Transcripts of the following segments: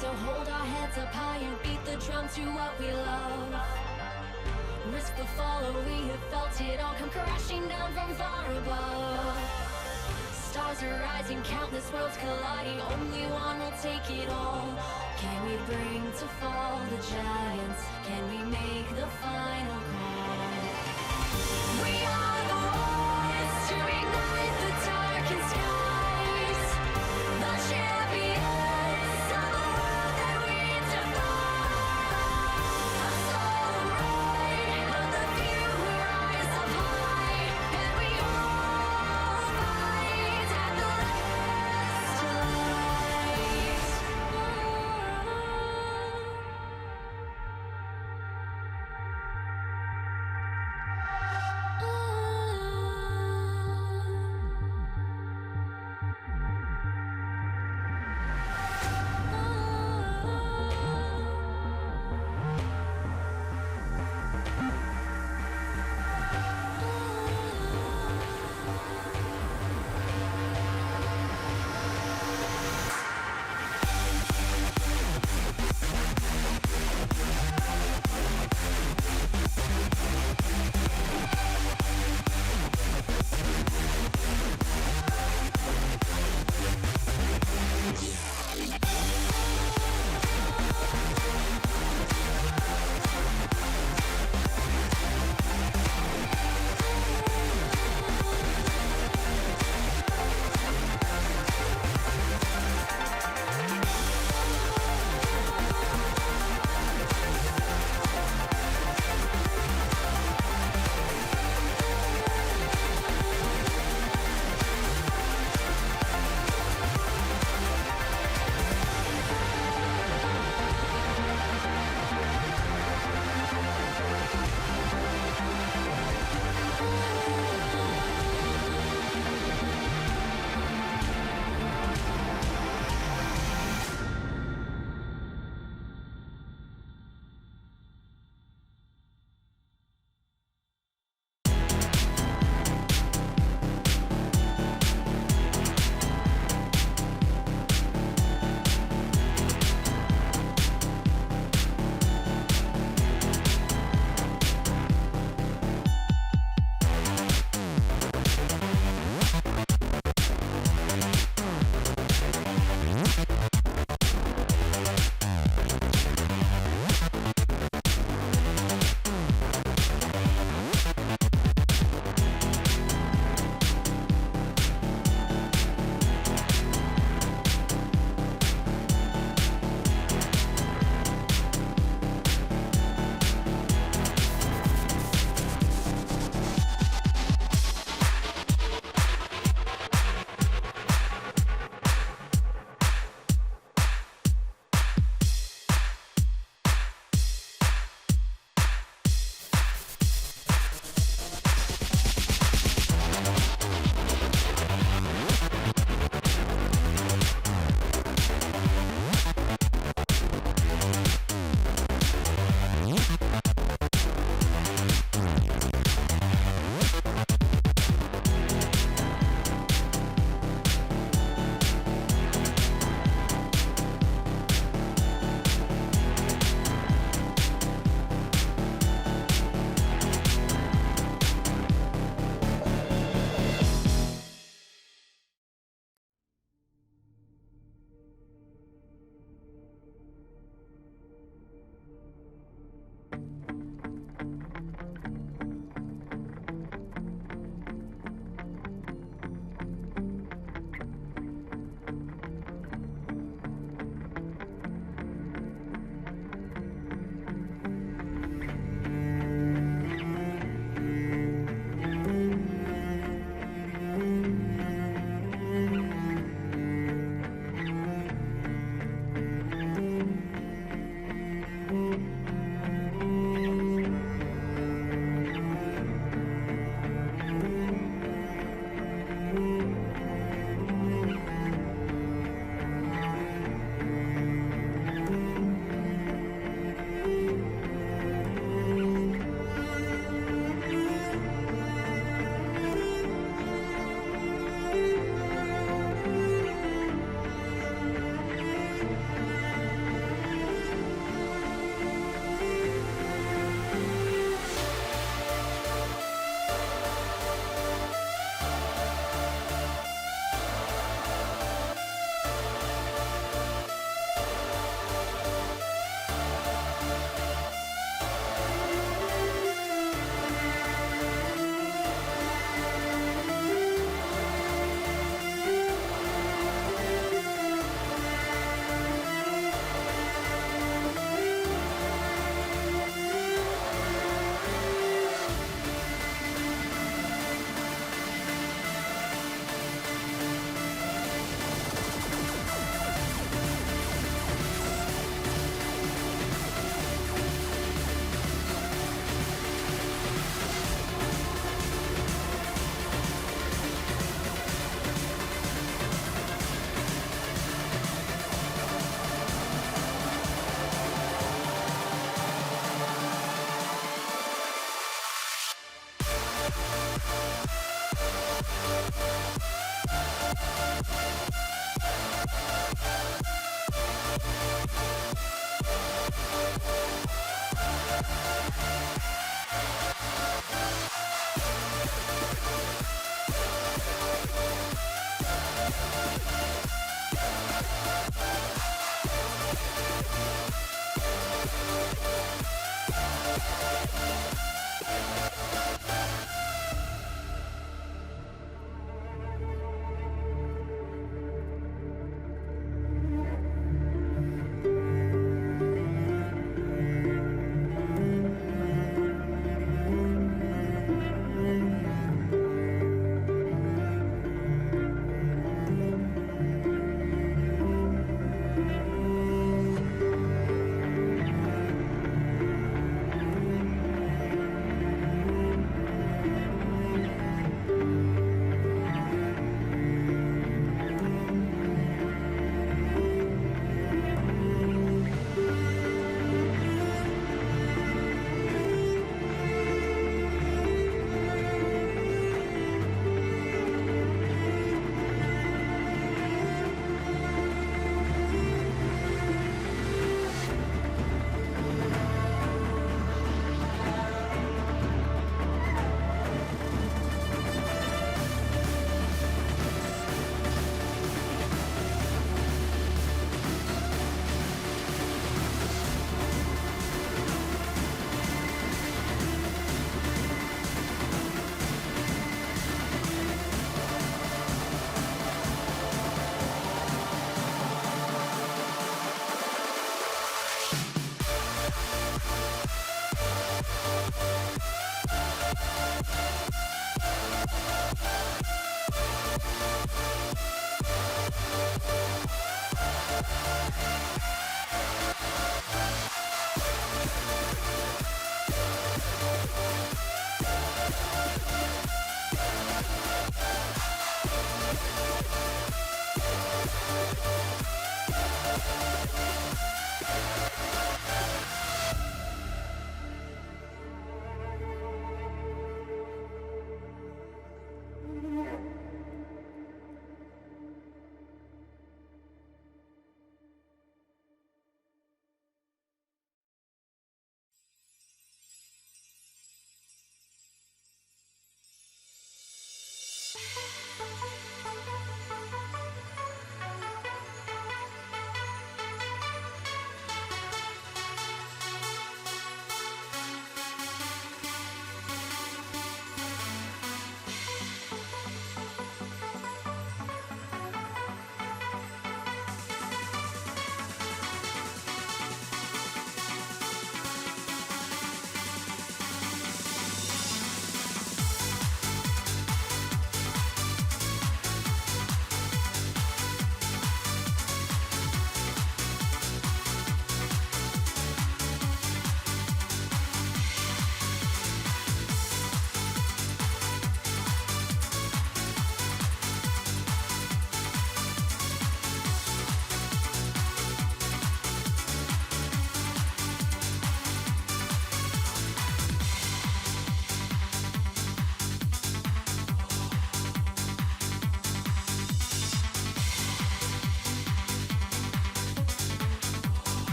to hold our heads up high and beat the drum to what we love. Risk the fall, or we have felt it all come crashing down from far above. Stars are rising, countless worlds colliding, only one will take it all. Can we bring to fall the giants? Can we make the final call? We are the ones to ignite the darkened skies, the champions of the world that we defy. A solo ride of the few who rise up high, and we all fight at the last light.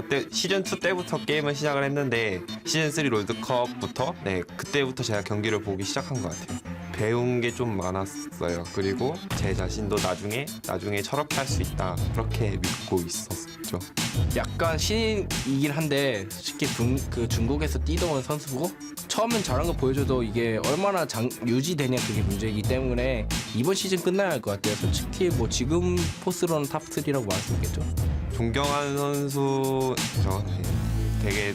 그때 시즌2 때부터 게임을 시작을 했는데 시즌3 롤드컵부터 그때부터 제가 경기를 보기 시작한 것 같아요. 배운 게 좀 많았어요. 그리고 제 자신도 나중에 철업할 수 있다 그렇게 믿고 있었죠. 약간 신인이긴 한데 쉽게 중국에서 뛰던 선수고 처음엔 잘한 거 보여줘도 이게 얼마나 유지되냐 그게 문제이기 때문에 이번 시즌 끝나야 할 것 같아요. 솔직히 뭐 지금 포스로는 탑3라고 말할 수 있겠죠. 존경하는 선수죠. 되게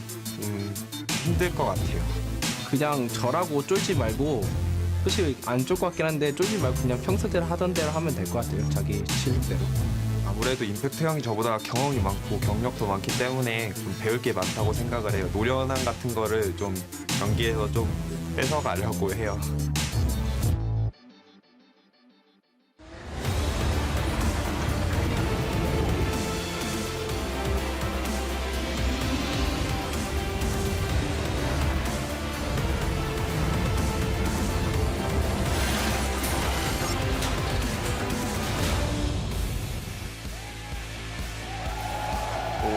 힘들 것 같아요. 그냥 저라고 쫄지 말고 솔직히 안 쫄 것 같긴 한데 쫄지 말고 그냥 평소대로 하던 대로 하면 될 것 같아요. 자기 실력대로. 아무래도 임팩트 형이 저보다 경험이 많고 경력도 많기 때문에 좀 배울 게 많다고 생각을 해요. 노련함 같은 거를 좀 경기에서 좀 뺏어가려고 해요.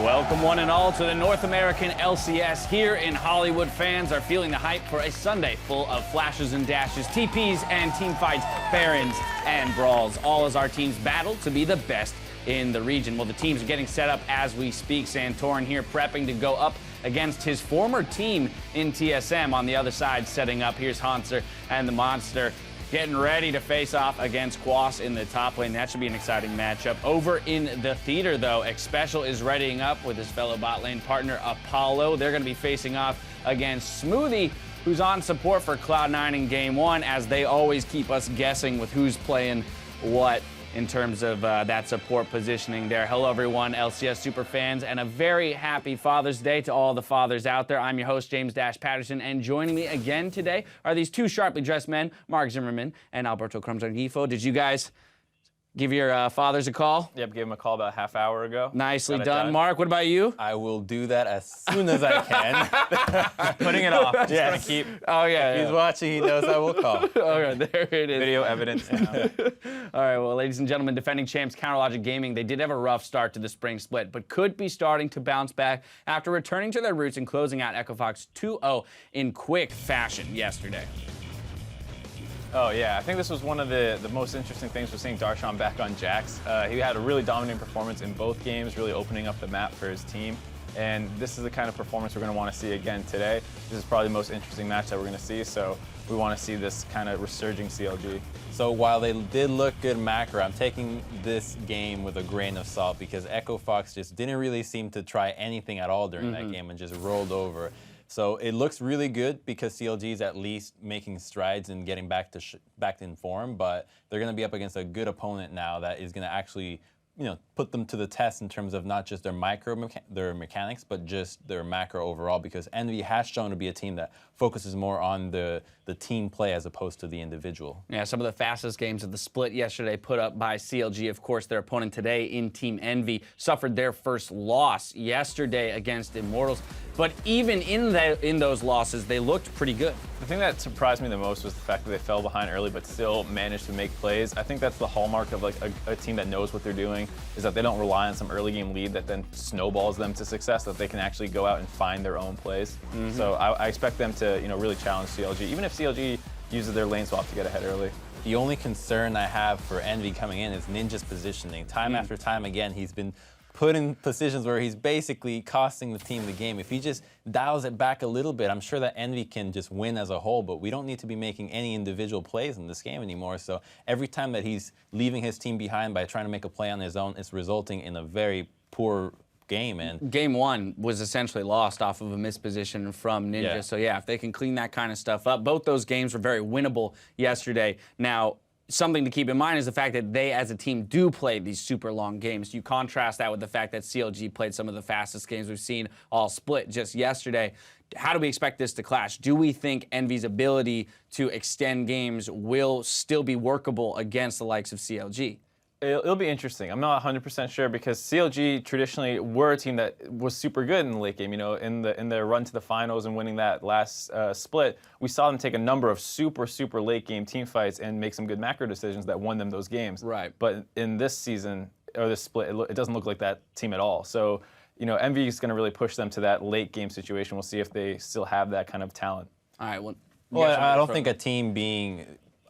Welcome one and all to the North American LCS. Here in Hollywood, fans are feeling the hype for a Sunday full of flashes and dashes, TPs and team fights, barons and brawls, all as our teams battle to be the best in the region. Well, the teams are getting set up as we speak. Santorin here prepping to go up against his former team in TSM. On the other side, setting up, here's Hanser and the Monster getting ready to face off against Quas in the top lane. That should be an exciting matchup. Over in the theater, though, Xpecial is readying up with his fellow bot lane partner, Apollo. They're going to be facing off against Smoothie, who's on support for Cloud9 in Game 1, as they always keep us guessing with who's playing what in terms of that support positioning there. Hello, everyone, LCS super fans, and a very happy Father's Day to all the fathers out there. I'm your host, James Patterson, and joining me again today are these two sharply dressed men, Mark Zimmerman and Alberto Crumzargifo. Did you guys give your fathers a call? Yep, gave him a call about half hour ago. Nicely done. Mark, what about you? I will do that as soon as I can. Putting it off. Just gonna keep. Oh, yeah. If he's watching, he knows I will call. Okay, there it is. Video evidence now. All right, well, ladies and gentlemen, defending champs Counterlogic Gaming, they did have a rough start to the spring split, but could be starting to bounce back after returning to their roots and closing out Echo Fox 2-0 in quick fashion yesterday. Oh yeah, I think this was one of the most interesting things we're seeing Darshan back on Jax. He had a really dominating performance in both games, really opening up the map for his team. And this is the kind of performance we're going to want to see again today. This is probably the most interesting match that we're going to see, so we want to see this kind of resurging CLG. So while they did look good macro, I'm taking this game with a grain of salt because Echo Fox just didn't really seem to try anything at all during that game and just rolled over. So it looks really good because CLG is at least making strides and getting back in form, but they're going to be up against a good opponent now that is going to actually, put them to the test in terms of not just their mechanics, but just their macro overall, because Envy has shown to be a team that focuses more on the team play as opposed to the individual. Yeah, some of the fastest games of the split yesterday put up by CLG. Of course, their opponent today in Team Envy suffered their first loss yesterday against Immortals. But even in those losses, they looked pretty good. The thing that surprised me the most was the fact that they fell behind early but still managed to make plays. I think that's the hallmark of like a team that knows what they're doing, is that they don't rely on some early game lead that then snowballs them to success, that they can actually go out and find their own plays. So I expect them to really challenge CLG, even if CLG uses their lane swap to get ahead early. The only concern I have for Envy coming in is Ninja's positioning. Time after time again, he's been put in positions where he's basically costing the team the game. If he just dials it back a little bit, I'm sure that Envy can just win as a whole, but we don't need to be making any individual plays in this game anymore. So every time that he's leaving his team behind by trying to make a play on his own, it's resulting in a very poor game. And Game 1 was essentially lost off of a misposition from Ninja. Yeah. So yeah, if they can clean that kind of stuff up, both those games were very winnable yesterday. Now, something to keep in mind is the fact that they as a team do play these super long games. You contrast that with the fact that CLG played some of the fastest games we've seen all split just yesterday. How do we expect this to clash? Do we think Envy's ability to extend games will still be workable against the likes of CLG? It'll be interesting. I'm not 100% sure because CLG traditionally were a team that was super good in the late game. In their run to the finals and winning that last split, we saw them take a number of super late game team fights and make some good macro decisions that won them those games. Right. But in this season or this split, it doesn't look like that team at all. So you know, Envy is going to really push them to that late game situation. We'll see if they still have that kind of talent. All right. Well, I don't think a team being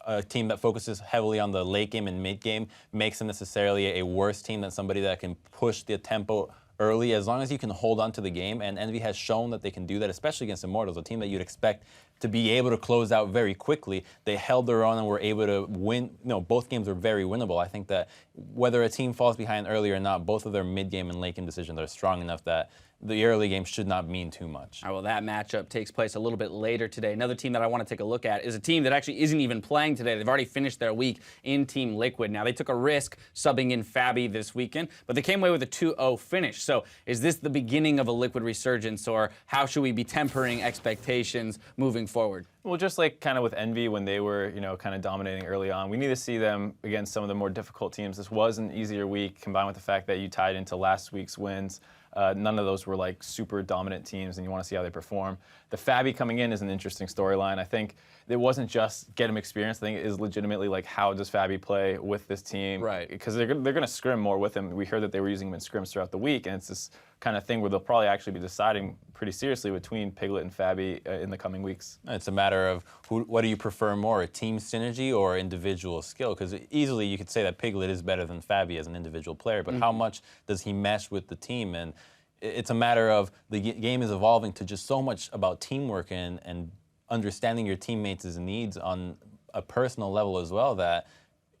a team that focuses heavily on the late game and mid game makes them necessarily a worse team than somebody that can push the tempo early, as long as you can hold on to the game. And Envy has shown that they can do that, especially against Immortals, a team that you'd expect to be able to close out very quickly. They held their own and were able to win. No, both games were very winnable. I think that whether a team falls behind early or not, both of their mid-game and late-game decisions are strong enough that the early game should not mean too much. All right, well, that matchup takes place a little bit later today. Another team that I want to take a look at is a team that actually isn't even playing today. They've already finished their week in Team Liquid. Now, they took a risk subbing in Fabi this weekend, but they came away with a 2-0 finish. So is this the beginning of a Liquid resurgence, or how should we be tempering expectations moving forward? Well, just like kind of with Envy when they were, you know, kind of dominating early on, we need to see them against some of the more difficult teams. This was an easier week, combined with the fact that you tied into last week's wins. None of those were like super dominant teams, and you want to see how they perform. The Fabi coming in is an interesting storyline. I think it wasn't just get him experience. I think it is legitimately like, how does Fabi play with this team? Right. Because they're going to scrim more with him. We heard that they were using him in scrims throughout the week, and it's this kind of thing where they'll probably actually be deciding pretty seriously between Piglet and Fabi in the coming weeks. It's a matter of what do you prefer more, a team synergy or individual skill? Because easily you could say that Piglet is better than Fabi as an individual player, but how much does he mesh with the team? And it's a matter of the game is evolving to just so much about teamwork and understanding your teammates' needs on a personal level as well, that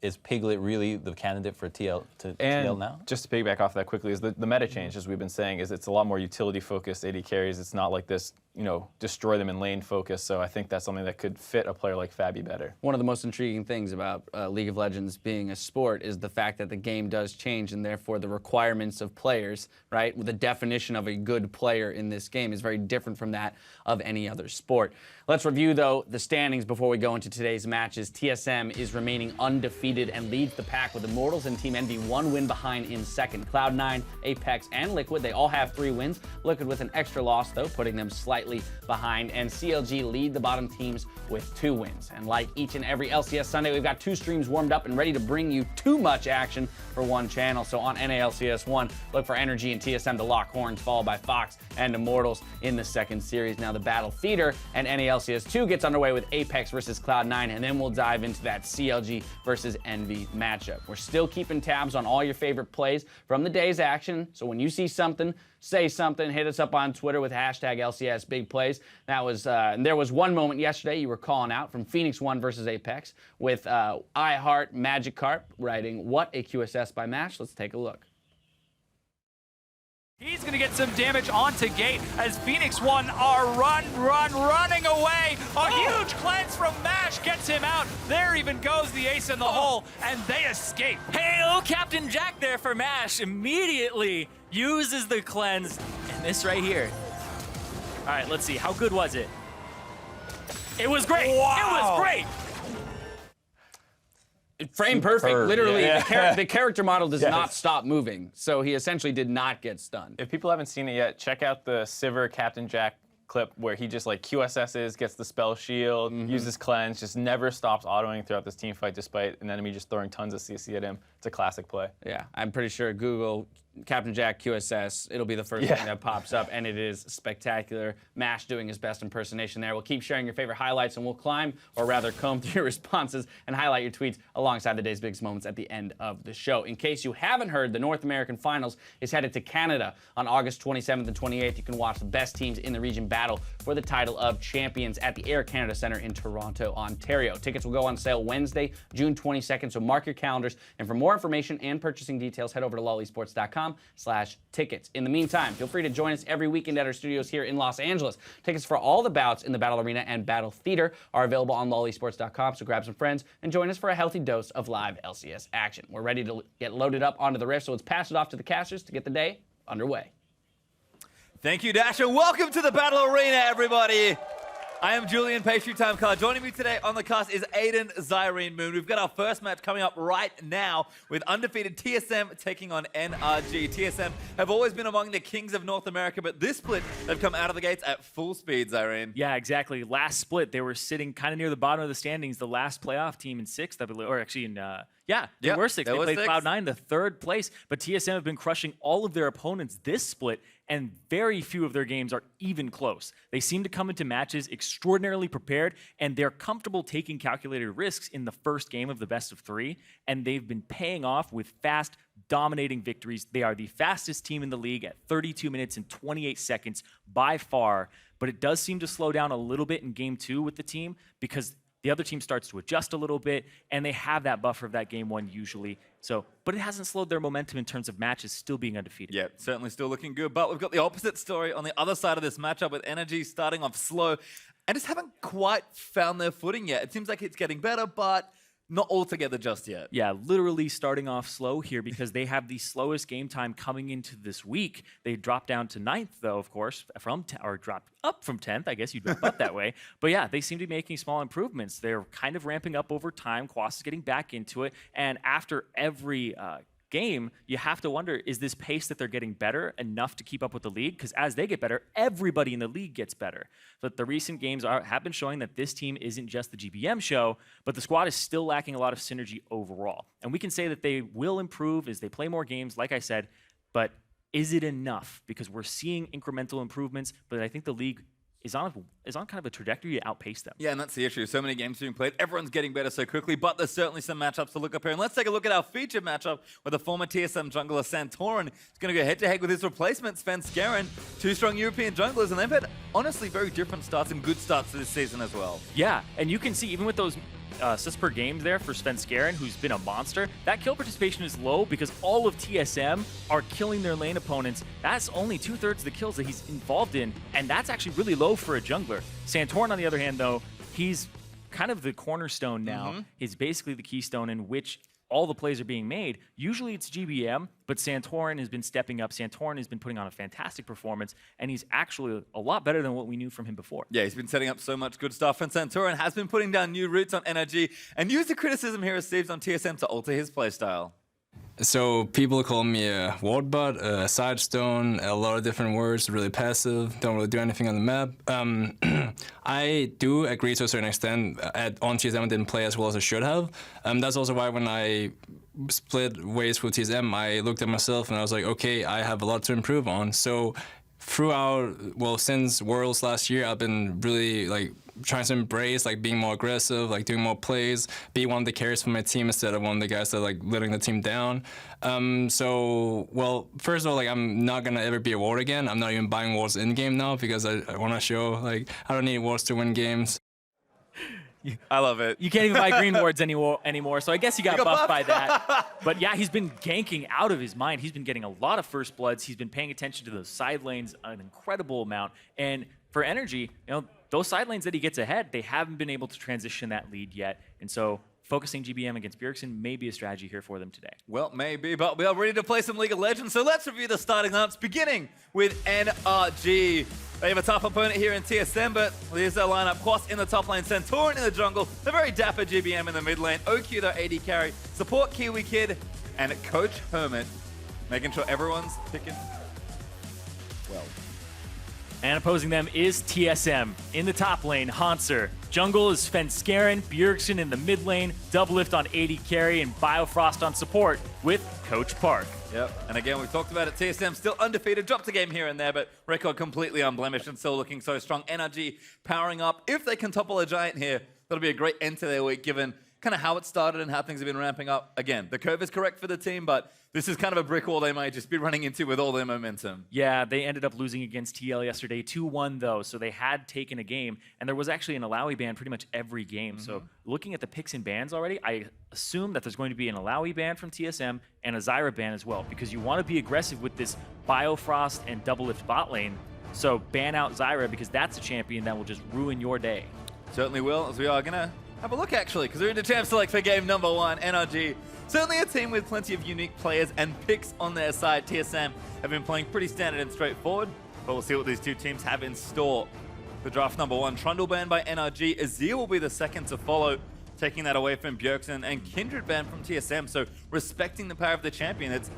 is Piglet really the candidate for TL now? Just to piggyback off that quickly, is the meta change, as we've been saying, is it's a lot more utility focused, AD carries. It's not like this, you know, destroy them in lane focus. So I think that's something that could fit a player like Fabi better. One of the most intriguing things about League of Legends being a sport is the fact that the game does change, and therefore the requirements of players, right? The definition of a good player in this game is very different from that of any other sport. Let's review, though, the standings before we go into today's matches. TSM is remaining undefeated and leads the pack with Immortals and Team Envy 1 win behind in second. Cloud9, Apex, and Liquid, they all have 3 wins. Liquid with an extra loss, though, putting them slightly behind. And CLG lead the bottom teams with 2 wins. And like each and every LCS Sunday, we've got 2 streams warmed up and ready to bring you too much action for one channel. So on NALCS1, look for NRG and TSM to lock horns, followed by Fox and Immortals in the second series. Now the Battle Theater and NALCS2 gets underway with Apex versus Cloud9, and then we'll dive into that CLG versus Envy matchup. We're still keeping tabs on all your favorite plays from the day's action, so when you see something, say something. Hit us up on Twitter with hashtag LCS Big Plays. That was there was one moment yesterday you were calling out from Phoenix 1 versus Apex with I Heart Magikarp writing, "What a QSS by Mash." Let's take a look. He's going to get some damage onto Gate as Phoenix 1 are running away. A huge cleanse from Mash gets him out. There even goes the ace in the hole, and they escape. Hey, Captain Jack there for Mash. Immediately uses the cleanse, and this right here. All right, let's see. How good was it? It was great. Wow. It was great. Frame perfect. Literally, yeah. the character model does Yes. not stop moving, so he essentially did not get stunned. If people haven't seen it yet, check out the Sivir Captain Jack clip where he just like QSS's, gets the spell shield, uses cleanse, just never stops autoing throughout this team fight despite an enemy just throwing tons of CC at him. It's a classic play. Yeah, I'm pretty sure Google Captain Jack QSS, it'll be the first thing that pops up, and it is spectacular. Mash doing his best impersonation there. We'll keep sharing your favorite highlights, and we'll climb, or rather comb through your responses and highlight your tweets alongside the day's biggest moments at the end of the show. In case you haven't heard, the North American Finals is headed to Canada on August 27th and 28th. You can watch the best teams in the region battle for the title of champions at the Air Canada Centre in Toronto, Ontario. Tickets will go on sale Wednesday, June 22nd, so mark your calendars. And for more information and purchasing details, head over to lolesports.com/tickets. In the meantime, feel free to join us every weekend at our studios here in Los Angeles. Tickets for all the bouts in the Battle Arena and Battle Theater are available on lolesports.com, so grab some friends and join us for a healthy dose of live LCS action. We're ready to get loaded up onto the rift, so let's pass it off to the casters to get the day underway. Thank you, Dash, and welcome to the Battle Arena, everybody. I am Julian Pastry Time Card. Joining me today on the cast is Aiden Zyrene Moon. We've got our first match coming up right now with undefeated TSM taking on NRG. TSM have always been among the kings of North America, but this split, they've come out of the gates at full speed, Zyrene. Yeah, exactly. Last split, they were sitting kind of near the bottom of the standings. The last playoff team in 6th, I believe, or actually in Yeah, they Yep, were 6. they They were played 6. Cloud9, the 3rd place, but TSM have been crushing all of their opponents this split, and very few of their games are even close. They seem to come into matches extraordinarily prepared, and they're comfortable taking calculated risks in the first game of the best of 3, and they've been paying off with fast, dominating victories. They are the fastest team in the league at 32 minutes and 28 seconds by far, but it does seem to slow down a little bit in game 2 with the team because the other team starts to adjust a little bit, and they have that buffer of that game 1 usually. So, but it hasn't slowed their momentum in terms of matches still being undefeated. Yeah, certainly still looking good. But we've got the opposite story on the other side of this matchup with NRG starting off slow and just haven't quite found their footing yet. It seems like it's getting better, but not altogether just yet. Yeah, literally starting off slow here because they have the slowest game time coming into this week. They dropped down to 9th, though, of course, or dropped up from 10th. I guess you drop up that way. But yeah, they seem to be making small improvements. They're kind of ramping up over time. Quas is getting back into it. And after every game, you have to wonder, is this pace that they're getting better enough to keep up with the league? Because as they get better, everybody in the league gets better. But the recent games have been showing that this team isn't just the GBM show, but the squad is still lacking a lot of synergy overall. And we can say that they will improve as they play more games, like I said, but is it enough? Because we're seeing incremental improvements, but I think the league is on kind of a trajectory to outpace them. Yeah, and that's the issue. So many games being played. Everyone's getting better so quickly, but there's certainly some matchups to look up here. And let's take a look at our featured matchup where the former TSM jungler Santorin is going to go head-to-head with his replacement, Svenskeren. 2 strong European junglers, and they've had, honestly, very different starts and good starts to this season as well. Yeah, and you can see, even with those assists per game there for Svenskeren, who's been a monster, that kill participation is low because all of TSM are killing their lane opponents. That's only 2/3 of the kills that he's involved in, and that's actually really low for a jungler. Santorin, on the other hand, though, he's kind of the cornerstone now. He's basically the keystone in which all the plays are being made. Usually it's GBM, but Santorin has been stepping up. Santorin has been putting on a fantastic performance, and he's actually a lot better than what we knew from him before. Yeah, he's been setting up so much good stuff, and Santorin has been putting down new roots on NRG and used the criticism he receives on TSM to alter his playstyle. So people call me a ward butt, a side stone, a lot of different words, really passive, don't really do anything on the map. I do agree to a certain extent. On TSM I didn't play as well as I should have. That's also why when I split ways with TSM, I looked at myself and I was like, okay, I have a lot to improve on. So throughout, well, since Worlds last year, I've been really trying to embrace being more aggressive, doing more plays, be one of the carries for my team instead of one of the guys that letting the team down. So, well, first of all, I'm not gonna ever be a ward again. I'm not even buying wards in game now because I want to show I don't need wards to win games. I love it. You can't even buy green wards anymore, so I guess you got buffed by that. But yeah, he's been ganking out of his mind. He's been getting a lot of first bloods. He's been paying attention to those side lanes an incredible amount. And for NRG, those side lanes that he gets ahead, they haven't been able to transition that lead yet. And so focusing GBM against Bjergsen may be a strategy here for them today. Well, maybe, but we are ready to play some League of Legends, so let's review the starting lineups, beginning with NRG. They have a tough opponent here in TSM, but here's their lineup. Quas in the top lane, Santorin in the jungle, the very dapper GBM in the mid lane, OQ their AD carry, support Kiwi Kid, and Coach Hermit, making sure everyone's picking well. And opposing them is TSM. In the top lane, Hanser. Jungle is Svenskeren, Bjergsen in the mid lane, Doublelift on AD carry, and Biofrost on support with Coach Park. Yep, and again, we've talked about it. TSM still undefeated, dropped a game here and there, but record completely unblemished and still looking so strong. NRG powering up. If they can topple a giant here, that'll be a great end to their week, given kind of how it started and how things have been ramping up. Again, the curve is correct for the team, but this is kind of a brick wall they might just be running into with all their momentum. Yeah, they ended up losing against TL yesterday, 2-1 though, so they had taken a game, and there was actually an Alawi ban pretty much every game. So looking at the picks and bans already, I assume that there's going to be an Alawi ban from TSM and a Zyra ban as well, because you want to be aggressive with this Biofrost and Doublelift bot lane. So ban out Zyra, because that's a champion that will just ruin your day. Certainly will, as we are going to have a look, actually, because we're in the champ select for game number 1, NRG. Certainly a team with plenty of unique players and picks on their side. TSM have been playing pretty standard and straightforward, but we'll see what these two teams have in store. For draft number 1, Trundle banned by NRG. Azir will be the second to follow, taking that away from Bjergsen, and Kindred banned from TSM. So respecting the power of the champion, it's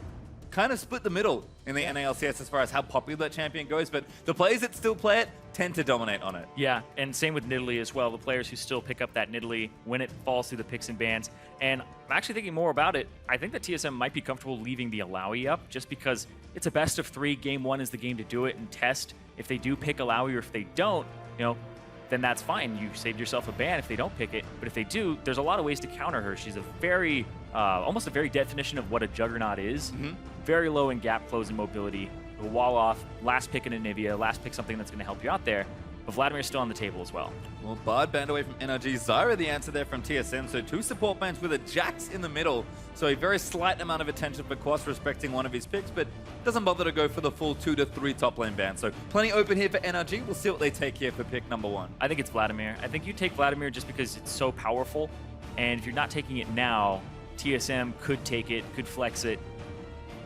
kind of split the middle in the NALCS as far as how popular that champion goes, but the players that still play it tend to dominate on it. Yeah, and same with Nidalee as well. The players who still pick up that Nidalee when it falls through the picks and bans. And I'm actually thinking more about it. I think that TSM might be comfortable leaving the Alawi up just because it's a best of 3. Game 1 is the game to do it and test. If they do pick Alawi or if they don't, you know, then that's fine. You saved yourself a ban if they don't pick it. But if they do, there's a lot of ways to counter her. She's a very, almost a very definition of what a Juggernaut is. Very low in gap close and mobility. A wall off, last pick an Anivia, last pick something that's going to help you out there. But Vladimir's still on the table as well. Well, Bard banned away from NRG. Zyra the answer there from TSM. So 2 support bans with a Jax in the middle. So a very slight amount of attention for Quas respecting one of his picks, but doesn't bother to go for the full 2 to 3 top lane bans. So plenty open here for NRG. We'll see what they take here for pick number 1. I think it's Vladimir. I think you take Vladimir just because it's so powerful. And if you're not taking it now, TSM could take it, could flex it,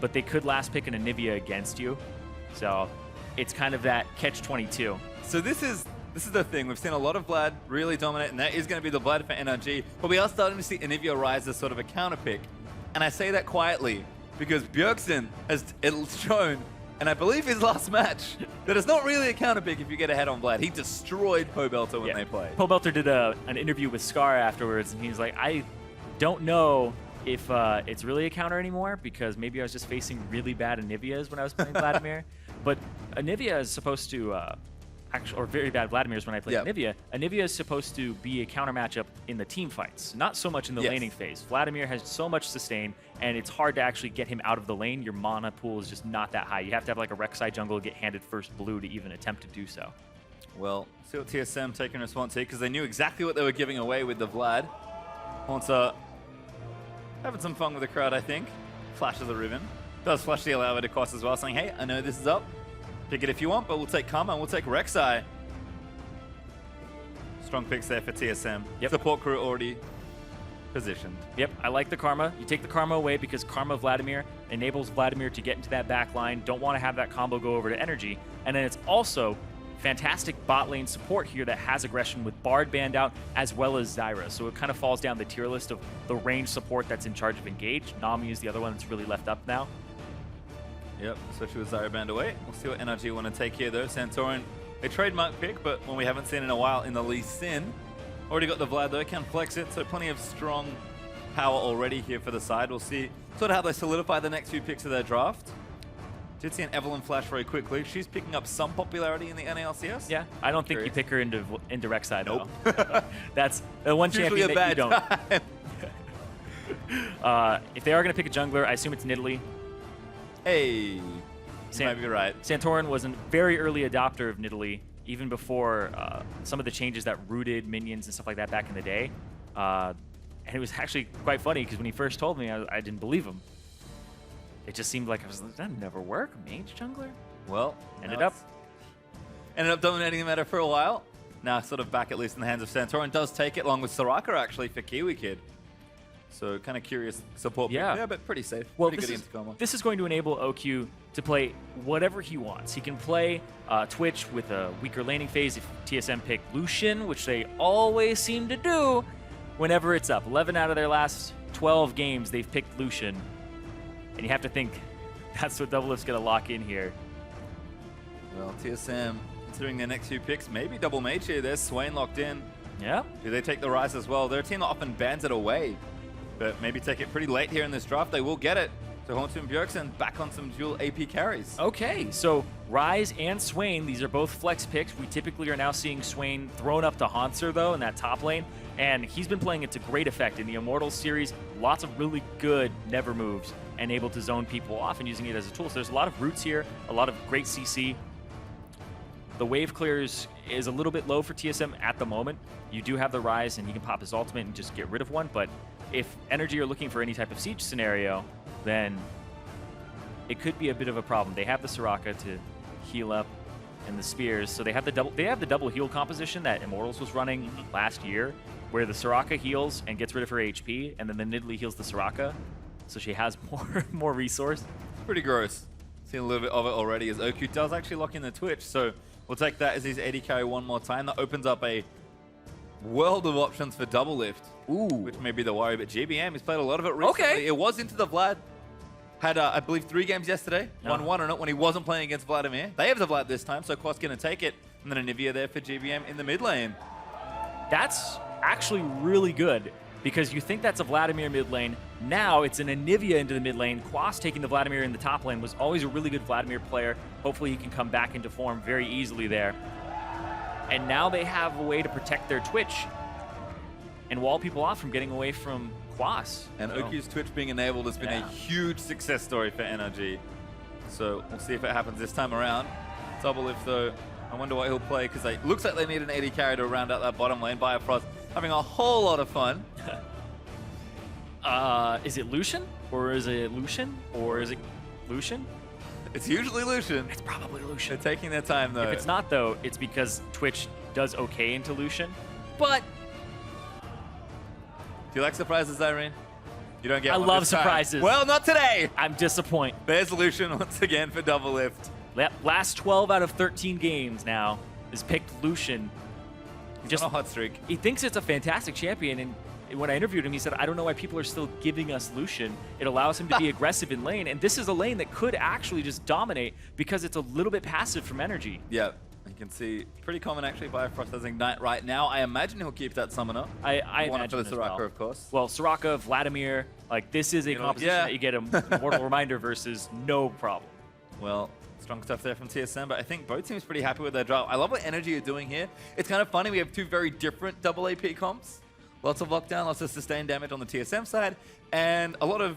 but they could last pick an Anivia against you. So it's kind of that catch-22. So this is the thing. We've seen a lot of Vlad really dominate, and that is going to be the Vlad for NRG. But we are starting to see Anivia rise as sort of a counter pick. And I say that quietly because Bjergsen has shown, and I believe his last match, that it's not really a counter pick if you get ahead on Vlad. He destroyed Pobelter when they played. Pobelter did an interview with Scar afterwards, and he was like, I don't know if it's really a counter anymore because maybe I was just facing really bad Anivias when I was playing Vladimir. But Anivia is supposed to, or very bad Vladimirs when I play Anivia. Anivia is supposed to be a counter matchup in the team fights, not so much in the laning phase. Vladimir has so much sustain, and it's hard to actually get him out of the lane. Your mana pool is just not that high. You have to have like a Rek'Sai jungle get handed first blue to even attempt to do so. Well, see what TSM taking response here because they knew exactly what they were giving away with the Vlad. Haunter having some fun with the crowd, I think. Flashes the ribbon. Does flash the Alawi to Quas as well, saying, hey, I know this is up. Pick it if you want, but we'll take Karma and we'll take Rek'Sai. Strong picks there for TSM. Support crew already positioned. Yep, I like the Karma. You take the Karma away because Karma Vladimir enables Vladimir to get into that back line. Don't want to have that combo go over to NRG. And then it's also fantastic bot lane support here that has aggression with Bard banned out as well as Zyra. So it kind of falls down the tier list of the range support that's in charge of Engage. Nami is the other one that's really left up now. Yep, especially with Zyra banned away. We'll see what NRG want to take here though. Santorin, a trademark pick, but one we haven't seen in a while in the Lee Sin. Already got the Vlad though, can flex it, so plenty of strong power already here for the side. We'll see sort of how they solidify the next few picks of their draft. Did see an Evelyn flash very quickly. She's picking up some popularity in the NALCS. Yeah, I don't think you pick her into Rek'Sai though. Nope. That's the one champion that you don't. If they are going to pick a jungler, I assume it's Nidalee. Hey, you might be right. Santorin was a very early adopter of Nidalee, even before some of the changes that rooted minions and stuff like that back in the day. And it was actually quite funny because when he first told me, I didn't believe him. It just seemed like I was like, that'd never work, mage jungler. Well, ended up dominating the meta for a while. Now sort of back at least in the hands of Santorin. Does take it along with Soraka actually for Kiwi Kid. So kind of curious support pick there, but pretty safe. Well, pretty good into this is going to enable OQ to play whatever he wants. He can play Twitch with a weaker laning phase if TSM pick Lucian, which they always seem to do whenever it's up. 11 out of their last 12 games, they've picked Lucian. And you have to think that's what Doublelift's going to lock in here. Well, TSM, considering their next few picks, maybe double mage here. There's Swain locked in. Yeah. Do they take the Rise as well? Their team often bans it away, but maybe take it pretty late here in this draft. They will get it. So Haunter and Bjergsen back on some dual AP carries. Okay, so Rise and Swain, these are both flex picks. We typically are now seeing Swain thrown up to Haunter, though, in that top lane. And he's been playing it to great effect in the Immortals series. Lots of really good never moves and able to zone people off and using it as a tool. So there's a lot of roots here, a lot of great CC. The wave clears is a little bit low for TSM at the moment. You do have the Rise, and you can pop his ultimate and just get rid of one. But if NRG are looking for any type of siege scenario, then it could be a bit of a problem. They have the Soraka to heal up and the spears, so they have the double heal composition that Immortals was running last year, where the Soraka heals and gets rid of her HP, and then the Nidalee heals the Soraka, so she has more resource. Pretty gross. Seen a little bit of it already as OQ does actually lock in the Twitch, so we'll take that as his 80 carry one more time. That opens up a world of options for double lift, which may be the worry, but GBM has played a lot of it recently. Okay. It was into the Vlad. had, I believe, 3 games yesterday. No. 1-1 on it when he wasn't playing against Vladimir. They have the Vlad this time, so Quas going to take it. And then Anivia there for GBM in the mid lane. That's actually really good because you think that's a Vladimir mid lane. Now it's an Anivia into the mid lane. Quas taking the Vladimir in the top lane was always a really good Vladimir player. Hopefully he can come back into form very easily there. And now they have a way to protect their Twitch and wall people off from getting away from Quas. And So, Oki's Twitch being enabled has been a huge success story for NRG. So we'll see if it happens this time around. Double if though. I wonder what he'll play because it looks like they need an AD carry to round out that bottom lane. Bifrost having a whole lot of fun. Is it Lucian? Or is it Lucian? Or is it Lucian? It's usually Lucian. It's probably Lucian. They're taking their time though. If it's not, though, it's because Twitch does okay into Lucian. But Do you like surprises, Irene? You don't get I one love this time. surprises. Well, not today. I'm disappointed. There's Lucian once again for double lift. Last 12 out of 13 games now has picked Lucian. Just on a hot streak. He thinks it's a fantastic champion, and when I interviewed him, he said, I don't know why people are still giving us Lucian. It allows him to be aggressive in lane, and this is a lane that could actually just dominate because it's a little bit passive from energy. Yeah, you can see pretty common actually. Bifrost has Ignite right now. I imagine he'll keep that summoner. I One imagine for the as Soraka, well. of course. Well, Soraka, Vladimir, like this is a composition yeah. that you get a Immortal Reminder versus no problem. Well, strong stuff there from TSM, but I think both teams pretty happy with their draft. I love what NRG are doing here. It's kind of funny. We have 2 very different double AP comps. Lots of lockdown, lots of sustained damage on the TSM side, and a lot of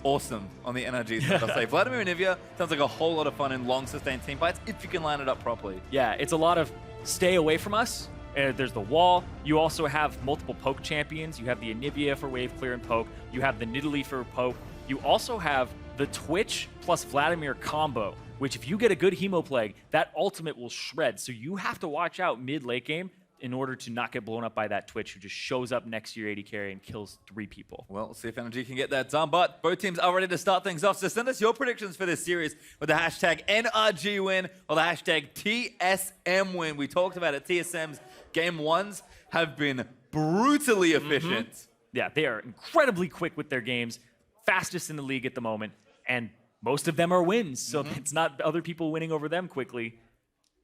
awesome on the NRG side. I'll say Vladimir and Nivea sounds like a whole lot of fun in long sustained team fights if you can line it up properly. Yeah, it's a lot of stay away from us. There's the wall. You also have multiple poke champions. You have the Anivia for wave clear and poke. You have the Nidalee for poke. You also have the Twitch plus Vladimir combo, which if you get a good Hemo Plague, that ultimate will shred. So you have to watch out mid-late game in order to not get blown up by that Twitch who just shows up next to your AD carry and kills 3 people. Well, we'll see if NRG can get that done, but both teams are ready to start things off. So send us your predictions for this series with the hashtag NRG win or the hashtag TSM win. We talked about it. TSM's game 1s have been brutally efficient. Yeah, they are incredibly quick with their games, fastest in the league at the moment, and most of them are wins, so it's not other people winning over them quickly.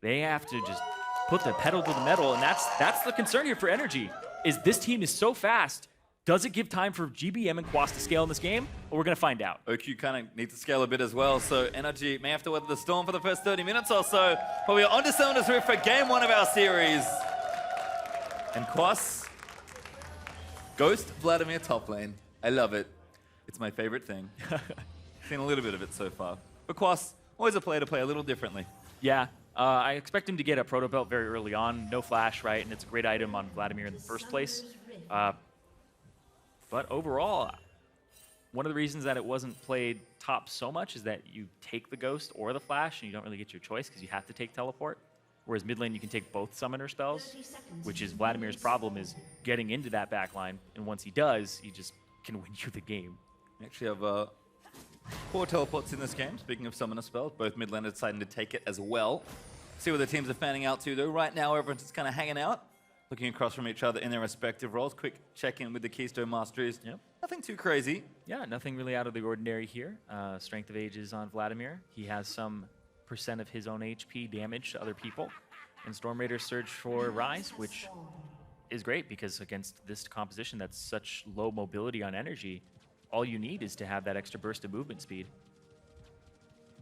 They have to just put the pedal to the metal, and that's the concern here for Energy, is this team is so fast. Does it give time for GBM and Quas to scale in this game? Well, we're going to find out. OQ kind of needs to scale a bit as well, so NRG may have to weather the storm for the first 30 minutes or so, but we are on to Cylinders Rift for game 1 of our series. And Quas, Ghost Vladimir top lane. I love it. It's my favorite thing. Seen a little bit of it so far. But Quas, always a player to play a little differently. Yeah, I expect him to get a proto belt very early on. No flash, right? And it's a great item on Vladimir in the first place. But overall, one of the reasons that it wasn't played top so much is that you take the Ghost or the Flash, and you don't really get your choice because you have to take Teleport. Whereas mid lane, you can take both Summoner spells, which is Vladimir's problem, is getting into that backline. And once he does, he just can win you the game. We actually have 4 teleports in this game. Speaking of Summoner spells, both mid laners deciding to take it as well. See where the teams are fanning out to, though. Right now, everyone's just kind of hanging out, looking across from each other in their respective roles. Quick check-in with the Keystone Masteries. Yep. Nothing too crazy. Yeah, nothing really out of the ordinary here. Strength of Ages on Vladimir. He has some % of his own HP damage to other people. And Storm Raiders Surge for Rise, which is great because against this composition that's such low mobility on energy, all you need is to have that extra burst of movement speed.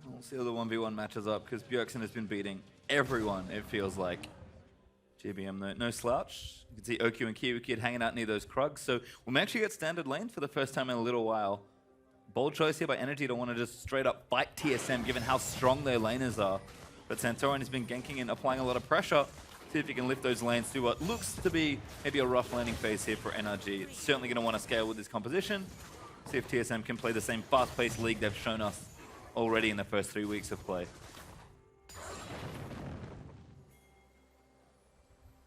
We'll see how the 1v1 matches up because Bjergsen has been beating everyone, it feels like. GBM, no slouch. You can see OQ and KiwiKid hanging out near those Krugs. So we'll actually get standard lanes for the first time in a little while. Bold choice here by Energy to want to just straight up fight TSM given how strong their laners are. But Santorin has been ganking and applying a lot of pressure. See if he can lift those lanes to what looks to be maybe a rough landing phase here for NRG. It's certainly going to want to scale with this composition. See if TSM can play the same fast-paced league they've shown us already in the first 3 weeks of play.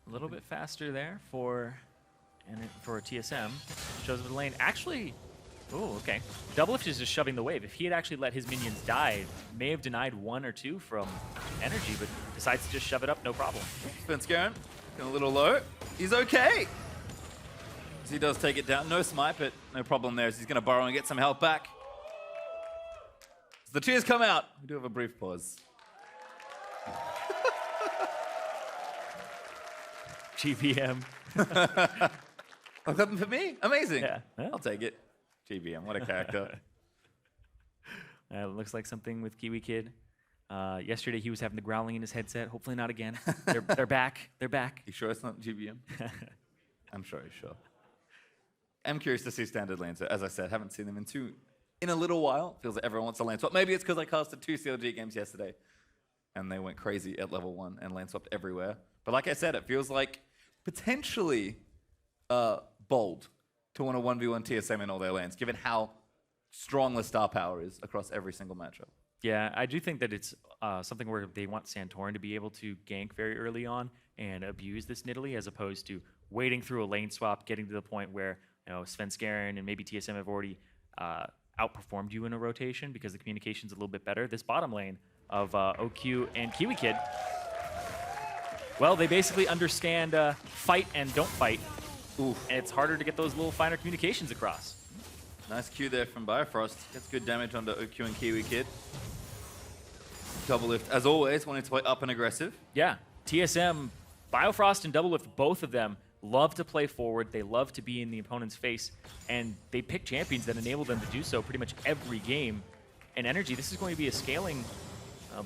A little bit faster there for TSM. Shows up the lane. Actually, oh, okay. Doublelift is just shoving the wave. If he had actually let his minions die, may have denied 1 or 2 from Energy, but decides to just shove it up, no problem. Spenskaren, getting a little low. He's okay. He does take it down. No smite, but no problem there as he's going to burrow and get some health back. The cheers come out. We do have a brief pause. GBM. Oh, something for me? Amazing. Yeah. I'll take it. GBM, what a character. It looks like something with Kiwi Kid. Yesterday he was having the growling in his headset. Hopefully not again. They're back. They're back. You sure it's not GBM? I'm sure he's sure. I'm curious to see standard lanes. As I said, haven't seen them in a little while. Feels like everyone wants a lane swap. Maybe it's because I casted 2 CLG games yesterday and they went crazy at level 1 and lane swapped everywhere. But like I said, it feels like potentially bold to want to 1v1 TSM in all their lanes, given how strong the star power is across every single matchup. Yeah, I do think that it's something where they want Santorin to be able to gank very early on and abuse this Nidalee, as opposed to waiting through a lane swap, getting to the point where Svenskeren and maybe TSM have already outperformed you in a rotation because the communication's a little bit better. This bottom lane of OQ and Kiwi Kid, well, they basically understand fight and don't fight. Oof. And it's harder to get those little finer communications across. Nice Q there from Bifrost. Gets good damage onto OQ and Kiwi Kid. Double lift, as always, wanting to play up and aggressive. Yeah, TSM, Biofrost and Double Lift, both of them love to play forward. They love to be in the opponent's face, and they pick champions that enable them to do so pretty much every game. And NRG, this is going to be a scaling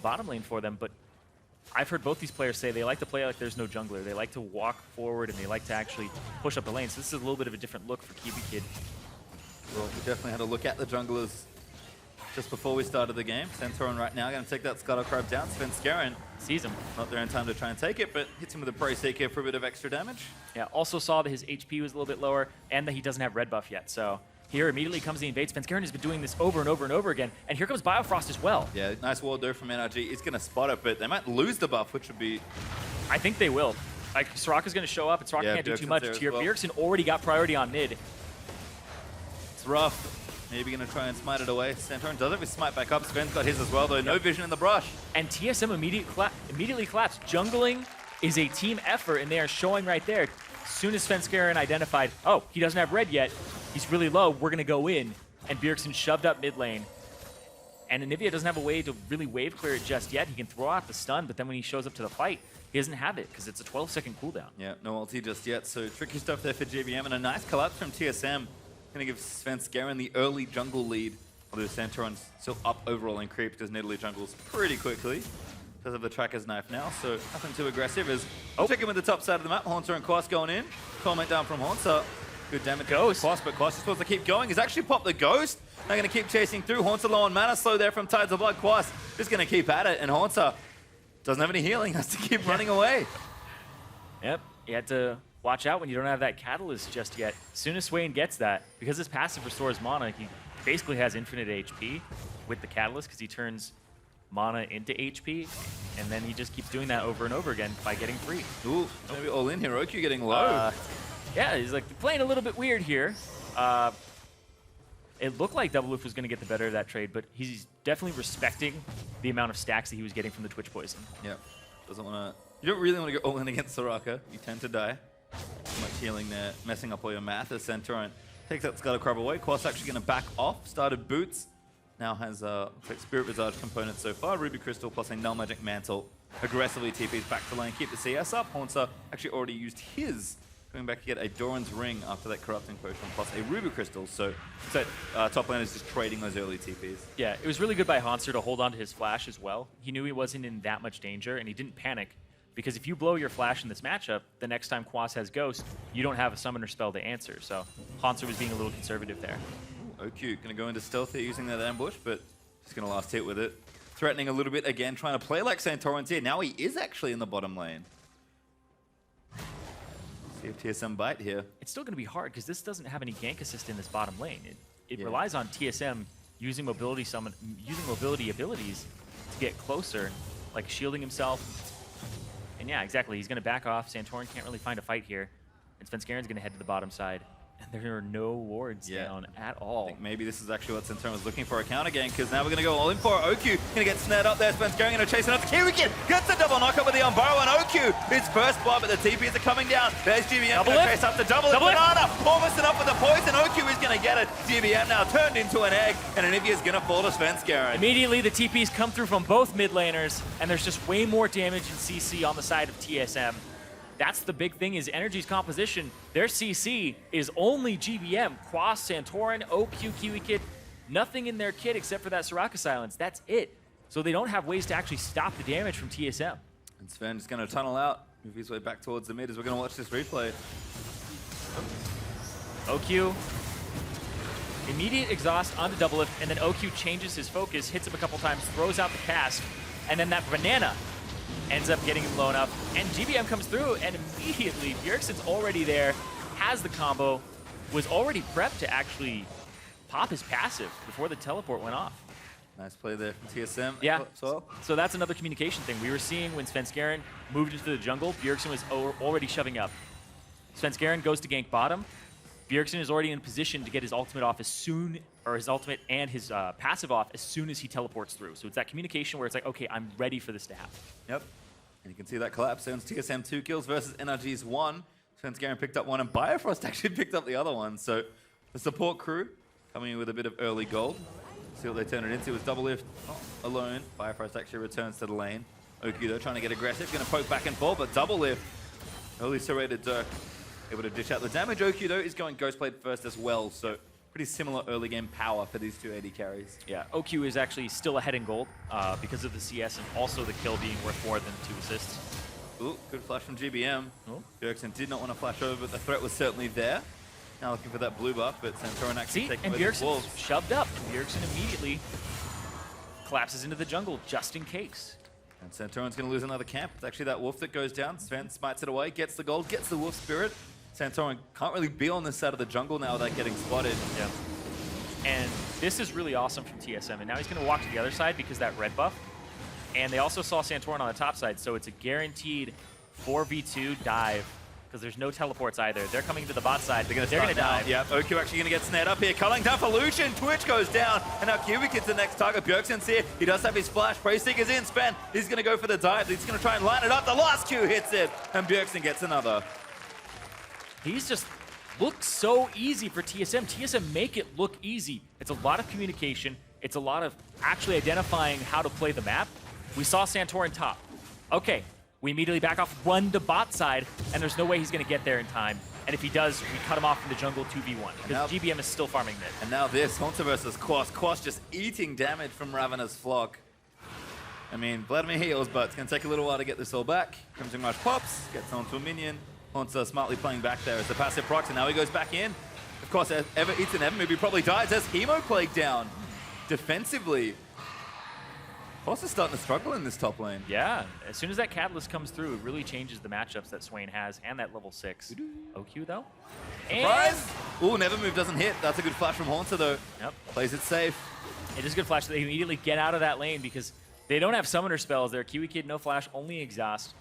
bottom lane for them, but I've heard both these players say they like to play like there's no jungler. They like to walk forward, and they like to actually push up the lane. So this is a little bit of a different look for Kiwi Kid. Well, we definitely had a look at the junglers just before we started the game. Santorin right now going to take that Scuttle Crab down. Svenskeren Sees him. not there in time to try and take it, but hits him with a Prey Seeker for a bit of extra damage. Yeah, also saw that his HP was a little bit lower and that he doesn't have red buff yet. So here immediately comes the invade. Svenskeren has been doing this over and over and over again. And here comes Biofrost as well. Yeah, nice ward though from NRG. He's going to spot it, but they might lose the buff, which would be... I think they will. Like, Soraka's going to show up, and Soraka can't do too much. Bjergsen already got priority on mid. It's rough. Maybe going to try and smite it away. Santorin does it. We smite back up. Sven's got his as well, though. No vision in the brush. And TSM immediately collapsed. Jungling is a team effort, and they are showing right there. As soon as Svenskeren identified, oh, he doesn't have red yet. He's really low. We're going to go in. And Bjergsen shoved up mid lane. And Anivia doesn't have a way to really wave clear it just yet. He can throw out the stun, but then when he shows up to the fight, he doesn't have it because it's a 12-second cooldown. Yeah, no ulti just yet. So tricky stuff there for GBM, and a nice collapse from TSM. Going to give Svenskeren the early jungle lead. Although Santorin's still up overall in creep because Nidalee jungles pretty quickly because of the tracker's knife now. So nothing too aggressive. As check him with the top side of the map. Haunter and Quas going in. Comment down from Haunter. Good damage. Ghost. Quas, but Quas is supposed to keep going. He's actually popped the Ghost. They're going to keep chasing through. Haunter low on mana. Slow there from Tides of Blood. Quas just going to keep at it. And Haunter doesn't have any healing. Has to keep running away. Yep, you had to watch out when you don't have that catalyst just yet. As soon as Swain gets that, because his passive restores mana, he basically has infinite HP with the catalyst because he turns mana into HP, and then he just keeps doing that over and over again by getting free. Ooh, maybe all in here. OQ getting low. Yeah, he's like playing a little bit weird here. It looked like Double Lift was going to get the better of that trade, but he's definitely respecting the amount of stacks that he was getting from the Twitch poison. Yeah, doesn't want to... You don't really want to go all in against Soraka. You tend to die. Too much healing there, messing up all your math as Santorin takes that Scuttle Crab away. Quas actually going to back off. Started Boots. Now has Spirit Visage components so far. Ruby Crystal plus a Null Magic Mantle. Aggressively TPs back to lane. Keep the CS up. Haunter actually already used his. Going back to get a Doran's Ring after that Corrupting Potion plus a Ruby Crystal. So top lane is just trading those early TPs. Yeah, it was really good by Haunter to hold on to his flash as well. He knew he wasn't in that much danger, and he didn't panic. Because if you blow your flash in this matchup, the next time Quas has Ghost, you don't have a summoner spell to answer. So Haunter was being a little conservative there. OQ going to go into stealth here using that ambush, but just going to last hit with it. Threatening a little bit again, trying to play like Santorin's here. Now he is actually in the bottom lane. See if TSM bite here. It's still going to be hard because this doesn't have any gank assist in this bottom lane. It relies on TSM using mobility abilities to get closer, like shielding himself. And yeah, exactly. He's going to back off. Santorin can't really find a fight here. And Svenskeren's going to head to the bottom side. And there are no wards down at all. I think maybe this is actually what Centurion was looking for, a counter game, because now we're going to go all in for it. OQ going to get snared up there. Spence going to chase another Kiwi Kid. Gets the double knockup with the Umbaro, and OQ, his first blood, but the TPs are coming down. There's GBM going to chase up the double lift. Banana almost enough with the poison. OQ is going to get it. GBM now turned into an egg, and Anivia is going to fall to Spence Garen. Immediately, the TPs come through from both mid laners, and there's just way more damage in CC on the side of TSM. That's the big thing is NRG's composition. Their CC is only GBM, Quas, Santorin, OQ, Kiwi Kid. Nothing in their kit except for that Soraka silence. That's it. So they don't have ways to actually stop the damage from TSM. And Sven is going to tunnel out, move his way back towards the mid as we're going to watch this replay. OQ, immediate exhaust onto double lift, and then OQ changes his focus, hits him a couple times, throws out the cast, and then that banana ends up getting him blown up, and GBM comes through, and immediately Bjergsen's already there, has the combo, was already prepped to actually pop his passive before the teleport went off. Nice play there from TSM. Yeah, as well. so that's another communication thing. We were seeing when Svenskeren moved into the jungle, Bjergsen was already shoving up. Svenskeren goes to gank bottom. Bjergsen is already in position to get his ultimate off as soon, or his ultimate and his passive off as soon as he teleports through. So it's that communication where it's like, okay, I'm ready for this to happen. Yep. And you can see that collapse. Sounds TSM 2 kills versus NRG's 1. Svenskeren picked up one, and Biofrost actually picked up the other one. So the support crew coming in with a bit of early gold. See what they turn it into. It was double lift alone. Biofrost actually returns to the lane. Oki though trying to get aggressive, going to poke back and forth, but double lift. Early serrated Dirk able to dish out the damage. Oki though is going Ghostblade first as well, so pretty similar early game power for these two AD carries. Yeah, OQ is actually still ahead in gold because of the CS and also the kill being worth more than 2 assists. Ooh, good flash from GBM. Oh. Bjergsen did not want to flash over, but the threat was certainly there. Now looking for that blue buff, but Santorin actually See, taking and away the Bjergsen's wolves. shoved up, and Bjergsen immediately collapses into the jungle just in case. And Santorin's going to lose another camp. It's actually that wolf that goes down. Sven smites it away, gets the gold, gets the wolf spirit. Santorin can't really be on this side of the jungle now without getting spotted. Yeah. And this is really awesome from TSM. And now he's going to walk to the other side because that red buff. And they also saw Santorin on the top side, so it's a guaranteed 4v2 dive because there's no teleports either. They're coming to the bot side. They're going to dive. Yep, OQ actually going to get snared up here. Culling down for Lucian. Twitch goes down. And now Kiwi Kid's the next target. Bjergsen's here. He does have his flash. Prey Seeker's in. Sven, he's going to go for the dive. He's going to try and line it up. The last Q hits it. And Bjergsen gets another. He's just looked so easy for TSM. TSM make it look easy. It's a lot of communication. It's a lot of actually identifying how to play the map. We saw Santorin top. Okay, we immediately back off, run to bot side, and there's no way he's going to get there in time. And if he does, we cut him off in the jungle 2v1 because GBM is still farming mid. And now this, Haunter versus Quas. Quas just eating damage from Ravena's flock. I mean, Vladimir heals, but it's going to take a little while to get this all back. Crimson Rush pops, gets onto a minion. Haunter smartly playing back there as the passive procs, and now he goes back in. Of course, ever eats an Ever move, he probably dies as Hemo Plague down. Defensively, Quas is starting to struggle in this top lane. Yeah, as soon as that Catalyst comes through, it really changes the matchups that Swain has and that level 6. OQ though. Surprise! Ooh, Never Move doesn't hit. That's a good flash from Haunter though. Yep. Plays it safe. It is a good flash. They immediately get out of that lane because they don't have summoner spells there. Kiwi Kid, no flash, only exhaust.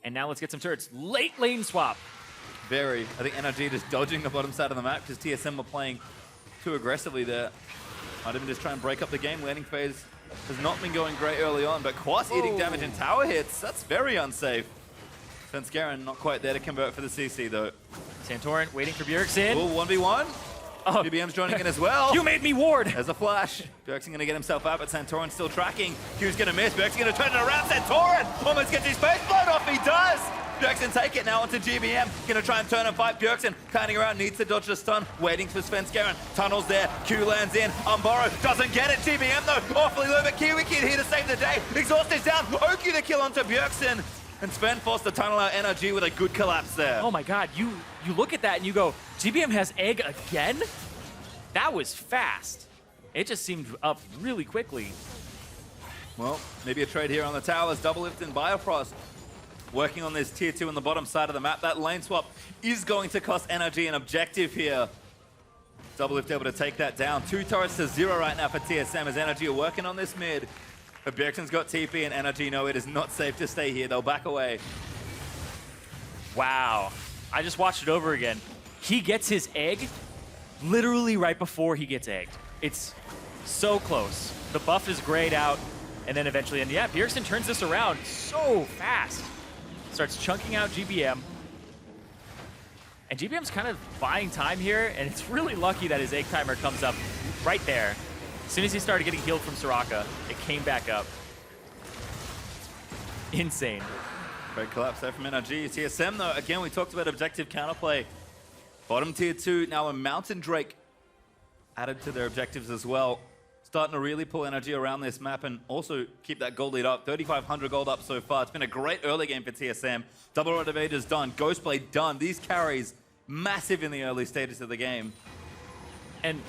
And now let's get some turrets. Late lane swap. Very. I think NRG just dodging the bottom side of the map because TSM were playing too aggressively there. Might even just try and break up the game. Landing phase has not been going great early on, but Quas eating damage and tower hits. That's very unsafe. Svenskeren not quite there to convert for the CC though. Santorin waiting for Bjergsen. Ooh, 1v1. Oh. GBM's joining in as well. You made me ward. There's a flash. Bjergsen going to get himself out, but Santorin still tracking. Q's going to miss. Bjergsen going to turn it around. Santorin almost gets his face blown off. He does. Bjergsen take it now onto GBM. Going to try and turn and fight. Bjergsen panning around, needs to dodge the stun. Waiting for Svenskeren. Tunnels there. Q lands in. Umbaro doesn't get it. GBM though, awfully low, but Kiwi Kid here to save the day. Exhaust is down. Oki the kill onto Bjergsen. And Sven forced the tunnel out NRG with a good collapse there. Oh my god, you look at that and you go, GBM has egg again? That was fast. It just seemed up really quickly. Well, maybe a trade here on the towers. Double lift and Biofrost working on this tier 2 on the bottom side of the map. That lane swap is going to cost NRG an objective here. Double lift able to take that down. 2 turrets to 0 right now for TSM as NRG are working on this mid. But Bjergsen's got TP and NRG know it is not safe to stay here. They'll back away. Wow. I just watched it over again. He gets his egg literally right before he gets egged. It's so close. The buff is grayed out, and then eventually, and yeah, Bjergsen turns this around so fast. Starts chunking out GBM. And GBM's kind of buying time here, and it's really lucky that his egg timer comes up right there. As soon as he started getting healed from Soraka, it came back up. Insane. Great collapse there from NRG. TSM, though, again, we talked about objective counterplay. Bottom tier 2, now a Mountain Drake added to their objectives as well. Starting to really pull energy around this map and also keep that gold lead up. 3,500 gold up so far. It's been a great early game for TSM. Double Rod Evader's done. Ghostblade done. These carries massive in the early stages of the game. And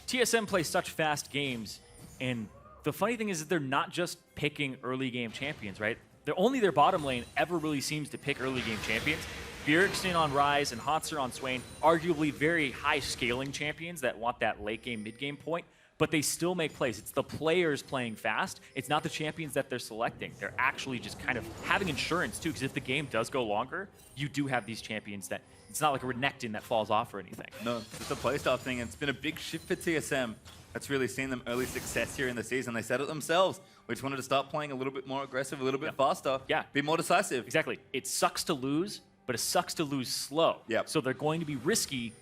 TSM plays such fast games, and the funny thing is that they're not just picking early game champions, right? They're only their bottom lane ever really seems to pick early game champions. Bjergsen on Ryze and Hotzer on Swain, arguably very high scaling champions that want that late game, mid game point, but they still make plays. It's the players playing fast. It's not the champions that they're selecting. They're actually just kind of having insurance too, because if the game does go longer, you do have these champions that it's not like a Renekton that falls off or anything. No, it's a playstyle thing, and it's been a big shift for TSM. That's really seen them early success here in the season. They said it themselves. We just wanted to start playing a little bit more aggressive, a little bit faster, be more decisive. Exactly. It sucks to lose, but it sucks to lose slow. Yep. So they're going to be risky,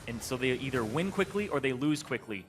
and so they either win quickly or they lose quickly.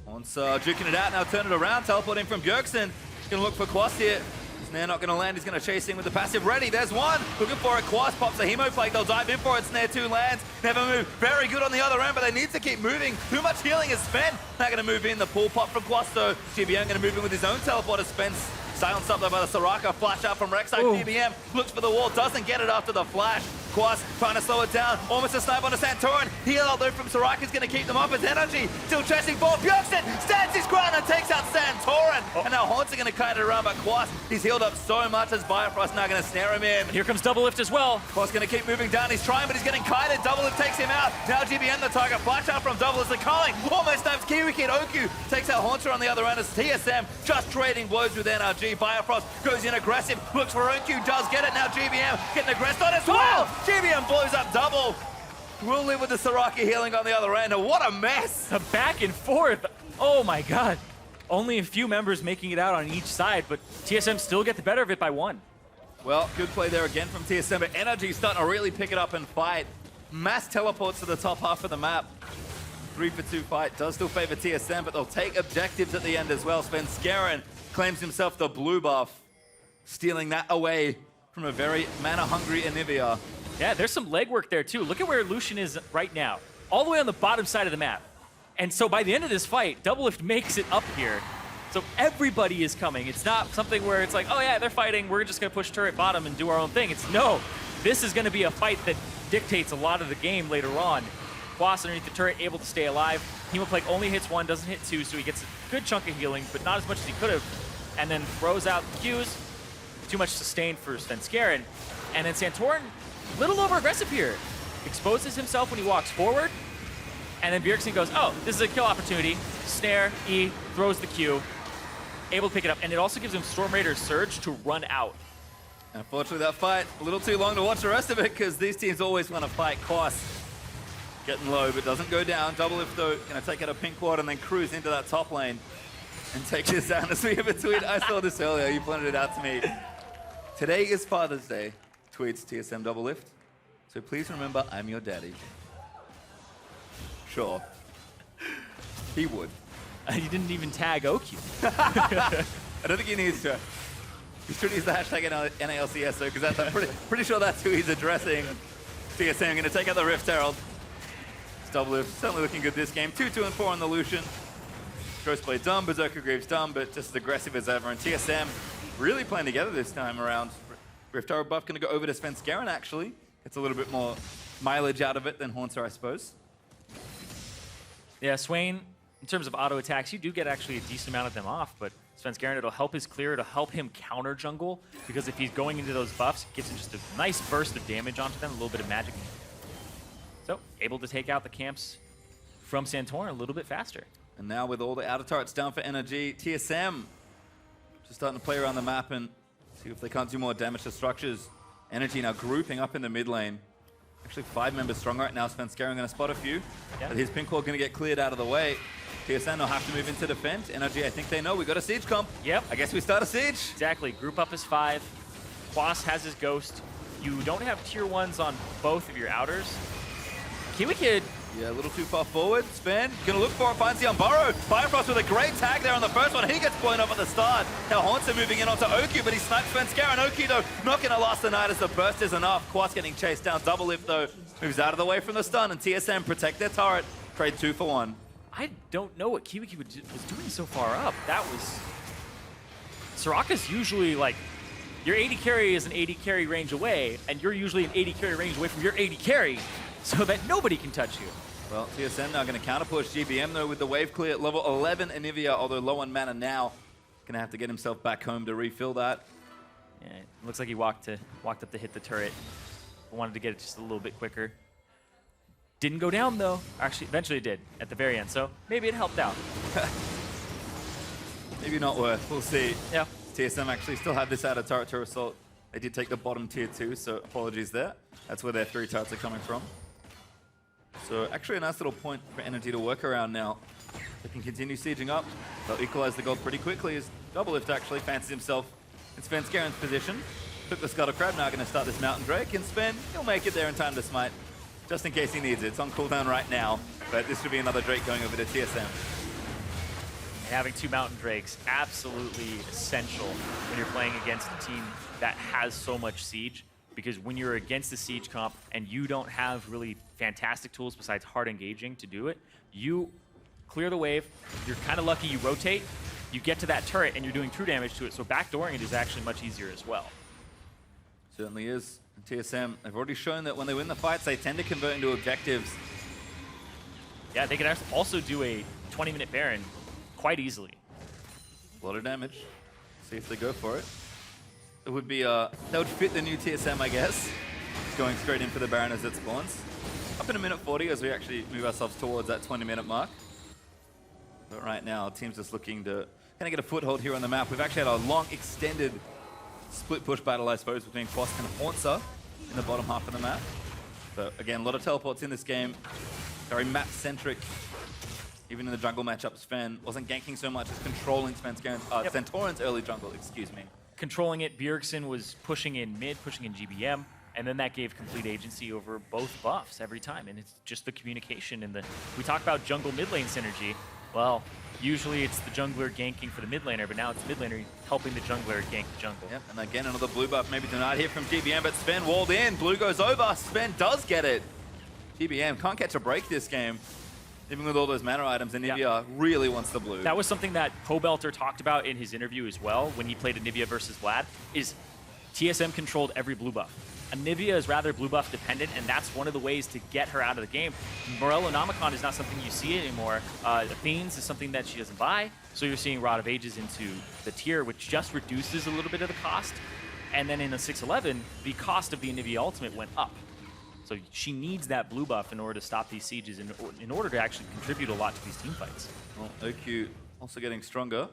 Once juking it out, now turn it around, teleporting from Bjergsen. He's going to look for Quas here. Snare not going to land, he's going to chase in with the passive ready. There's one, looking for it. Quas pops a Hemoplague, they'll dive in for it. Snare 2 lands, never move. Very good on the other end, but they need to keep moving. Too much healing is spent. Not going to move in, the pull pop from Quas though. GBM going to move in with his own teleporter. Spence silenced up there by the Soraka. Flash out from Rek'Sai. GBM looks for the wall, doesn't get it after the flash. Quas trying to slow it down. Almost a snipe on a Santorin. Heal out though from Soraka is going to keep them up. His energy still chasing for Bjergsen. Stands his ground and takes out Santorin. And now Haunts are going to kite it around, but Quas, he's healed up so much as Bifrost now going to snare him in. Here comes Double Lift as well. Quas going to keep moving down. He's trying, but he's getting kited. Double Lift takes him out. Now GBM the target. Flash out from Double as the calling. Almost snaps Kiwi Kid. Oku takes out Haunter on the other end as TSM just trading blows with NRG. Bifrost goes in aggressive. Looks for Oku. Does get it. Now GBM getting aggressed on as well. GBM blows up Double. We'll live with the Soraka healing on the other end. What a mess. The back and forth. Oh my god. Only a few members making it out on each side, but TSM still get the better of it by 1. Well, good play there again from TSM, but NRG starting to really pick it up and fight. Mass teleports to the top half of the map. 3-for-2 fight does still favor TSM, but they'll take objectives at the end as well. Svenskeren claims himself the blue buff, stealing that away from a very mana-hungry Anivia. Yeah, there's some legwork there too. Look at where Lucian is right now. All the way on the bottom side of the map. And so by the end of this fight, Double Lift makes it up here. So everybody is coming. It's not something where it's like, oh yeah, they're fighting, we're just gonna push turret bottom and do our own thing. It's no, this is gonna be a fight that dictates a lot of the game later on. Quas underneath the turret, able to stay alive. Hemoplague only hits 1, doesn't hit 2, so he gets a good chunk of healing, but not as much as he could have. And then throws out the Qs. Too much sustain for Svenskeren. And then Santorin, a little over aggressive here. Exposes himself when he walks forward. And then Bjergsen goes, oh, this is a kill opportunity. Snare, E, throws the Q. Able to pick it up. And it also gives him Storm Raider's Surge to run out. Unfortunately, that fight, a little too long to watch the rest of it because these teams always want to fight. Quas getting low, but doesn't go down. Double Lift, though, going to take out a pink ward and then cruise into that top lane and take this down. As we have a tweet, I saw this earlier, you pointed it out to me. Today is Father's Day, tweets TSM Double Lift. So please remember, I'm your daddy. Sure. He would. He didn't even tag OQ. I don't think he needs to. He should use the hashtag NALCS, though, because I'm pretty sure that's who he's addressing. TSM going to take out the Rift Herald. Double Lift certainly looking good this game. 2-2 and 4 on the Lucian. Ghostblade done, Berserker Greaves done, but just as aggressive as ever. And TSM really playing together this time around. Rift Herald buff going to go over to Svenskeren, actually. It's a little bit more mileage out of it than Haunter, I suppose. Yeah, Swain, in terms of auto attacks, you do get actually a decent amount of them off, but Svenskeren, it'll help his clear, it'll help him counter jungle, because if he's going into those buffs, it gives him just a nice burst of damage onto them, a little bit of magic. So, able to take out the camps from Santorin a little bit faster. And now with all the outer turrets down for NRG, TSM just starting to play around the map and see if they can't do more damage to structures. Energy now grouping up in the mid lane. Actually, 5 members strong right now. Svenskeren going to spot a few. Yeah. But his pink wall going to get cleared out of the way. TSM will have to move into defense. NRG, I think they know we got a siege comp. Yep. I guess we start a siege. Exactly. Group up is 5. Quas has his ghost. You don't have tier 1s on both of your outers. Kiwi Kid. Yeah, a little too far forward. Sven gonna look for it, finds the Unburrow. Firefrost with a great tag there on the first one. He gets blown up at the start. Now Haunter moving in onto Oki, but he snipes Svenskeren. Oki, though, not gonna last the night as the burst is enough. Quas getting chased down. Double lift, though, moves out of the way from the stun, and TSM protect their turret. Trade 2 for 1. I don't know what Kiwi Kid was doing so far up. That was... Soraka's usually like... Your 80 carry is an 80 carry range away, and you're usually an 80 carry range away from your 80 carry, so that nobody can touch you. Well, TSM now going to counter push GBM, though, with the wave clear at level 11. Anivia, although low on mana now, going to have to get himself back home to refill that. Yeah, it looks like he walked up to hit the turret. Wanted to get it just a little bit quicker. Didn't go down, though. Actually, eventually it did at the very end, so maybe it helped out. Maybe not worth. We'll see. Yeah. TSM actually still have this out of turret to assault. They did take the bottom tier 2, so apologies there. That's where their 3 turrets are coming from. So actually a nice little point for NRG to work around now. They can continue sieging up. They'll equalize the gold pretty quickly as Double Lift actually fancies himself in Svenskeren's position. Took the Scuttle Crab, now going to start this Mountain Drake, and Sven, he'll make it there in time to smite. Just in case he needs it. It's on cooldown right now, but this should be another Drake going over to TSM. Having 2 Mountain Drakes, absolutely essential when you're playing against a team that has so much siege. Because when you're against the siege comp and you don't have really fantastic tools besides hard engaging to do it, you clear the wave, you're kind of lucky you rotate, you get to that turret and you're doing true damage to it, so backdooring it is actually much easier as well. Certainly is. TSM, they've already shown that when they win the fights, they tend to convert into objectives. Yeah, they can also do a 20-minute Baron quite easily. A lot of damage. See if they go for it. It would be, that would fit the new TSM, I guess. Going straight in for the Baron as it spawns. Up in a minute 40 as we actually move ourselves towards that 20-minute mark. But right now, the team's just looking to kind of get a foothold here on the map. We've actually had a long, extended split push battle, I suppose, between Quas and Haunter in the bottom half of the map. So again, a lot of teleports in this game. Very map-centric. Even in the jungle matchup, Sven wasn't ganking so much as controlling Centaurion's early jungle, excuse me. Controlling it, Bjergsen was pushing in mid, pushing in GBM, and then that gave complete agency over both buffs every time. And it's just the communication and we talk about jungle mid lane synergy. Well, usually it's the jungler ganking for the mid laner, but now it's mid laner helping the jungler gank the jungle. Yep, and again, another blue buff maybe denied here from GBM, but Sven walled in. Blue goes over. Sven does get it. GBM can't catch a break this game. Even with all those mana items, Anivia really wants the blue. That was something that Pobelter talked about in his interview as well when he played Anivia versus Vlad, is TSM controlled every blue buff. Anivia is rather blue buff dependent, and that's one of the ways to get her out of the game. Morellonomicon is not something you see anymore. Fiends is something that she doesn't buy, so you're seeing Rod of Ages into the tier, which just reduces a little bit of the cost. And then in the 611, the cost of the Anivia ultimate went up. So she needs that blue buff in order to stop these sieges, in order to actually contribute a lot to these team fights. Well, OQ also getting stronger.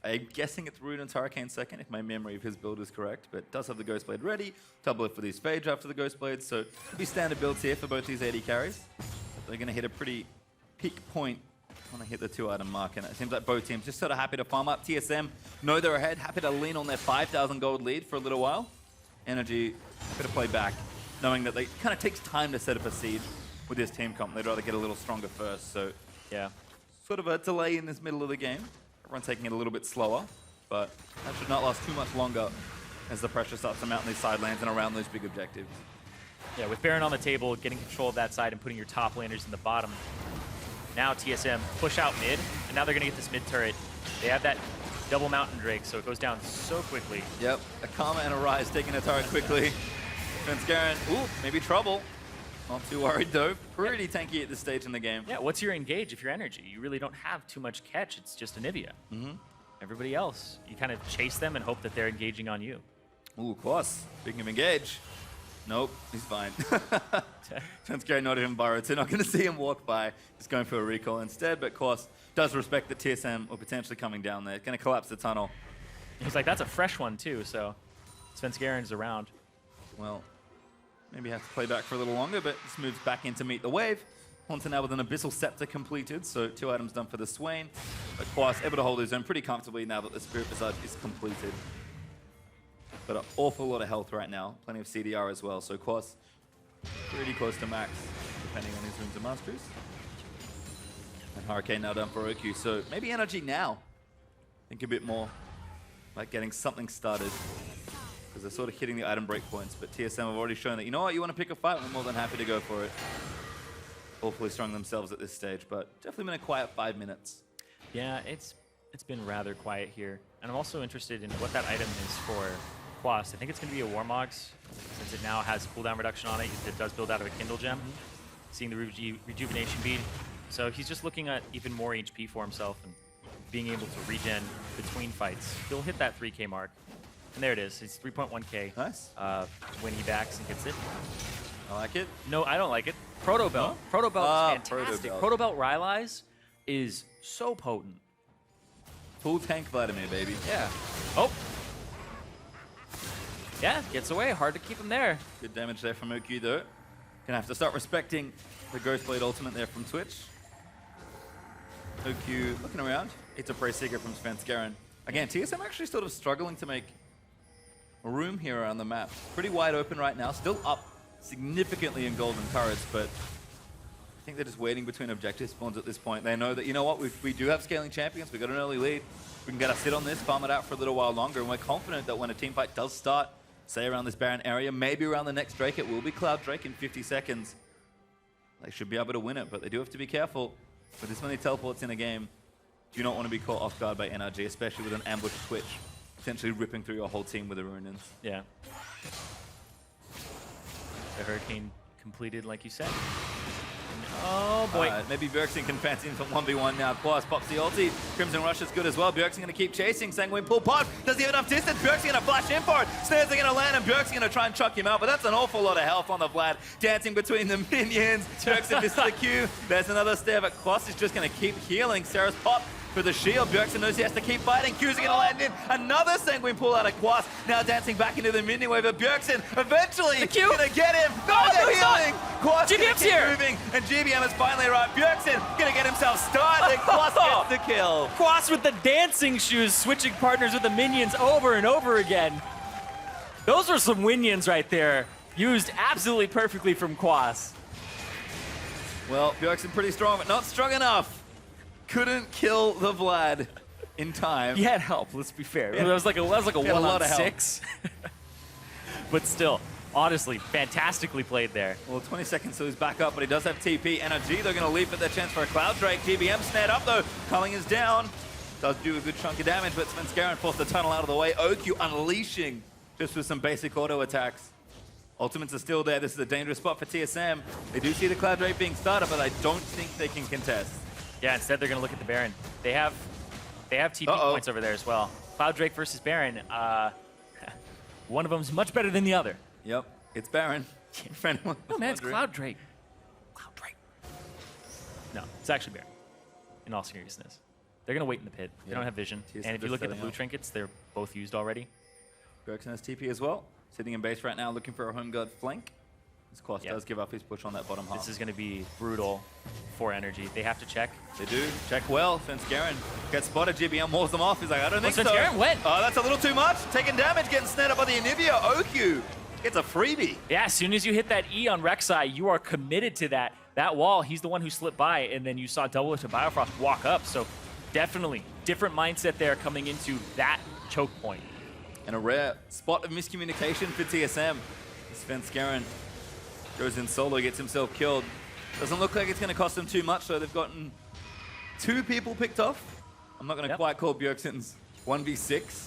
I'm guessing it's Rude and Hurricane second, if my memory of his build is correct, but does have the Ghostblade ready. Double it for these Phage after the Ghostblade, so be standard builds here for both these 80 carries. They're going to hit a pretty peak point when they hit the 2-item mark, and it seems like both teams just sort of happy to farm up. TSM know they're ahead, happy to lean on their 5,000 gold lead for a little while. NRG happy to play back, knowing that it kind of takes time to set up a siege with this team comp. They'd rather get a little stronger first, so Yeah. sort of a delay in this middle of the game. Everyone's taking it a little bit slower, but that should not last too much longer as the pressure starts to mount on these side lanes and around those big objectives. Yeah, with Baron on the table, getting control of that side and putting your top laners in the bottom. Now TSM push out mid, and now they're going to get this mid turret. They have that double Mountain Drake, so it goes down so quickly. Yep, a Karma and a Rise taking a turret quickly. Svenskeren, ooh, maybe trouble. Not too worried though. Pretty tanky at this stage in the game. Yeah, what's your engage if you're energy? You really don't have too much catch. It's just Anivia. Everybody else, you kind of chase them and hope that they're engaging on you. Ooh, Quas, speaking of engage. Nope, he's fine. Svenskeren not even borrowed, so not going to see him walk by. Just going for a recall instead, but Quas does respect that TSM or potentially coming down there. Going to collapse the tunnel. He's like, that's a fresh one too, so Svenskeren's around. Well, Maybe have to play back for a little longer, but this moves back in to meet the wave. Haunter now with an Abyssal Scepter completed, so 2 items done for the Swain. But Quas able to hold his own pretty comfortably now that the Spirit Visage is completed. But an awful lot of health right now, plenty of CDR as well, so Quas pretty close to max, depending on his runes and masteries. And Hurricane now done for OQ, so maybe NRG now. Think a bit more like getting something started. Because they're sort of hitting the item breakpoints, but TSM have already shown that, you know what, you want to pick a fight, we're more than happy to go for it. Awfully strong themselves at this stage, but definitely been a quiet 5 minutes. Yeah, it's been rather quiet here. And I'm also interested in what that item is for Quas. I think it's going to be a Warmogs, since it now has cooldown reduction on it. It does build out of a Kindle Gem, seeing the Rejuvenation Bead. So he's just looking at even more HP for himself and being able to regen between fights. He'll hit that 3K mark. And there it is. It's 3.1K. Nice. When he backs and gets it. I like it. No, I don't like it. Proto Belt. Proto Belt is Proto fantastic. Belt. Proto Belt Rylai's is so potent. Full tank Vladimir, baby. Yeah. Oh. Yeah, gets away. Hard to keep him there. Good damage there from OQ though. Gonna have to start respecting the Ghostblade ultimate there from Twitch. OQ looking around. It's a prey seeker from Svenskeren. Again, TSM actually sort of struggling to make room here around the map. Pretty wide open right now. Still up significantly in golden turrets, but I think they're just waiting between objective spawns at this point. They know that, you know what, we do have scaling champions. We got an early lead. We can get a sit on this, farm it out for a little while longer, and we're confident that when a team fight does start, say around this Baron area, maybe around the next Drake, it will be Cloud Drake in 50 seconds. They should be able to win it, but they do have to be careful. With this many teleports in a game, do not want to be caught off guard by NRG, especially with an ambush Twitch, potentially ripping through your whole team with a Ruinins. Yeah. The Hurricane completed, like you said. Oh boy. Maybe Bjergsen can fancy him from 1v1 now. Quas pops the ulti. Crimson Rush is good as well. Bjergsen going to keep chasing. Sanguine pull pod. Does he have enough distance? Bjergsen going to flash in for it. Snares are going to land and Bjergsen going to try and chuck him out. But that's an awful lot of health on the Vlad. Dancing between the minions. Bjergsen misses the Q. There's another stare, but Quas is just going to keep healing. Sarah's pop for the shield. Bjergsen knows he has to keep fighting. Q's are going to land in. Another Sanguine pull out of Quas. Now dancing back into the minion wave of Bjergsen. Eventually going to get him. No, they're healing. Quas GBM's here. Moving, and GBM is finally arrived. Bjergsen going to get himself started. Quas gets the kill. Quas with the dancing shoes, switching partners with the minions over and over again. Those were some minions right there. Used absolutely perfectly from Quas. Well, Bjergsen pretty strong, but not strong enough. Couldn't kill the Vlad in time. He had help, let's be fair. That was like a 1-on-6. But still, honestly, fantastically played there. Well, 20 seconds till he's back up, but he does have TP. NRG, they're going to leap at their chance for a Cloud Drake. GBM snared up, though. Culling is down. Does do a good chunk of damage, but Svenskeren forced the tunnel out of the way. OQ unleashing just with some basic auto attacks. Ultimates are still there. This is a dangerous spot for TSM. They do see the Cloud Drake being started, but I don't think they can contest. Yeah, instead they're going to look at the Baron. They have TP points over there as well. Cloud Drake versus Baron. One of them's much better than the other. Yep, it's Baron. No, man, it's Cloud Drake. Cloud Drake. No, it's actually Baron, in all seriousness. They're going to wait in the pit. They don't have vision. And if you look at the blue trinkets, they're both used already. Bjergsen has TP as well. Sitting in base right now, looking for a home guard flank. This Quas does give up his push on that bottom half. This is going to be brutal for Energy. They have to check. They do. Check well. Svenskeren gets spotted. GBM walls them off. He's like, I don't think so. Svenskeren went. Oh, that's a little too much. Taking damage, getting snared up by the Anivia. OQ gets a freebie. Yeah, as soon as you hit that E on Rek'Sai, you are committed to that. That wall, he's the one who slipped by, and then you saw Double to Biofrost walk up. So definitely different mindset there coming into that choke point. And a rare spot of miscommunication for TSM. Svenskeren goes in solo, gets himself killed. Doesn't look like it's going to cost them too much, so they've gotten 2 people picked off. I'm not going to quite call Bjergsen's 1v6,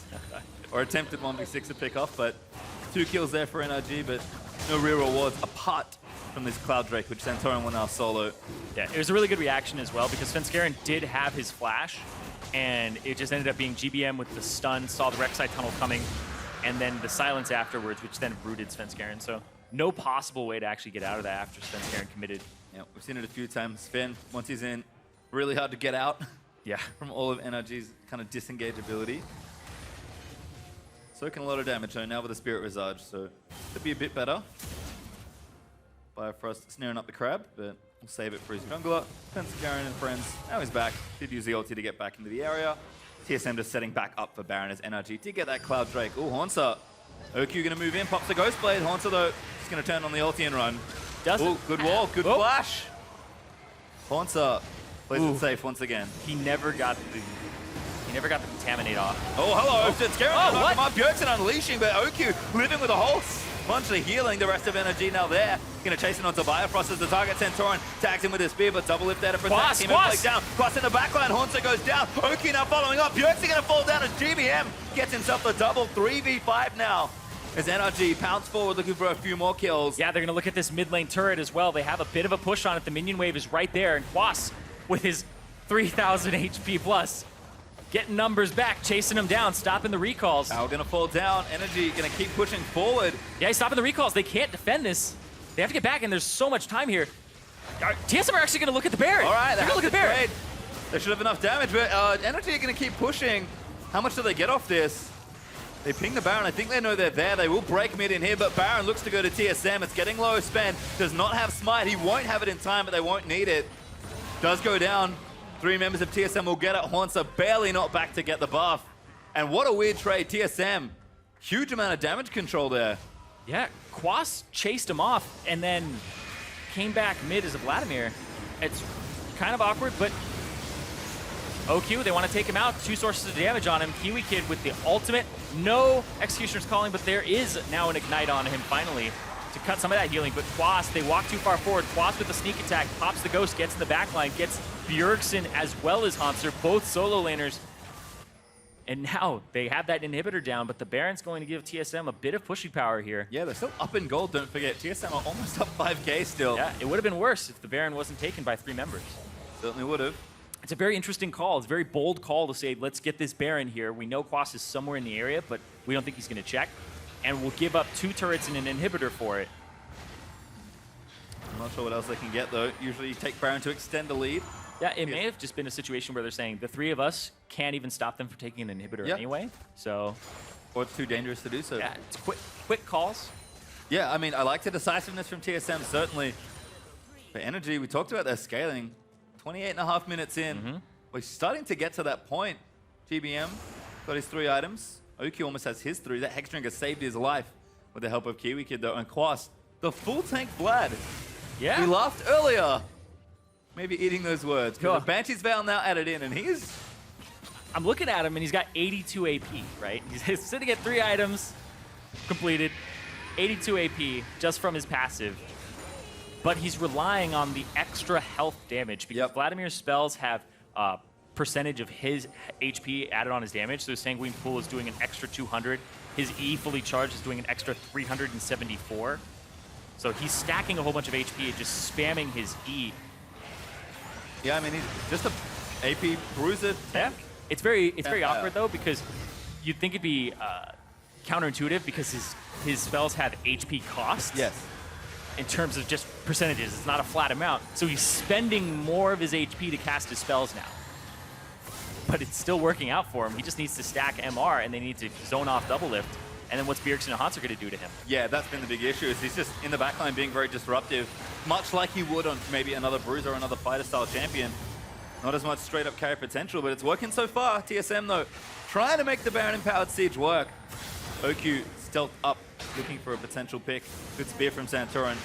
or attempted 1v6 to pick off, but 2 kills there for NRG, but no real rewards apart from this Cloud Drake, which Santorin will now solo. Yeah, it was a really good reaction as well, because Svenskeren did have his flash, and it just ended up being GBM with the stun, saw the Rek'Sai tunnel coming, and then the silence afterwards, which then rooted Svenskeren. So no possible way to actually get out of that after Svenskeren committed. Yeah, we've seen it a few times. Sven, once he's in, really hard to get out from all of NRG's kind of disengage ability. Soaking a lot of damage though, now with the Spirit Visage, so could be a bit better. Bifrost snaring up the crab, but we'll save it for his jungler. Baron and friends. Now he's back. Did use the ulti to get back into the area. TSM just setting back up for Baron as NRG did get that Cloud Drake. Oh, Haunter. OQ gonna move in, pops the Ghost Blade. Haunter though, just gonna turn on the ulti and run. Oh, good wall, good flash. Haunter plays it safe once again. He never got the contaminate off. Oh, hello. It's Garen Oh, what? Bjergsen unleashing, but OQ living with a whole bunch of healing. The rest of NRG now there. Gonna chase it onto Bifrost as the target. Centauran tags him with his spear, but double lift there to protect him. And down. Cross in the backline. Haunter goes down. OQ now following up. Bjergsen gonna fall down as GBM gets himself the double 3v5 now. As NRG pounce forward looking for a few more kills. Yeah, they're gonna look at this mid lane turret as well. They have a bit of a push on it. The minion wave is right there, and Quas with his 3,000 HP plus, getting numbers back, chasing him down, stopping the recalls. Now gonna fall down. NRG gonna keep pushing forward. Yeah, he's stopping the recalls. They can't defend this. They have to get back, and there's so much time here. TSM are actually gonna look at the Baron. All right, they're gonna look at the Baron. They should have enough damage, but NRG are gonna keep pushing. How much do they get off this? They ping the Baron. I think they know they're there. They will break mid in here, but Baron looks to go to TSM. It's getting low spend. Does not have Smite. He won't have it in time, but they won't need it. Does go down. 3 members of TSM will get it. Haunter barely not back to get the buff. And what a weird trade. TSM, huge amount of damage control there. Yeah, Quas chased him off and then came back mid as a Vladimir. It's kind of awkward, but OQ, they want to take him out. 2 sources of damage on him. Kiwi Kid with the ultimate. No Executioner's Calling, but there is now an Ignite on him finally to cut some of that healing. But Quas, they walk too far forward. Quas with the sneak attack, pops the Ghost, gets in the backline, gets Bjergsen as well as Haunter, both solo laners. And now they have that inhibitor down, but the Baron's going to give TSM a bit of pushing power here. Yeah, they're still up in gold, don't forget. TSM are almost up 5k still. Yeah, it would have been worse if the Baron wasn't taken by 3 members. Certainly would have. It's a very interesting call. It's a very bold call to say, let's get this Baron here. We know Quas is somewhere in the area, but we don't think he's going to check. And we'll give up 2 turrets and an inhibitor for it. I'm not sure what else they can get, though. Usually you take Baron to extend the lead. Yeah, it may have just been a situation where they're saying the 3 of us can't even stop them from taking an inhibitor anyway. So, or it's too dangerous to do so. Yeah, it's quick calls. Yeah, I mean, I like the decisiveness from TSM, certainly. But NRG, we talked about their scaling. 28.5 minutes in. We're starting to get to that point. GBM got his 3 items. OQ almost has his 3. That Hexdrinker saved his life with the help of Kiwi Kid, though. And Quas, the full tank Vlad. Yeah. We laughed earlier. Maybe eating those words. But the Banshee's Veil now added in, and he's... I'm looking at him, and he's got 82 AP, right? He's sitting at 3 items completed, 82 AP just from his passive. But he's relying on the extra health damage because Vladimir's spells have a percentage of his HP added on his damage. So his Sanguine Pool is doing an extra 200. His E fully charged is doing an extra 374. So he's stacking a whole bunch of HP and just spamming his E. Yeah, I mean, he's just a AP bruiser tank. It's very awkward though, because you'd think it'd be counterintuitive because his spells have HP costs. Yes. In terms of just percentages, it's not a flat amount. So he's spending more of his HP to cast his spells now. But it's still working out for him. He just needs to stack MR, and they need to zone off double lift. And then what's Bjergsen and Haunter going to do to him? Yeah, that's been the big issue, is he's just in the backline being very disruptive, much like he would on maybe another Bruiser or another fighter-style champion. Not as much straight-up carry potential, but it's working so far. TSM, though, trying to make the Baron-empowered Siege work. OQ stealth up, looking for a potential pick. Good spear from Santorin.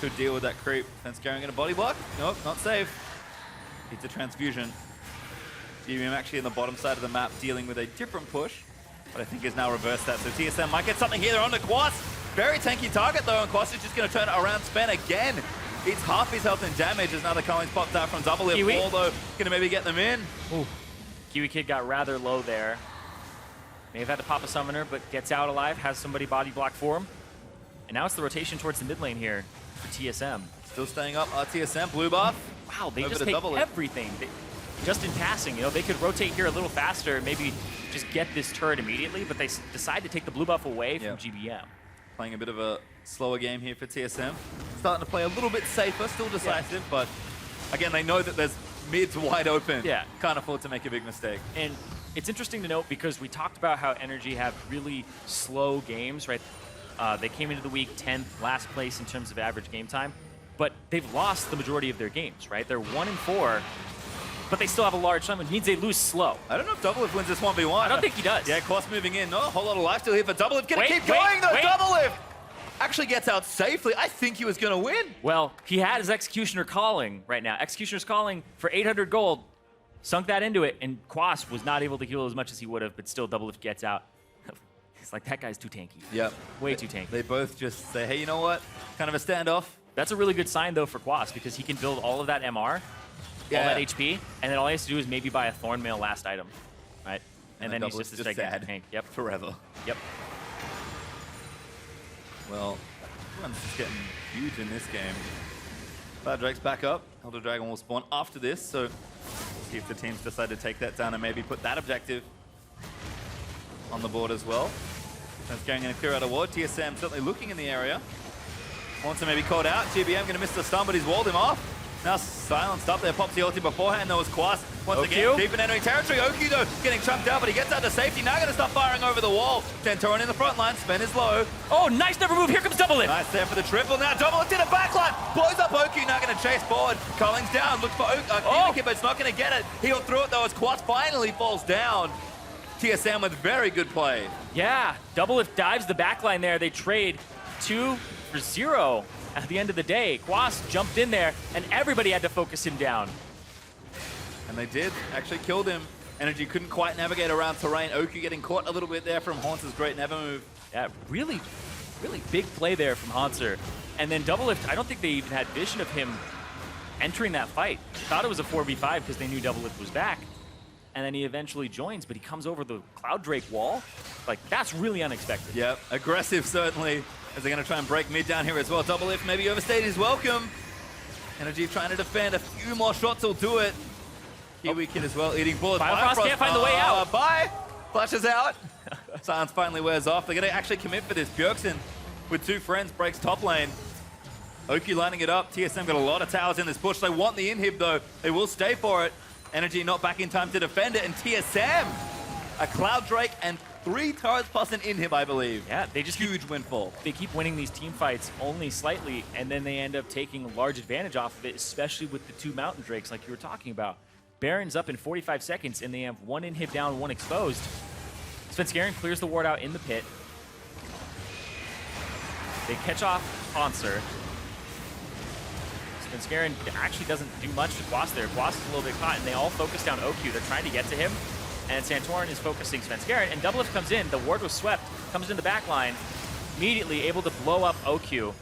Could deal with that creep. Fence carrying in a body block. Nope, not safe. Needs a transfusion. GBM actually in the bottom side of the map dealing with a different push, but I think has now reversed that. So TSM might get something here. They're on to Quas. Very tanky target though, and Quas is just going to turn it around. Spen again. Eats half his health and damage as now the Collins popped out from double lift. Although going to maybe get them in. Ooh. Kiwi Kid got rather low there. May have had to pop a summoner, but gets out alive, has somebody body block for him. And now it's the rotation towards the mid lane here for TSM. Still staying up, TSM, blue buff. Wow, they just take everything. Just in passing, you know, they could rotate here a little faster and maybe just get this turret immediately, but they decide to take the blue buff away from GBM. Playing a bit of a slower game here for TSM. Starting to play a little bit safer, still decisive, but again, they know that there's mids wide open. Yeah. Can't afford to make a big mistake. And it's interesting to note because we talked about how NRG have really slow games, right? They came into the week 10th, last place in terms of average game time. but they've lost the majority of their games, right? They're 1-4, but they still have a large sum, which means they lose slow. I don't know if Doublelift wins this 1v1. I don't think he does. Yeah, Quas moving in. Not a whole lot of life still here for Doublelift. Gonna keep going though. Doublelift actually gets out safely. I think he was gonna win. Well, he had his Executioner calling right now. Executioner's calling for 800 gold. Sunk that into it, and Quas was not able to heal as much as he would have, but still Doublelift gets out. It's like, that guy's too tanky. Yep. Way too tanky. They both just say, hey, you know what? Kind of a standoff. That's a really good sign, though, for Quas, because he can build all of that MR, all that HP, and then all he has to do is maybe buy a Thornmail last item, right? And then he's just a gigantic tank. Yep. Forever. Yep. Well, everyone's just getting huge in this game. Cloud Drake's back up. Elder Dragon will spawn after this, so see if the teams decide to take that down and maybe put that objective on the board as well. That's going to clear out a ward. TSM certainly looking in the area. Wants to maybe caught out. GBM going to miss the stun, but he's walled him off. Now silenced up there. Pops the ulti beforehand. There was Quas. Once again, deep in enemy territory. Oki, though, getting chunked out, but he gets out to safety. Now going to start firing over the wall. Santorin in the front line. Sven is low. Oh, nice never move. Here comes Doublelift. Nice there for the triple. Now Doublelift in the backline. Blows up Oki. Now going to chase forward. Culling's down. Looks for Oki, but it's not going to get it. He'll through it, though, as Quas finally falls down. TSM with very good play. Yeah, Doublelift dives the backline there. They trade 2 for 0 at the end of the day. Quas jumped in there, and everybody had to focus him down. And they did. Actually killed him. NRG couldn't quite navigate around terrain. Oki getting caught a little bit there from Haunter's great never move. Yeah, really big play there from Haunter. And then Doublelift, I don't think they even had vision of him entering that fight. Thought it was a 4v5 because they knew Doublelift was back. And then he eventually joins, but he comes over the Cloud Drake wall. Like, that's really unexpected. Yep, aggressive certainly, as they're going to try and break mid down here as well. Doublelift maybe overstayed his welcome. NRG trying to defend. A few more shots will do it. Kiwi Kid as well, eating bullets. Firefrost can't find the way out. Bye! Flashes out. Silence finally wears off. They're going to actually commit for this. Bjergsen with 2 friends breaks top lane. Oki lining it up. TSM got a lot of towers in this push. They want the inhib though. They will stay for it. NRG not back in time to defend it, and TSM, a Cloud Drake and 3 turrets plus an inhib, I believe. Yeah, they just huge windfall. They keep winning these team fights only slightly, and then they end up taking a large advantage off of it, especially with the 2 Mountain Drakes like you were talking about. Baron's up in 45 seconds, and they have 1 inhib down, 1 exposed. Svenskeren clears the ward out in the pit. They catch off Haunter. Svenskeren actually doesn't do much to Quas there. Quas is a little bit caught, and they all focus down OQ. They're trying to get to him, and Santorin is focusing Svenskeren, and Doublelift comes in. The ward was swept, comes in the back line, immediately able to blow up OQ.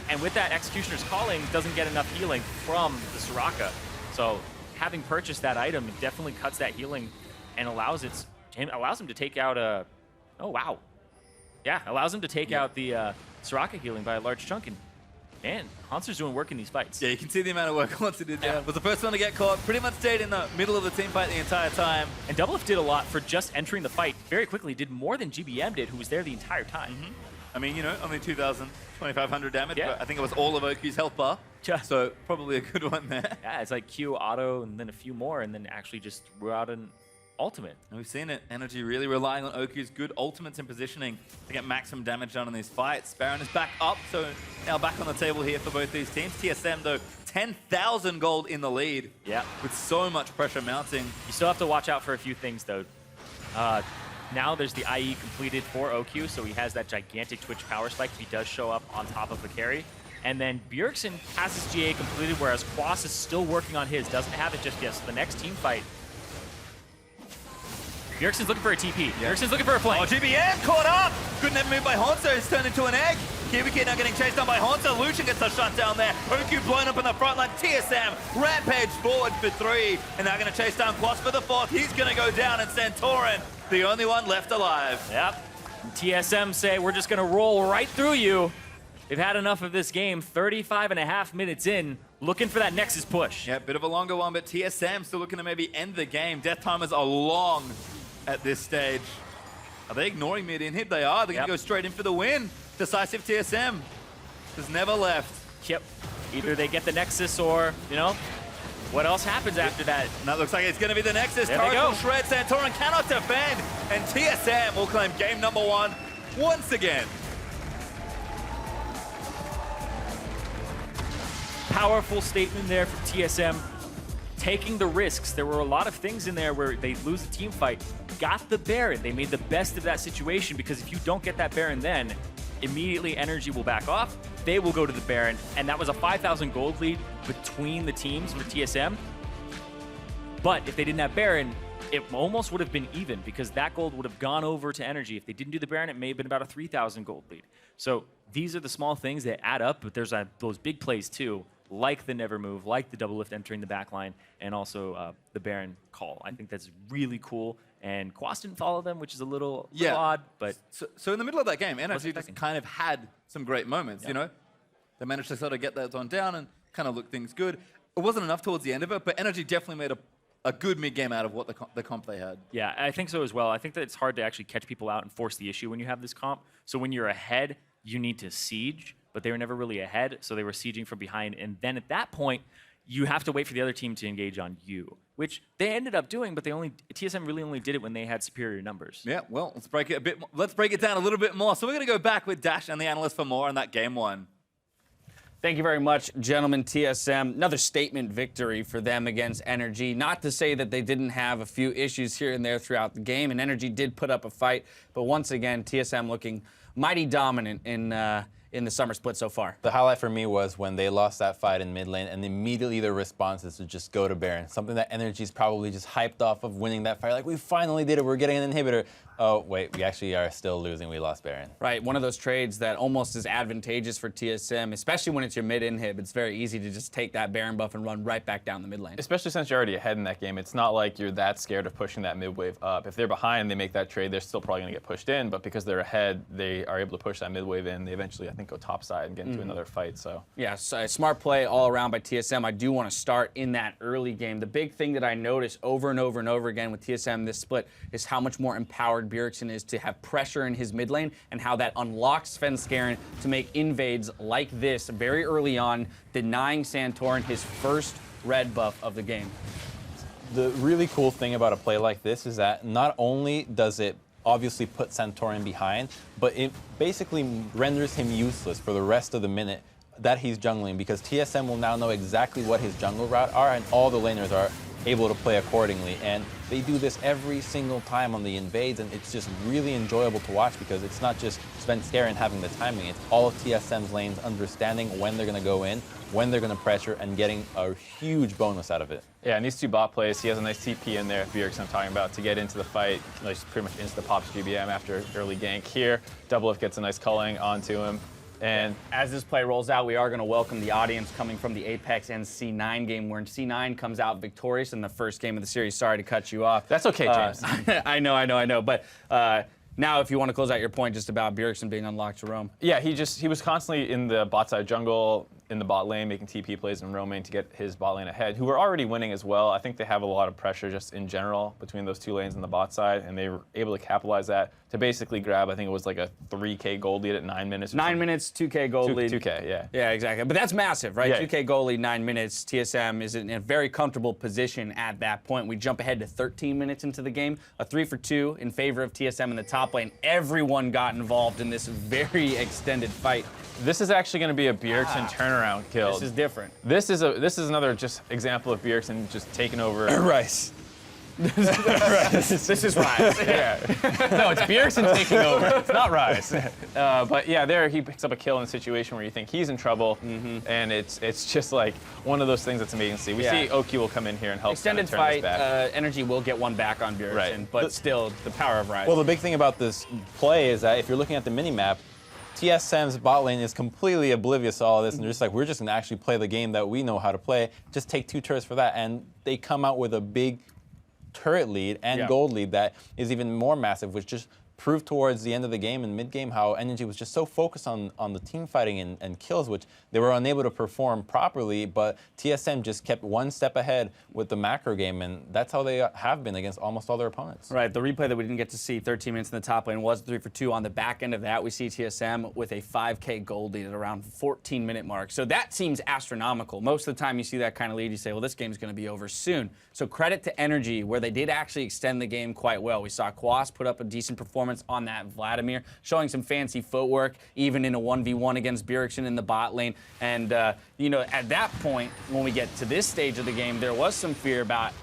And with that, Executioner's calling doesn't get enough healing from the Soraka. So having purchased that item, it definitely cuts that healing and allows him to take out a... Oh, wow. Yeah, allows him to take out the Soraka healing by a large chunk. And man, Haunter's doing work in these fights. Yeah, you can see the amount of work Haunter did there. Was the first one to get caught, pretty much stayed in the middle of the team fight the entire time. And Doublelift did a lot for just entering the fight very quickly, did more than GBM did, who was there the entire time. I mean, you know, only 2,000, 2,500 damage, Yeah. but I think it was all of Oki's health bar. Yeah. So probably a good one there. Yeah, it's like Q, auto, and then a few more, and then actually just threw out an ultimate. And we've seen it. NRG really relying on Oku's good ultimates and positioning to get maximum damage done in these fights. Baron is back up, so now back on the table here for both these teams. TSM, though, 10,000 gold in the lead. Yeah. With so much pressure mounting. You still have to watch out for a few things, though. Now there's the IE completed for OQ, so he has that gigantic Twitch power spike if he does show up on top of the carry. And then Bjergsen has his GA completed, whereas Quas is still working on his. Doesn't have it just yet, so the next team fight, Bjergsen's looking for a TP. Yeah. Bjergsen's looking for a flank. Oh, GBM caught up! Good net move by Haunter. It's turned into an egg. Kiwi Kid now getting chased down by Haunter. Lucian gets the shut down there. OQ blown up in the front line. TSM rampage forward for 3. And now going to chase down Quas for the 4th. He's going to go down, and Santorin, the only one left alive. Yep. And TSM say, we're just going to roll right through you. They've had enough of this game. 35.5 minutes in, looking for that Nexus push. Yeah, bit of a longer one, but TSM still looking to maybe end the game. Death timers are long at this stage. Are they ignoring mid inhib? They are. They're going to go straight in for the win. Decisive TSM has never left. Yep. Either they get the Nexus or, you know, what else happens after that? And that looks like it's going to be the Nexus. There they go. Turret will shred. Santorin cannot defend. And TSM will claim game number 1 once again. Powerful statement there from TSM. Taking the risks. There were a lot of things in there where they lose the team fight. Got the Baron. They made the best of that situation because if you don't get that Baron then, immediately NRG will back off. They will go to the Baron. And that was a 5,000 gold lead between the teams for TSM. But if they didn't have Baron, it almost would have been even because that gold would have gone over to NRG. If they didn't do the Baron, it may have been about a 3,000 gold lead. So these are the small things that add up, but there's those big plays too, like the never move, like the double lift entering the back line, and also the Baron call. I think that's really cool. And Quas didn't follow them, which is a little odd, but... So in the middle of that game, NRG just kind of had some great moments, you know? They managed to sort of get that one down and kind of look things good. It wasn't enough towards the end of it, but NRG definitely made a good mid-game out of what the comp they had. Yeah, I think so as well. I think that it's hard to actually catch people out and force the issue when you have this comp. So when you're ahead, you need to siege, but they were never really ahead, so they were sieging from behind. And then at that point, you have to wait for the other team to engage on you, which they ended up doing, but TSM really only did it when they had superior numbers. Yeah, well, let's break it a bit. Let's break it down a little bit more. So we're going to go back with Dash and the analyst for more on that game one. Thank you very much, gentlemen. TSM, another statement victory for them against NRG. Not to say that they didn't have a few issues here and there throughout the game, and NRG did put up a fight, but once again, TSM looking mighty dominant in the summer split so far. The highlight for me was when they lost that fight in mid lane and immediately their response is to just go to Baron. Something that NRG's probably just hyped off of winning that fight. Like, we finally did it, we're getting an inhibitor. Oh, wait, we actually are still losing, we lost Baron. Right, one of those trades that almost is advantageous for TSM, especially when it's your mid inhib. It's very easy to just take that Baron buff and run right back down the mid lane. Especially since you're already ahead in that game. It's not like you're that scared of pushing that mid wave up. If they're behind, they make that trade, they're still probably going to get pushed in, but because they're ahead, they are able to push that mid wave in. They eventually, I think, go top side and get into another fight, so. Yeah, so smart play all around by TSM. I do want to start in that early game. The big thing that I noticed over and over and over again with TSM this split is how much more empowered Bjergsen is to have pressure in his mid lane and how that unlocks Svenskeren to make invades like this very early on, denying Santorin his first red buff of the game. The really cool thing about a play like this is that not only does it obviously put Santorin behind, but it basically renders him useless for the rest of the minute that he's jungling, because TSM will now know exactly what his jungle route are, and all the laners are able to play accordingly. And they do this every single time on the invades, and it's just really enjoyable to watch because it's not just Svenskeren having the timing, it's all of TSM's lanes understanding when they're going to go in, when they're going to pressure, and getting a huge bonus out of it. Yeah, and these two bot plays, he has a nice TP in there, Bjergsen I'm talking about, to get into the fight. Like, pretty much insta-pops GBM after early gank here. Double Lift gets a nice culling onto him. And as this play rolls out, we are going to welcome the audience coming from the Apex and C9 game, where C9 comes out victorious in the first game of the series. Sorry to cut you off. That's okay, James. I know. But now, if you want to close out your point just about Bjergsen being unlocked to roam. Yeah, he was constantly in the bot side jungle, in the bot lane, making TP plays and roaming to get his bot lane ahead, who were already winning as well. I think they have a lot of pressure just in general between those two lanes in the bot side, and they were able to capitalize that to basically grab, I think it was like a 3K gold lead at 9 minutes. 9 minutes, 2K gold lead. 2K, yeah. Yeah, exactly. But that's massive, right? Yeah. 2K goal lead, 9 minutes. TSM is in a very comfortable position at that point. We jump ahead to 13 minutes into the game. A 3 for 2 in favor of TSM in the top lane. Everyone got involved in this very extended fight. This is actually going to be a Bjergsen turnaround kill. This is different. This is another just example of Bjergsen just taking over. Rice. This is Rice. Yeah. No, it's Bjergsen taking over. It's not Rice. But yeah, there he picks up a kill in a situation where you think he's in trouble, and it's just like one of those things that's amazing to see. We see Oki will come in here and help. Extended turn fight. this back. NRG will get one back on Bjergsen, Right. but still the power of Rice. Well, the big thing about this play is that if you're looking at the mini-map, TSM's bot lane is completely oblivious to all of this, and they're just like, we're just going to actually play the game that we know how to play. Just take 2 turrets for that, and they come out with a big turret lead and gold lead that is even more massive, which just proved towards the end of the game and mid-game how NRG was just so focused on the team fighting and kills, which they were unable to perform properly, but TSM just kept one step ahead with the macro game, and that's how they have been against almost all their opponents. Right, the replay that we didn't get to see, 13 minutes in the top lane, was 3 for 2. On the back end of that, we see TSM with a 5K gold lead at around 14-minute mark. So that seems astronomical. Most of the time you see that kind of lead, you say, well, this game's going to be over soon. So credit to NRG, where they did actually extend the game quite well. We saw Quas put up a decent performance performance on that Vladimir, showing some fancy footwork, even in a 1v1 against Bjergsen in the bot lane. And, you know, at that point, when we get to this stage of the game, there was some fear about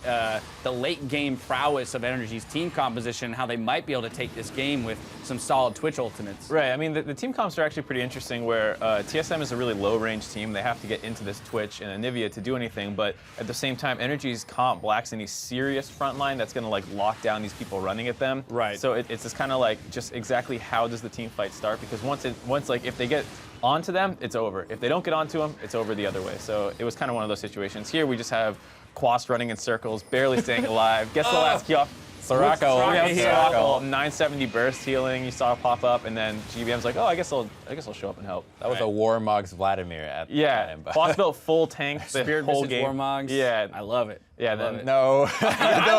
the late game prowess of NRG's team composition and how they might be able to take this game with some solid Twitch ultimates. Right. I mean, the team comps are actually pretty interesting where TSM is a really low-range team. They have to get into this Twitch and Anivia to do anything, but at the same time, NRG's comp lacks any serious front line that's going to, like, lock down these people running at them. Right. So it's just kind of like, just exactly how does the team fight start? Because once like, if they get onto them, it's over. If they don't get onto them, it's over the other way. So it was kind of one of those situations. Here we just have Quast running in circles, barely staying alive, gets the last key off. Soraka, Soraka, 970 burst healing. You saw it pop up, and then GBM's like, oh, I guess I'll show up and help. That was a Warmog's Vladimir at the time. Yeah, Quast built full tank the Spirit whole versus game. Warmogs. Yeah, I love it. Yeah, then No. I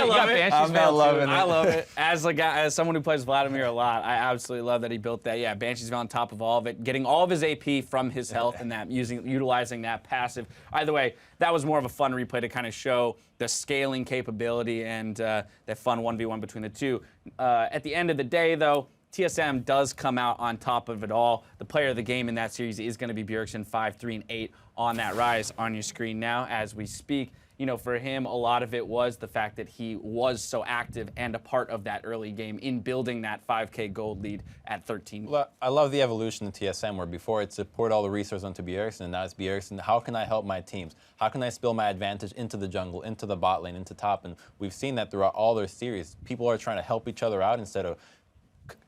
love it. I'm not loving it. I love it. As a guy, as someone who plays Vladimir a lot, I absolutely love that he built that. Yeah, Banshee's on top of all of it, getting all of his AP from his health and that utilizing that passive. Either way, that was more of a fun replay to kind of show the scaling capability and that fun 1v1 between the two. At the end of the day, though, TSM does come out on top of it all. The player of the game in that series is going to be Bjergsen, 5, 3, and 8 on that rise on your screen now as we speak. You know, for him, a lot of it was the fact that he was so active and a part of that early game in building that 5K gold lead at 13. I love the evolution of TSM, where before it's poured all the resources onto Bjergsen, and now it's Bjergsen. How can I help my teams? How can I spill my advantage into the jungle, into the bot lane, into top? And we've seen that throughout all their series. People are trying to help each other out instead of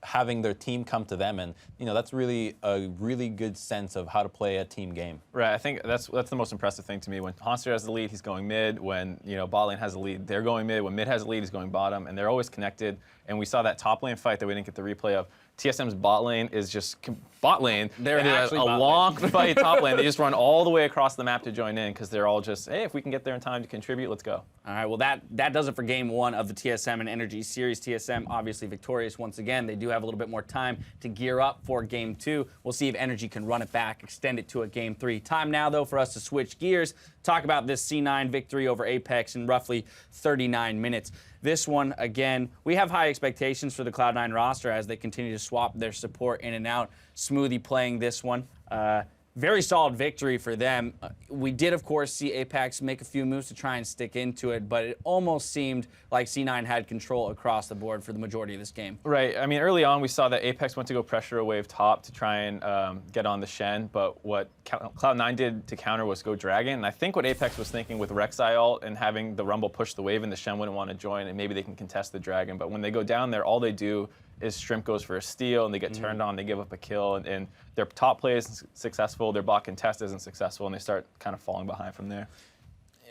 having their team come to them, and you know that's really a really good sense of how to play a team game. Right, I think that's the most impressive thing to me. When Honster has the lead, he's going mid. When bot lane has the lead, they're going mid. When mid has the lead, he's going bottom, and they're always connected. And we saw that top lane fight that we didn't get the replay of. TSM's bot lane is just bot lane. They're and actually a bot long fight top lane. They just run all the way across the map to join in because they're all just, hey, if we can get there in time to contribute, let's go. All right, well, that does it for game one of the TSM and NRG series. TSM obviously victorious once again. They do have a little bit more time to gear up for game two. We'll see if NRG can run it back, extend it to a game three. Time now, though, for us to switch gears, talk about this C9 victory over Apex in roughly 39 minutes. This one, again, we have high expectations for the Cloud9 roster as they continue to swap their support in and out. Smoothie playing this one. Very solid victory for them. We did, of course, see Apex make a few moves to try and stick into it, but it almost seemed like C9 had control across the board for the majority of this game. Right. I mean, early on, we saw that Apex went to go pressure a wave top to try and get on the Shen, but what Cloud9 did to counter was go Dragon. And I think what Apex was thinking with Rek'Sai ult and having the Rumble push the wave and the Shen wouldn't want to join, and maybe they can contest the Dragon. But when they go down there, all they do is Shrimp goes for a steal, and they get turned on, they give up a kill, and their top play is successful, their bot contest isn't successful, and they start kind of falling behind from there.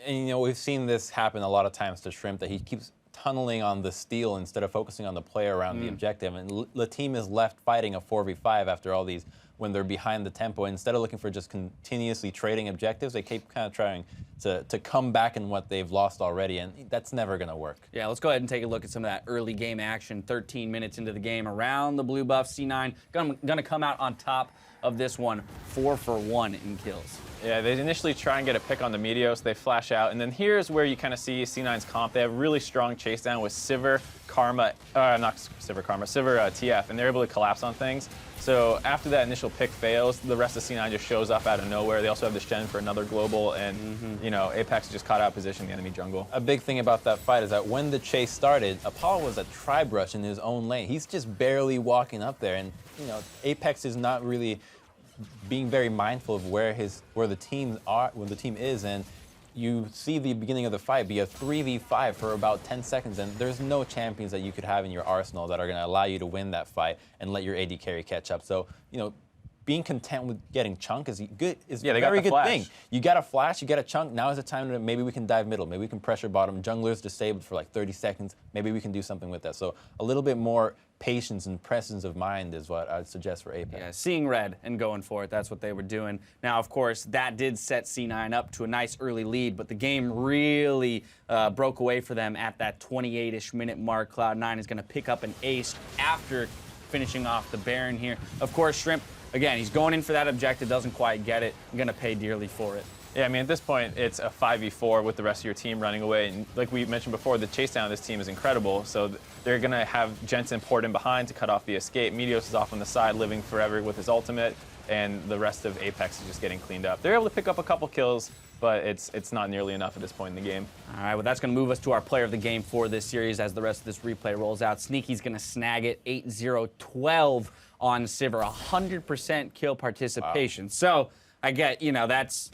And you know, we've seen this happen a lot of times to Shrimp, that he keeps tunneling on the steal instead of focusing on the play around the objective, and the team is left fighting a 4v5 after all these, when they're behind the tempo. Instead of looking for just continuously trading objectives, they keep kind of trying to come back in what they've lost already, and that's never going to work. Yeah, let's go ahead and take a look at some of that early game action. 13 minutes into the game around the blue buff. C9 gonna come out on top of this one, 4 for 1 in kills. Yeah, they initially try and get a pick on the Meteos, they flash out, and then here's where you kind of see C9's comp. They have really strong chase down with Sivir, Karma, not Sivir, Karma, Sivir TF, and they're able to collapse on things. So after that initial pick fails, the rest of C9 just shows up out of nowhere. They also have the Shen for another global, and you know, Apex just caught out position in the enemy jungle. A big thing about that fight is that when the chase started, Apollo was a tribe rush in his own lane. He's just barely walking up there, and you know, Apex is not really being very mindful of where the team is, and you see the beginning of the fight be a 3v5 for about 10 seconds, and there's no champions that you could have in your arsenal that are going to allow you to win that fight and let your AD carry catch up. So, you know, being content with getting chunk is good. Is a very good thing. You got a flash, you get a chunk. Now is the time to maybe we can dive middle, maybe we can pressure bottom. Jungler's disabled for like 30 seconds. Maybe we can do something with that. So a little bit more patience and presence of mind is what I'd suggest for Apex. Yeah, seeing red and going for it, that's what they were doing. Now, of course, that did set C9 up to a nice early lead, but the game really broke away for them at that 28-ish minute mark. Cloud9 is going to pick up an ace after finishing off the Baron here. Of course, Shrimp, again, he's going in for that objective, doesn't quite get it. I'm going to pay dearly for it. Yeah, I mean, at this point, it's a 5v4 with the rest of your team running away. And like we mentioned before, the chase down of this team is incredible. So they're going to have Jensen poured in behind to cut off the escape. Meteos is off on the side, living forever with his ultimate. And the rest of Apex is just getting cleaned up. They're able to pick up a couple kills, but it's not nearly enough at this point in the game. All right, well, that's going to move us to our player of the game for this series as the rest of this replay rolls out. Sneaky's going to snag it, 8-0-12 on Sivir, 100% kill participation. Wow. So I get, that's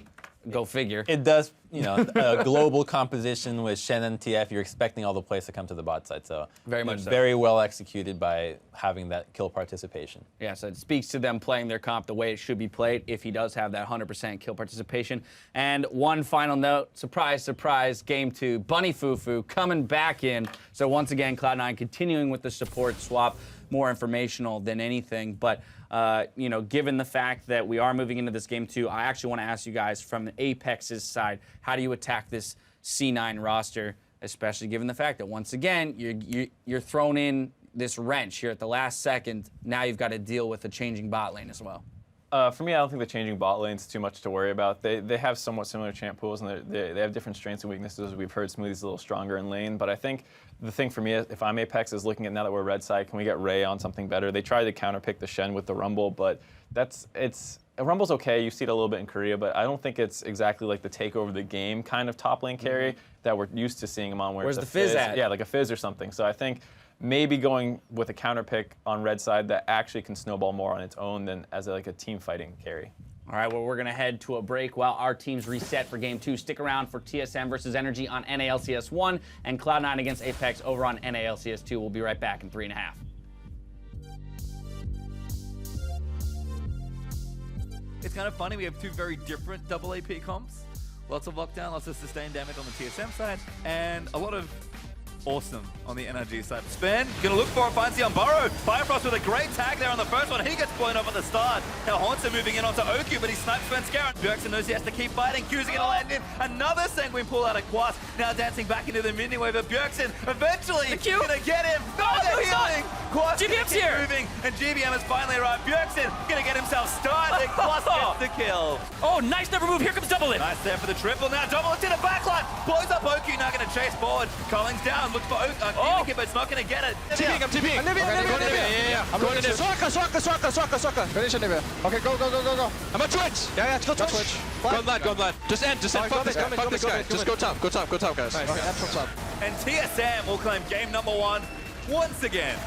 go figure. It does, a global composition with Shen and TF. You're expecting all the plays to come to the bot side. So very much so. Very well executed by having that kill participation. Yeah, so it speaks to them playing their comp the way it should be played if he does have that 100% kill participation. And one final note, surprise, surprise, game 2, Bunny Fufu coming back in. So once again, Cloud9 continuing with the support swap, more informational than anything. But given the fact that we are moving into this game 2, I actually want to ask you guys from Apex's side, how do you attack this C9 roster, especially given the fact that once again you're thrown in this wrench here at the last second. Now you've got to deal with a changing bot lane as well. For me, I don't think the changing bot lane's too much to worry about. They have somewhat similar champ pools, and they have different strengths and weaknesses. We've heard Smoothie's a little stronger in lane, but I think the thing for me, if I'm Apex, is looking at now that we're red side, can we get Ray on something better? They tried to counterpick the Shen with the Rumble, but Rumble's okay. You see it a little bit in Korea, but I don't think it's exactly like the take over the game kind of top lane carry that we're used to seeing him on. Where's the Fizz at? Yeah, like a Fizz or something. So I think maybe going with a counter pick on red side that actually can snowball more on its own than as a team fighting carry. All right, well, we're going to head to a break while our teams reset for Game 2. Stick around for TSM versus NRG on NALCS1 and Cloud9 against Apex over on NALCS2. We'll be right back in 3.5. It's kind of funny, we have two very different double AP comps. Lots of lockdown, lots of sustained damage on the TSM side, and a lot of awesome on the NRG side. Spen, gonna look for it, finds the Unburrow. Firefrost with a great tag there on the first one. He gets blown off at the start. Now Haunter moving in onto Oku, but he snipes Spen Scarron. Bjergsen knows he has to keep fighting. Q's gonna land in. Another Sanguine pull out of Quas. Now dancing back into the mini wave of Bjergsen. Eventually gonna get him. No, they're he's not. healing. Quas GBM's here. moving, and GBM has finally arrived. Bjergsen gonna get himself started. Quas gets the kill. Oh, nice never move. Here comes Double It. Nice there for the triple. Now Double It to the backline. Blows up Oku, now gonna chase forward. Collings down, looks for Oku. But it's not going to get it. I'm TPing. I'm going in there. Soraka. Finish it, Nivea. Okay, go. I'm on Twitch. Yeah, go Twitch. Go blind. Just end. Fuck this guy. Just go top, guys. Nice. Okay, from top. And TSM will claim game number 1 once again.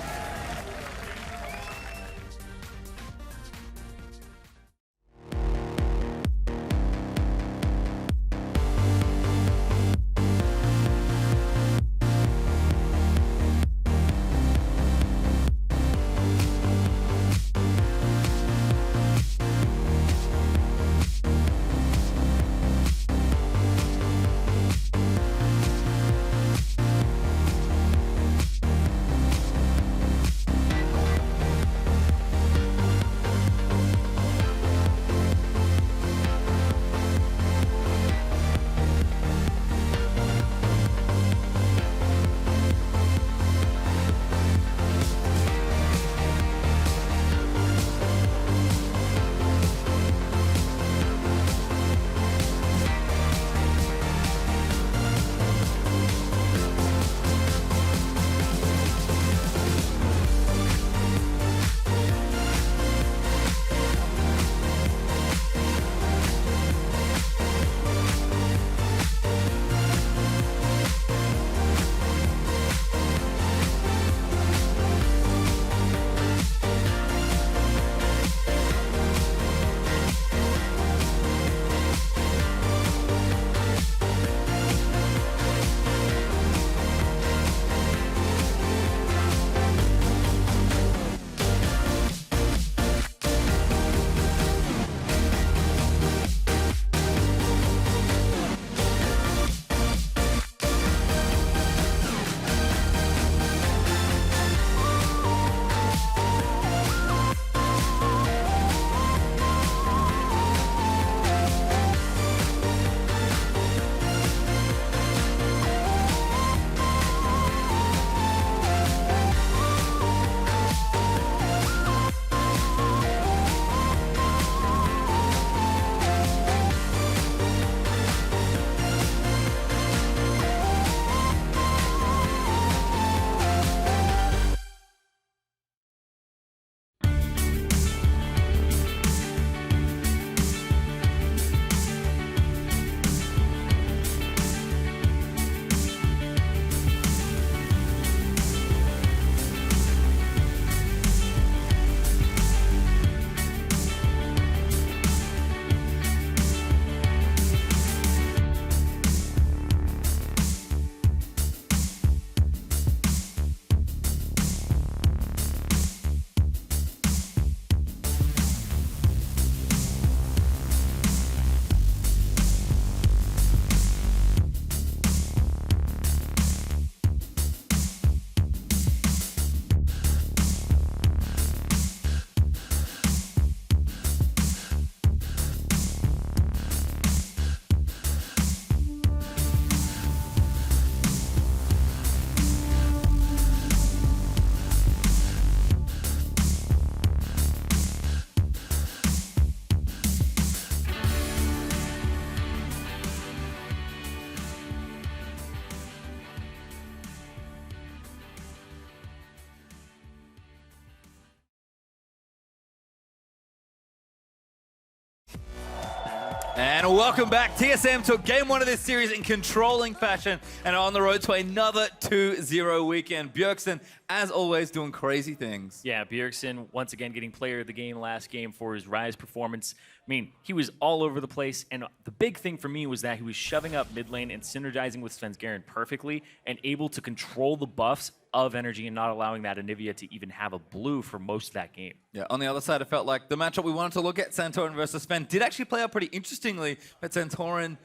And welcome back. TSM took game 1 of this series in controlling fashion and are on the road to another 2-0 weekend. Bjergsen, as always, doing crazy things. Yeah, Bjergsen once again getting player of the game last game for his Rise performance. I mean, he was all over the place, and the big thing for me was that he was shoving up mid lane and synergizing with Svensgaren perfectly and able to control the buffs of NRG and not allowing that Anivia to even have a blue for most of that game. Yeah, on the other side, it felt like the matchup we wanted to look at, Santorin versus Sven, did actually play out pretty interestingly, but Santorin,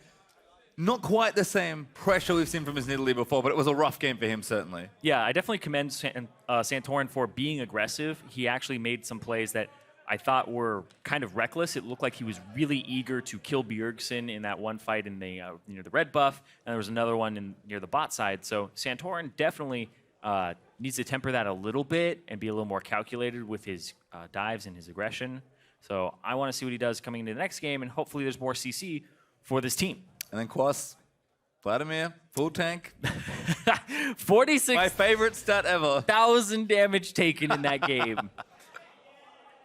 not quite the same pressure we've seen from his Nidalee before, but it was a rough game for him, certainly. Yeah, I definitely commend Santorin for being aggressive. He actually made some plays that I thought were kind of reckless. It looked like he was really eager to kill Bjergsen in that one fight in the near the red buff, and there was another one near the bot side. So Santorin definitely needs to temper that a little bit and be a little more calculated with his dives and his aggression. So I want to see what he does coming into the next game, and hopefully there's more CC for this team. And then Quas, Vladimir, full tank. 46,000 My favorite stat ever. damage taken in that game.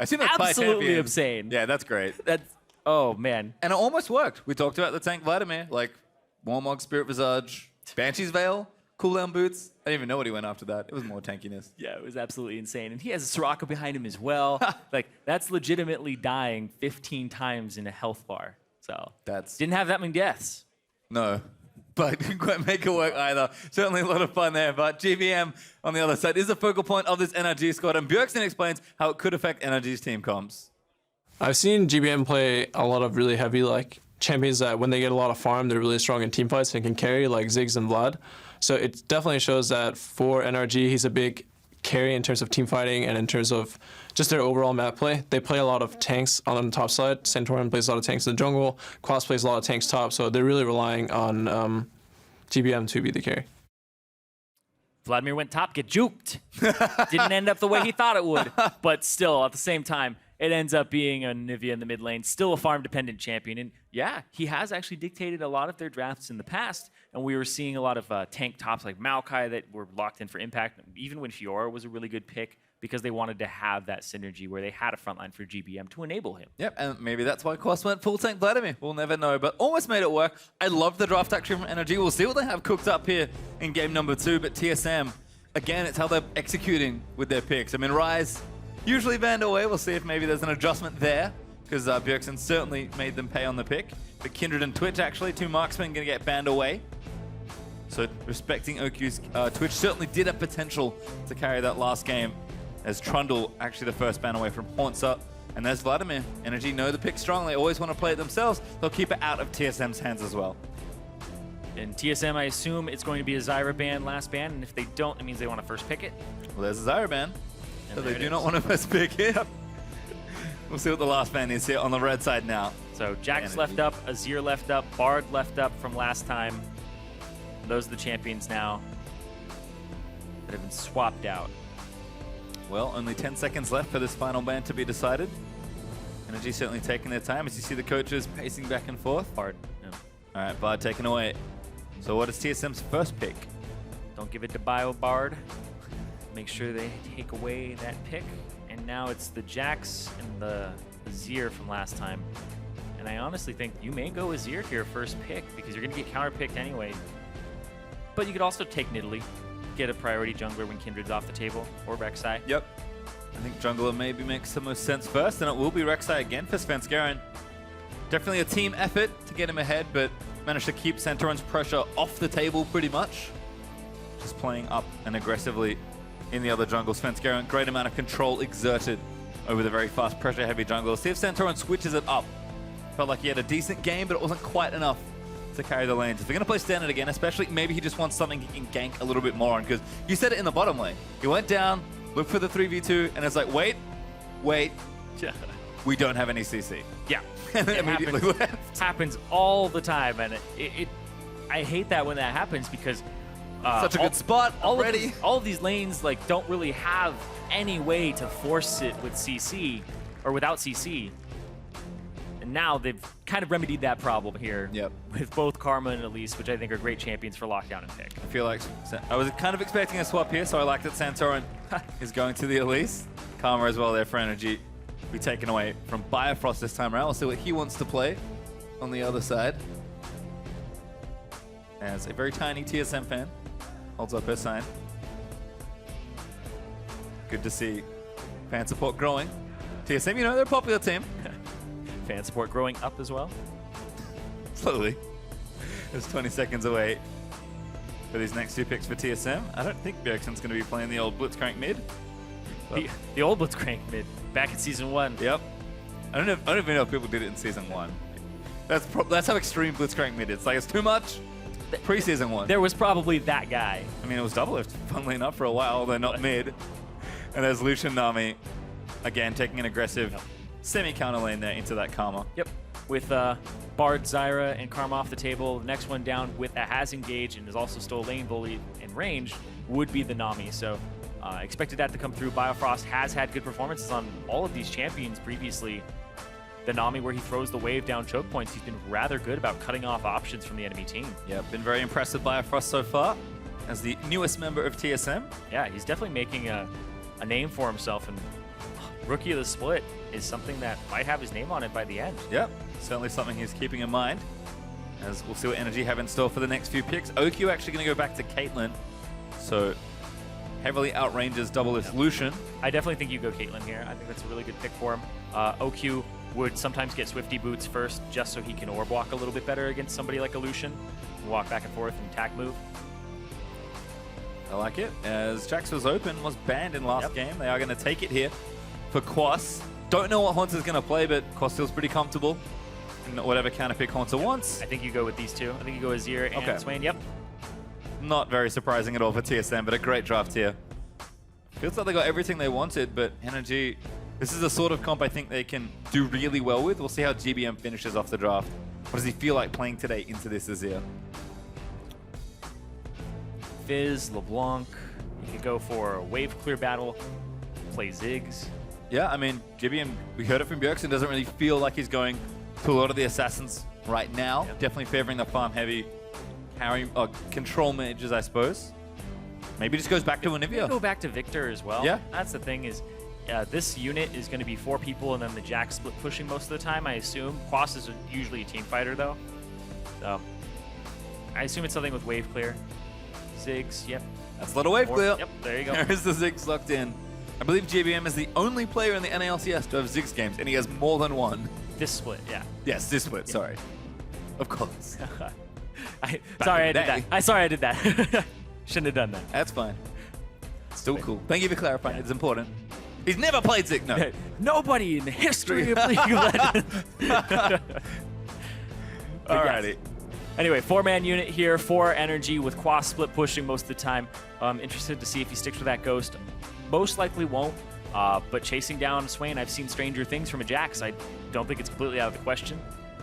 I see that's Absolutely insane. Yeah, that's great. That's, oh man. And it almost worked. We talked about the tank Vladimir, like Warmog, Spirit Visage, Banshee's Veil, cooldown boots. I didn't even know what he went after that. It was more tankiness. Yeah, it was absolutely insane. And he has a Soraka behind him as well. Like, that's legitimately dying 15 times in a health bar. So, didn't have that many deaths. No, but couldn't quite make it work either. Certainly a lot of fun there, but GBM on the other side is the focal point of this NRG squad, and Bjergsen explains how it could affect NRG's team comps. I've seen GBM play a lot of really heavy champions that when they get a lot of farm, they're really strong in team fights and can carry like Ziggs and Vlad. So it definitely shows that for NRG, he's a big carry in terms of team fighting and in terms of just their overall map play. They play a lot of tanks on the top side. Santorin plays a lot of tanks in the jungle. Quas plays a lot of tanks top. So they're really relying on GBM to be the carry. Vladimir went top, get juked. Didn't end up the way he thought it would. But still, at the same time, it ends up being a Nivea in the mid lane, still a farm-dependent champion. And yeah, he has actually dictated a lot of their drafts in the past. And we were seeing a lot of tank tops like Maokai that were locked in for impact. Even when Fiora was a really good pick, because they wanted to have that synergy where they had a frontline for GBM to enable him. Yep, and maybe that's why Quas went full tank Vladimir. We'll never know, but almost made it work. I love the draft actually from NRG. We'll see what they have cooked up here in game number 2, but TSM, again, it's how they're executing with their picks. I mean, Rise usually banned away. We'll see if maybe there's an adjustment there, because Bjergsen certainly made them pay on the pick. But Kindred and Twitch, actually, 2 marksmen going to get banned away. So respecting OQ's Twitch certainly did have potential to carry that last game, as Trundle actually the first ban away from Haunter. And there's Vladimir. NRG know the pick strongly, always want to play it themselves. They'll keep it out of TSM's hands as well. And TSM, I assume it's going to be a Zyra ban, last ban, and if they don't, it means they want to first pick it. Well, there's a Zyra ban, so they do not want to first pick it. We'll see what the last ban is here on the red side now. So Jax left up, Azir left up, Bard left up from last time. Those are the champions now that have been swapped out. Well, only 10 seconds left for this final ban to be decided. NRG certainly taking their time as you see the coaches pacing back and forth. Bard. Yeah. All right, Bard taken away. So what is TSM's first pick? Don't give it to Bio Bard. Make sure they take away that pick. And now it's the Jax and the Azir from last time. And I honestly think you may go Azir here first pick because you're going to get counter-picked anyway. But you could also take Nidalee, get a priority jungler when Kindred's off the table, or Rek'Sai. Yep. I think jungler maybe makes the most sense first, and it will be Rek'Sai again for Svensgaren. Definitely a team effort to get him ahead, but managed to keep Santorin's pressure off the table pretty much. Just playing up and aggressively in the other jungle. Svensgaren, great amount of control exerted over the very fast pressure-heavy jungle. See if Santorin switches it up. Felt like he had a decent game, but it wasn't quite enough to carry the lanes. If they're going to play standard again, especially maybe he just wants something he can gank a little bit more on, because you said it in the bottom lane. He went down, looked for the 3v2, and it's like, wait, we don't have any CC. Yeah. And then It immediately happens. left. Happens all the time, and I hate that when that happens because Such a good spot already. All of these lanes like don't really have any way to force it with CC or without CC. And now they've kind of remedied that problem here with both Karma and Elise, which I think are great champions for lockdown and pick. I feel like I was kind of expecting a swap here, so I like that Santorin is going to the Elise. Karma as well there for NRG. Be taken away from Bifrost this time around. We'll see what he wants to play on the other side. As a very tiny TSM fan holds up her sign. Good to see fan support growing. TSM, you know, they're a popular team. Fan support growing up as well. Slowly. It's 20 seconds away for these next 2 picks for TSM. I don't think Bjergsen's going to be playing the old Blitzcrank mid. The old Blitzcrank mid, back in Season 1. Yep. I don't even know if people did it in Season 1. That's how extreme Blitzcrank mid is. It's like, it's too much. Pre-Season 1. There was probably that guy. I mean, it was double lift, funnily enough, for a while, although not mid. And there's Lucian Nami, again, taking an aggressive semi-counter lane there into that Karma. Yep. With Bard, Zyra, and Karma off the table, the next one down with a has engaged and is also still lane bully in range would be the Nami. So expected that to come through. Biofrost has had good performances on all of these champions previously. The Nami, where he throws the wave down choke points, he's been rather good about cutting off options from the enemy team. Yeah, been very impressed with Biofrost so far as the newest member of TSM. Yeah, he's definitely making a name for himself, and Rookie of the Split is something that might have his name on it by the end. Yep, certainly something he's keeping in mind, as we'll see what NRG have in store for the next few picks. OQ actually going to go back to Caitlyn, so heavily outranges double lift Lucian. I definitely think you go Caitlyn here. I think that's a really good pick for him. OQ would sometimes get Swifty boots first just so he can orb walk a little bit better against somebody like a Lucian. Walk back and forth and attack move. I like it, as Jax was open, was banned in last game. They are going to take it here for Quas. Don't know what Haunter's going to play, but Quas feels pretty comfortable in whatever counter pick Haunter wants. I think you go with these two. I think you go Azir and Swain. Yep. Not very surprising at all for TSM, but a great draft here. Feels like they got everything they wanted, but NRG, this is the sort of comp I think they can do really well with. We'll see how GBM finishes off the draft. What does he feel like playing today into this Azir? Fizz, LeBlanc. You could go for a wave clear battle, play Ziggs. Yeah, I mean, GBM, we heard it from Bjergsen, doesn't really feel like he's going to a lot of the assassins right now. Yep. Definitely favoring the farm heavy carry, control mages, I suppose. Maybe just goes back to Anivia. Go back to Victor as well. Yeah. That's the thing is, this unit is going to be 4 people and then the Jack split pushing most of the time, I assume. Quas is usually a team fighter though. So I assume it's something with wave clear. Ziggs, yep. That's a lot of wave clear. Yep, there you go. There is the Ziggs locked in. I believe GBM is the only player in the NALCS to have Ziggs games, and he has more than one. This split, yeah. Yes, this split, sorry. Of course. Sorry I did that. Sorry I did that. Shouldn't have done that. That's fine. Still cool. Thank you for clarifying. It's important. He's never played Ziggs, no. Nobody in the history of League of Legends. Alrighty. Anyway, 4-man unit here for NRG with Quas split pushing most of the time. Interested to see if he sticks with that Ghost. Most likely won't, but chasing down Swain, I've seen stranger things from a Jax. I don't think it's completely out of the question.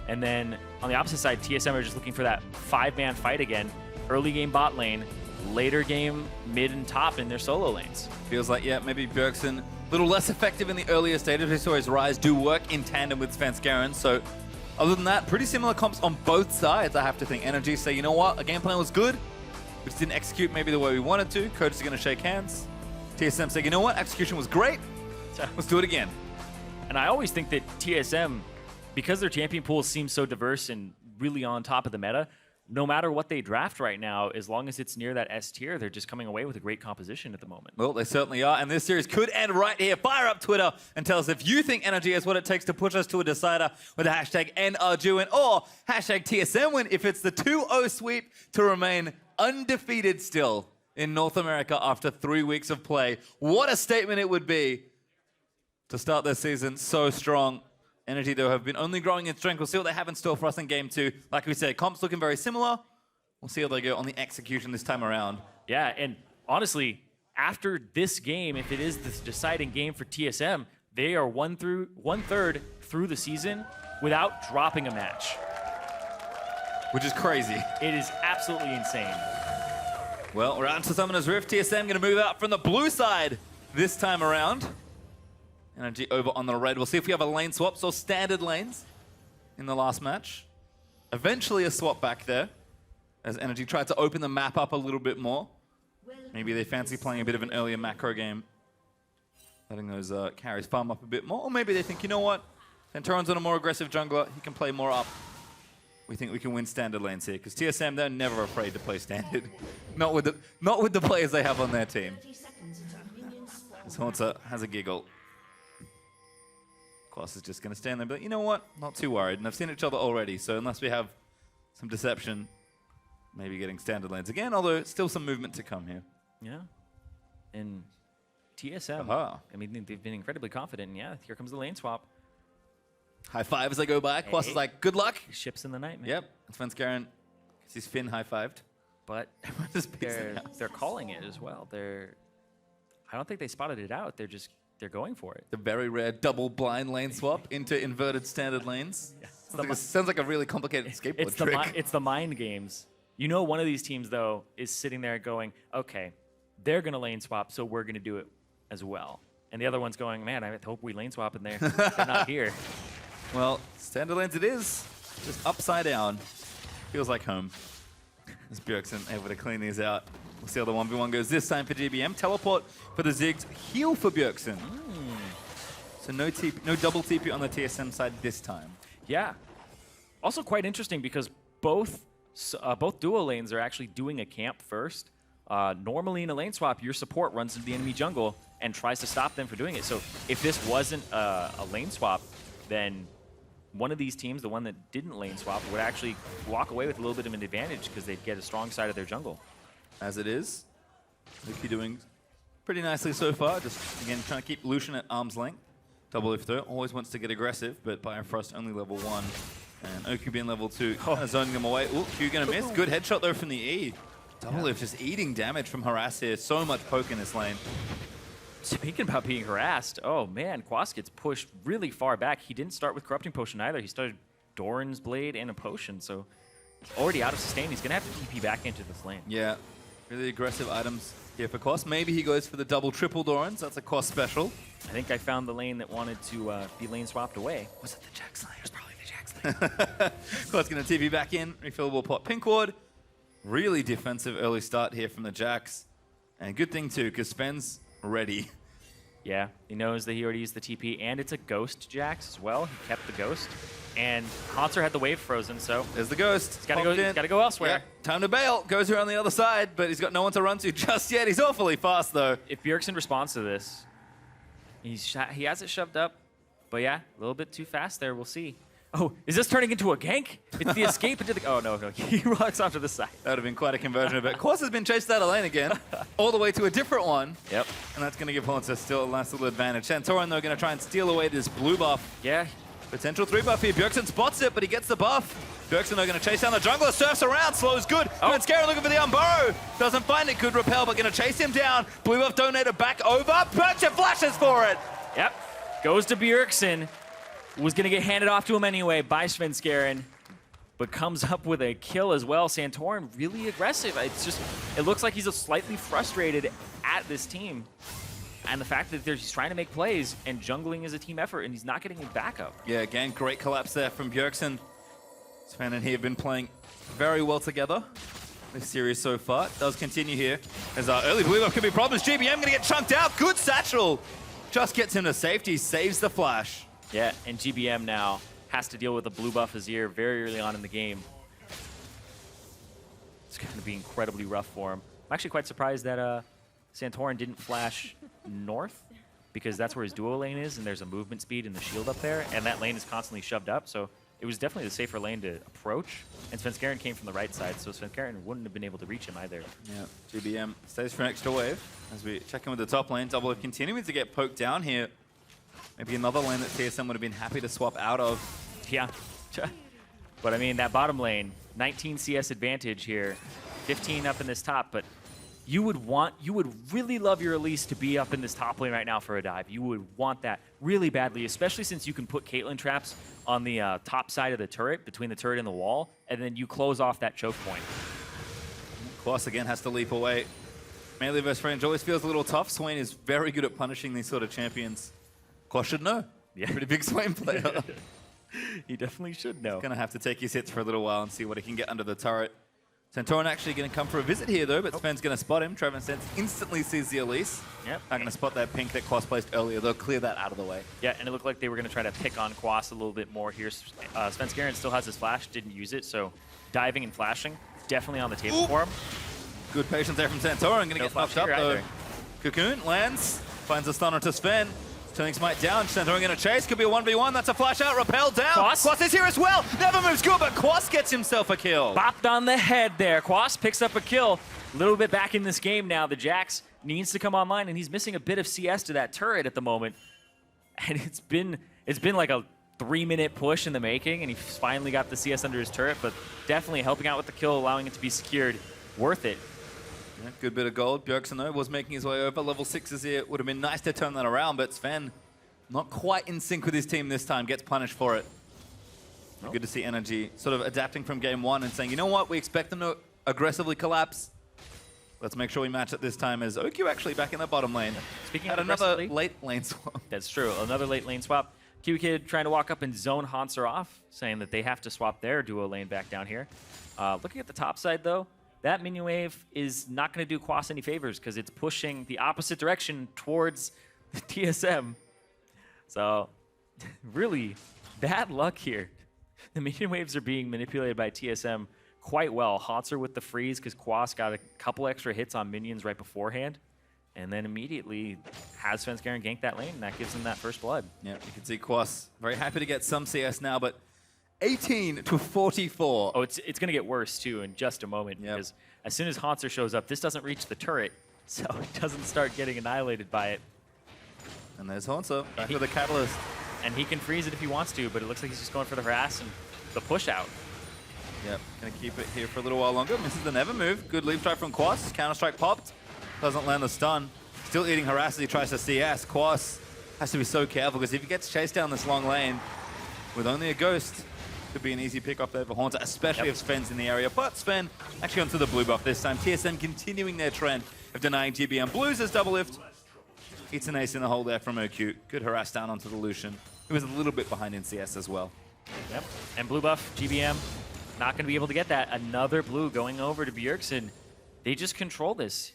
And then on the opposite side, TSM are just looking for that 5-man fight again. Early game bot lane, later game mid and top in their solo lanes. Feels like, yeah, maybe Bjergsen a little less effective in the earlier stages. We saw his rise do work in tandem with Svenskeren, so other than that, pretty similar comps on both sides, I have to think. NRG say, you know what, our game plan was good. We just didn't execute maybe the way we wanted to. Coaches are going to shake hands. TSM say, you know what, execution was great. Let's do it again. And I always think that TSM, because their champion pool seems so diverse and really on top of the meta, no matter what they draft right now, as long as it's near that S tier, they're just coming away with a great composition at the moment. Well, they certainly are, and this series could end right here. Fire up Twitter and tell us if you think NRG has what it takes to push us to a decider with the hashtag NRGwin or hashtag TSMwin if it's the 2-0 sweep to remain undefeated still in North America after 3 weeks of play. What a statement it would be to start this season so strong. NRG, though, have been only growing in strength. We'll see what they have in store for us in Game 2. Like we said, comps looking very similar. We'll see how they go on the execution this time around. Yeah, and honestly, after this game, if it is this deciding game for TSM, they are 1/3 through the season without dropping a match. Which is crazy. It is absolutely insane. Well, we're out to Summoner's Rift. TSM going to move out from the blue side this time around. NRG over on the red. We'll see if we have a lane swap, so standard lanes in the last match. Eventually a swap back there, as NRG tried to open the map up a little bit more. Maybe they fancy playing a bit of an earlier macro game, letting those carries farm up a bit more. Or maybe they think, you know what, Santorin's on a more aggressive jungler, he can play more up we think we can win standard lanes here, because TSM, they're never afraid to play standard. not with the players they have on their team. Haunter has a giggle. Quas is just going to stand there, but you know what? Not too worried. And I've seen each other already, so unless we have some deception, maybe getting standard lanes again, although still some movement to come here. Yeah. And TSM, I mean, they've been incredibly confident. And yeah, here comes the lane swap. High five as they go by. Quas is like, good luck. Ships in the night, man. Yep. Svenskeren gets his fin high-fived. But they're calling it as well. I don't think they spotted it out. They're going for it. The very rare double blind lane swap into inverted standard lanes. Yeah. Sounds like a really complicated skateboard trick. It's the mind games. You know, one of these teams, though, is sitting there going, okay, they're going to lane swap, so we're going to do it as well. And the other one's going, man, I hope we lane swap and they're not here. Well, standard lanes it is. Just upside down. Feels like home. As Bjergsen able to clean these out. We'll see how the 1v1 goes this time for GBM. Teleport for the Ziggs. Heal for Bjergsen. So no double TP on the TSM side this time. Yeah. Also quite interesting because both duo lanes are actually doing a camp first. Normally in a lane swap, your support runs into the enemy jungle and tries to stop them from doing it. So if this wasn't a lane swap, then one of these teams, the one that didn't lane swap, would actually walk away with a little bit of an advantage because they'd get a strong side of their jungle. As it is, Luki doing pretty nicely so far. Just, again, trying to keep Lucian at arm's length. Double Lift, though, always wants to get aggressive, but Bifrost only level 1. And Oku being level 2, kind of zoning them away. Ooh, Q gonna miss. Good headshot, though, from the E. Double Lift just eating damage from Harass here. So much poke in this lane. Speaking about being harassed, oh man, Quas gets pushed really far back. He didn't start with Corrupting Potion either. He started Doran's Blade and a Potion, so he's already out of sustain. He's gonna have to TP back into this lane. Yeah, really aggressive items here for Quas. Maybe he goes for the double triple Dorans. That's a Quas special. I think I found the lane that wanted to be lane swapped away. Was it the Jax lane? It was probably the Jax lane. Quas gonna TP back in, refillable pot. Pink Ward, really defensive early start here from the Jax. And good thing too, because Sven's ready. Yeah, he knows that he already used the TP, and it's a Ghost Jax as well. He kept the Ghost. And Haunter had the wave frozen, so... There's the Ghost. He's gotta go elsewhere. Yeah. Time to bail. Goes around the other side, but he's got no one to run to just yet. He's awfully fast, though. If Bjergsen responds to this, he has it shoved up. But yeah, a little bit too fast there. We'll see. Oh, is this turning into a gank? It's the escape into the... Oh, no. He rocks off to the side. That would have been quite a conversion of it. Quas has been chased out of lane again, all the way to a different one. Yep. And that's going to give Haunter still a nice little advantage. Santorin, though, going to try and steal away this blue buff. Yeah. Potential 3 buff here. Bjergsen spots it, but he gets the buff. Bjergsen, though, going to chase down the jungler. Surfs around. Slows good. Oh. Scared looking for the Unburrow. Doesn't find it. Good repel, but going to chase him down. Blue buff donated back over. Bjergsen flashes for it. Yep. Goes to Bjergsen. Was going to get handed off to him anyway by Svenskeren, but comes up with a kill as well. Santorin really aggressive. It looks like he's slightly frustrated at this team. And the fact that he's trying to make plays and jungling is a team effort and he's not getting a backup. Yeah, again, great collapse there from Bjergsen. Sven and he have been playing very well together this series so far. It does continue here as our early blue buff could be problems. GBM going to get chunked out. Good satchel. Just gets him to safety, saves the flash. Yeah, and GBM now has to deal with the blue buff Azir very early on in the game. It's going to be incredibly rough for him. I'm actually quite surprised that Santorin didn't flash north, because that's where his duo lane is, and there's a movement speed and the shield up there, and that lane is constantly shoved up, so it was definitely the safer lane to approach. And Svenskeren came from the right side, so Svenskeren wouldn't have been able to reach him either. Yeah, GBM stays for an extra wave as we check in with the top lane. Double continuing to get poked down here. Maybe another lane that TSM would have been happy to swap out of. Yeah. But I mean, that bottom lane, 19 CS advantage here, 15 up in this top, but you would really love your Elise to be up in this top lane right now for a dive. You would want that really badly, especially since you can put Caitlyn traps on the top side of the turret, between the turret and the wall, and then you close off that choke point. Quas again has to leap away. Melee versus range always feels a little tough. Swain is very good at punishing these sort of champions. Quas should know. Yeah. Pretty big Swain player. He definitely should know. He's going to have to take his hits for a little while and see what he can get under the turret. Santorin actually going to come for a visit here, though, but Sven's going to spot him. Trevor Sense instantly sees the Elise. Yep. Not going to spot that pink that Quas placed earlier. They'll clear that out of the way. Yeah, and it looked like they were going to try to pick on Quas a little bit more here. Sven Skaren still has his flash, didn't use it, so diving and flashing, definitely on the table for him. Good patience there from Santorin. Going to get knocked up, though. either. Cocoon lands, finds a stunner to Sven. Turning Smite down, Santorin going to chase. Could be a 1v1. That's a flash out. Repel down. Quas is here as well. Never moves good, but Quas gets himself a kill. Bopped on the head there. Quas picks up a kill. A little bit back in this game now. The Jax needs to come online, and he's missing a bit of CS to that turret at the moment. And it's been like a 3-minute push in the making, and he finally got the CS under his turret, but definitely helping out with the kill, allowing it to be secured. Worth it. Yeah, good bit of gold. Bjergsen, though, was making his way over. Level 6s here. Would have been nice to turn that around, but Sven not quite in sync with his team this time. Gets punished for it. Nope. Good to see NRG sort of adapting from game one and saying, you know what, we expect them to aggressively collapse. Let's make sure we match it this time, as OQ actually back in the bottom lane. Speaking Had of another late lane swap. That's true. Another late lane swap. Kiwi Kid trying to walk up and zone Hanser off, saying that they have to swap their duo lane back down here. Looking at the top side, though, that minion wave is not going to do Quas any favors because it's pushing the opposite direction towards the TSM. So, really bad luck here. The minion waves are being manipulated by TSM quite well. Hanser with the freeze because Quas got a couple extra hits on minions right beforehand. And then immediately has Sven Skaren gank that lane, and that gives him that first blood. Yeah, you can see Quas very happy to get some CS now, but 18 to 44. Oh, it's going to get worse, too, in just a moment. Yep. Because as soon as Hanser shows up, this doesn't reach the turret, so it doesn't start getting annihilated by it. And there's Hanser back with the Catalyst. And he can freeze it if he wants to, but it looks like he's just going for the harass and the push out. Yep, going to keep it here for a little while longer. Misses the never move. Good leap strike from Quas. Counter-strike popped. Doesn't land the stun. Still eating harass as he tries to CS. Quas has to be so careful because if he gets chased down this long lane with only a ghost, could be an easy pick off there for Haunter, especially if Sven's in the area. But Sven actually onto the blue buff this time. TSM continuing their trend of denying GBM. Blues as double lift. It's an ace in the hole there from OQ. Good harass down onto the Lucian. He was a little bit behind in CS as well. Yep. And blue buff, GBM, not going to be able to get that. Another blue going over to Bjergsen. They just control this.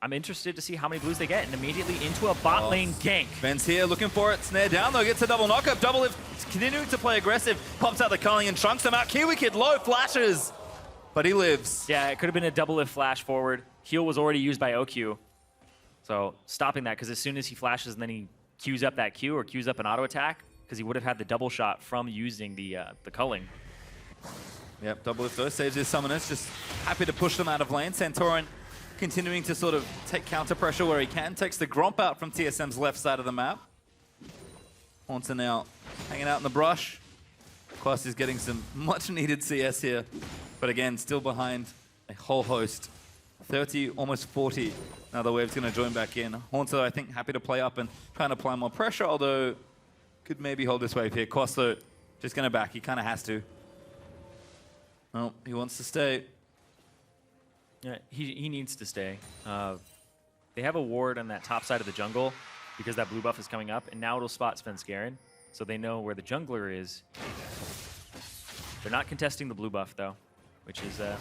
I'm interested to see how many blues they get, and immediately into a bot lane gank. Sven's here looking for it. Snare down though, gets a double knockup. Double lift, continuing to play aggressive. Pops out the culling and trunks them out. Kiwi Kid low flashes, but he lives. Yeah, it could have been a double lift flash forward. Heal was already used by OQ. So stopping that, because as soon as he flashes and then he queues up that Q or queues up an auto attack, because he would have had the double shot from using the culling. Yep, double lift though, saves his summoners. Just happy to push them out of lane. Santorin continuing to sort of take counter pressure where he can. Takes the Gromp out from TSM's left side of the map. Haunter now hanging out in the brush. Quas is getting some much needed CS here. But again, still behind a whole host. 30, almost 40. Now the wave's going to join back in. Haunter, I think, happy to play up and trying to apply more pressure, although could maybe hold this wave here. Quas, though, just going to back. He kind of has to. Oh, he wants to stay. Yeah, he needs to stay. They have a ward on that top side of the jungle because that blue buff is coming up, and now it'll spot Sven Skaren, so they know where the jungler is. They're not contesting the blue buff, though, which is a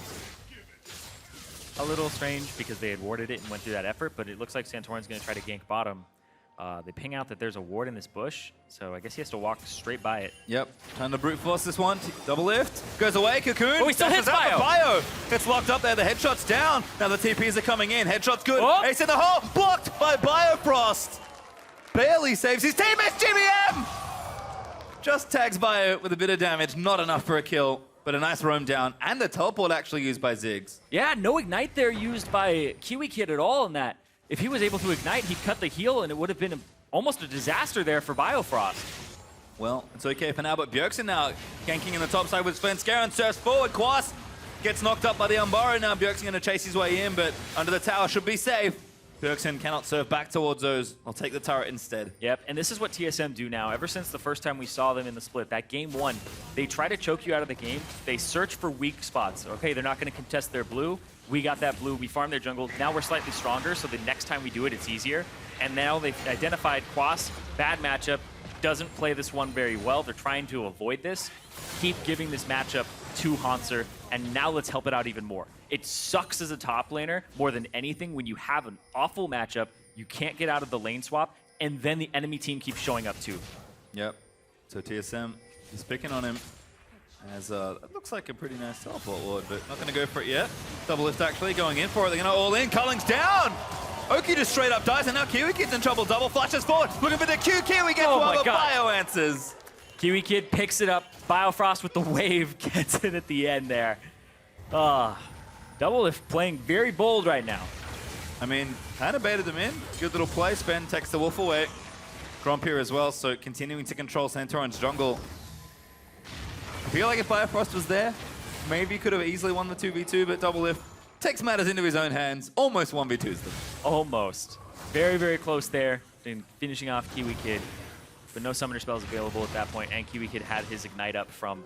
little strange because they had warded it and went through that effort, but it looks like Santorin's going to try to gank bottom. They ping out that there's a ward in this bush, so I guess he has to walk straight by it. Yep, trying to brute force this one. Double lift, goes away, Cocoon. Oh, he still hits Bio. Bio gets locked up there, the headshot's down. Now the TPs are coming in, headshot's good. Oh. Ace in the hole, blocked by Biofrost. Barely saves his teammates, GBM! Just tags Bio with a bit of damage, not enough for a kill, but a nice roam down, and the teleport actually used by Ziggs. Yeah, no ignite there used by Kiwi Kid at all in that. If he was able to ignite, he'd cut the heal, and it would have been almost a disaster there for Biofrost. Well, it's okay for now, but Bjergsen now ganking in the top side with Sven Skaren, surfs forward, Quas gets knocked up by the Umbara. Now Bjergsen going to chase his way in, but under the tower should be safe. Bjergsen cannot surf back towards those. I'll take the turret instead. Yep, and this is what TSM do now. Ever since the first time we saw them in the split, that game one, they try to choke you out of the game. They search for weak spots. Okay, they're not going to contest their blue. We got that blue. We farmed their jungle. Now we're slightly stronger, so the next time we do it, it's easier. And now they've identified Quas, bad matchup, doesn't play this one very well. They're trying to avoid this. Keep giving this matchup to Hanser, and now let's help it out even more. It sucks as a top laner more than anything when you have an awful matchup, you can't get out of the lane swap, and then the enemy team keeps showing up too. Yep. So TSM is picking on him as it looks like a pretty nice teleport ward, but not going to go for it yet. Double lift actually going in for it. They're going to all in. Culling's down. Oki just straight up dies, and now Kiwi Kid's in trouble. Double flashes forward. Looking for the Q. Kiwi gets one, but Bio answers. Kiwi Kid picks it up. Biofrost with the wave gets it at the end there. Double lift playing very bold right now. I mean, kind of baited them in. Good little play. Spen takes the wolf away. Gromp here as well, so continuing to control Santorin's jungle. I feel like if Biofrost was there, maybe he could have easily won the 2v2, but Double Lift takes matters into his own hands. Almost 1v2s them. Almost. Very, very close there in finishing off Kiwi Kid. But no summoner spells available at that point, and Kiwi Kid had his Ignite up from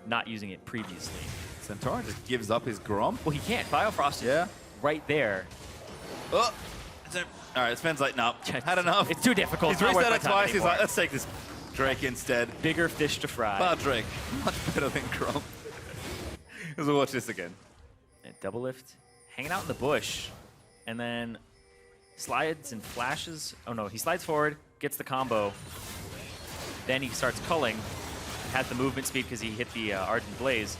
not using it previously. Santorin just gives up his Gromp. Well, he can't. Biofrost is right there. Oh! All right, Spen's like, nope, had enough. It's too difficult. He's reset it twice. He's like, let's take this Drake instead. Bigger fish to fry. But Drake, much better than Gromp. As we'll watch this again. And Double Lift, hanging out in the bush, and then slides and flashes. Oh no, he slides forward, gets the combo. Then he starts culling, has the movement speed because he hit the Ardent Blaze.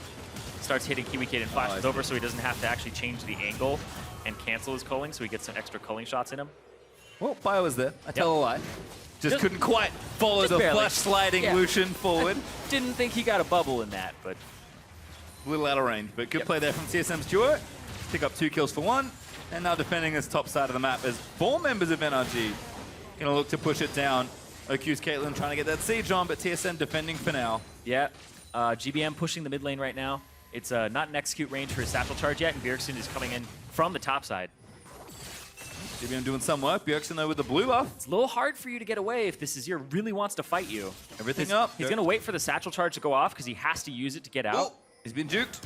Starts hitting Kiwi Kid and flashes over so he doesn't have to actually change the angle and cancel his culling, so he gets some extra culling shots in him. Well, Bio was there. I tell a lie. Just couldn't quite follow the barely. flash sliding Lucian forward. Didn't think he got a bubble in that, but a little out of range, but good play there from TSM's duo. Pick up 2 kills for 1, and now defending this top side of the map as 4 members of NRG gonna look to push it down. OQ's Caitlyn trying to get that siege on, but TSM defending for now. Yeah, GBM pushing the mid lane right now. It's not an execute range for his satchel charge yet, and Bjergsen is coming in from the top side. GBM doing some work. Bjergsen though with the blue buff. It's a little hard for you to get away if this Azir really wants to fight you. Everything up. He's gonna wait for the satchel charge to go off because he has to use it to get out. Oh, he's been juked.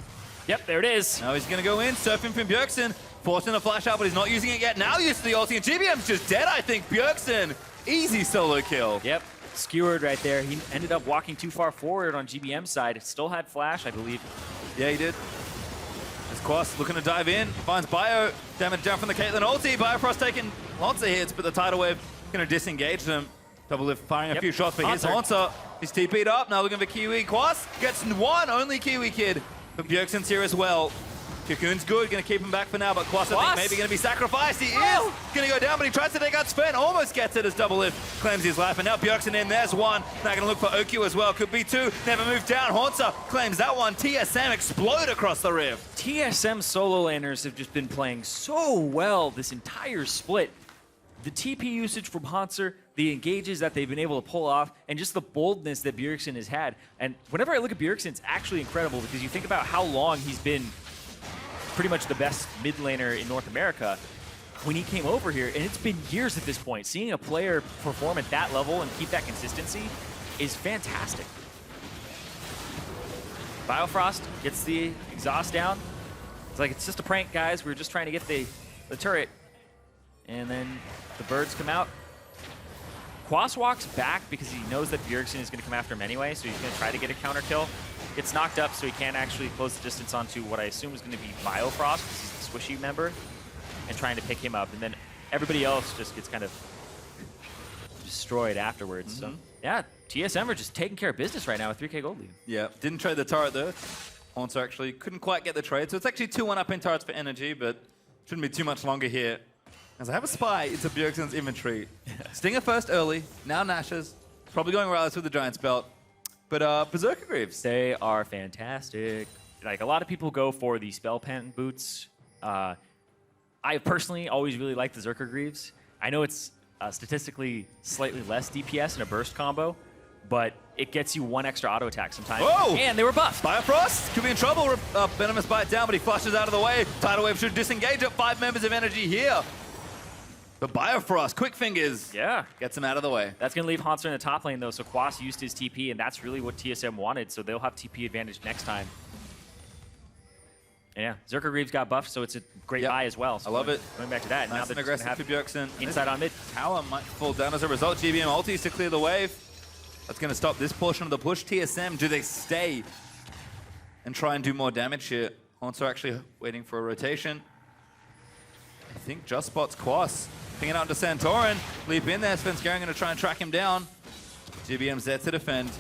Yep, there it is. Now he's gonna go in, surfing from Bjergsen. Forcing the flash out, but he's not using it yet. Now used to the ulti, and GBM's just dead, I think. Bjergsen, easy solo kill. Yep, skewered right there. He ended up walking too far forward on GBM's side. Still had flash, I believe. Yeah, he did. As Quas looking to dive in, finds Bio, damage down from the Caitlyn ulti. Biofrost taking lots of hits, but the tidal wave gonna disengage them. Double Lift firing a few shots, but here's Haunter. He's TP'd up, now looking for Kiwi. Quas gets one, only Kiwi Kid. But Bjergsen's here as well. Cocoon's good, gonna keep him back for now, but Quas I think maybe gonna be sacrificed. He is gonna go down, but he tries to take out Sven, almost gets it as Double Lift claims his life, and now Bjergsen in, there's one. Now gonna look for OQ as well, could be 2, never moved down. Haunter claims that one. TSM explode across the rift. TSM solo laners have just been playing so well this entire split. The TP usage from Hanser, the engages that they've been able to pull off, and just the boldness that Bjergsen has had. And whenever I look at Bjergsen, it's actually incredible because you think about how long he's been pretty much the best mid laner in North America when he came over here, and it's been years at this point. Seeing a player perform at that level and keep that consistency is fantastic. Biofrost gets the exhaust down. It's like, it's just a prank, guys. We were just trying to get the turret. And then the birds come out. Quas walks back because he knows that Bjergsen is going to come after him anyway, so he's going to try to get a counter kill. Gets knocked up, so he can't actually close the distance onto what I assume is going to be Biofrost, because he's the squishy member, and trying to pick him up. And then everybody else just gets kind of destroyed afterwards. So, yeah, TSM are just taking care of business right now with 3K gold lead. Yeah, didn't trade the turret though. Haunter actually couldn't quite get the trade, so it's actually 2-1 up in turrets for NRG, but shouldn't be too much longer here. As I have a spy into Bjergsen's inventory. Stinger first early, now Nash's. Probably going Rylus with the Giant's Belt. But Berserker Greaves. They are fantastic. Like, a lot of people go for the Spell Pen boots. I personally always really like the Zerker Greaves. I know it's statistically slightly less DPS in a burst combo, but it gets you 1 extra auto attack sometimes. Whoa! And they were buffed. Biofrost could be in trouble. Venomous bite down, but he flushes out of the way. Tidal Wave should disengage at 5 members of NRG here. But Biofrost, quick fingers. Yeah. Gets him out of the way. That's going to leave Hanser in the top lane, though, so Quas used his TP, and that's really what TSM wanted, so they'll have TP advantage next time. And yeah, Zerker Greaves got buffed, so it's a great buy as well. So I love it. Going back to that. Nice now and aggressive for Bjergsen. Inside on mid. Tower might fall down as a result. GBM ultis to clear the wave. That's going to stop this portion of the push. TSM, do they stay? and try and do more damage here. Honsa actually waiting for a rotation. I think just spots Quas. Pinging out into Santorin. Leap in there. FLICKR going to try and track him down. GBM's there to defend.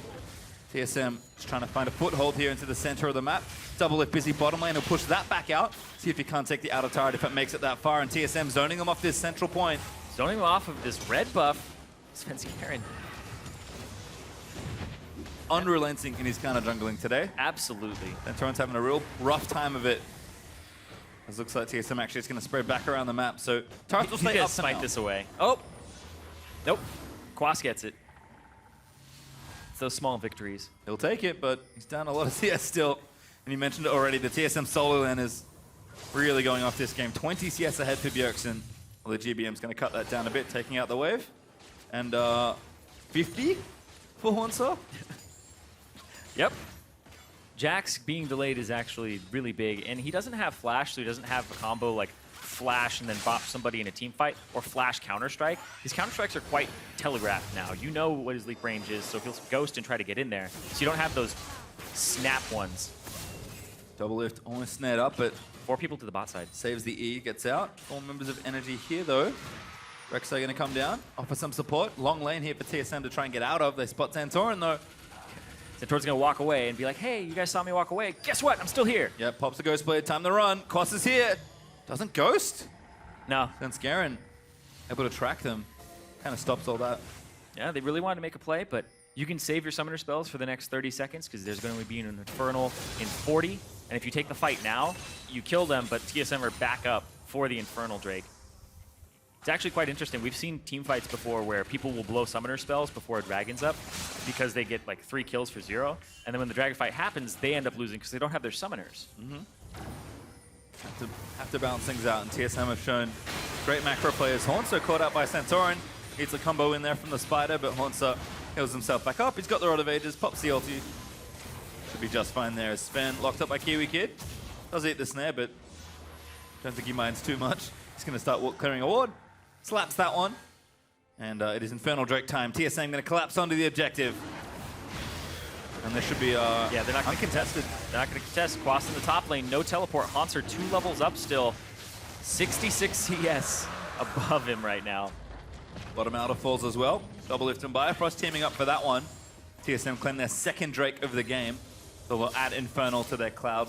TSM is trying to find a foothold here into the center of the map. Double Lift busy bottom lane. He'll push that back out. See if he can't take the outer turret if it makes it that far. And TSM zoning him off this central point. Zoning him off of this red buff. FLICKR. Unrelenting in his kind of jungling today. Absolutely. Santorin's having a real rough time of it. It looks like TSM actually is going to spread back around the map. So turrets will He stay does up for smite now. this away. Oh. Nope. Quas gets it. It's those small victories. He'll take it, but he's down a lot of CS still. And you mentioned it already, the TSM solo lane is really going off this game. 20 CS ahead for Bjergsen. Well, the GBM's going to cut that down a bit, taking out the wave. And 50 for Honsa. Yep. Jax being delayed is actually really big, and he doesn't have flash, so he doesn't have a combo like flash and then bop somebody in a team fight, or flash counter-strike. His counter-strikes are quite telegraphed now. You know what his leap range is, so he'll ghost and try to get in there. So you don't have those snap ones. Double Lift almost snared up, but 4 people to the bot side. saves the E, gets out. All members of NRG here, though. Rek'Sai going to come down, offer some support. Long lane here for TSM to try and get out of. They spot Santorin, though. Santorin's going to walk away and be like, hey, you guys saw me walk away. Guess what? I'm still here. Yep, pops the Ghost Blade. Time to run. Quas is here. Doesn't Ghost. No. FLICKR able to track them. Kind of stops all that. Yeah, they really wanted to make a play, but you can save your summoner spells for the next 30 seconds because there's going to be an Infernal in 40. And if you take the fight now, you kill them, but TSM are back up for the Infernal Drake. It's actually quite interesting. We've seen team fights before where people will blow summoner spells before a dragon's up because they get like 3 kills for 0. And then when the dragon fight happens, they end up losing because they don't have their summoners. Have to balance things out, and TSM have shown great macro players. Honsa caught out by Santorin. Needs a combo in there from the Spider, but Honsa heals himself back up. He's got the Rod of Ages, pops the ulti. Should be just fine there. Sven locked up by Kiwi Kid. Does eat the snare, but don't think he minds too much. He's going to start clearing a ward. Slaps that one. And it is Infernal Drake time. TSM going to collapse onto the objective. And there should be Yeah, they're not gonna uncontested. They're not going to contest. Quas in the top lane, no teleport. Hans are 2 levels up still. 66 CS above him right now. Bottom outer falls as well. Double Lift and Bifrost teaming up for that one. TSM claim their second Drake of the game. So they'll add Infernal to their cloud.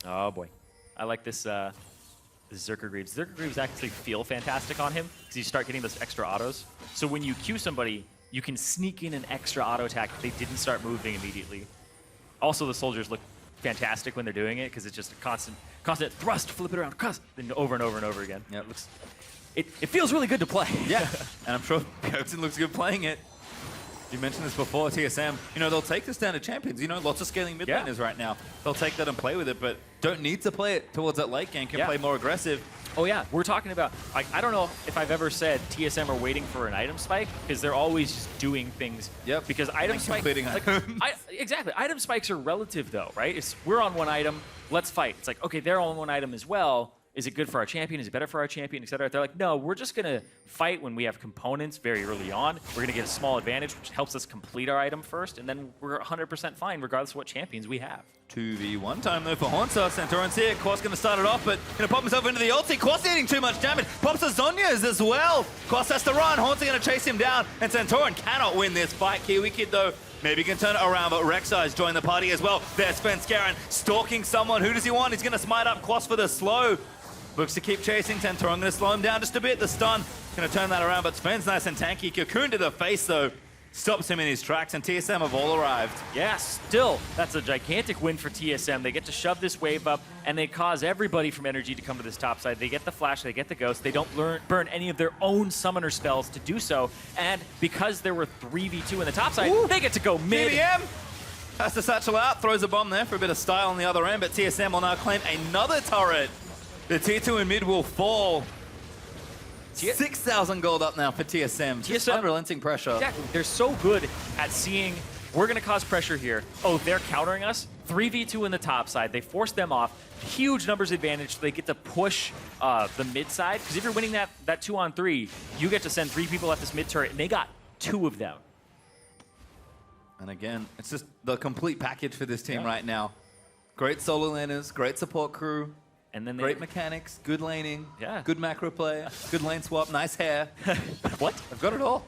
Oh boy. I like this Zerker Greaves. Zerker Greaves actually feel fantastic on him because you start getting those extra autos. So when you Q somebody, you can sneak in an extra auto attack if they didn't start moving immediately. Also, the soldiers look fantastic when they're doing it because it's just a constant thrust, flip it around, cross, then over and over and over again. Yep. It feels really good to play. Yeah, and I'm sure Bjergsen looks good playing it. You mentioned this before, TSM. You know, they'll take the standard champions. You know, lots of scaling mid laners right now. They'll take that and play with it, but don't need to play it towards that late game. Can play more aggressive. Oh yeah, we're talking about, like, I don't know if I've ever said TSM are waiting for an item spike, because they're always just doing things. Yep. Because item spikes, exactly, item spikes are relative though, right? It's, we're on one item, let's fight. It's like, okay, they're on one item as well. Is it good for our champion? Is it better for our champion, et cetera? They're like, no, we're just gonna fight when we have components very early on. We're gonna get a small advantage, which helps us complete our item first, and then we're 100% fine regardless of what champions we have. 2v1 time though for Honsa. Santorin's here. Quas going to start it off, but going to pop himself into the ulti. Quas eating too much damage. Pops the Zhonya's as well. Quas has to run. Honsa going to chase him down, and Santorin cannot win this fight. Kiwi Kid though, maybe can turn it around, but Rek'Sai's joined the party as well. There's FLICKR stalking someone. Who does he want? He's going to smite up Quas for the slow. Looks to keep chasing. Santorin going to slow him down just a bit. The stun going to turn that around, but Sven's nice and tanky. Cocoon to the face though. Stops him in his tracks, and TSM have all arrived. Yeah, still, that's a gigantic win for TSM. They get to shove this wave up, and they cause everybody from NRG to come to this top side. They get the flash, they get the ghost. They don't burn any of their own summoner spells to do so. And because there were 3v2 in the top side, they get to go mid. BBM has to satchel out, throws a bomb there for a bit of style on the other end, but TSM will now claim another turret. The T2 in mid will fall. 6,000 gold up now for TSM. Just unrelenting pressure. Exactly. They're so good at seeing, we're going to cause pressure here. Oh, they're countering us. 3v2 in the top side. They force them off. Huge numbers advantage, so they get to push the mid side. Because if you're winning that 2-on-3, you get to send 3 people at this mid turret, and they got 2 of them. And again, it's just the complete package for this team right now. Great solo laners, great support crew, And then they, great mechanics, good laning, Yeah. good macro play, good lane swap, nice hair. what? I've got it all.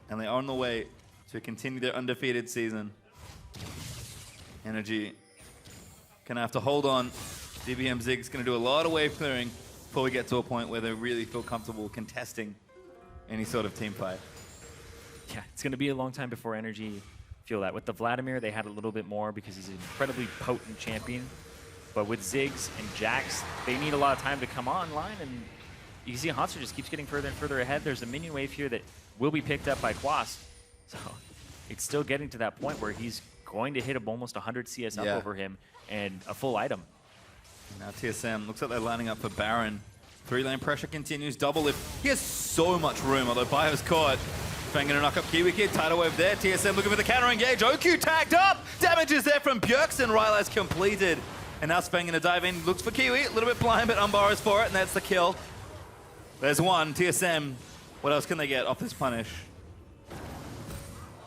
And they are on the way to continue their undefeated season. NRG gonna have to hold on. DBM Zig's gonna do a lot of wave clearing before we get to a point where they really feel comfortable contesting any sort of team fight. Yeah, it's going to be a long time before NRG feel that. With the Vladimir, they had a little bit more because he's an incredibly potent champion. But with Ziggs and Jax, they need a lot of time to come online. And you can see Hanser just keeps getting further and further ahead. There's a minion wave here that will be picked up by Quas. So it's still getting to that point where he's going to hit almost 100 CS up over him and a full item. Now TSM, looks like they're lining up for Baron. 3-lane pressure continues, double lift. He has so much room, although Bio's caught. Fang gonna knock up Kiwi Kid, tidal wave there. TSM looking for the counter engage. OQ tagged up! Damage is there from Bjergsen. Rylai's completed. And now Fang gonna dive in, looks for Kiwi. A little bit blind, but Umbar is for it, and that's the kill. There's one. TSM, what else can they get off this punish?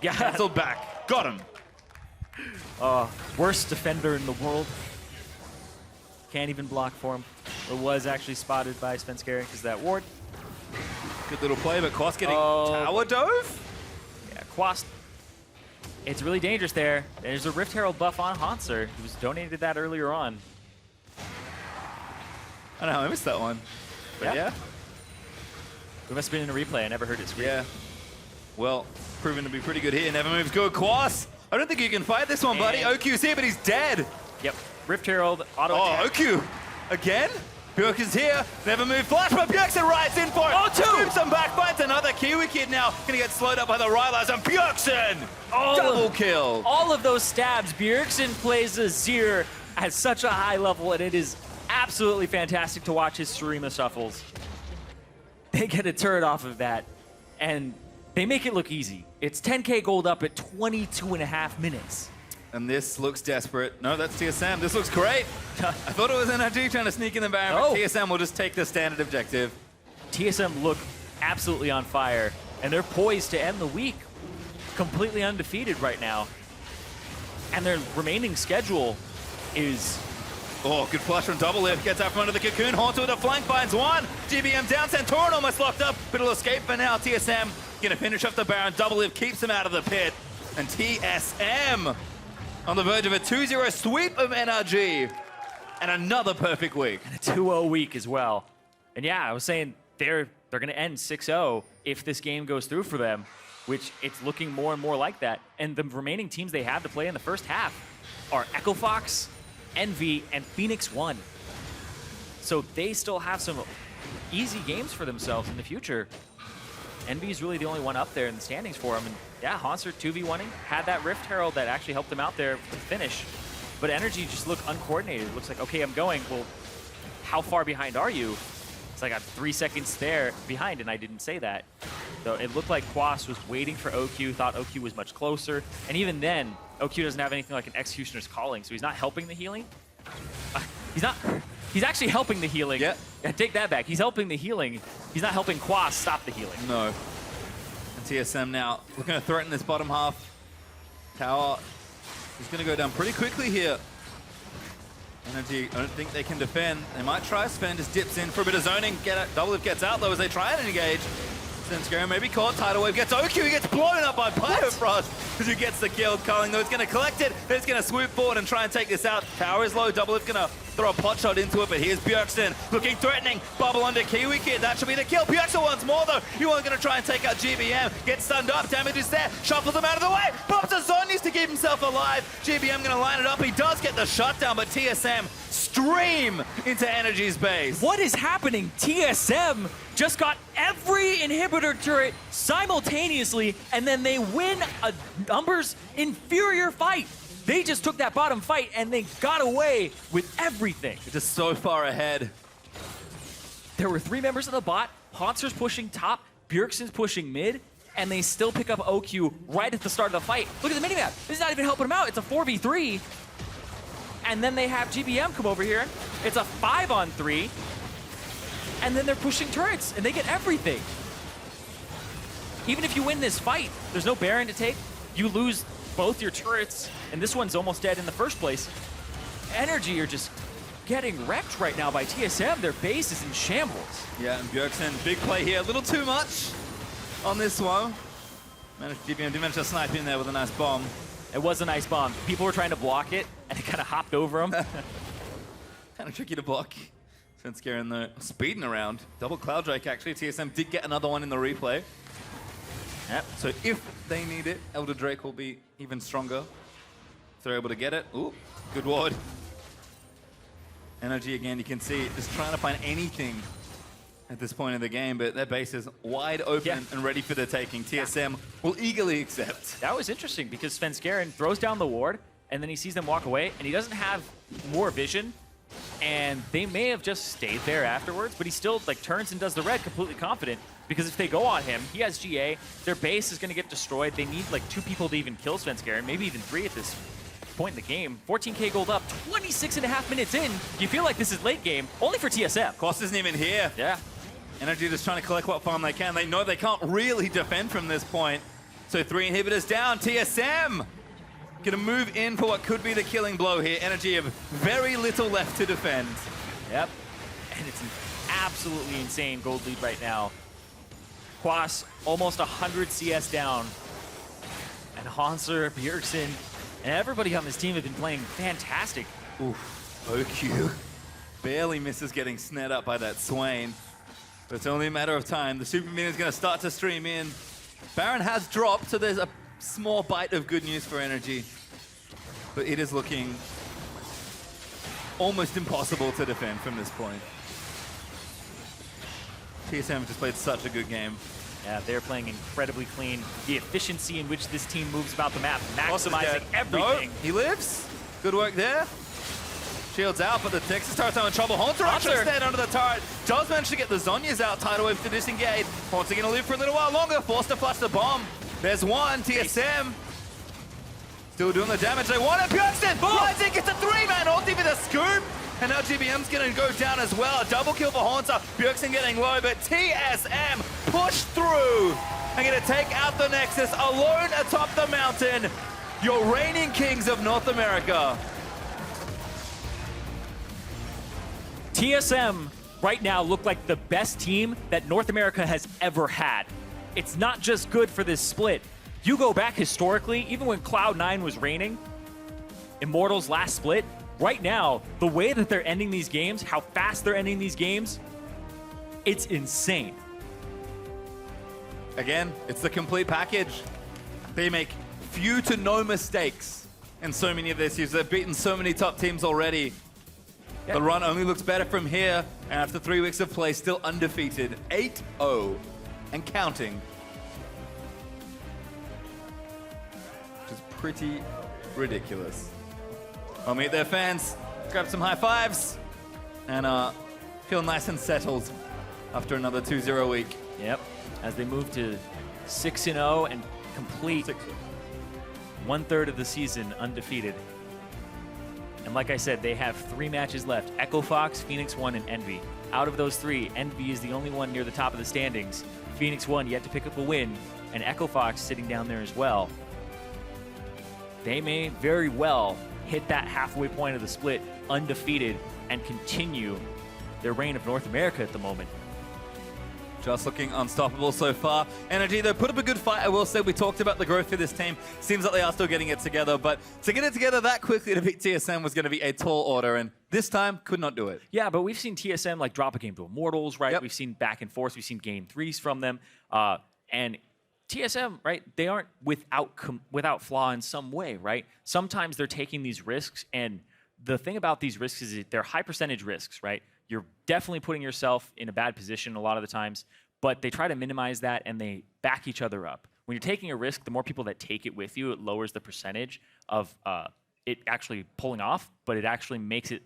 Yeah. Cancelled back. Got him. Worst defender in the world. Can't even block for him. It was actually spotted by Svenskeren because of that ward. Good little play, but Quas getting tower dove? Yeah, Quas. It's really dangerous there. There's a Rift Herald buff on Hanser, who was donated that earlier on. I know, I missed that one. But yeah. We must have been in a replay. I never heard it scream. Yeah. Well, proven to be pretty good here. Never moves good. Quas, I don't think you can fight this one, buddy. OQ's here, but he's dead. Yep. Rift Herald, auto attack. OQ again? Bjergsen's here. Never move flash, but Bjergsen rides in for it. Moves him back, finds another Kiwi Kid now. Gonna get slowed up by the Rylais, and Bjergsen! Double kill. All of those stabs. Bjergsen plays Azir at such a high level, and it is absolutely fantastic to watch his Shurima shuffles. They get a turret off of that, and they make it look easy. It's 10k gold up at 22.5 minutes. And this looks desperate. No, that's TSM. This looks great. I thought it was NRG trying to sneak in the Baron, but TSM will just take the standard objective. TSM look absolutely on fire, and they're poised to end the week completely undefeated right now. And their remaining schedule is... Oh, good flush from Double Lift. Gets out from under the cocoon. Haunter with a flank, finds one. GBM down. Centauran almost locked up, but he'll escape for now. TSM gonna finish off the Baron. Double Lift keeps him out of the pit. And TSM on the verge of a 2-0 sweep of NRG. And another perfect week. And a 2-0 week as well. And yeah, I was saying they're going to end 6-0 if this game goes through for them, which it's looking more and more like that. And the remaining teams they have to play in the first half are Echo Fox, Envy, and Phoenix 1. So they still have some easy games for themselves in the future. Envy is really the only one up there in the standings for them. And yeah, Hanser 2v1ing, had that Rift Herald that actually helped them out there to finish. But NRG just looked uncoordinated. It looks like, okay, I'm going. Well, how far behind are you? It's like I'm 3 seconds there behind, and I didn't say that. So it looked like Quas was waiting for OQ, thought OQ was much closer. And even then, OQ doesn't have anything like an Executioner's Calling, so he's not helping the healing. He's actually helping the healing. Yeah. Take that back. He's helping the healing. He's not helping Quas stop the healing. No. And TSM now looking to threaten this bottom half. Tower is going to go down pretty quickly here. NRG, I don't think they can defend. They might try. Sven just dips in for a bit of zoning. Double Lift gets out though as they try and engage. Svenskeren maybe caught. Tidal Wave gets OQ. He gets blown up by Biofrost because he gets the kill. Culling though is going to collect it. Then it's going to swoop forward and try and take this out. Tower is low. Double Lift going to throw a pot shot into it, but here's Bjergsen looking threatening. Bubble under Kiwi Kid. That should be the kill. Bjergsen once more though. He was going to try and take out GBM. Gets stunned up. Damage is there. Shuffles him out of the way. Pops a Zonies to keep himself alive. GBM going to line it up. He does get the shutdown, but TSM stream into NRG's base. What is happening? TSM just got every inhibitor turret simultaneously, and then they win a Umber's inferior fight. They just took that bottom fight, and they got away with everything. They're just so far ahead. There were 3 members of the bot. Hanser's pushing top, Bjergsen's pushing mid, and they still pick up OQ right at the start of the fight. Look at the minimap. This is not even helping them out. It's a 4v3. And then they have GBM come over here. It's a 5-on-3. And then they're pushing turrets, and they get everything. Even if you win this fight, there's no Baron to take. you lose both your turrets, and this one's almost dead in the first place. NRG are just getting wrecked right now by TSM. Their base is in shambles. Yeah, and Bjergsen, big play here. A little too much on this one. Did manage to snipe in there with a nice bomb. It was a nice bomb. People were trying to block it, and it kind of hopped over them. Kind of tricky to block. FLICKR though speeding around. Double Cloud Drake actually. TSM did get another one in the replay. Yep. So if they need it, Elder Drake will be even stronger. If they're able to get it. Ooh, good ward. NRG again, you can see just trying to find anything at this point in the game, but their base is wide open and ready for the taking. TSM will eagerly accept. That was interesting because FLICKR throws down the ward, and then he sees them walk away, and he doesn't have more vision, and they may have just stayed there afterwards, but he still like turns and does the red completely confident, because if they go on him, he has GA, their base is going to get destroyed. They need like 2 people to even kill FLICKR, maybe even 3 at this point in the game. 14k gold up, 26.5 minutes in. You feel like this is late game, only for TSM. Cost isn't even here. Yeah. NRG just trying to collect what farm they can. They know they can't really defend from this point. So 3 inhibitors down. TSM gonna move in for what could be the killing blow here. NRG have very little left to defend. Yep. And it's an absolutely insane gold lead right now. Quas almost 100 CS down. And Hanser, Bjergsen, and everybody on this team have been playing fantastic. Oof. OQ barely misses getting snared up by that Swain. But it's only a matter of time. The Super Minion is going to start to stream in. Baron has dropped, so there's a small bite of good news for NRG. But it is looking almost impossible to defend from this point. TSM just played such a good game. Yeah, they're playing incredibly clean. The efficiency in which this team moves about the map, maximizing everything. No, he lives. Good work there. Shields out, but the Texas turret's in trouble. Haunter actually stayed under the turret. Does manage to get the Zhonya's out. Tidal Wave to disengage. Haunter gonna live for a little while longer. Forced to flush the bomb. There's one. TSM still doing the damage they wanted. Bjergsen flies in, gets a 3-man ulti with a scoop. And now GBM's gonna go down as well. A double kill for Haunter. Bjergsen getting low, but TSM pushed through and gonna take out the Nexus alone atop the mountain. Your reigning kings of North America. TSM right now look like the best team that North America has ever had. It's not just good for this split. You go back historically, even when Cloud9 was reigning, Immortals last split, right now, the way that they're ending these games, how fast they're ending these games, it's insane. Again, it's the complete package. They make few to no mistakes in so many of their series. They've beaten so many top teams already. The run only looks better from here, and after 3 weeks of play, still undefeated. 8-0 and counting. Which is pretty ridiculous. I'll meet their fans, grab some high fives, and feel nice and settled after another 2-0 week. Yep, as they move to 6-0 and complete 1/3 of the season undefeated. And like I said, they have 3 matches left. Echo Fox, Phoenix 1, and Envy. Out of those 3, Envy is the only one near the top of the standings. Phoenix 1 yet to pick up a win, and Echo Fox sitting down there as well. They may very well hit that halfway point of the split undefeated and continue their reign of North America at the moment. Just looking unstoppable so far. NRG, though, put up a good fight, I will say. We talked about the growth of this team. Seems like they are still getting it together, but to get it together that quickly to beat TSM was going to be a tall order, and this time could not do it. Yeah, but we've seen TSM like drop a game to Immortals, right? Yep. We've seen back and forth. We've seen game 3s from them. And TSM, right, they aren't without flaw in some way, right? Sometimes they're taking these risks, and the thing about these risks is that they're high percentage risks, right? You're definitely putting yourself in a bad position a lot of the times, but they try to minimize that and they back each other up. When you're taking a risk, the more people that take it with you, it lowers the percentage of it actually pulling off, but it actually makes it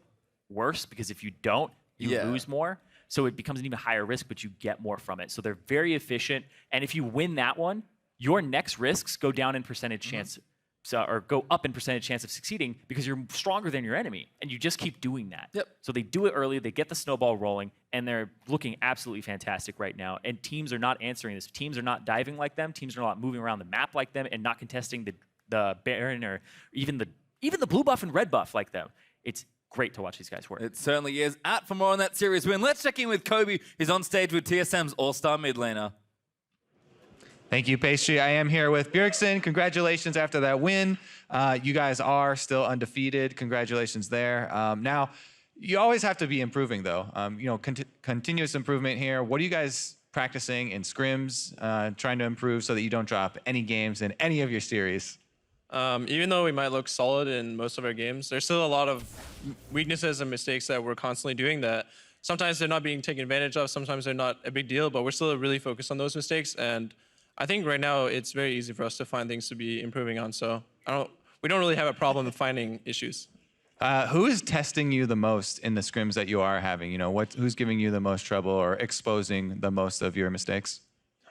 worse because if you don't, you lose more. So it becomes an even higher risk, but you get more from it. So they're very efficient. And if you win that one, your next risks go down in percentage chance or go up in percentage chance of succeeding because you're stronger than your enemy, and you just keep doing that. Yep. So they do it early, they get the snowball rolling, and they're looking absolutely fantastic right now. And teams are not answering this. Teams are not diving like them. Teams are not moving around the map like them, and not contesting the Baron or even the blue buff and red buff like them. It's great to watch these guys work. It certainly is. For more on that series win, let's check in with Kobe, who's on stage with TSM's All-Star mid laner. Thank you, Pastry. I am here with Bjergsen. Congratulations after that win. You guys are still undefeated. Congratulations there. Now, you always have to be improving, though. Continuous improvement here. What are you guys practicing in scrims, trying to improve so that you don't drop any games in any of your series? Even though we might look solid in most of our games, there's still a lot of weaknesses and mistakes that we're constantly doing that sometimes they're not being taken advantage of, sometimes they're not a big deal, but we're still really focused on those mistakes. And I think right now it's very easy for us to find things to be improving on. So we don't really have a problem with finding issues. Who is testing you the most in the scrims that you are having? Who's giving you the most trouble or exposing the most of your mistakes?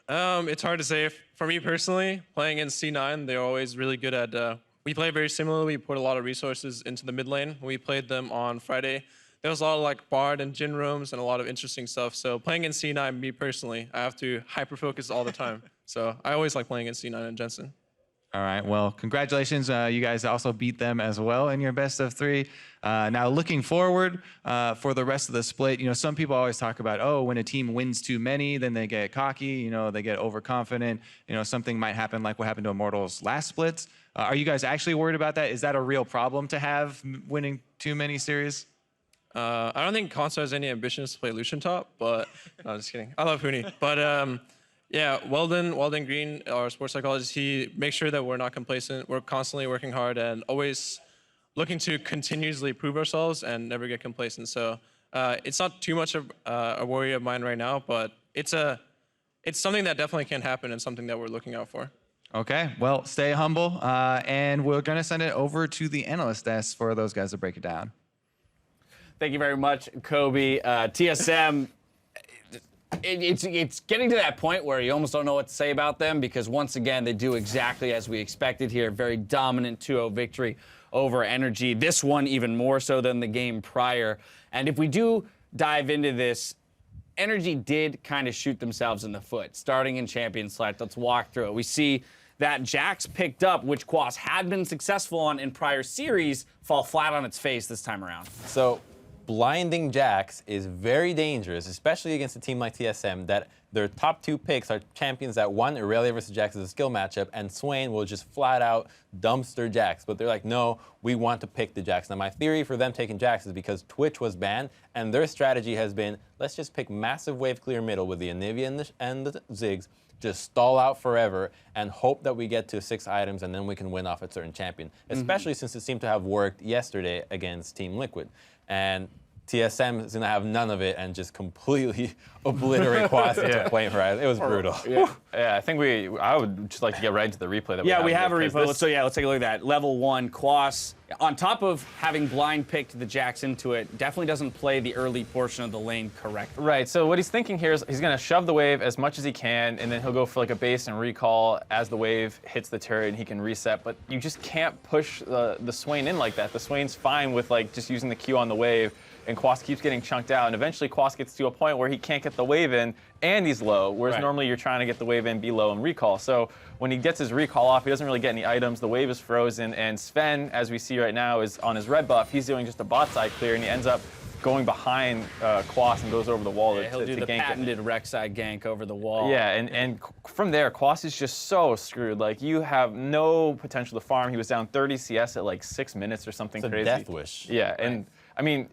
It's hard to say. For me personally, playing in C9, they're always really good at. We play very similarly. We put a lot of resources into the mid lane. We played them on Friday. There was a lot of like Bard and Jhin rooms and a lot of interesting stuff. So playing in C9, me personally, I have to hyper focus all the time. So I always like playing in C9 and Jensen. All right, well, congratulations. You guys also beat them as well in your best of 3. Now, looking forward for the rest of the split, some people always talk about, oh, when a team wins too many, then they get cocky, they get overconfident. Something might happen like what happened to Immortals last split. Are you guys actually worried about that? Is that a real problem to have, winning too many series? I don't think Consta has any ambitions to play Lucian top, but no, just kidding. I love Huni. But yeah, Weldon Green, our sports psychologist, he makes sure that we're not complacent. We're constantly working hard and always looking to continuously prove ourselves and never get complacent. So it's not too much of a worry of mine right now, but it's something that definitely can happen and something that we're looking out for. Okay, well, stay humble, and we're going to send it over to the analyst desk for those guys to break it down. Thank you very much, Kobe. TSM, it's getting to that point where you almost don't know what to say about them because, once again, they do exactly as we expected here. Very dominant 2-0 victory over NRG. This one even more so than the game prior. And if we do dive into this, NRG did kind of shoot themselves in the foot. Starting in Champion Select, let's walk through it. We see that Jax picked up, which Quas had been successful on in prior series, fall flat on its face this time around. So blinding Jax is very dangerous, especially against a team like TSM, that their top 2 picks are champions that won Aurelia versus Jax as a skill matchup, and Swain will just flat out dumpster Jax. But they're like, no, we want to pick the Jax. Now, my theory for them taking Jax is because Twitch was banned, and their strategy has been, let's just pick massive wave clear middle with the Anivia and the Ziggs, just stall out forever and hope that we get to 6 items and then we can win off a certain champion, especially since it seemed to have worked yesterday against Team Liquid. And TSM is going to have none of it and just completely obliterate Quas into Flame Horizon. It was brutal. Yeah, I think I would just like to get right into the replay that we have a replay. Let's take a look at that. Level 1, Quas, on top of having blind picked the Jax into it, definitely doesn't play the early portion of the lane correctly. Right, so what he's thinking here is he's going to shove the wave as much as he can, and then he'll go for like a base and recall as the wave hits the turret and he can reset, but you just can't push the Swain in like that. The Swain's fine with like just using the Q on the wave, and Quas keeps getting chunked out, and eventually Quas gets to a point where he can't get the wave in, and he's low, whereas normally you're trying to get the wave in, be low, and recall. So when he gets his recall off, he doesn't really get any items, the wave is frozen, and Sven, as we see right now, is on his red buff. He's doing just a bot side clear, and he ends up going behind Quas and goes over the wall he'll do the gank patented Rek'Sai gank over the wall. Yeah, and from there, Quas is just so screwed. Like, you have no potential to farm. He was down 30 CS at like 6 minutes or something It's a crazy. death wish. Yeah, and I mean,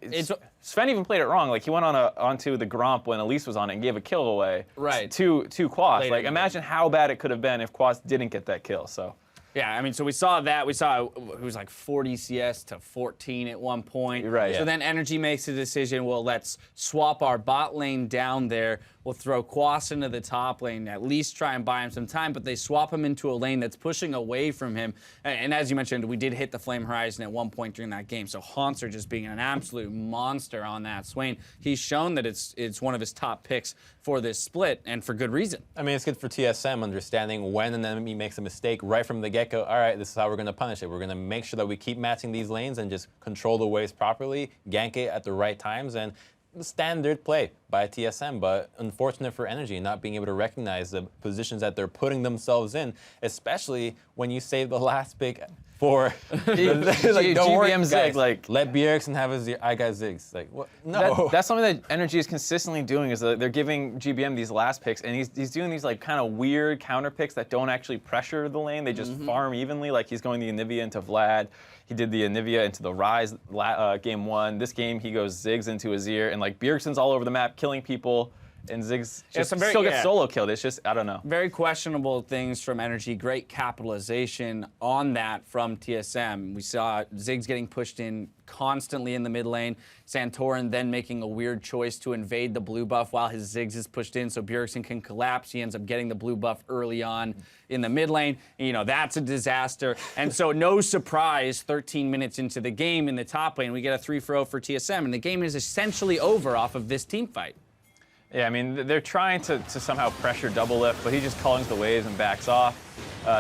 Sven even played it wrong. Like, he went onto the Gromp when Elise was on it and gave a kill away. Right. To Quas. Later Like, imagine how bad it could have been if Quas didn't get that kill. So. Yeah, I mean, so we saw that. We saw it was like 40 CS to 14 at one point. Right. So then NRG makes a decision, well, let's swap our bot lane down there. We'll throw Quas into the top lane, at least try and buy him some time, but they swap him into a lane that's pushing away from him. And as you mentioned, we did hit the Flame Horizon at one point during that game, so Haunter just being an absolute monster on that Swain. He's shown that it's one of his top picks for this split, and for good reason. I mean, it's good for TSM understanding when an enemy makes a mistake right from the get-go. All right, this is how we're going to punish it. We're going to make sure that we keep matching these lanes and just control the waves properly, gank it at the right times, and the standard play by TSM. But unfortunate for NRG not being able to recognize the positions that they're putting themselves in, especially when you save the last pick for like, don't worry, GBM Zig, like let Bjergsen have his. I got Ziggs. Like what? No. That's something that NRG is consistently doing. Is that they're giving GBM these last picks, and he's doing these like kind of weird counter picks that don't actually pressure the lane. They just farm evenly. Like he's going the Anivia into Vlad. He did the Anivia into the Ryze game 1. This game he goes Ziggs into Azir, and like Bjergsen's all over the map killing people. And Ziggs just still gets solo killed. It's just, I don't know. Very questionable things from NRG. Great capitalization on that from TSM. We saw Ziggs getting pushed in constantly in the mid lane. Santorin then making a weird choice to invade the blue buff while his Ziggs is pushed in so Bjergsen can collapse. He ends up getting the blue buff early on in the mid lane. You know, that's a disaster. And so no surprise, 13 minutes into the game in the top lane, we get a 3-0 for TSM. And the game is essentially over off of this team fight. Yeah, I mean, they're trying to somehow pressure double lift, but he just callings the waves and backs off.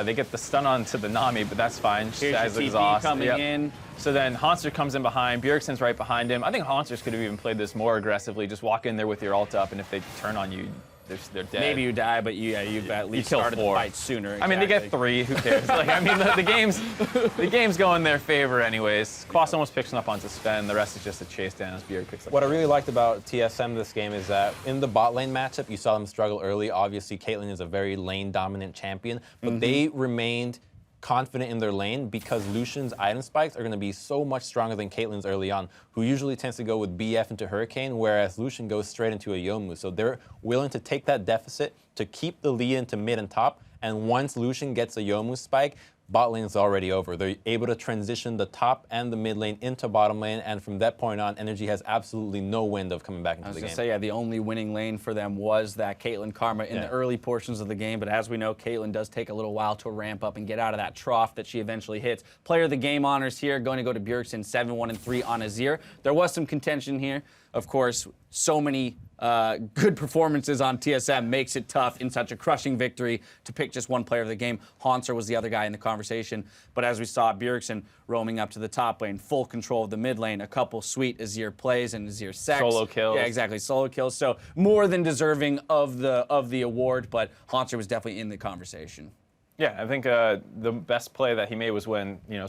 They get the stun onto the Nami, but that's fine. Here's your TP coming in. So then Hanser comes in behind. Bjergsen's right behind him. I think Hanser could have even played this more aggressively. Just walk in there with your ult up, and if they turn on you, they're dead. Maybe you die, but you've at least started the fight sooner. Exactly. I mean, they get 3. Who cares? Like, I mean, the game's going in their favor anyways. Quas almost picks him up onto Sven. The rest is just a chase down as Bjerg picks up. What I really liked about TSM this game is that in the bot lane matchup, you saw them struggle early. Obviously, Caitlyn is a very lane-dominant champion, but they remained confident in their lane because Lucian's item spikes are going to be so much stronger than Caitlyn's early on, who usually tends to go with BF into Hurricane, whereas Lucian goes straight into a Yomu. So they're willing to take that deficit to keep the lead into mid and top, and once Lucian gets a Yomu spike, bot lane is already over. They're able to transition the top and the mid lane into bottom lane, and from that point on, NRG has absolutely no wind of coming back into the game. I was going to say, yeah, the only winning lane for them was that Caitlyn Karma in the early portions of the game, but as we know, Caitlyn does take a little while to ramp up and get out of that trough that she eventually hits. Player of the game honors here, going to go to Bjergsen, 7-1-3 on Azir. There was some contention here. Of course, so many good performances on TSM makes it tough in such a crushing victory to pick just one player of the game. Hanser was the other guy in the conversation. But as we saw, Bjergsen roaming up to the top lane, full control of the mid lane, a couple sweet Azir plays and Azir sex. Solo kills. Yeah, exactly, solo kills. So more than deserving of the award, but Hanser was definitely in the conversation. Yeah, I think the best play that he made was when, you know,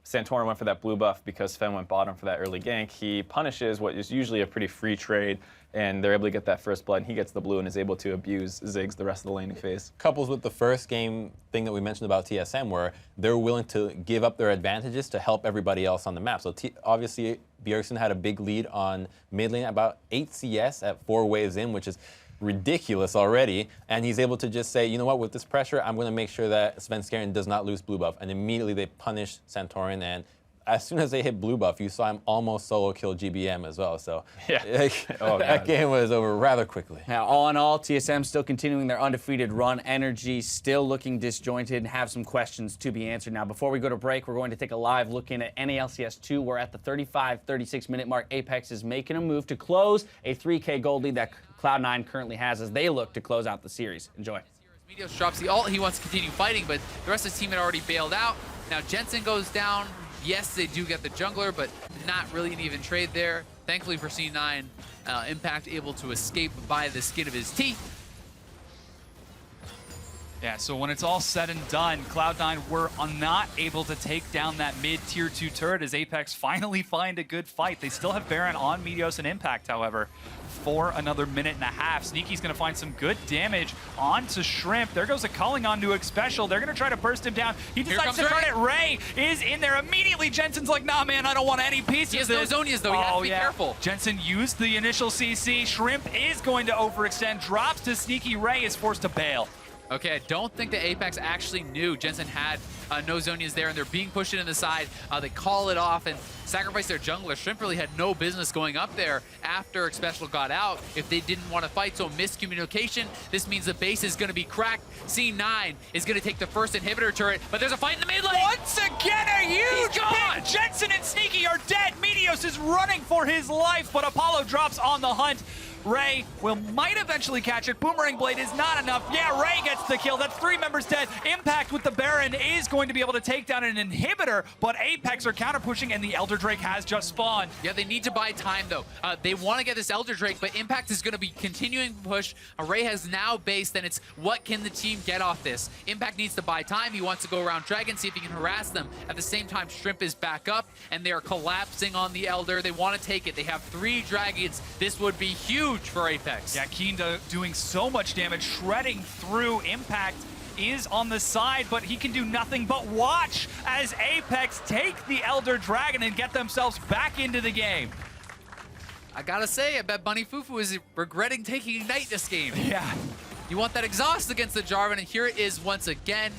Santorin went for that blue buff because Sven went bottom for that early gank. He punishes what is usually a pretty free trade, and they're able to get that first blood, and he gets the blue and is able to abuse Ziggs the rest of the laning phase. Couples with the first game thing that we mentioned about TSM, where they're willing to give up their advantages to help everybody else on the map. So obviously, Bjergsen had a big lead on mid lane, about 8 CS at 4 waves in, which is ridiculous already, and he's able to just say, you know what, with this pressure, I'm going to make sure that Svenskeren does not lose blue buff, and immediately they punish Santorin, and as soon as they hit blue buff, you saw him almost solo kill GBM as well, so that game was over rather quickly. Now, all in all, TSM still continuing their undefeated run. NRG still looking disjointed and have some questions to be answered. Now, before we go to break, we're going to take a live look in at NALCS2. We're at the 35-36 minute mark. Apex is making a move to close a 3K gold lead that Cloud9 currently has as they look to close out the series. Enjoy. Meteos drops the ult. He wants to continue fighting, but the rest of the team had already bailed out. Now Jensen goes down. Yes, they do get the jungler, but not really an even trade there. Thankfully for C9, Impact able to escape by the skin of his teeth. Yeah, so when it's all said and done, Cloud9 were not able to take down that mid-tier 2 turret as Apex finally find a good fight. They still have Baron on Meteos and Impact, however, for another minute and a half. Sneaky's going to find some good damage onto Shrimp. There goes a calling on Nuke Special. They're going to try to burst him down. He decides to turn it. Ray is in there immediately. Jensen's like, nah, man, I don't want any pieces. He has those Zonias, though. He has to be careful. Jensen used the initial CC. Shrimp is going to overextend. Drops to Sneaky. Ray is forced to bail. Okay, I don't think that Apex actually knew Jensen had no Zonias there, and they're being pushed into the side. They call it off and sacrifice their jungler. Shrimp really had no business going up there after Special got out if they didn't want to fight, so miscommunication. This means the base is going to be cracked. C9 is going to take the first inhibitor turret, but there's a fight in the mid lane. Once again, a huge pick. Jensen and Sneaky are dead. Meteos is running for his life, but Apollo drops on the hunt. Ray might eventually catch it. Boomerang Blade is not enough. Yeah, Ray gets the kill. That's 3 members dead. Impact with the Baron is going to be able to take down an inhibitor, but Apex are counter pushing and the Elder Drake has just spawned. Yeah, they need to buy time though. They want to get this Elder Drake, but Impact is going to be continuing to push. Ray has now based, and it's what can the team get off this? Impact needs to buy time. He wants to go around Dragon, see if he can harass them. At the same time, Shrimp is back up, and they are collapsing on the Elder. They want to take it. They have 3 Dragons. This would be huge for Apex. Yeah, Keen doing so much damage, shredding through. Impact is on the side, but he can do nothing but watch as Apex take the Elder Dragon and get themselves back into the game. I gotta say, I bet Bunny Fufu is regretting taking Ignite this game. Yeah. You want that exhaust against the Jarvan, and here it is once again.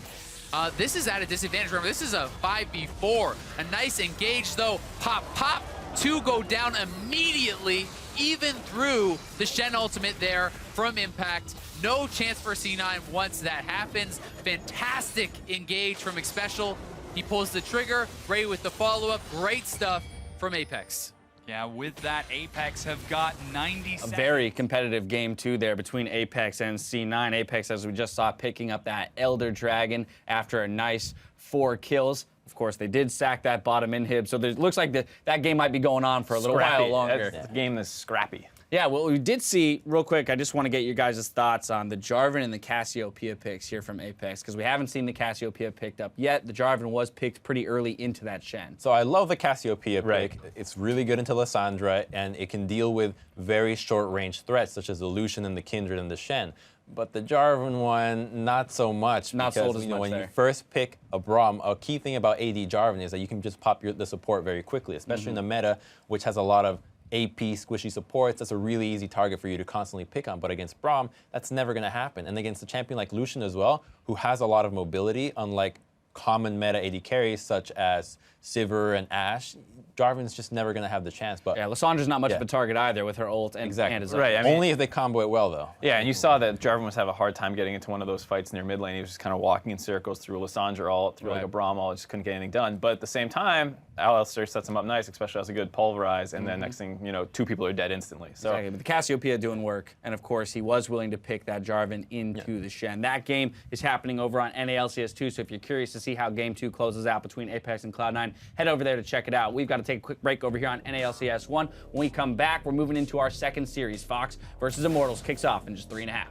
This is at a disadvantage. Remember, this is a 5v4. A nice engage, though. Pop, pop. 2 go down immediately, even through the Shen ultimate there from Impact. No chance for C9 once that happens. Fantastic engage from Xpecial. He pulls the trigger. Ray with the follow-up. Great stuff from Apex. Yeah, with that, Apex have got 90 seconds. A very competitive game, too, there between Apex and C9. Apex, as we just saw, picking up that Elder Dragon after a nice 4 kills. Of course, they did sack that bottom inhib, so it looks like that game might be going on for a little while longer. That's the game that's scrappy. Yeah, well, we did see, real quick, I just want to get your guys' thoughts on the Jarvan and the Cassiopeia picks here from Apex, because we haven't seen the Cassiopeia picked up yet. The Jarvan was picked pretty early into that Shen. So I love the Cassiopeia pick. It's really good into Lissandra, and it can deal with very short-range threats, such as the Lucian and the Kindred and the Shen. But the Jarvan one, not so much. Not sold as much when there. you first pick a Braum, a key thing about AD Jarvan is that you can just pop the support very quickly, especially in the meta, which has a lot of AP squishy supports. That's a really easy target for you to constantly pick on. But against Braum, that's never going to happen. And against a champion like Lucian as well, who has a lot of mobility, unlike common meta AD carries such as Sivir and Ashe, Jarvan's just never going to have the chance. But yeah, Lissandra's not much of a target either with her ult and his ult. Right, I mean, only if they combo it well, though. Yeah, and you saw that Jarvan was having a hard time getting into one of those fights near mid lane. He was just kind of walking in circles through a Lissandra ult, through like a Braum ult, just couldn't get anything done. But at the same time, Alistair sets him up nice, especially as a good pulverize, and then next thing, you know, 2 people are dead instantly. So exactly, but the Cassiopeia doing work, and of course, he was willing to pick that Jarvan into the Shen. That game is happening over on NALCS 2, so if you're curious to see how Game 2 closes out between Apex and Cloud9, head over there to check it out. We've got to take a quick break over here on NALCS 1. When we come back, we're moving into our second series. Fox versus Immortals kicks off in just 3.5.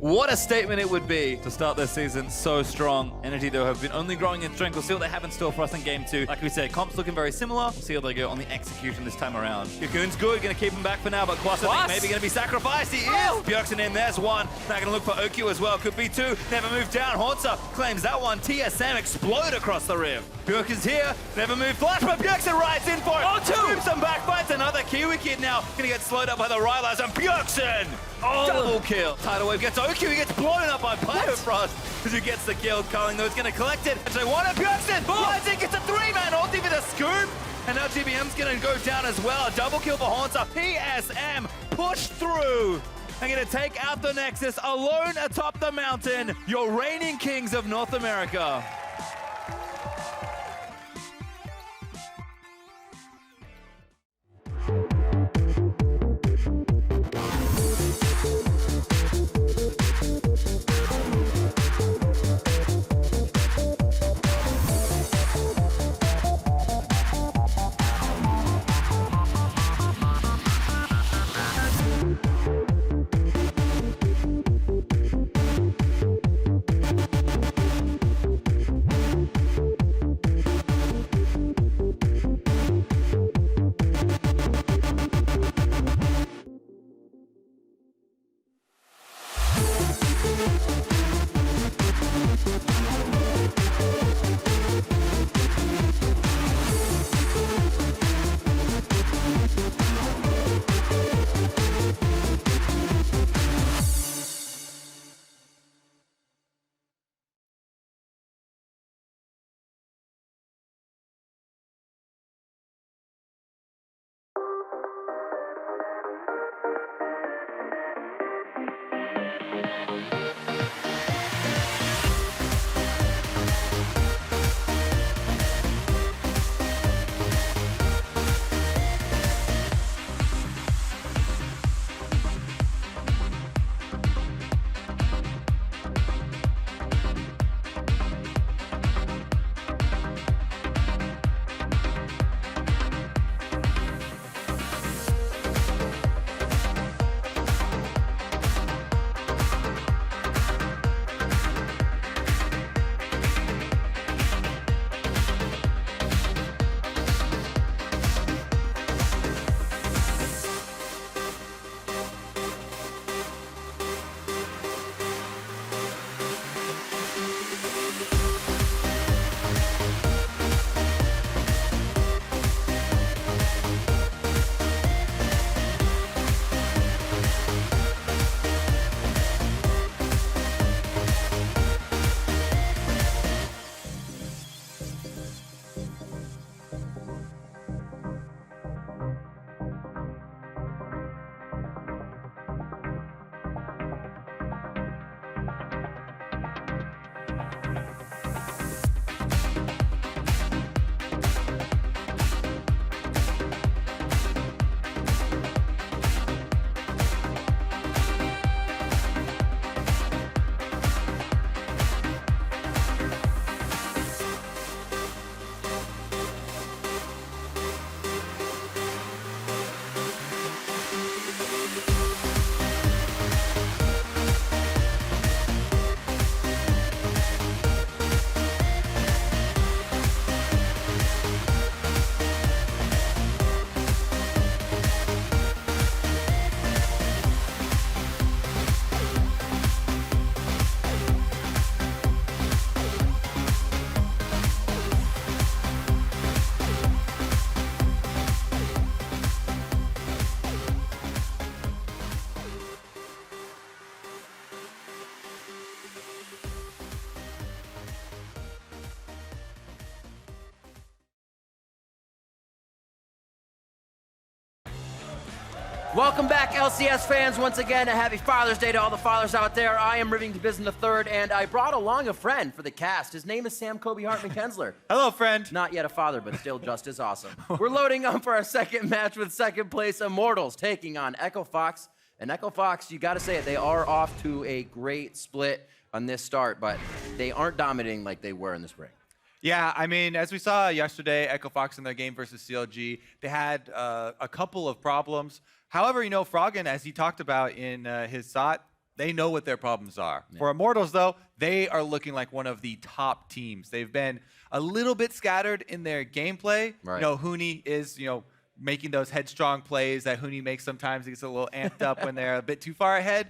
What a statement it would be to start this season so strong. NRG, though, have been only growing in strength. We'll see what they have in store for us in Game 2. Like we said, comps looking very similar. We'll see how they go on the execution this time around. Cocoon's good, going to keep him back for now, but Quas, I think, maybe going to be sacrificed. He is! Bjergsen in, there's 1. Now going to look for Okyu as well. Could be 2. Never moved down. Haunter claims that one. TSM explode across the rim. Bjergsen's here. Never moved flash, but Bjergsen rides in for it. Oh, 2! Some backbites. Another Kiwi kid now. Going to get slowed up by the Rylars, and Bjergsen! Double kill. Tidal Wave gets Okyu. He gets blown up by Pyofrost as he gets the kill. Carling, though, is going to collect it. Actually, one up Bjergsen. Rising gets a 3-man ulti with a scoop. And now GBM's going to go down as well. A double kill for Haunter. PSM pushed through. And going to take out the Nexus alone atop the mountain. Your reigning kings of North America. Welcome back, LCS fans. Once again, a happy Father's Day to all the fathers out there. I am Rivington Bisson III, and I brought along a friend for the cast. His name is Sam Kobe Hartman Kensler. Hello, friend. Not yet a father, but still just as awesome. We're loading up for our second match with second place Immortals taking on Echo Fox. And Echo Fox, you got to say it, they are off to a great split on this start, but they aren't dominating like they were in the spring. Yeah, I mean, as we saw yesterday, Echo Fox in their game versus CLG, they had a couple of problems. However, you know, Froggen, as he talked about in his SOT, they know what their problems are. Yeah. For Immortals, though, they are looking like one of the top teams. They've been a little bit scattered in their gameplay. Right. You know, Huni is, you know, making those headstrong plays that Huni makes sometimes. He gets a little amped up when they're a bit too far ahead.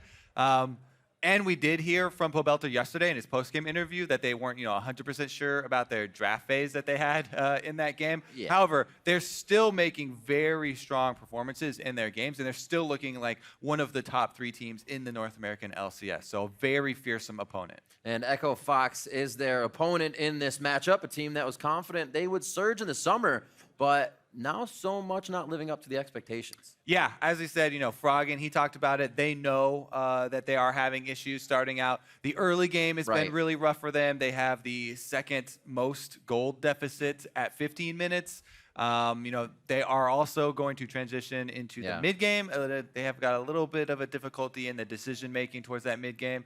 And we did hear from Pobelter yesterday in his post-game interview that they weren't, you know, 100% sure about their draft phase that they had in that game. Yeah. However, they're still making very strong performances in their games, and they're still looking like one of the top 3 teams in the North American LCS. So a very fearsome opponent. And Echo Fox is their opponent in this matchup, a team that was confident they would surge in the summer, but now so much not living up to the expectations. Yeah, as I said, you know, Froggen, he talked about it. They know that they are having issues starting out. The early game has been really rough for them. They have the second most gold deficit at 15 minutes. You know, they are also going to transition into the mid game. They have got a little bit of a difficulty in the decision making towards that mid game.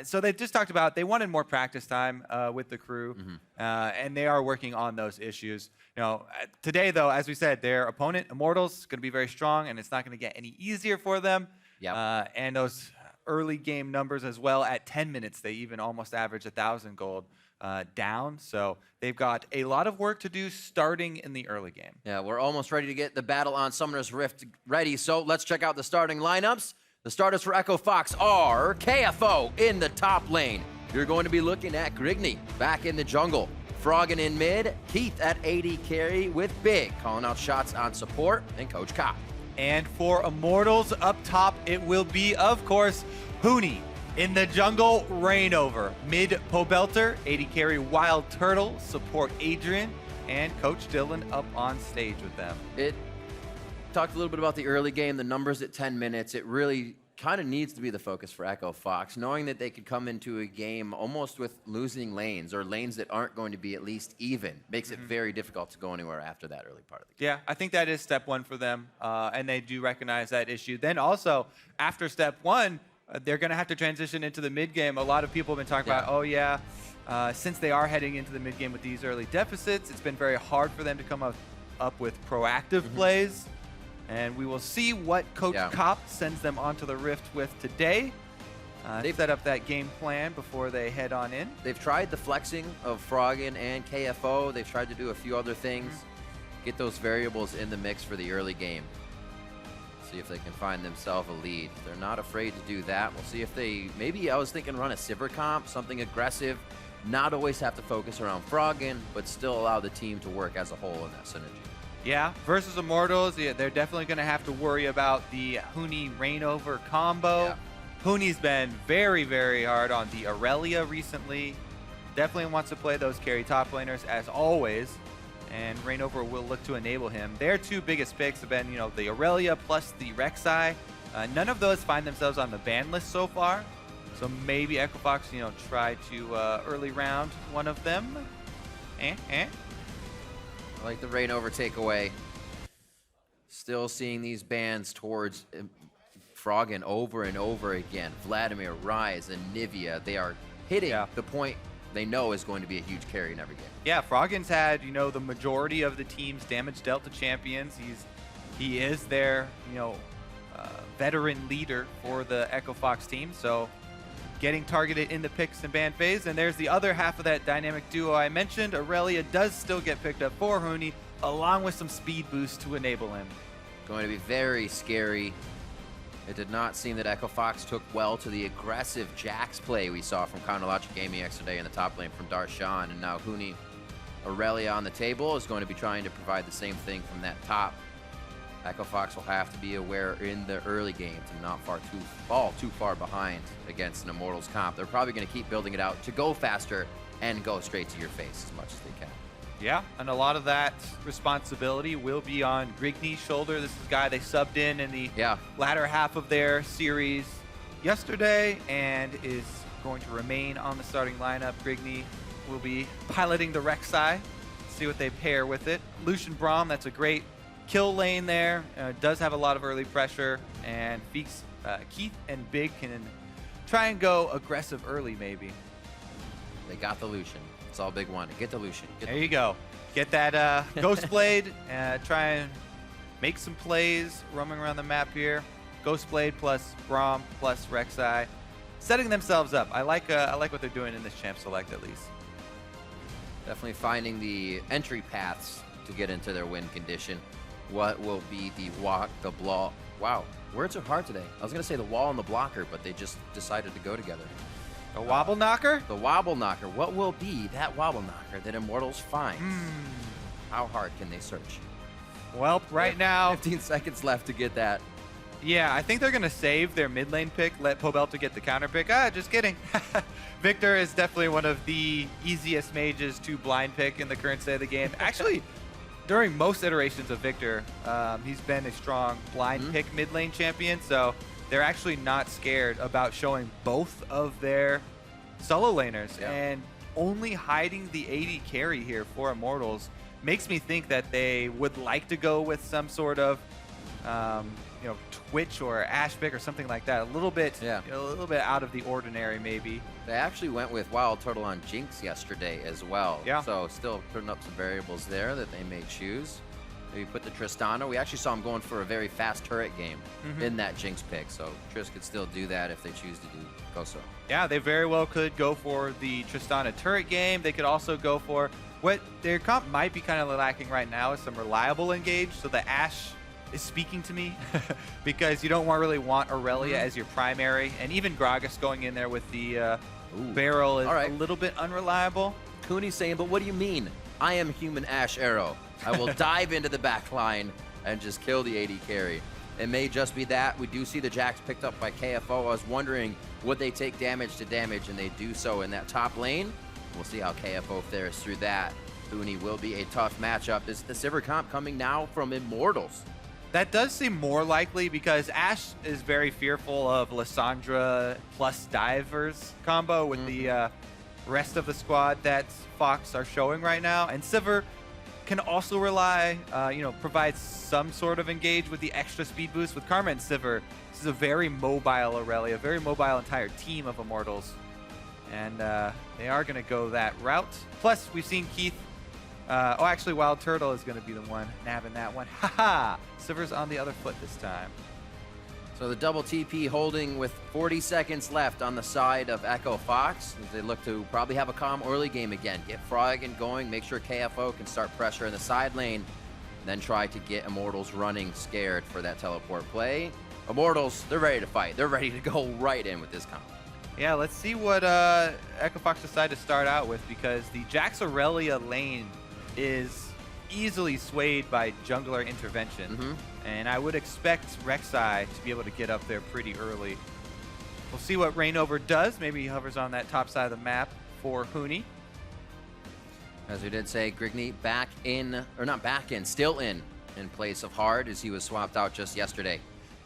So they just talked about they wanted more practice time with the crew, and they are working on those issues. You know, today though, as we said, their opponent Immortals is going to be very strong, and it's not going to get any easier for them. And those early game numbers as well. At 10 minutes, they even almost average 1,000 gold. Down, so they've got a lot of work to do starting in the early game. Yeah, we're almost ready to get the battle on Summoner's Rift ready, so let's check out the starting lineups. The starters for Echo Fox are KFO in the top lane. You're going to be looking at Grigney back in the jungle, Froggen in mid, Keith at AD carry with Big calling out shots on support, and Coach Cop. And for Immortals up top, it will be, of course, Huni. In the jungle, Rainover. Mid, Pobelter. AD carry, Wild Turtle. Support, Adrian. And Coach Dylan up on stage with them. It talked a little bit about the early game, the numbers at 10 minutes. It really kind of needs to be the focus for Echo Fox, knowing that they could come into a game almost with losing lanes or lanes that aren't going to be at least even. Makes it very difficult to go anywhere after that early part of the game. Yeah, I think that is step 1 for them, and they do recognize that issue. Then also, after step 1, they're going to have to transition into the mid game. A lot of people have been talking about, oh yeah, since they are heading into the mid game with these early deficits, it's been very hard for them to come up with proactive plays. And we will see what Coach Cop sends them onto the Rift with today. They've set up that game plan before they head on in. They've tried the flexing of Froggen and KFO. They've tried to do a few other things, get those variables in the mix for the early game. See if they can find themselves a lead. They're not afraid to do that. We'll see if they, maybe I was thinking run a Sivir comp, something aggressive, not always have to focus around Froggen, but still allow the team to work as a whole in that synergy. Yeah, versus Immortals, they're definitely going to have to worry about the Huni Rainover combo. Huni's been very, very hard on the Aurelia recently. Definitely wants to play those carry top laners as always. And Rainover will look to enable him. Their 2 biggest picks have been, you know, the Aurelia plus the Rek'Sai. None of those find themselves on the ban list so far. So maybe Echo Fox, you know, try to early round one of them. I like the Rainover takeaway. Still seeing these bans towards Froggen over and over again. Vladimir, Ryze, and Nivea, they are hitting the point they know is going to be a huge carry in every game. Yeah, Froggen's had, you know, the majority of the team's damage dealt to champions. He is their, you know, veteran leader for the Echo Fox team. So getting targeted in the picks and ban phase. And there's the other half of that dynamic duo I mentioned. Aurelia does still get picked up for Huni, along with some speed boost to enable him. Going to be very scary. It did not seem that Echo Fox took well to the aggressive Jax play we saw from Counterlogic Gaming yesterday in the top lane from Darshan. And now Huni, Aurelia on the table, is going to be trying to provide the same thing from that top. Echo Fox will have to be aware in the early game to not fall too far behind against an Immortals comp. They're probably going to keep building it out to go faster and go straight to your face as much as they can. Yeah, and a lot of that responsibility will be on Grigny's shoulder. This is a guy they subbed in the latter half of their series yesterday and is going to remain on the starting lineup. Grigny will be piloting the Rek'Sai. See what they pair with it. Lucian Braum, that's a great kill lane there. Does have a lot of early pressure, and Keith and Big can try and go aggressive early maybe. They got the Lucian. That's all Big wanted. Get the Lucian. There you go. Get that Ghost Blade. Try and make some plays roaming around the map here. Ghost Blade plus Braum plus Rek'Sai, setting themselves up. I like what they're doing in this champ select at least. Definitely finding the entry paths to get into their win condition. What will be the walk, the block? Wow, words are hard today. I was gonna say the wall and the blocker, but they just decided to go together. The wobble knocker? The wobble knocker. What will be that wobble knocker that Immortals finds? How hard can they search? Well, right now, 15 seconds left to get that. Yeah, I think they're going to save their mid lane pick, let Pobelta get the counter pick. Just kidding. Victor is definitely one of the easiest mages to blind pick in the current state of the game. Actually, during most iterations of Victor, he's been a strong blind pick mid lane champion, so they're actually not scared about showing both of their solo laners. And only hiding the AD carry here for Immortals makes me think that they would like to go with some sort of Twitch or Ash pick or something like that. A little bit out of the ordinary maybe. They actually went with Wild Turtle on Jinx yesterday as well. Yeah. So still putting up some variables there that they may choose. Maybe put the Tristana. We actually saw him going for a very fast turret game in that Jinx pick. So Triss could still do that if they choose to go so. Yeah, they very well could go for the Tristana turret game. They could also go for what their comp might be kind of lacking right now is some reliable engage. So the Ashe is speaking to me because you don't really want Aurelia as your primary, and even Gragas going in there with the barrel is a little bit unreliable. Cooney's saying, but what do you mean? I am human Ashe Arrow. I will dive into the back line and just kill the AD carry. It may just be that. We do see the Jax picked up by KFO. I was wondering, would they take damage to damage, and they do so in that top lane. We'll see how KFO fares through that. Cooney will be a tough matchup. Is the Sivir comp coming now from Immortals? That does seem more likely because Ashe is very fearful of Lissandra plus Divers combo with the rest of the squad that Fox are showing right now. And Sivir can also rely, provide some sort of engage with the extra speed boost with Karma and Sivir. This is a very mobile Aurelia, a very mobile entire team of Immortals. And they are going to go that route. Plus, we've seen Keith. Actually, Wild Turtle is going to be the one nabbing that one. Haha! Sivir's on the other foot this time. So the double TP holding with 40 seconds left on the side of Echo Fox as they look to probably have a calm early game again. Get Froggen going, make sure KFO can start pressure in the side lane, then try to get Immortals running scared for that teleport play. Immortals, they're ready to fight. They're ready to go right in with this comp. Yeah, let's see what Echo Fox decide to start out with, because the Jax Aurelia lane is easily swayed by jungler intervention. And I would expect Rek'Sai to be able to get up there pretty early. We'll see what Reignover does. Maybe he hovers on that top side of the map for Huni. As we did say, Grigny back in, or not back in, still in place of Hard as he was swapped out just yesterday.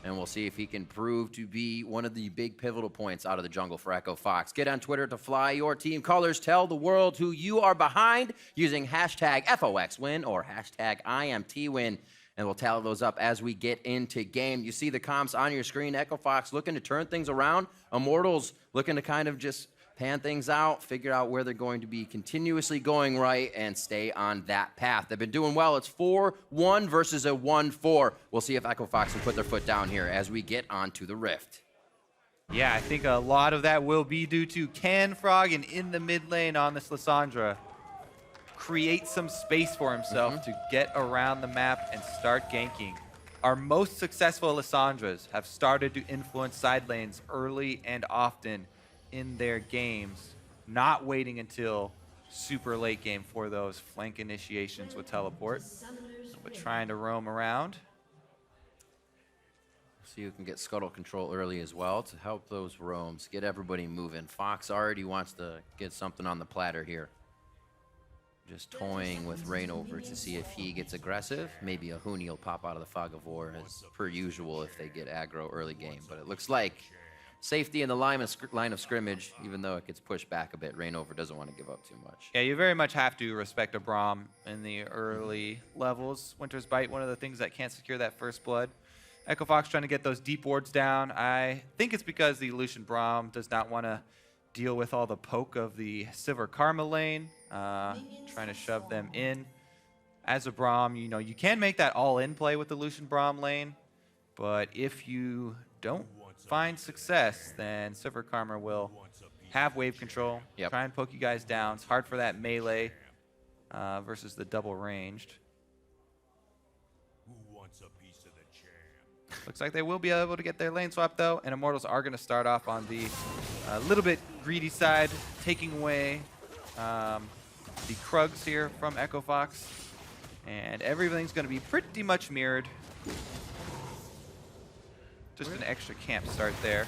And we'll see if he can prove to be one of the big pivotal points out of the jungle for Echo Fox. Get on Twitter to fly your team colors. Tell the world who you are behind using hashtag FOXWin or hashtag IMTWin. And we'll tally those up as we get into game. You see the comps on your screen. Echo Fox looking to turn things around. Immortals looking to kind of just pan things out, figure out where they're going to be continuously going right, and stay on that path. They've been doing well. It's 4-1 versus a 1-4. We'll see if Echo Fox can put their foot down here as we get onto the Rift. Yeah, I think a lot of that will be due to Can Froggen in the mid lane on this Lissandra create some space for himself to get around the map and start ganking. Our most successful Lissandras have started to influence side lanes early and often in their games, not waiting until super late game for those flank initiations with teleport, but trying to roam around. So you can get scuttle control early as well to help those roams, get everybody moving. Fox already wants to get something on the platter here. just toying with Rainover to see if he gets aggressive. Maybe a Huni will pop out of the fog of war as per usual if they get aggro early game. But it looks like safety in the line of scrimmage, even though it gets pushed back a bit. Rainover doesn't want to give up too much. Yeah, you very much have to respect a Braum in the early levels. Winter's Bite, one of the things that can't secure that first blood. Echo Fox trying to get those deep wards down. I think it's because the Lucian Braum does not want to deal with all the poke of the Silver Karma lane, trying to shove them in. As a Braum, you know, you can make that all-in play with the Lucian Braum lane, but if you don't find success, then Silver Karma will have wave control, try and poke you guys down. It's hard for that melee versus the double ranged. Looks like they will be able to get their lane swap though, and Immortals are going to start off on the little bit greedy side, taking away the Krugs here from Echo Fox, and everything's going to be pretty much mirrored. Just an extra camp start there.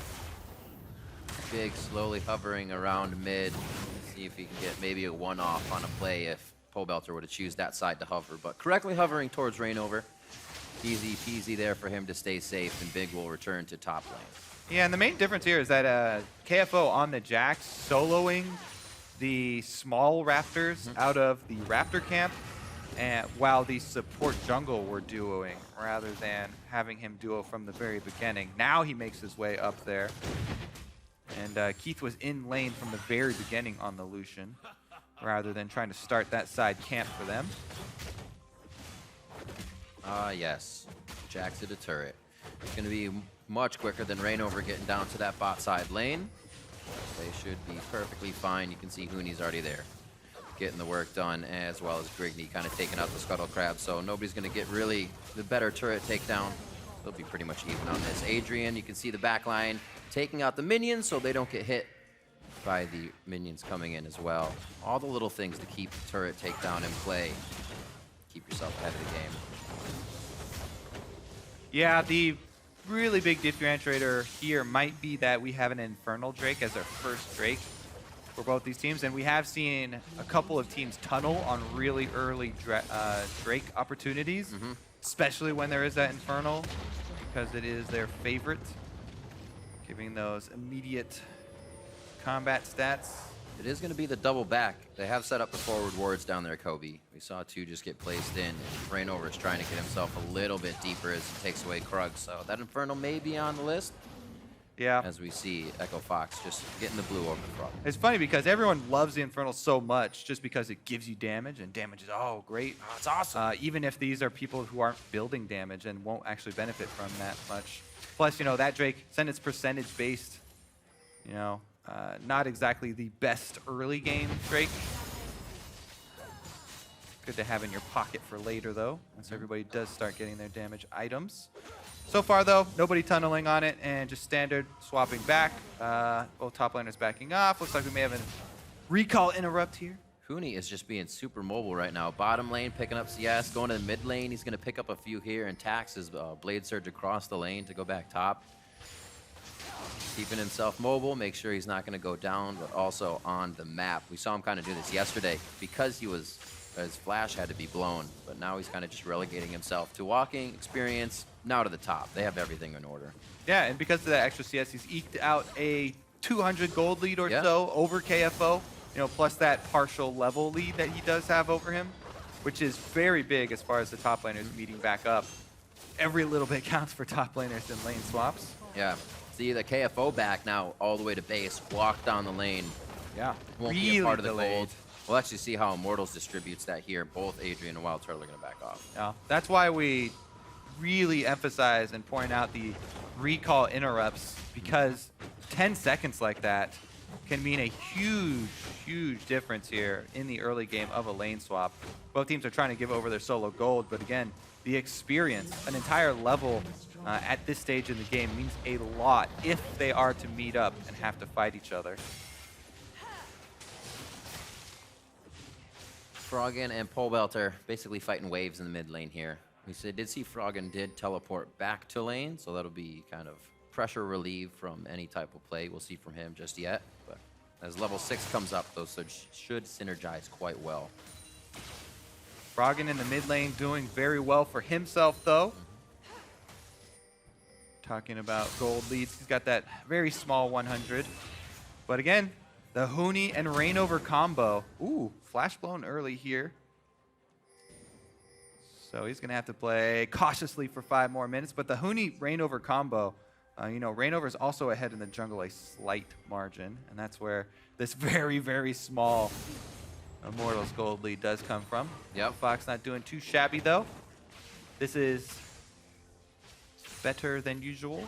Big slowly hovering around mid. See if he can get maybe a one-off on a play if Pobelter were to choose that side to hover, but correctly hovering towards Rainover. Easy peasy there for him to stay safe, and Big will return to top lane. Yeah, and the main difference here is that KFO on the Jax soloing the small Raptors out of the Raptor camp, and while the support jungle were duoing, rather than having him duo from the very beginning. Now he makes his way up there. And Keith was in lane from the very beginning on the Lucian, rather than trying to start that side camp for them. Yes. Jax to the turret. It's going to be much quicker than Rainover getting down to that bot side lane. They should be perfectly fine. You can see Huni's already there, getting the work done, as well as Grigney kind of taking out the Scuttle Crab. So nobody's going to get really the better turret takedown. They'll be pretty much even on this. Adrian, you can see the back line taking out the minions so they don't get hit by the minions coming in as well. All the little things to keep the turret takedown in play. Keep yourself ahead of the game. Yeah, the really big differentiator here might be that we have an Infernal Drake as our first Drake for both these teams, and we have seen a couple of teams tunnel on really early Drake opportunities, especially when there is that Infernal, because it is their favorite, giving those immediate combat stats. It is going to be the double back. They have set up the forward wards down there, Kobe. We saw two just get placed in. Rainover is trying to get himself a little bit deeper as he takes away Krug. So that Infernal may be on the list. Yeah. As we see Echo Fox just getting the blue over the front. It's funny because everyone loves the Infernal so much just because it gives you damage, and damage is, oh, great. Oh, it's awesome. Even if these are people who aren't building damage and won't actually benefit from that much. Plus, you know, that Drake, since it's percentage based, you know, not exactly the best early game Drake. Good to have in your pocket for later, though, once everybody does start getting their damage items. So far, though, nobody tunneling on it, and just standard swapping back. Both top laners backing off. Looks like we may have a recall interrupt here. Huni is just being super mobile right now. Bottom lane picking up CS, going to the mid lane. He's going to pick up a few here and tax his Blade Surge across the lane to go back top. Keeping himself mobile, make sure he's not going to go down, but also on the map. We saw him kind of do this yesterday because his flash had to be blown, but now he's kind of just relegating himself to walking, experience, now to the top. They have everything in order. Yeah, and because of that extra CS, he's eked out a 200 gold lead or so over KFO, you know, plus that partial level lead that he does have over him, which is very big as far as the top laners meeting back up. Every little bit counts for top laners in lane swaps. Yeah. See the KFO back now all the way to base, walk down the lane. Yeah, won't really be a part of the delayed. gold. We'll actually see how Immortals distributes that here. Both Adrian and Wild Turtle are going to back off. Yeah, that's why we really emphasize and point out the recall interrupts, because 10 seconds like that can mean a huge, huge difference here in the early game of a lane swap. Both teams are trying to give over their solo gold, but again, the experience, an entire level at this stage in the game means a lot if they are to meet up and have to fight each other. Froggen and Pobelter basically fighting waves in the mid lane here. We did see Froggen did teleport back to lane, so that'll be kind of pressure relieved from any type of play we'll see from him just yet. But as level 6 comes up, those should synergize quite well. Froggen in the mid lane doing very well for himself, though. Talking about gold leads, he's got that very small 100. But again, the Huni and Reignover combo. Ooh, flash blown early here. So he's going to have to play cautiously for 5 more minutes. But the Huni Reignover combo, you know, Reignover is also ahead in the jungle a slight margin. And that's where this very, very small Immortals gold lead does come from. Yep. Fox not doing too shabby, though. This is better than usual.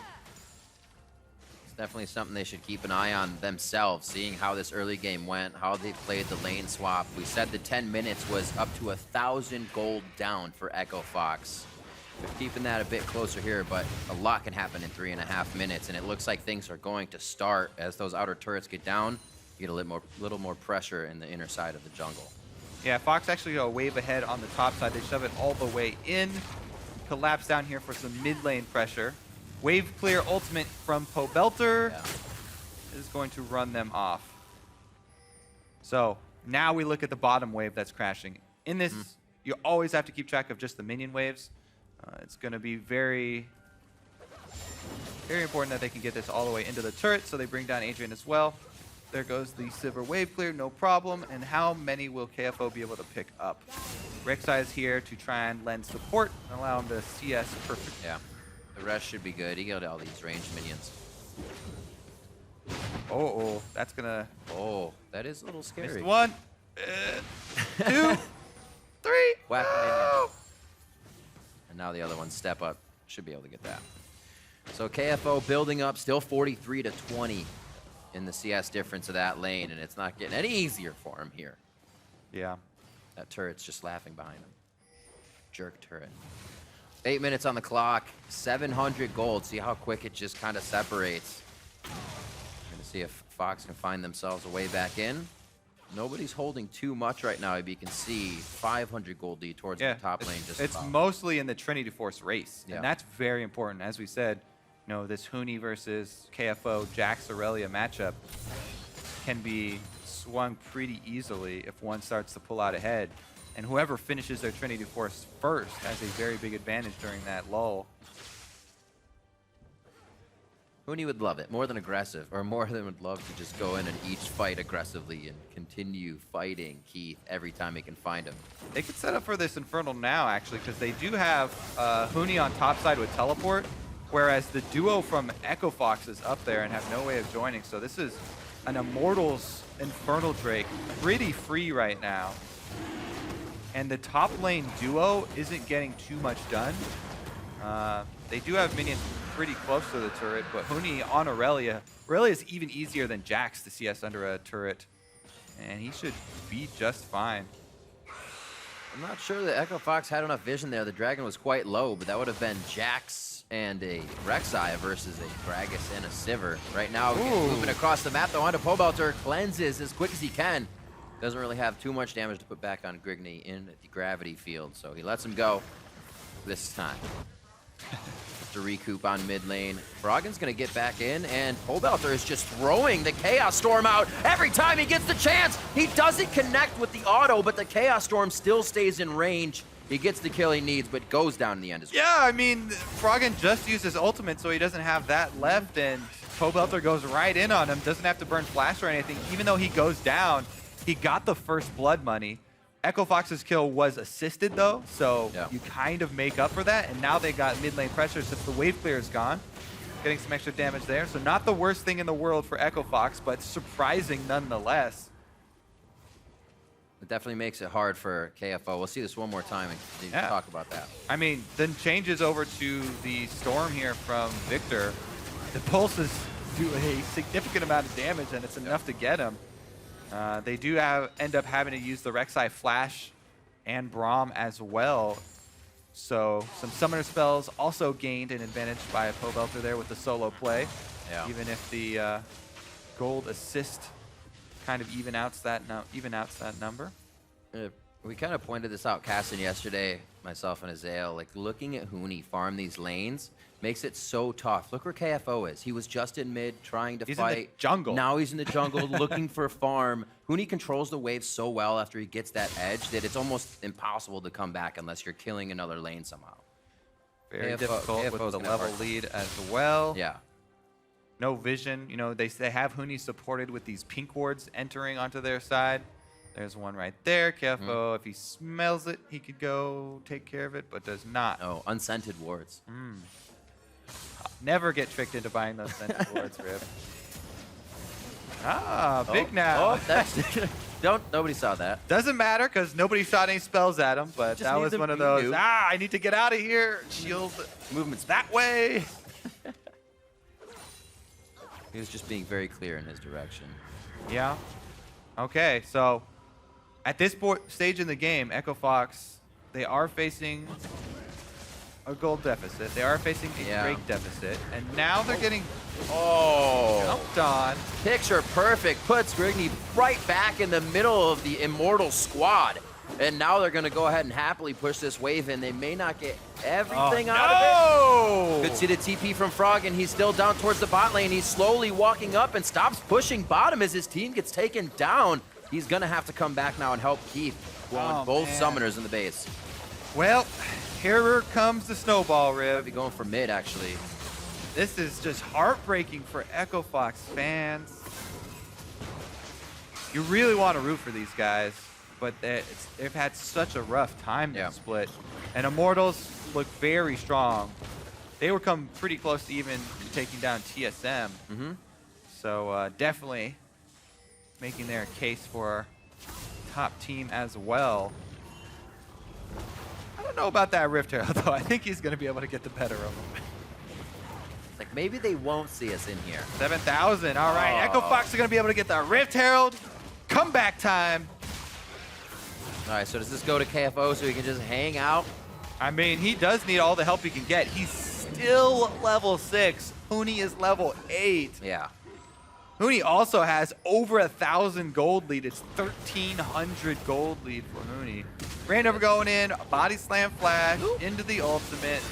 It's definitely something they should keep an eye on themselves, seeing how this early game went, how they played the lane swap. We said the 10 minutes was up to 1,000 gold down for Echo Fox. They're keeping that a bit closer here, but a lot can happen in 3.5 minutes, and it looks like things are going to start as those outer turrets get down. You get a little more pressure in the inner side of the jungle. Yeah, Fox actually go a wave ahead on the top side. They shove it all the way in. Collapse down here for some mid lane pressure. Wave clear ultimate from Pobelter is going to run them off. So now we look at the bottom wave that's crashing. In this, you always have to keep track of just the minion waves. It's going to be very, very important that they can get this all the way into the turret, so they bring down Adrian as well. There goes the silver wave clear, no problem. And how many will KFO be able to pick up? Rek'Sai is here to try and lend support and allow him to CS perfect. Yeah, the rest should be good. He got all these ranged minions. Oh, that's gonna. Oh, that is a little scary. Missed 1, 2, 3. Whack minion. And now the other one step up. Should be able to get that. So KFO building up, still 43 to 20 in the CS difference of that lane, and it's not getting any easier for him here. Yeah. That turret's just laughing behind him. Jerk turret. 8 minutes on the clock, 700 gold. See how quick it just kind of separates. We're gonna see if Fox can find themselves a way back in. Nobody's holding too much right now. If you can see, 500 gold lead towards the top lane. It's mostly in the Trinity Force race, Yeah. and that's very important. As we said, you know, this Huni versus KFO Jax Aurelia matchup can be swung pretty easily if one starts to pull out ahead. And whoever finishes their Trinity Force first has a very big advantage during that lull. Huni would love it, more than aggressive, or more than would love to just go in and each fight aggressively and continue fighting Keith every time he can find him. They could set up for this Infernal now, actually, because they do have Huni on top side with teleport, whereas the duo from Echo Fox is up there and have no way of joining. So this is an Immortals Infernal Drake, pretty free right now. And the top lane duo isn't getting too much done. They do have minions pretty close to the turret, but Huni on Aurelia. Aurelia is even easier than Jax to CS under a turret, and he should be just fine. I'm not sure that Echo Fox had enough vision there. The dragon was quite low, but that would have been Jax and a Rek'Sai versus a Gragas and a Sivir. Right now, moving across the map, though, onto Pobelter, cleanses as quick as he can. Doesn't really have too much damage to put back on Grigney in the gravity field, so he lets him go this time. To recoup on mid lane. Froggen's gonna get back in, and Pobelter is just throwing the Chaos Storm out every time he gets the chance. He doesn't connect with the auto, but the Chaos Storm still stays in range. He gets the kill he needs, but goes down in the end as well. Yeah, I mean, Froggen just used his ultimate, so he doesn't have that left, and Pobelter goes right in on him. Doesn't have to burn flash or anything. Even though he goes down, he got the first blood money. Echo Fox's kill was assisted, though, so you kind of make up for that, and now they got mid lane pressure since the wave clear is gone. Getting some extra damage there, so not the worst thing in the world for Echo Fox, but surprising nonetheless. It definitely makes it hard for KFO. We'll see this one more time and continue to talk about that. I mean, then changes over to the Storm here from Victor. The pulses do a significant amount of damage, and it's enough to get him. They do end up having to use the Rek'Sai Flash and Braum as well. So some summoner spells also gained an advantage by a Pobelter there with the solo play. Yeah. Even if the gold assist kind of even outs that number. We kind of pointed this out casting yesterday, myself and Azael, like looking at Huni farm these lanes makes it so tough. Look where KFO is. He was just in mid trying to fight. In the jungle. Now he's in the jungle looking for a farm. Huni controls the wave so well after he gets that edge that it's almost impossible to come back unless you're killing another lane somehow. Very difficult with the level lead as well. Yeah. No vision. You know, they have Huni supported with these pink wards entering onto their side. There's one right there. KFO, if he smells it, he could go take care of it, but does not. Oh, unscented wards. Never get tricked into buying those scented wards, Rip. Big now. Nobody saw that. Doesn't matter because nobody shot any spells at him, but Just that need was them one of to those, do. I need to get out of here. Shield movements that way. He was just being very clear in his direction. Yeah. Okay, so at this stage in the game, Echo Fox, they are facing a gold deficit. They are facing a Drake deficit, and now they're getting jumped on. Picture perfect. Puts Grigney right back in the middle of the Immortals squad. And now they're going to go ahead and happily push this wave in. They may not get everything out of it. Could see the TP from Frog, and he's still down towards the bot lane. He's slowly walking up and stops pushing bottom as his team gets taken down. He's going to have to come back now and help Keith, blowing both summoners in the base. Well, here comes the snowball, Rib. Be going for mid, actually. This is just heartbreaking for Echo Fox fans. You really want to root for these guys, but they've had such a rough time to split. And Immortals look very strong. They were coming pretty close to even taking down TSM. So definitely making their case for top team as well. I don't know about that Rift Herald, though. I think he's going to be able to get the better of him. Like, maybe they won't see us in here. 7,000. All right. Echo Fox are going to be able to get the Rift Herald. Comeback time. All right, so does this go to KFO so he can just hang out? I mean, he does need all the help he can get. He's still level 6. Huni is level 8. Yeah. Huni also has over 1,000 gold lead. It's 1,300 gold lead for Huni. Randover going in, body slam flash, into the ultimate.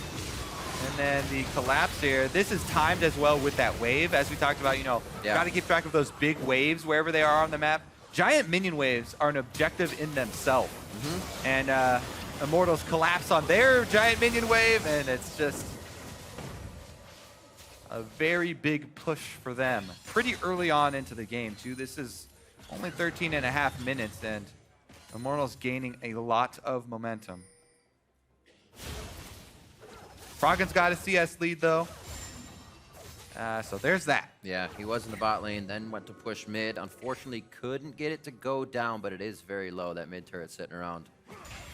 And then the collapse here. This is timed as well with that wave. As we talked about, you know, got to keep track of those big waves wherever they are on the map. Giant minion waves are an objective in themselves. And Immortals collapse on their giant minion wave, and it's just a very big push for them. Pretty early on into the game, too. This is only 13.5 minutes, and Immortals gaining a lot of momentum. Froggen's got a CS lead, though. So there's that. Yeah, he was in the bot lane, then went to push mid. Unfortunately, couldn't get it to go down, but it is very low. That mid turret sitting around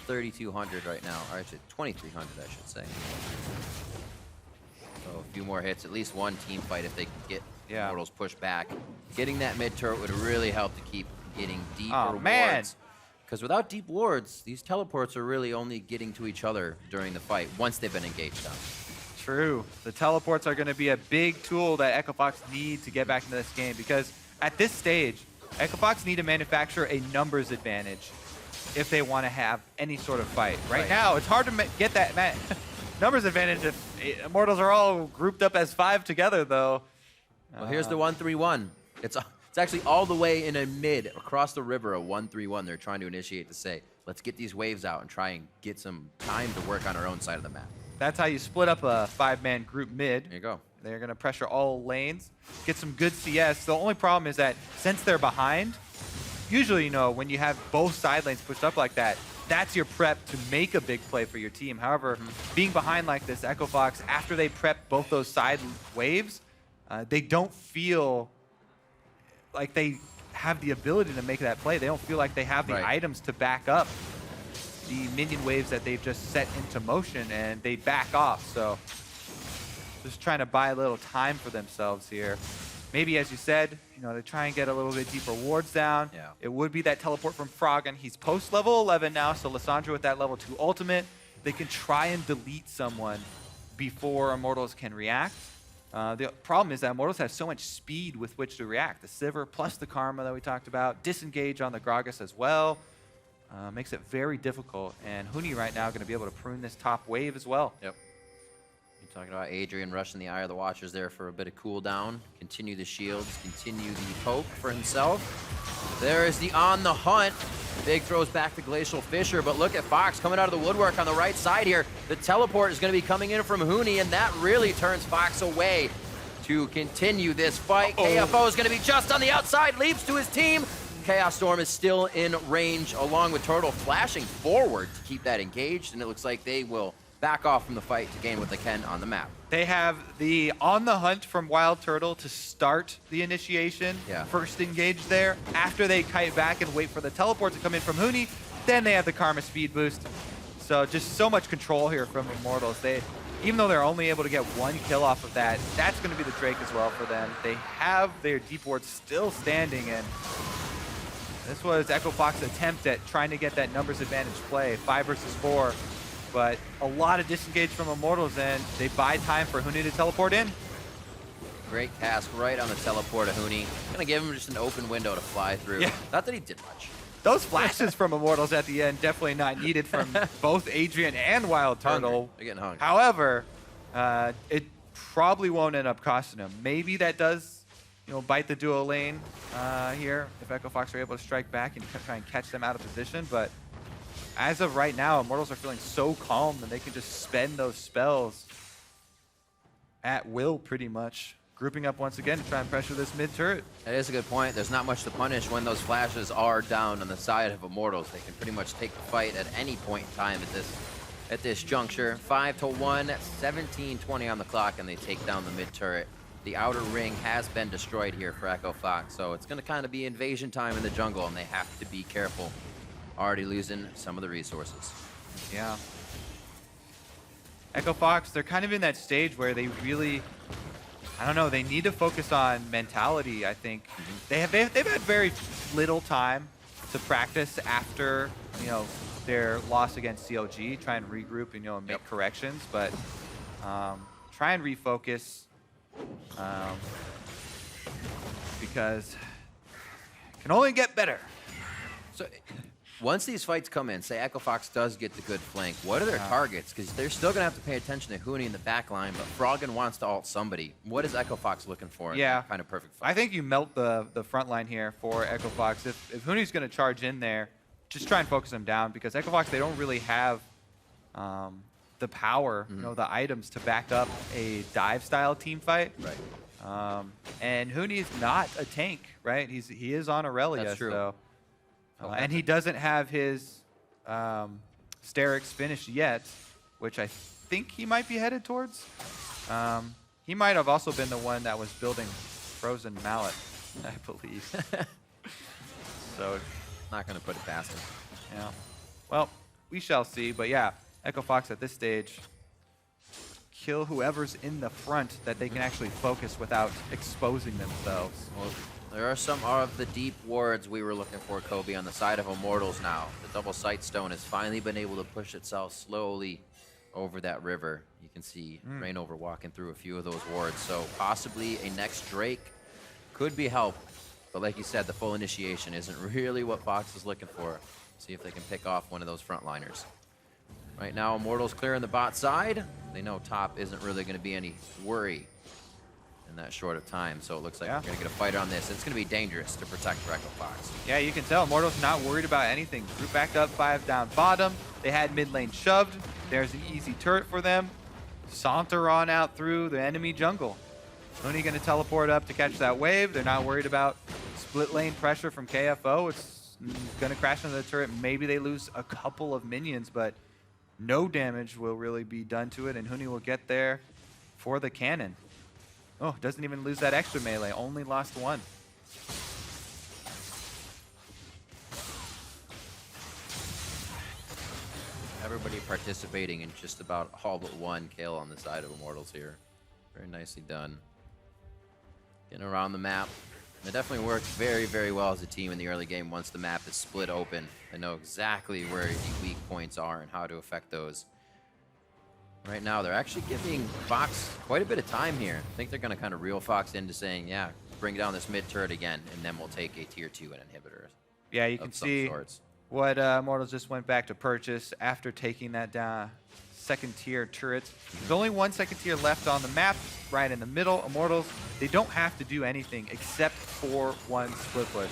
3,200 right now. Or actually, 2,300, I should say. So a few more hits, at least one team fight if they can get Immortals pushed back. Getting that mid turret would really help to keep getting deeper wards. Because without deep wards, these teleports are really only getting to each other during the fight once they've been engaged on. True. The teleports are going to be a big tool that Echo Fox need to get back into this game, because at this stage, Echo Fox need to manufacture a numbers advantage if they want to have any sort of fight. Right now, it's hard to get that numbers advantage if Immortals are all grouped up as 5 together, though. Well, here's the 1-3-1. It's actually all the way in a mid across the river, a 1-3-1. They're trying to initiate to say, let's get these waves out and try and get some time to work on our own side of the map. That's how you split up a 5-man group mid. There you go. They're going to pressure all lanes, get some good CS. The only problem is that since they're behind, usually, you know, when you have both side lanes pushed up like that, that's your prep to make a big play for your team. However, being behind like this, Echo Fox, after they prep both those side waves, they don't feel like they have the ability to make that play. They don't feel like they have the items to back up the minion waves that they've just set into motion, and they back off. So just trying to buy a little time for themselves here. Maybe, as you said, you know, to try and get a little bit deeper wards down. Yeah. It would be that teleport from Froggen. He's post level 11 now, so Lissandra with that level 2 ultimate, they can try and delete someone before Immortals can react. The problem is that Immortals have so much speed with which to react. The Sivir plus the Karma that we talked about, disengage on the Gragas as well. makes it very difficult. And Huni right now going to be able to prune this top wave as well. Yep. You're talking about Adrian rushing the Eye of the Watchers there for a bit of cooldown. Continue the shields, continue the poke for himself. There is the on the hunt. Big throws back to Glacial Fissure, but look at Fox coming out of the woodwork on the right side here. The teleport is going to be coming in from Huni, and that really turns Fox away to continue this fight. KFO is going to be just on the outside, leaps to his team. Chaos Storm is still in range, along with Turtle flashing forward to keep that engaged, and it looks like they will back off from the fight to gain what they can on the map. They have the on the hunt from Wild Turtle to start the initiation. Yeah. First engage there. After they kite back and wait for the teleport to come in from Huni, then they have the Karma speed boost. So just so much control here from Immortals. Even though they're only able to get 1 kill off of that, that's going to be the Drake as well for them. They have their deep ward still standing, and this was Echo Fox's attempt at trying to get that numbers advantage play, 5 versus 4. But a lot of disengage from Immortals, and they buy time for Huni to teleport in. Great cast right on the teleport of Huni. Gonna give him just an open window to fly through. Yeah. Not that he did much. Those flashes from Immortals at the end definitely not needed from both Adrian and Wild Turtle. They're getting hungry. However, it probably won't end up costing him. Maybe that does, bite the duo lane here if Echo Fox are able to strike back and try and catch them out of position. But as of right now, Immortals are feeling so calm that they can just spend those spells at will, pretty much. Grouping up once again to try and pressure this mid turret. That is a good point. There's not much to punish when those flashes are down on the side of Immortals. They can pretty much take the fight at any point in time at this juncture. 5-1, 17:20 on the clock, and they take down the mid turret. The outer ring has been destroyed here for Echo Fox, so it's going to kind of be invasion time in the jungle, and they have to be careful. Already losing some of the resources. Yeah. Echo Fox, they're kind of in that stage where they really, I don't know, they need to focus on mentality, I think. They've had very little time to practice after, their loss against COG, try and regroup and, make corrections, but try and refocus because it can only get better. So once these fights come in, say Echo Fox does get the good flank, what are their targets? Because they're still going to have to pay attention to Huni in the back line, but Froggen wants to ult somebody. What is Echo Fox looking for in that kind of perfect fight? I think you melt the front line here for Echo Fox. If Huni's going to charge in there, just try and focus him down, because Echo Fox, they don't really have the power, the items to back up a dive-style team fight. Right. And Huni is not a tank, right? He is on Aurelia. That's true. So, and he doesn't have his Sterix finished yet, which I think he might be headed towards. He might have also been the one that was building Frozen Mallet, I believe. So, not going to put it past him. Yeah. Well, we shall see. But yeah, Echo Fox at this stage, kill whoever's in the front that they can actually focus without exposing themselves. Well, there are some of the deep wards we were looking for, Kobe, on the side of Immortals now. The double sight stone has finally been able to push itself slowly over that river. You can see Rainover walking through a few of those wards. So possibly a next Drake could be help. But like you said, the full initiation isn't really what Fox is looking for. See if they can pick off one of those frontliners. Right now, Immortals clearing the bot side. They know top isn't really going to be any worry in that short of time. So it looks like we're going to get a fight on this. It's going to be dangerous to protect Echo Fox. Yeah, you can tell Immortals not worried about anything. Group backed up 5 down bottom. They had mid lane shoved. There's an easy turret for them. Saunter on out through the enemy jungle. Huni going to teleport up to catch that wave. They're not worried about split lane pressure from KFO. It's going to crash into the turret. Maybe they lose a couple of minions, but no damage will really be done to it, and Huni will get there for the cannon. Oh, doesn't even lose that extra melee. Only lost 1. Everybody participating in just about all but 1 kill on the side of Immortals here. Very nicely done. Getting around the map. They definitely worked very, very well as a team in the early game once the map is split open. They know exactly where the weak points are and how to affect those. Right now, they're actually giving Fox quite a bit of time here. I think they're going to kind of reel Fox into saying, bring down this mid turret again, and then we'll take a tier 2 and inhibitor. Yeah, you can see what Immortals just went back to purchase after taking that down. Second tier turrets. There's only one second tier left on the map, right in the middle. Immortals, they don't have to do anything except for one split push.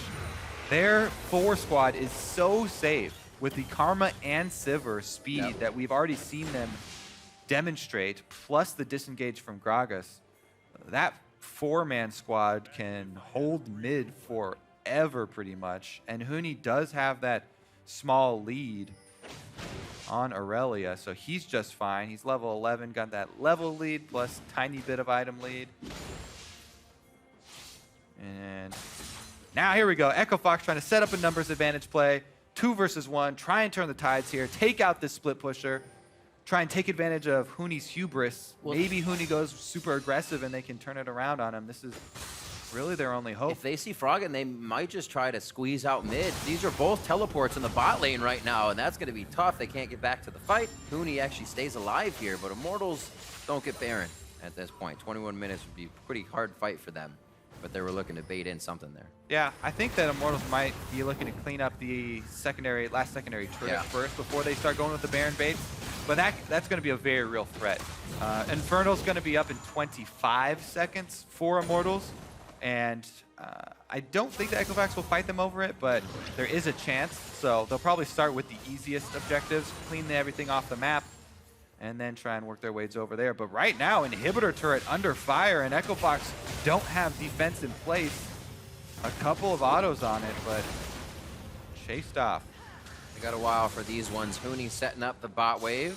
Their 4 squad is so safe with the Karma and Sivir speed that we've already seen them demonstrate, plus the disengage from Gragas. That 4-man squad can hold mid forever pretty much, and Huni does have that small lead on Aurelia, so he's just fine. He's level 11, got that level lead plus tiny bit of item lead. And now here we go. Echo Fox trying to set up a numbers advantage play. 2 versus 1. Try and turn the tides here. Take out this split pusher. Try and take advantage of Huni's hubris. Maybe Huni goes super aggressive and they can turn it around on him. This is really their only hope. If they see Froggen, they might just try to squeeze out mid. These are both teleports in the bot lane right now, and that's going to be tough. They can't get back to the fight. Huni actually stays alive here, but Immortals don't get Baron at this point. 21 minutes would be a pretty hard fight for them, but they were looking to bait in something there. Yeah, I think that Immortals might be looking to clean up the last secondary turret first before they start going with the Baron baits. But that's going to be a very real threat. Infernal's going to be up in 25 seconds for Immortals. And I don't think the Equifax will fight them over it, but there is a chance. So they'll probably start with the easiest objectives, clean everything off the map, and then try and work their ways over there. But right now, Inhibitor turret under fire, and Equifax don't have defense in place. A couple of autos on it, but chased off. They got a while for these ones. Huni setting up the bot wave.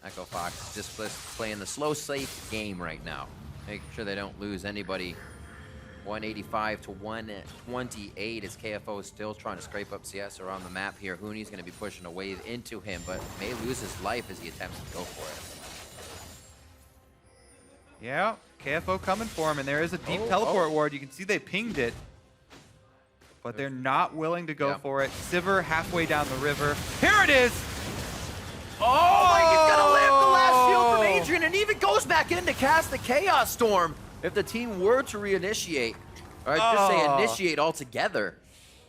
Echo Fox just playing the slow, safe game right now. Making sure they don't lose anybody. 185 to 128 as KFO is still trying to scrape up CS around the map here. Huni's going to be pushing a wave into him, but may lose his life as he attempts to go for it. Yeah, KFO coming for him, and there is a deep teleport ward. You can see they pinged it, but they're not willing to go for it. Sivir halfway down the river. Here it is! Oh, he's gonna live the last field from Adrian, and even goes back in to cast the Chaos Storm if the team were to reinitiate, or just say initiate altogether.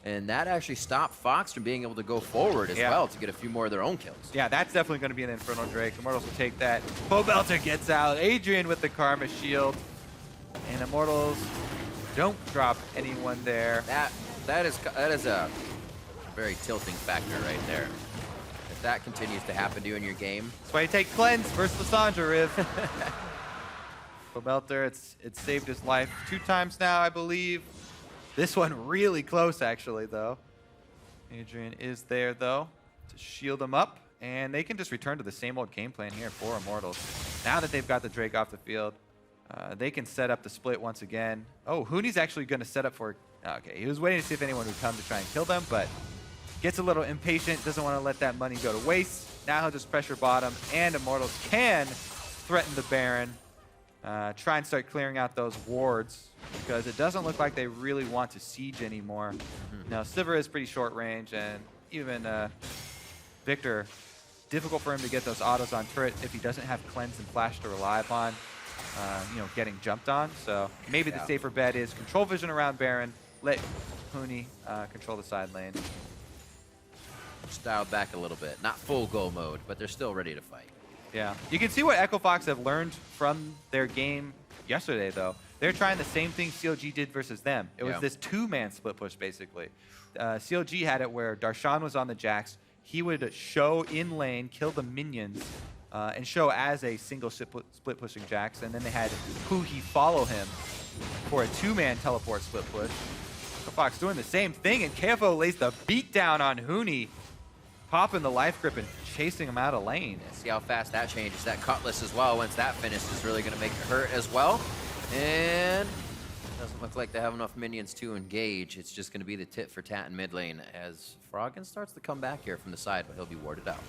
And that actually stopped Fox from being able to go forward as well to get a few more of their own kills. Yeah, that's definitely going to be an Infernal Drake. Immortals will take that. Pobelter gets out. Adrian with the Karma Shield. And Immortals don't drop anyone there. That is a very tilting factor right there. If that continues to happen to you in your game. That's why you take Cleanse versus Lissandra, Riv. Pobelter, it's saved his life 2 times now, I believe. This one really close, actually, though. Adrian is there, though, to shield him up. And they can just return to the same old game plan here for Immortals. Now that they've got the Drake off the field, they can set up the split once again. Oh, Huni's actually going to set up for... Okay, he was waiting to see if anyone would come to try and kill them, but gets a little impatient, doesn't want to let that money go to waste. Now he'll just pressure bottom, and Immortals can threaten the Baron. Try and start clearing out those wards, because it doesn't look like they really want to siege anymore. Now, Sivir is pretty short range, and even Victor, difficult for him to get those autos on turret if he doesn't have Cleanse and Flash to rely upon, getting jumped on. So maybe the safer bet is control vision around Baron, let Huni control the side lane. Just dialed back a little bit. Not full go mode, but they're still ready to fight. Yeah, you can see what Echo Fox have learned from their game yesterday, though. They're trying the same thing CLG did versus them. It was this 2-man split push, basically. CLG had it where Darshan was on the Jax. He would show in lane, kill the minions, and show as a single split pushing Jax. And then they had Puhi follow him for a 2-man teleport split push. Echo Fox doing the same thing, and KFO lays the beat down on Huni, popping the life grip and chasing him out of lane. See how fast that changes. That Cutlass as well, once that finishes, is really going to make it hurt as well. And doesn't look like they have enough minions to engage. It's just going to be the tit for tat in mid lane as Froggen starts to come back here from the side, but he'll be warded out.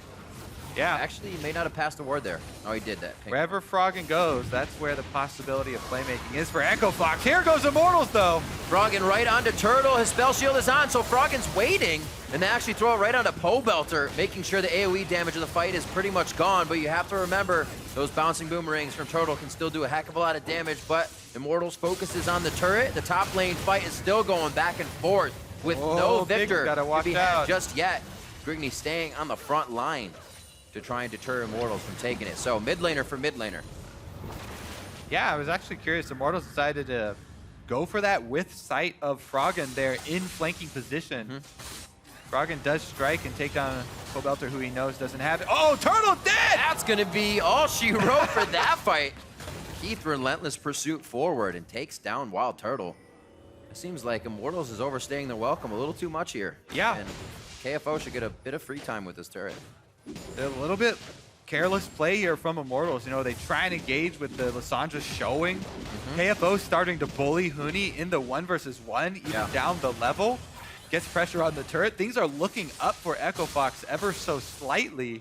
Yeah. Actually, he may not have passed the ward there. Oh, he did that. Wherever Froggen goes, that's where the possibility of playmaking is for Echo Fox. Here goes Immortals, though. Froggen right onto Turtle. His spell shield is on, so Froggen's waiting. And they actually throw it right onto Pobelter, making sure the AoE damage of the fight is pretty much gone. But you have to remember, those bouncing boomerangs from Turtle can still do a heck of a lot of damage. But Immortals focuses on the turret. The top lane fight is still going back and forth. with Oh, no Big victor gotta to watch be had out. just yet. Grigney staying on the front line to try and deter Immortals from taking it. So mid laner for mid laner. Yeah, I was actually curious. Immortals decided to go for that with sight of Froggen there in flanking position. Froggen does strike and take down Pobelter, who he knows doesn't have it. Oh, Turtle dead! That's going to be all she wrote for that fight. Keith, relentless pursuit forward and takes down Wild Turtle. It seems like Immortals is overstaying their welcome a little too much here. Yeah. And KFO should get a bit of free time with this turret. A little bit careless play here from Immortals. You know, they try and engage with the Lissandra showing. KFO starting to bully Huni in the 1v1, even down the level. Gets pressure on the turret. Things are looking up for Echo Fox ever so slightly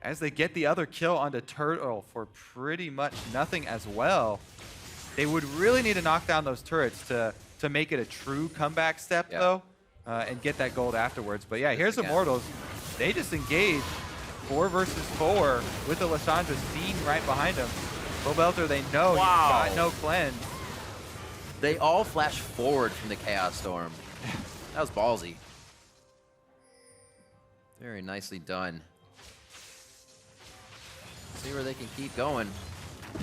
as they get the other kill onto Turtle for pretty much nothing as well. They would really need to knock down those turrets to make it a true comeback step, though, and get that gold afterwards. But yeah, here's Immortals. They just engage 4 versus 4 with the Lissandra seen right behind him. Pobelter, they know he's got no cleanse. They all flash forward from the Chaos Storm. That was ballsy. Very nicely done. See where they can keep going.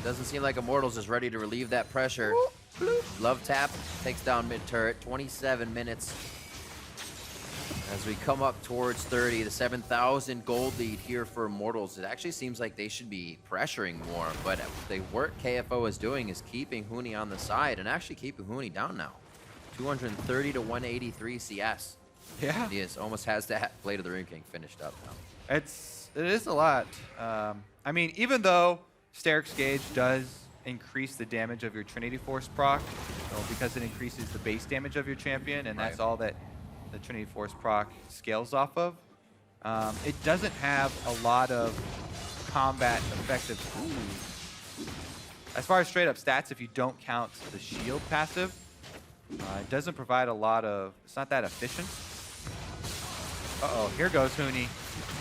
Doesn't seem like Immortals is ready to relieve that pressure. Love Tap takes down mid turret. 27 minutes. As we come up towards 30, the 7,000 gold lead here for Immortals. It actually seems like they should be pressuring more, but the work KFO is doing is keeping Huni on the side and actually keeping Huni down now. 230 to 183 CS. Yeah. He almost has that Blade of the Rune King finished up now. It is a lot. I mean, even though Steric's Gauge does increase the damage of your Trinity Force proc, because it increases the base damage of your champion, and that's all that the Trinity Force proc scales off of, it doesn't have a lot of combat effective. As far as straight up stats, if you don't count the shield passive, it doesn't provide a lot of, it's not that efficient. Uh-oh, here goes Huni.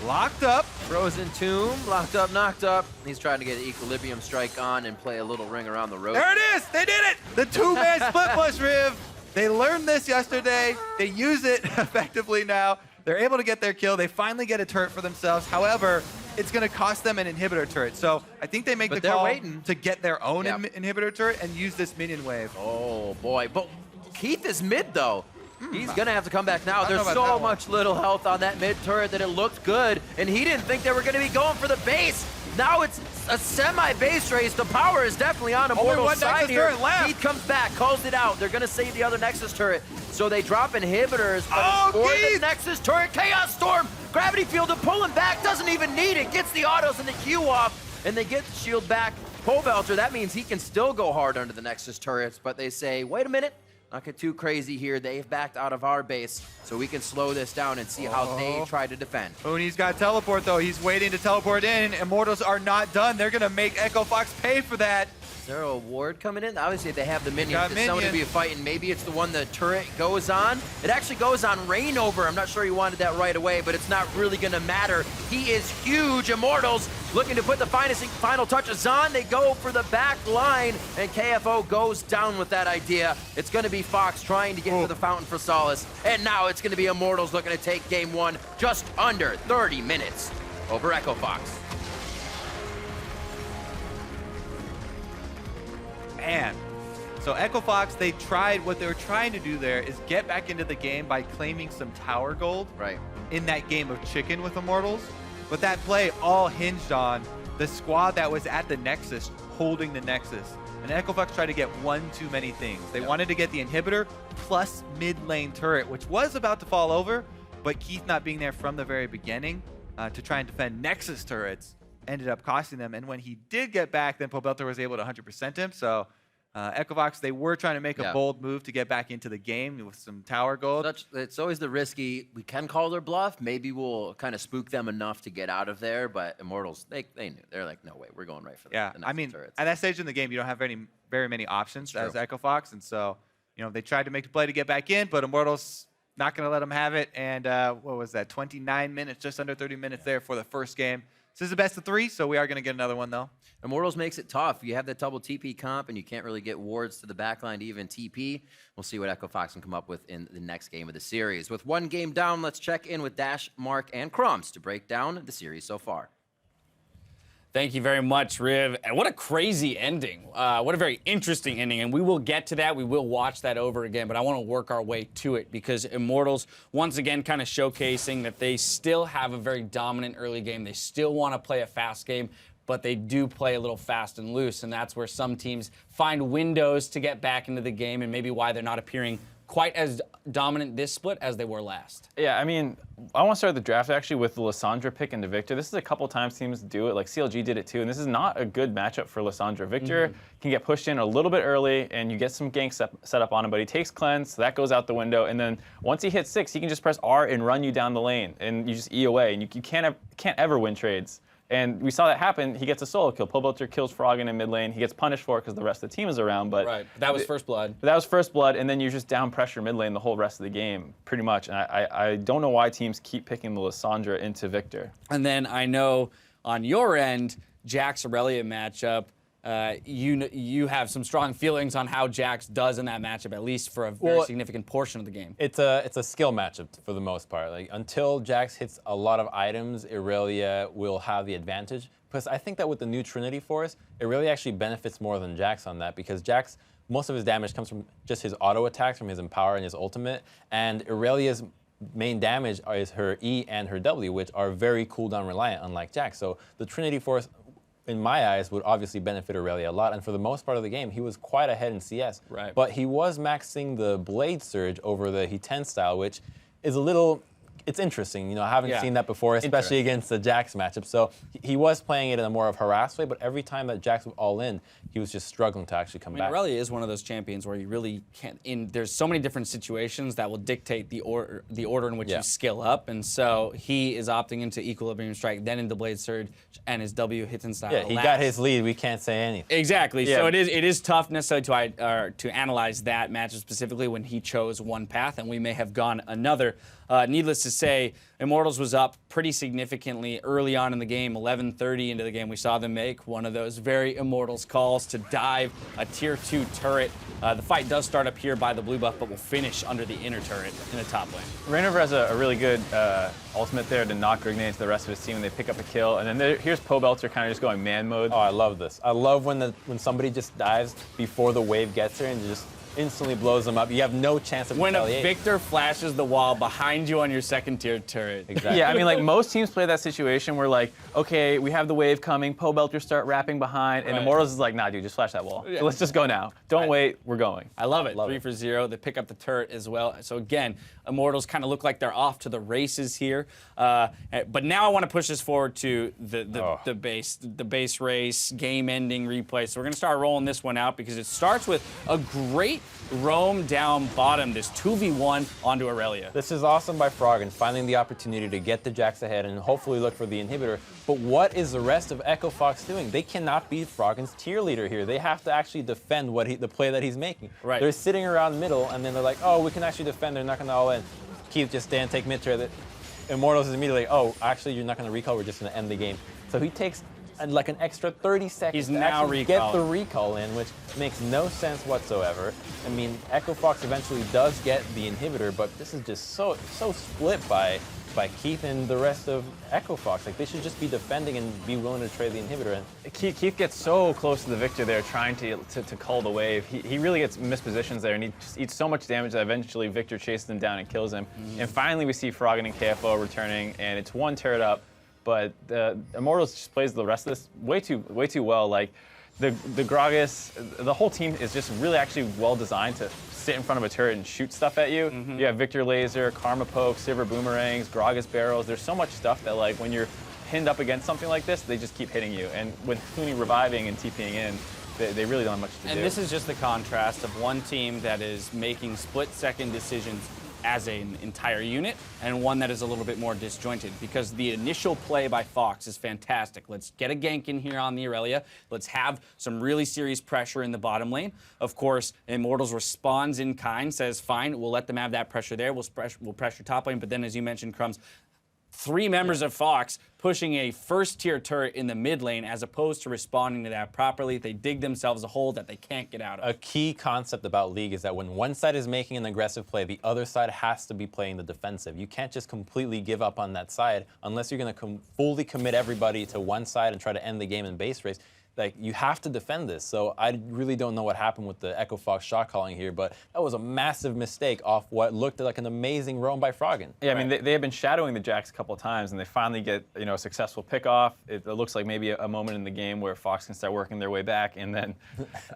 Locked up. Frozen Tomb, locked up, knocked up. He's trying to get an Equilibrium Strike on and play a little ring around the road. There it is! They did it! The 2-man split push, Riv! They learned this yesterday. They use it effectively now. They're able to get their kill. They finally get a turret for themselves. However, it's going to cost them an inhibitor turret. So I think they make the call to get their own inhibitor turret and use this minion wave. Oh, boy. But Keith is mid, though. He's going to have to come back now. I don't There's know about so that much little health on that mid turret that it looked good, and he didn't think they were going to be going for the base. Now it's a semi-base race. The power is definitely on Immortal's side here. Keith comes back, calls it out. They're going to save the other Nexus turret. So they drop inhibitors, but for the Nexus turret, Chaos Storm, Gravity Field to pull him back, doesn't even need it, gets the autos and the Q off, and they get the shield back. Pobelter, that means he can still go hard under the Nexus turrets, but they say, wait a minute, not get too crazy here. They've backed out of our base, so we can slow this down and see how they try to defend. Huni's got teleport, though. He's waiting to teleport in. Immortals are not done. They're going to make Echo Fox pay for that. Is there a ward coming in? Obviously, they have the minions. It's someone to be fighting. Maybe it's the one the turret goes on. It actually goes on Rainover. I'm not sure he wanted that right away, but it's not really going to matter. He is huge. Immortals looking to put the final touches on. They go for the back line, and KFO goes down with that idea. It's going to be Fox trying to get to the Fountain for Solace, and now it's going to be Immortals looking to take game one just under 30 minutes over Echo Fox. Man. So Echo Fox, what they were trying to do there is get back into the game by claiming some tower gold in that game of chicken with Immortals. But that play all hinged on the squad that was at the Nexus holding the Nexus. And Echo Fox tried to get one too many things. They wanted to get the inhibitor plus mid lane turret, which was about to fall over, but Keith not being there from the very beginning to try and defend Nexus turrets ended up costing them. And when he did get back, then Pobelter was able to 100% him. So Echo Fox, they were trying to make a bold move to get back into the game with some tower gold. It's always the risky, we can call their bluff. Maybe we'll kind of spook them enough to get out of there. But Immortals, they knew. They're like, no way, we're going right for the I mean, turrets. At that stage in the game, you don't have very many options as Echo Fox. And so, they tried to make the play to get back in, but Immortals not going to let them have it. And what was that, 29 minutes, just under 30 minutes there for the first game. This is a best of 3, so we are going to get another one, though. Immortals makes it tough. You have that double TP comp, and you can't really get wards to the backline to even TP. We'll see what Echo Fox can come up with in the next game of the series. With one game down, let's check in with Dash, Mark, and Crumbs to break down the series so far. Thank you very much, Riv. And what a crazy ending. What a very interesting ending. And we will get to that. We will watch that over again. But I want to work our way to it because Immortals, once again, kind of showcasing that they still have a very dominant early game. They still want to play a fast game, but they do play a little fast and loose. And that's where some teams find windows to get back into the game and maybe why they're not appearing quite as dominant this split as they were last. Yeah, I mean, I want to start the draft actually with the Lissandra pick into Victor. This is a couple times teams do it, like CLG did it too, and this is not a good matchup for Lissandra. Victor can get pushed in a little bit early, and you get some ganks set up on him, but he takes cleanse, so that goes out the window, and then once he hits 6, he can just press R and run you down the lane, and you just E away, and you can't ever win trades. And we saw that happen. He gets a solo kill. Pobelter kills Froggen in mid lane. He gets punished for it because the rest of the team is around. But right, that was first blood. That was first blood, and then you're just down pressure mid lane the whole rest of the game, pretty much. And I don't know why teams keep picking the Lissandra into Victor. And then I know on your end, Jax Aurelia matchup, you have some strong feelings on how Jax does in that matchup, at least for a very significant portion of the game. It's a skill matchup for the most part. Like until Jax hits a lot of items, Aurelia will have the advantage. Because I think that with the new Trinity Force, Aurelia actually benefits more than Jax on that because Jax, most of his damage comes from just his auto attacks, from his Empower and his ultimate, and Aurelia's main damage is her E and her W, which are very cooldown reliant, unlike Jax. So the Trinity Force, in my eyes, would obviously benefit Aurelia a lot. And for the most part of the game, he was quite ahead in CS. Right. But he was maxing the Blade Surge over the He-10 style, which is a little... It's interesting, you know, I haven't seen that before, especially against the Jax matchup. So he was playing it in a more of harassed way, but every time that Jax was all in, he was just struggling to actually come back. Aurelia is one of those champions where you really can't. There's so many different situations that will dictate the order in which you skill up, and so he is opting into Equilibrium Strike, then into Blade Surge, and his W hits in style. Yeah, he got his lead. We can't say anything. Exactly. Yeah. So it is tough necessarily to analyze that matchup specifically when he chose one path, and we may have gone another. Needless to say, Immortals was up pretty significantly early on in the game, 11:30 into the game. We saw them make one of those very Immortals calls to dive a tier 2 turret. The fight does start up here by the blue buff, but will finish under the inner turret in the top lane. Rainover has a really good ultimate there to knock Grignane to the rest of his team, and they pick up a kill. And then here's Pobelter kind of just going man mode. Oh, I love this. I love when somebody just dives before the wave gets there and just instantly blows them up. You have no chance of retaliate. When a Victor flashes the wall behind you on your second tier turret. Exactly. Yeah, I mean, like most teams play that situation where like, okay, we have the wave coming, Pobelter start wrapping behind, and Immortals is like, nah, dude, just flash that wall. Yeah. Let's just go now. Don't wait, we're going. I love it. 3 for 0. They pick up the turret as well. So again, Immortals kind of look like they're off to the races here. But now I want to push this forward to the base race, game-ending replay. So we're going to start rolling this one out because it starts with a great roam down bottom, this 2v1 onto Aurelia. This is awesome by Froggen, finding the opportunity to get the Jax ahead and hopefully look for the inhibitor. But what is the rest of Echo Fox doing? They cannot beat Froggen's tier leader here. They have to actually defend the play that he's making. Right. They're sitting around middle, and then they're like, oh, we can actually defend. They're not going to all in. Keith, just stand, take mid turret. Immortals is immediately like, oh, actually, you're not going to recall. We're just going to end the game. So he takes like an extra 30 seconds to actually get the recall in, which makes no sense whatsoever. I mean, Echo Fox eventually does get the inhibitor, but this is just so split by Keith and the rest of Echo Fox. Like, they should just be defending and be willing to trade the inhibitor. And Keith gets so close to the Victor there, trying to call the wave. He really gets mispositions there, and he just eats so much damage that eventually Victor chases him down and kills him. And finally, we see Froggen and KFO returning, and it's one turret up. But Immortals just plays the rest of this way too well. Like the Gragas, the whole team is just really actually well designed to sit in front of a turret and shoot stuff at you. You have Victor Laser, Karma Poke, Silver Boomerangs, Gragas Barrels. There's so much stuff that like when you're pinned up against something like this, they just keep hitting you. And with Huni reviving and TPing in, they really don't have much to do. And this is just the contrast of one team that is making split-second decisions as an entire unit, and one that is a little bit more disjointed, because the initial play by Fox is fantastic. Let's get a gank in here on the Aurelia. Let's have some really serious pressure in the bottom lane. Of course, Immortals responds in kind, says, fine, we'll let them have that pressure there. We'll pressure top lane, but then as you mentioned, Crumbs, 3 members of Fox pushing a first-tier turret in the mid lane as opposed to responding to that properly. They dig themselves a hole that they can't get out of. A key concept about League is that when one side is making an aggressive play, the other side has to be playing the defensive. You can't just completely give up on that side unless you're going to fully commit everybody to one side and try to end the game in base race. Like, you have to defend this. So I really don't know what happened with the Echo Fox shot calling here, but that was a massive mistake off what looked like an amazing roam by Froggen. Yeah, I mean, they have been shadowing the Jacks a couple of times, and they finally get, a successful pickoff. It looks like maybe a moment in the game where Fox can start working their way back, and then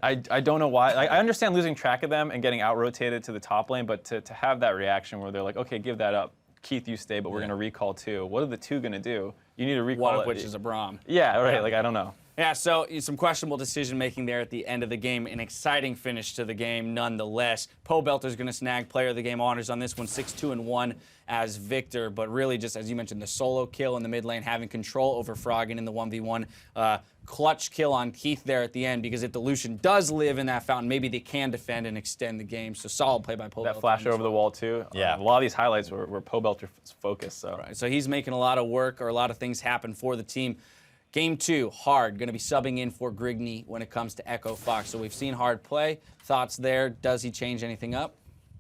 I don't know why. Like, I understand losing track of them and getting out-rotated to the top lane, but to have that reaction where they're like, okay, give that up. Keith, you stay, but we're going to recall 2. What are the 2 going to do? You need to recall One of which is a Braum. Yeah, right. Like, I don't know. Yeah, so some questionable decision-making there at the end of the game. An exciting finish to the game, nonetheless. Pobelter's going to snag Player of the Game honors on this one, 6-2-1 as Victor. But really, just as you mentioned, the solo kill in the mid lane, having control over Froggen in the 1v1. Clutch kill on Keith there at the end, because if the Lucian does live in that fountain, maybe they can defend and extend the game. So solid play by Pobelter. That flash over the wall, too. Yeah. A lot of these highlights were Pobelter focused. So. Right, so he's making a lot of work, or a lot of things happen for the team. Game 2, Hard, going to be subbing in for Grigney when it comes to Echo Fox. So we've seen Hard play. Thoughts there? Does he change anything up?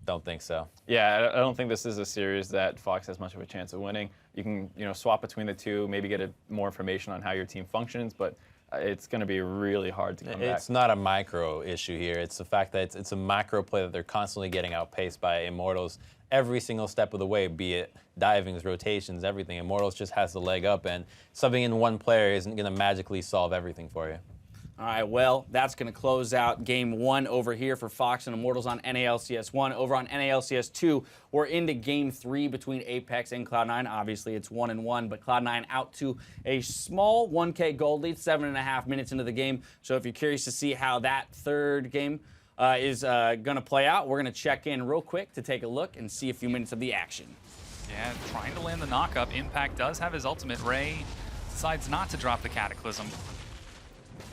Don't think so. Yeah, I don't think this is a series that Fox has much of a chance of winning. You can, swap between the two, maybe get more information on how your team functions, but it's going to be really hard to come back. It's not a micro issue here. It's the fact that it's a macro play that they're constantly getting outpaced by Immortals every single step of the way, be it divings, rotations, everything. Immortals just has the leg up, and subbing in one player isn't going to magically solve everything for you. All right, well, that's going to close out Game 1 over here for Fox and Immortals on NALCS1. Over on NALCS2, we're into Game 3 between Apex and Cloud9. Obviously, it's 1-1, but Cloud9 out to a small 1K gold lead, 7.5 minutes into the game. So if you're curious to see how that third game is going to play out, we're going to check in real quick to take a look and see a few minutes of the action. Yeah, trying to land the knock-up. Impact does have his ultimate. Ray decides not to drop the Cataclysm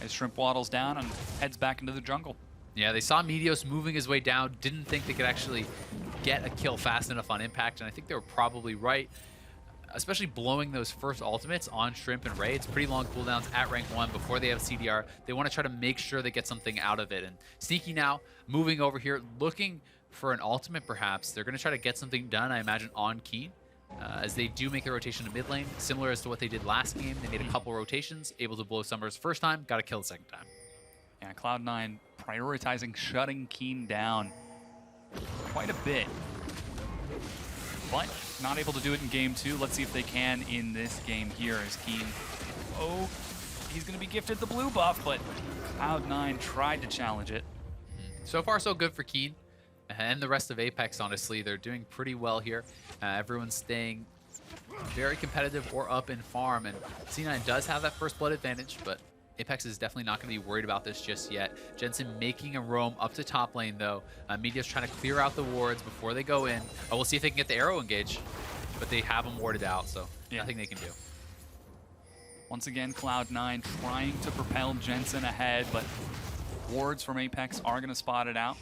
as Shrimp waddles down and heads back into the jungle. Yeah, they saw Meteos moving his way down, didn't think they could actually get a kill fast enough on Impact, and I think they were probably right, especially blowing those first ultimates on Shrimp and Ray. It's pretty long cooldowns at rank 1 before they have CDR. They want to try to make sure they get something out of it. And Sneaky now moving over here, looking for an ultimate perhaps. They're going to try to get something done, I imagine, on Keen. As they do make a rotation to mid lane, similar as to what they did last game. They made a couple rotations, able to blow Summers first time, got to kill the second time. Yeah, Cloud9 prioritizing shutting Keen down quite a bit, but not able to do it in Game 2. Let's see if they can in this game here as Keen, he's going to be gifted the blue buff, but Cloud9 tried to challenge it. So far, so good for Keen. And the rest of Apex, honestly, they're doing pretty well here. Everyone's staying very competitive or up in farm, and C9 does have that first blood advantage, but Apex is definitely not going to be worried about this just yet. Jensen making a roam up to top lane, though. Media's trying to clear out the wards before they go in. We'll see if they can get the arrow engage, but they have them warded out, so nothing they can do. Once again, Cloud9 trying to propel Jensen ahead, but wards from Apex are going to spot it out.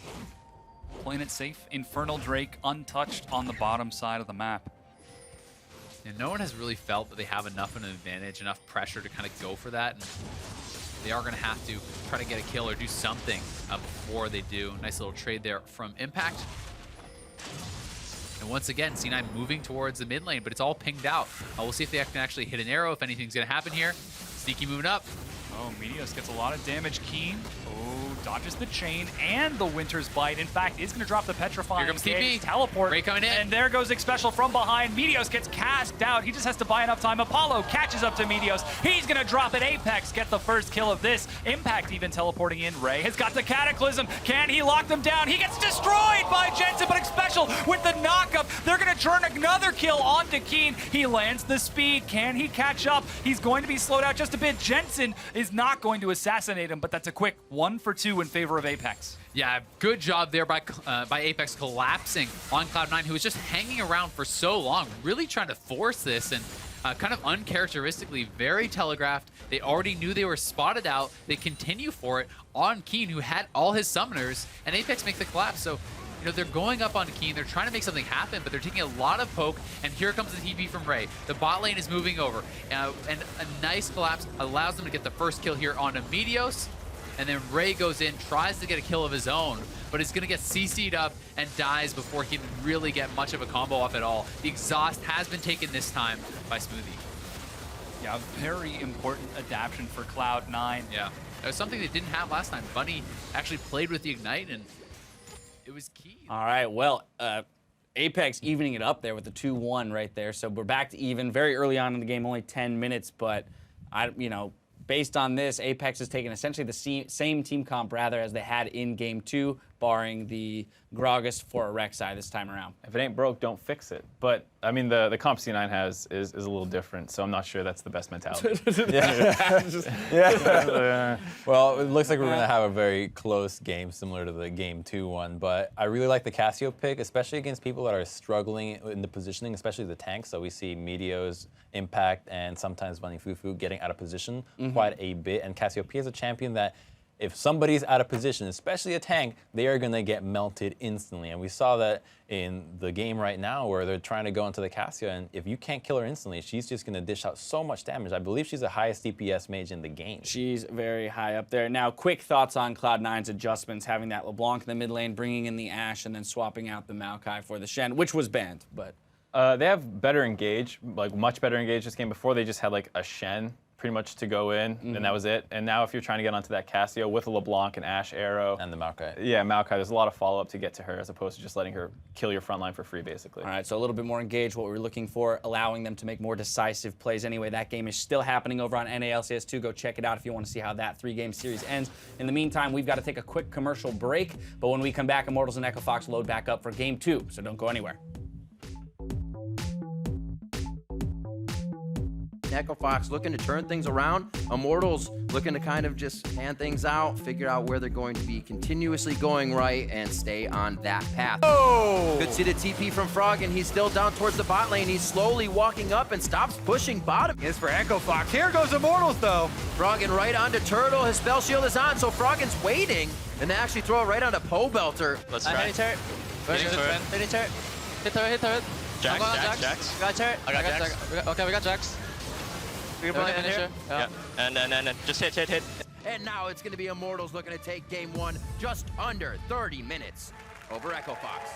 Playing it safe. Infernal Drake untouched on the bottom side of the map. And no one has really felt that they have enough of an advantage, enough pressure to kind of go for that. And they are going to have to try to get a kill or do something before they do. Nice little trade there from Impact. And once again, C9 moving towards the mid lane, but it's all pinged out. We'll see if they can actually hit an arrow, if anything's going to happen here. Sneaky moving up. Oh, Meteos gets a lot of damage. Keen, dodges the chain and the Winter's Bite. In fact, is going to drop the Petrifying. Here comes TP. Teleport. Ray coming in. And there goes Xpecial from behind. Meteos gets cast out. He just has to buy enough time. Apollo catches up to Meteos. He's going to drop it. Apex get the first kill of this. Impact even teleporting in. Ray has got the Cataclysm. Can he lock them down? He gets destroyed by Jensen, but Xpecial with the knockup. They're going to turn another kill onto Keen. He lands the speed. Can he catch up? He's going to be slowed out just a bit. Jensen is not going to assassinate him, but that's a quick 1 for 2 in favor of Apex. Yeah, good job there by Apex collapsing on Cloud9, who was just hanging around for so long, really trying to force this, and kind of uncharacteristically, very telegraphed. They already knew they were spotted out. They continue for it on Keen, who had all his summoners, and Apex make the collapse. So, they're going up on Keen. They're trying to make something happen, but they're taking a lot of poke. And here comes the TP from Ray. The bot lane is moving over, and a nice collapse allows them to get the first kill here on Immortals. And then Ray goes in, tries to get a kill of his own, but is going to get CC'd up and dies before he can really get much of a combo off at all. The exhaust has been taken this time by Smoothie. Yeah, very important adaptation for Cloud9. Yeah, that was something they didn't have last time. Bunny actually played with the Ignite, and it was key. All right, well, Apex evening it up there with the 2-1 right there. So we're back to even very early on in the game, only 10 minutes, but based on this, Apex has taken essentially the same team comp rather as they had in game 2, barring the Gragas for a Rek'Sai this time around. If it ain't broke, don't fix it. But I mean, the comp C9 has is a little different, so I'm not sure that's the best mentality. Well, it looks like we're gonna have a very close game, similar to the game 2 one. But I really like the Cassio pick, especially against people that are struggling in the positioning, especially the tanks. So we see Meteos, Impact, and sometimes Bunny Fufu getting out of position quite a bit. And Cassiopeia is a champion that, if somebody's out of position, especially a tank, they are going to get melted instantly. And we saw that in the game right now where they're trying to go into the Cassio, and if you can't kill her instantly, she's just going to dish out so much damage. I believe she's the highest DPS mage in the game. She's very high up there. Now, quick thoughts on Cloud9's adjustments, having that LeBlanc in the mid lane, bringing in the Ashe, and then swapping out the Maokai for the Shen, which was banned, but... They have better engage, like much better engage this game. Before, they just had like a Shen pretty much to go in, and that was it. And now if you're trying to get onto that Cassio with a LeBlanc and Ashe arrow. And the Maokai. Yeah, Maokai, there's a lot of follow-up to get to her as opposed to just letting her kill your front line for free, basically. All right, so a little bit more engaged, what we were looking for, allowing them to make more decisive plays. Anyway, that game is still happening over on NALCS2. Go check it out if you want to see how that 3-game series ends. In the meantime, we've got to take a quick commercial break, but when we come back, Immortals and Echo Fox load back up for game 2, so don't go anywhere. Echo Fox looking to turn things around. Immortals looking to kind of just hand things out, figure out where they're going to be continuously going right and stay on that path. Oh! Good see the TP from Frog, and he's still down towards the bot lane. He's slowly walking up and stops pushing bottom. Is for Echo Fox. Here goes Immortals, though. Froggen right onto Turtle. His spell shield is on, so Froggen's waiting, and they actually throw it right onto Pobelter. Let's try. Hitting turret. Hitting turret. Hit turret, hit turret. Jax. Got turret. I got Jax. Okay, we got Jax. We can finish here. Yeah. And just hit. And now it's going to be Immortals looking to take game 1 just under 30 minutes over Echo Fox.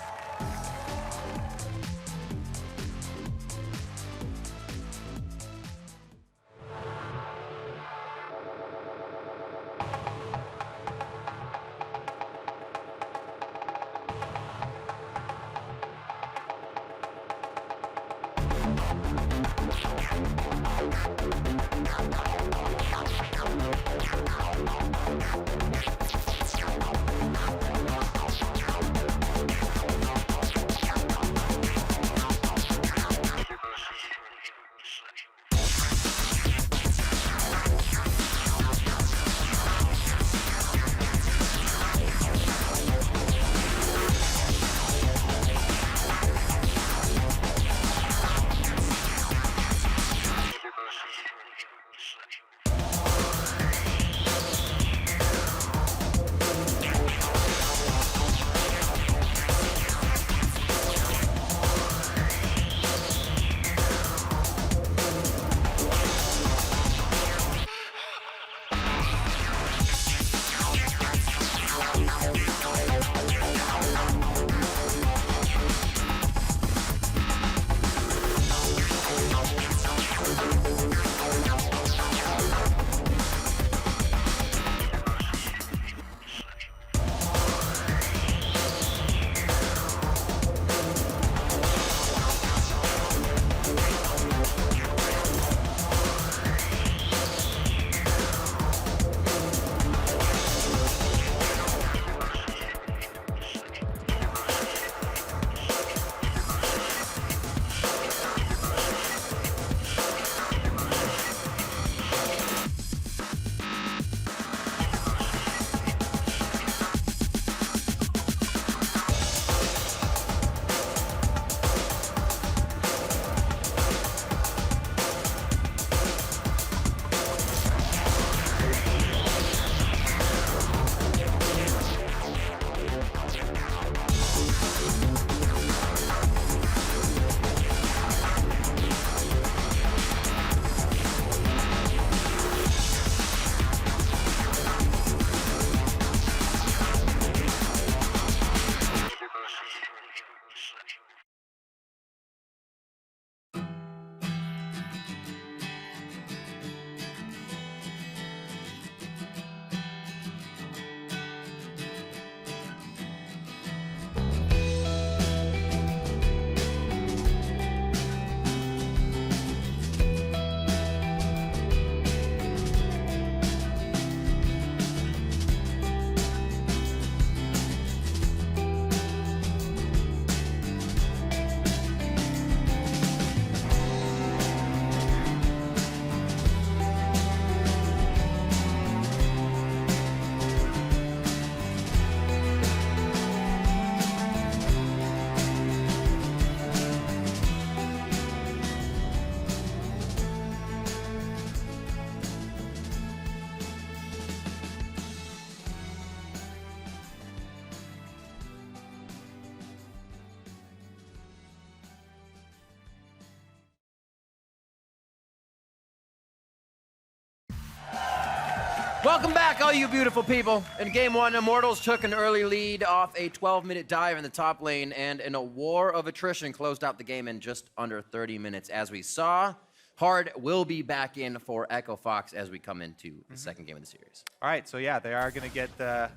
Welcome back, all you beautiful people. In game one, Immortals took an early lead off a 12-minute dive in the top lane, and in a war of attrition, closed out the game in just under 30 minutes. As we saw, Hard will be back in for Echo Fox as we come into the second game of the series. All right, so yeah, they are going to get the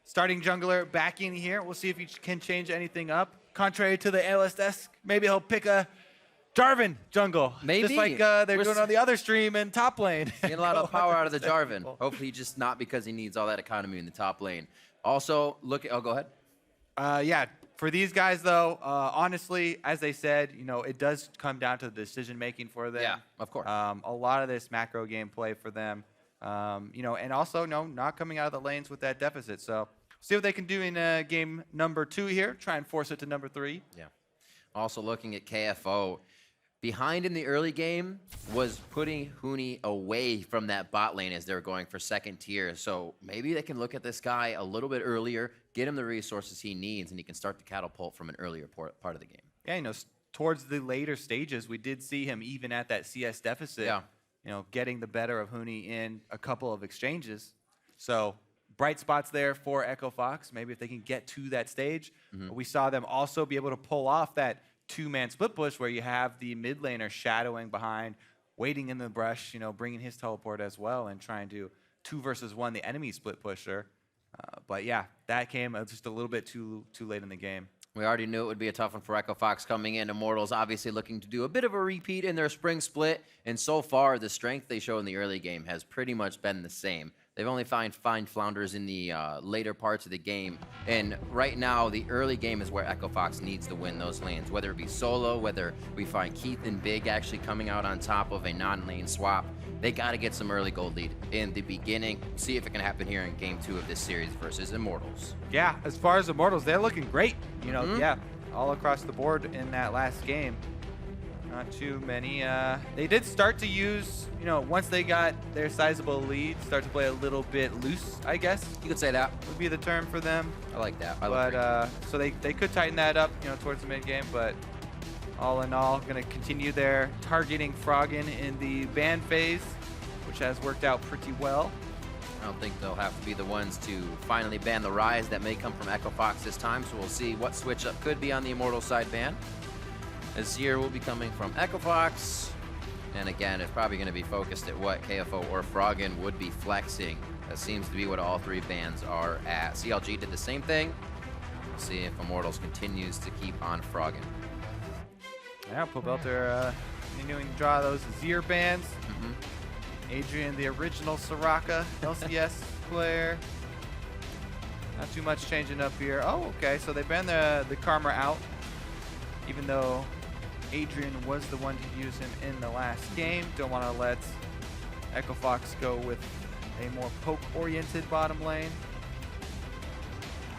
starting jungler back in here. We'll see if he can change anything up. Contrary to the analyst desk, maybe he'll pick a Jarvan jungle. Maybe. Just like they're doing on the other stream in top lane. Getting a lot of power out of the Jarvan. Hopefully just not because he needs all that economy in the top lane. Also, look at, go ahead. Yeah, for these guys though, honestly, as they said, it does come down to the decision making for them. Yeah, of course. A lot of this macro gameplay for them, and also not coming out of the lanes with that deficit. So see what they can do in game number 2 here. Try and force it to number 3. Yeah. Also looking at KFO. Behind in the early game was putting Huni away from that bot lane as they were going for second tier. So maybe they can look at this guy a little bit earlier, get him the resources he needs, and he can start the catapult from an earlier part of the game. Yeah, towards the later stages, we did see him even at that CS deficit, getting the better of Huni in a couple of exchanges. So bright spots there for Echo Fox. Maybe if they can get to that stage. We saw them also be able to pull off that 2-man split push where you have the mid laner shadowing behind, waiting in the brush, bringing his teleport as well and trying to 2 versus 1 the enemy split pusher. But yeah, that came just a little bit too late in the game. We already knew it would be a tough one for Echo Fox coming in. Immortals obviously looking to do a bit of a repeat in their spring split, and so far the strength they show in the early game has pretty much been the same. They've only found flounders in the later parts of the game, and right now the early game is where Echo Fox needs to win those lanes, whether it be solo, whether we find Keith and Big actually coming out on top of a non-lane swap. They got to get some early gold lead in the beginning. See if it can happen here in game 2 of this series versus Immortals. Yeah, as far as Immortals, they're looking great. Yeah, all across the board in that last game. Not too many. They did start to use, once they got their sizable lead, start to play a little bit loose, I guess. You could say that. Would be the term for them. I like that. So they could tighten that up, towards the mid game, but all in all, going to continue their targeting Froggen in the ban phase, which has worked out pretty well. I don't think they'll have to be the ones to finally ban the Rise. That may come from Echo Fox this time, so we'll see what switch up could be on the Immortal side ban. Azir will be coming from Echo Fox, and again, it's probably going to be focused at what KFO or Froggen would be flexing. That seems to be what all 3 bans are at. CLG did the same thing. We'll see if Immortals continues to keep on Froggen. Yeah, Pobelter continuing to draw those Azir bans. Adrian, the original Soraka LCS player. Not too much changing up here. Oh, okay, so they banned the Karma out, even though Adrian was the one to use him in the last game. Don't want to let Echo Fox go with a more poke-oriented bottom lane.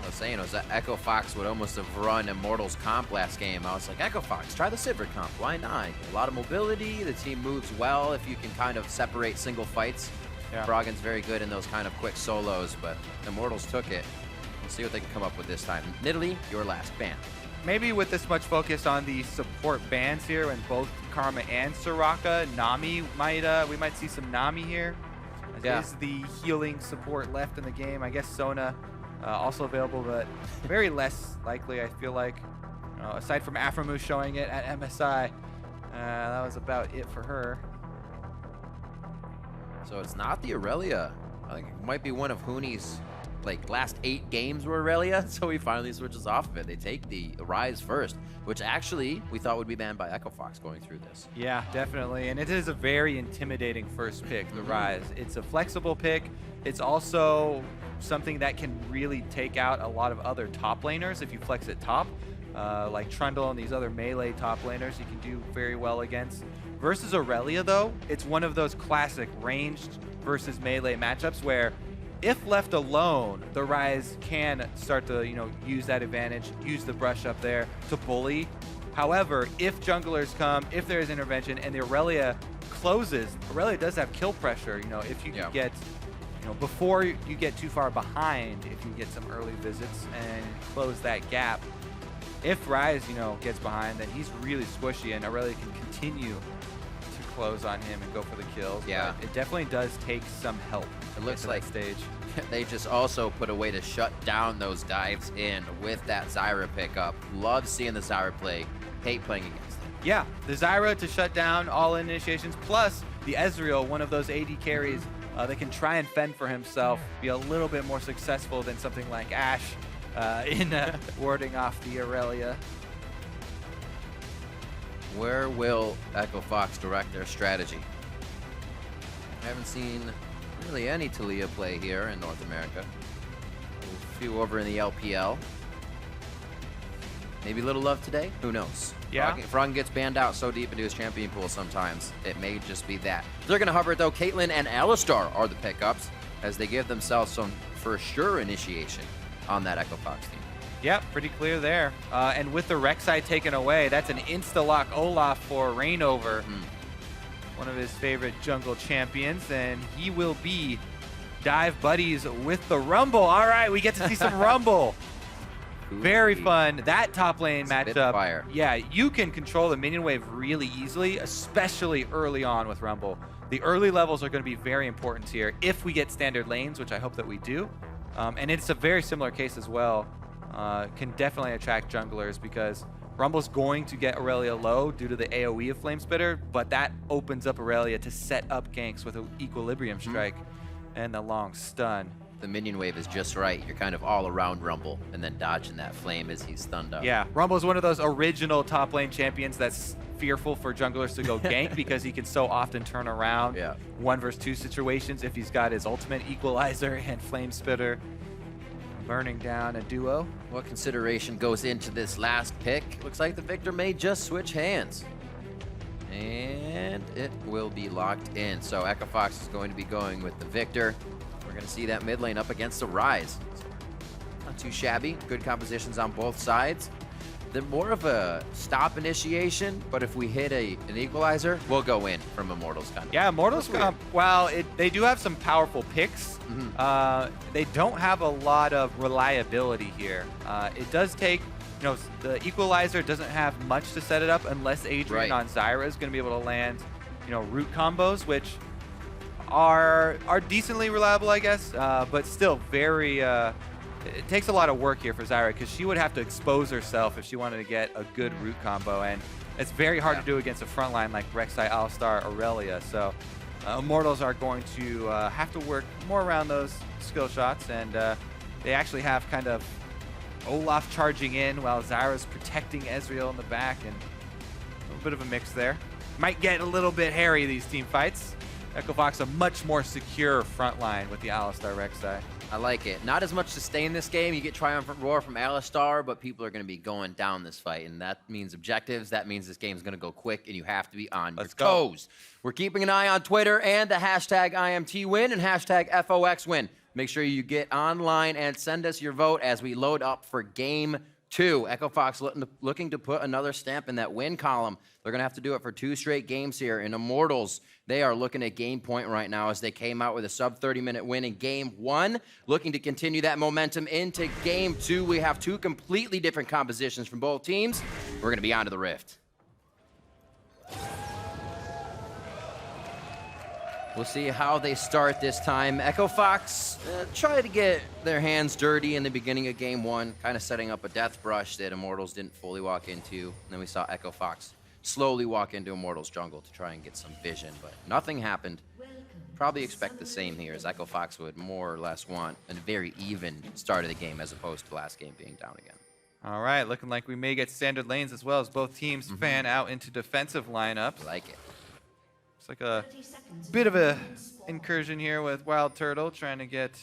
I was saying it was that Echo Fox would almost have run Immortals comp last game. I was like, Echo Fox, try the Sivir comp. Why not? A lot of mobility. The team moves well if you can kind of separate single fights. Yeah. Froggen's very good in those kind of quick solos, but Immortals took it. We'll see what they can come up with this time. Nidalee, your last ban. Maybe with this much focus on the support bans here and both Karma and Soraka, Nami we might see some Nami here. Yeah. Is the healing support left in the game. I guess Sona also available, but very less likely, I feel like. Aside from Aframu showing it at MSI, that was about it for her. So it's not the Aurelia. I think it might be one of Huni's last 8 games were Aurelia, so he finally switches off of it. They take the Rise first, which actually we thought would be banned by Echo Fox going through this. Yeah, definitely, and it is a very intimidating first pick, the Rise. It's a flexible pick. It's also something that can really take out a lot of other top laners if you flex it top, like Trundle and these other melee top laners you can do very well against. Versus Aurelia, though, it's one of those classic ranged versus melee matchups where if left alone, the Rise can start to, use that advantage, use the brush up there to bully. However, if junglers come, if there is intervention, and the Aurelia closes, Aurelia does have kill pressure, if you can get, before you get too far behind, if you get some early visits and close that gap. If Rise, gets behind, then he's really squishy, and Aurelia can continue to close on him and go for the kills. Yeah. But it definitely does take some help. It looks to like that stage. they just also put a way to shut down those dives in with that Zyra pickup. Love seeing the Zyra play. Hate playing against them. Yeah, the Zyra to shut down all initiations, plus the Ezreal, one of those AD carries that can try and fend for himself, be a little bit more successful than something like Ashe in warding off the Aurelia. Where will Echo Fox direct their strategy? I haven't seen really any Talia play here in North America. A few over in the LPL. Maybe a little love today? Who knows? Yeah. Froggen gets banned out so deep into his champion pool sometimes. It may just be that. They're going to hover it though. Caitlyn and Alistar are the pickups as they give themselves some for sure initiation on that Echo Fox team. Yep, pretty clear there. And with the Rek'Sai taken away, that's an insta-lock Olaf for Reignover. One of his favorite jungle champions, and he will be dive buddies with the Rumble. All right, we get to see some Rumble. Very fun. That top lane matchup. Spitfire. Yeah, you can control the minion wave really easily, especially early on with Rumble. The early levels are going to be very important here if we get standard lanes, which I hope that we do. And it's a very similar case as well. Can definitely attract junglers because Rumble's going to get Aurelia low due to the AoE of Flamespitter, but that opens up Aurelia to set up ganks with an Equilibrium Strike and the long stun. The minion wave is just right. You're kind of all around Rumble and then dodging that flame as he's stunned up. Yeah, Rumble's one of those original top lane champions that's fearful for junglers to go gank because he can so often turn around 1 versus 2 situations if he's got his ultimate Equalizer and Flamespitter. Burning down a duo. What consideration goes into this last pick? Looks like the victor may just switch hands. And it will be locked in. So Echo Fox is going to be going with the victor. We're going to see that mid lane up against the Rise. Not too shabby. Good compositions on both sides. They're more of a stop initiation, but if we hit an equalizer, we'll go in from Immortals kind of. Yeah, Immortals, while they do have some powerful picks, they don't have a lot of reliability here. It does take, the equalizer doesn't have much to set it up unless Adrian on Zyra is going to be able to land, root combos, which are decently reliable, I guess, but still very... it takes a lot of work here for Zyra because she would have to expose herself if she wanted to get a good root combo, and it's very hard to do against a front line like Rek'Sai, Alistar, Aurelia. So Immortals are going to have to work more around those skill shots, and they actually have kind of Olaf charging in while Zyra's protecting Ezreal in the back, and a little bit of a mix there. Might get a little bit hairy, these team fights. Echo Fox a much more secure front line with the Alistar Rek'Sai. I like it. Not as much to stay in this game. You get Triumphant Roar from Alistar, but people are going to be going down this fight, and that means objectives. That means this game's going to go quick, and you have to be on your toes. We're keeping an eye on Twitter and the hashtag IMTWin and hashtag FOXWin. Make sure you get online and send us your vote as we load up for Game 2. Echo Fox looking to put another stamp in that win column. They're going to have to do it for 2 straight games here. In Immortals, they are looking at game point right now as they came out with a sub 30-minute win in Game 1, looking to continue that momentum into Game 2. We have 2 completely different compositions from both teams. We're going to be on to the Rift. We'll see how they start this time. Echo Fox try to get their hands dirty in the beginning of Game 1, kind of setting up a death brush that Immortals didn't fully walk into. And then we saw Echo Fox slowly walk into Immortals jungle to try and get some vision, but nothing happened. Probably expect the same here, as Echo Fox would more or less want a very even start of the game as opposed to last game being down again. All right, looking like we may get standard lanes as well as both teams fan out into defensive lineups. Like it. It's like a bit of a incursion here with Wild Turtle trying to get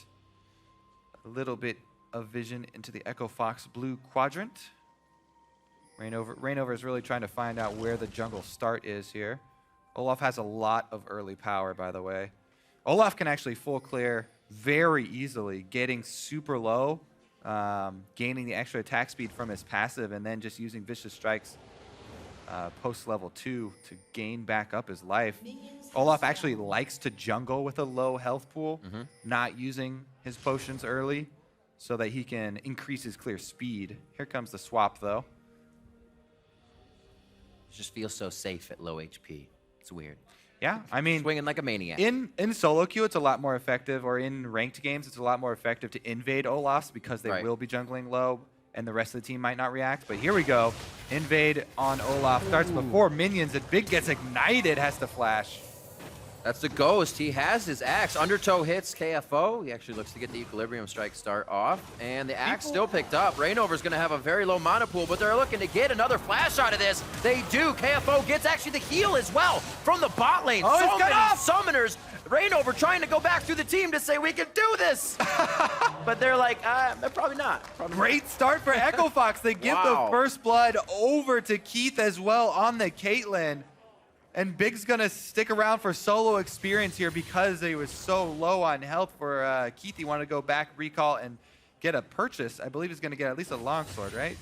a little bit of vision into the Echo Fox blue quadrant. Reignover is really trying to find out where the jungle start is here. Olaf has a lot of early power, by the way. Olaf can actually full clear very easily, getting super low, gaining the extra attack speed from his passive, and then just using Vicious Strikes post level 2 to gain back up his life. Olaf actually likes to jungle with a low health pool, not using his potions early so that he can increase his clear speed. Here comes the swap, though. Just feels so safe at low HP. It's weird. Yeah, I mean, swinging like a maniac. In solo queue, it's a lot more effective, or in ranked games, it's a lot more effective to invade Olafs because they will be jungling low, and the rest of the team might not react. But here we go. Invade on Olaf starts before minions, and Big gets ignited, has to flash. That's the Ghost. He has his axe. Undertow hits KFO. He actually looks to get the Equilibrium Strike start off. And the axe still picked up. Rainover's going to have a very low mana pool, but they're looking to get another flash out of this. They do. KFO gets actually the heal as well from the bot lane. Oh, so many summoners. Rainover trying to go back through the team to say, we can do this. But they're like, they're probably not. Great start for Echo Fox. They give the first blood over to Keith as well on the Caitlyn. And Big's gonna stick around for solo experience here because he was so low on health for Keith. He wanted to go back, recall, and get a purchase. I believe he's gonna get at least a longsword, right?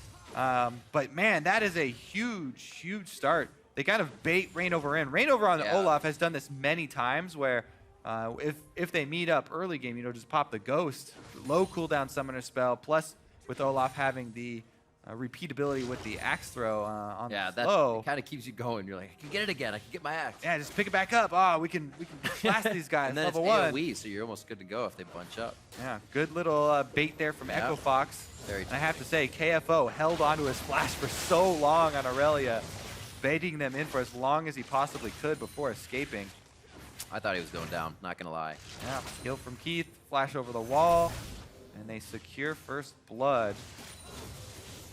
But man, that is a huge, huge start. They kind of bait Rainover in. Rainover on the Olaf has done this many times where if they meet up early game, you know, just pop the Ghost, low cooldown summoner spell, plus with Olaf having the repeatability with the axe throw on the slow. That kind of keeps you going. You're like, I can get it again. I can get my axe. Yeah, just pick it back up. Oh, we can blast these guys. And then level it's one. AoE, so you're almost good to go if they bunch up. Yeah, good little bait there from Echo Fox. Very and I have to say, KFO held onto his flash for so long on Aurelia, baiting them in for as long as he possibly could before escaping. I thought he was going down, not going to lie. Yeah, heal from Keith, flash over the wall, and they secure first blood.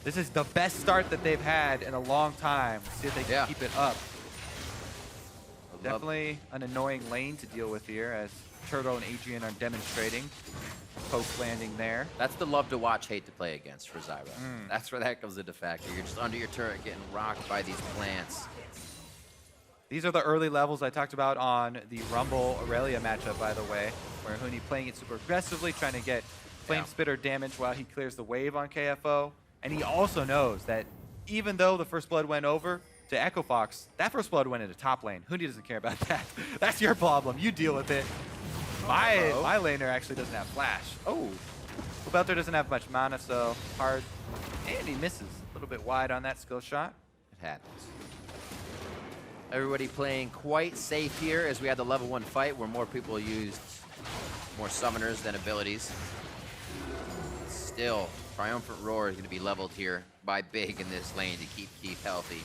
This is the best start that they've had in a long time. Let's see if they can keep it up. Definitely an annoying lane to deal with here as Turtle and Adrian are demonstrating. Post landing there. That's the love to watch, hate to play against for Zyra. That's where that comes into factor. You're just under your turret getting rocked by these plants. These are the early levels I talked about on the Rumble Aurelia matchup, by the way, where Huni playing it super aggressively, trying to get Flame Spitter damage while he clears the wave on KFO. And he also knows that even though the first blood went over to Echo Fox, that first blood went into top lane. Huni doesn't care about that. That's your problem. You deal with it. My laner actually doesn't have flash. Oh, Belter doesn't have much mana, so hard. And he misses a little bit wide on that skill shot. It happens. Everybody playing quite safe here as we had the level 1 fight where more people used more summoners than abilities. Still, Triumphant Roar is going to be leveled here by Big in this lane to keep Keith healthy.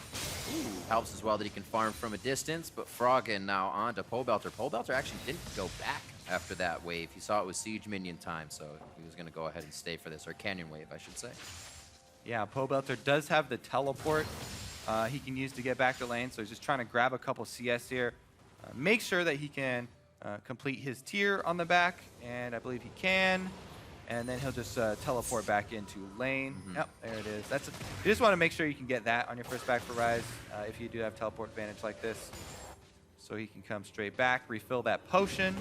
Helps as well that he can farm from a distance, but Froggen now on to Pobelter. Pobelter actually didn't go back after that wave. He saw it was Siege minion time, so he was going to go ahead and stay for this, or Canyon Wave, I should say. Yeah, Pobelter does have the teleport he can use to get back to lane, so he's just trying to grab a couple CS here. Make sure that he can complete his tier on the back, and I believe he can. And then he'll just teleport back into lane. Yep, there it is. You just want to make sure you can get that on your first back for Rise if you do have teleport advantage like this. So he can come straight back, refill that potion.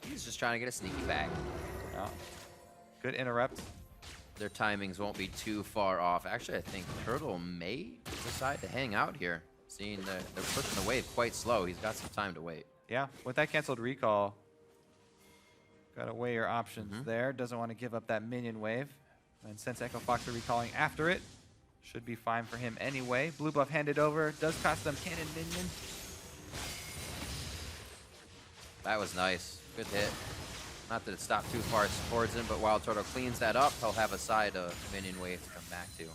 He's just trying to get a sneaky back. Yeah. Good interrupt. Their timings won't be too far off. Actually, I think Turtle may decide to hang out here, seeing they're pushing the wave quite slow. He's got some time to wait. Yeah, with that canceled recall, gotta weigh your options there. Doesn't want to give up that minion wave. And since Echo Fox are recalling after it, should be fine for him anyway. Blue buff handed over, does cost them cannon minion. That was nice, good hit. Not that it stopped too far towards him, but while Turtle cleans that up, he'll have a side of minion wave to come back to.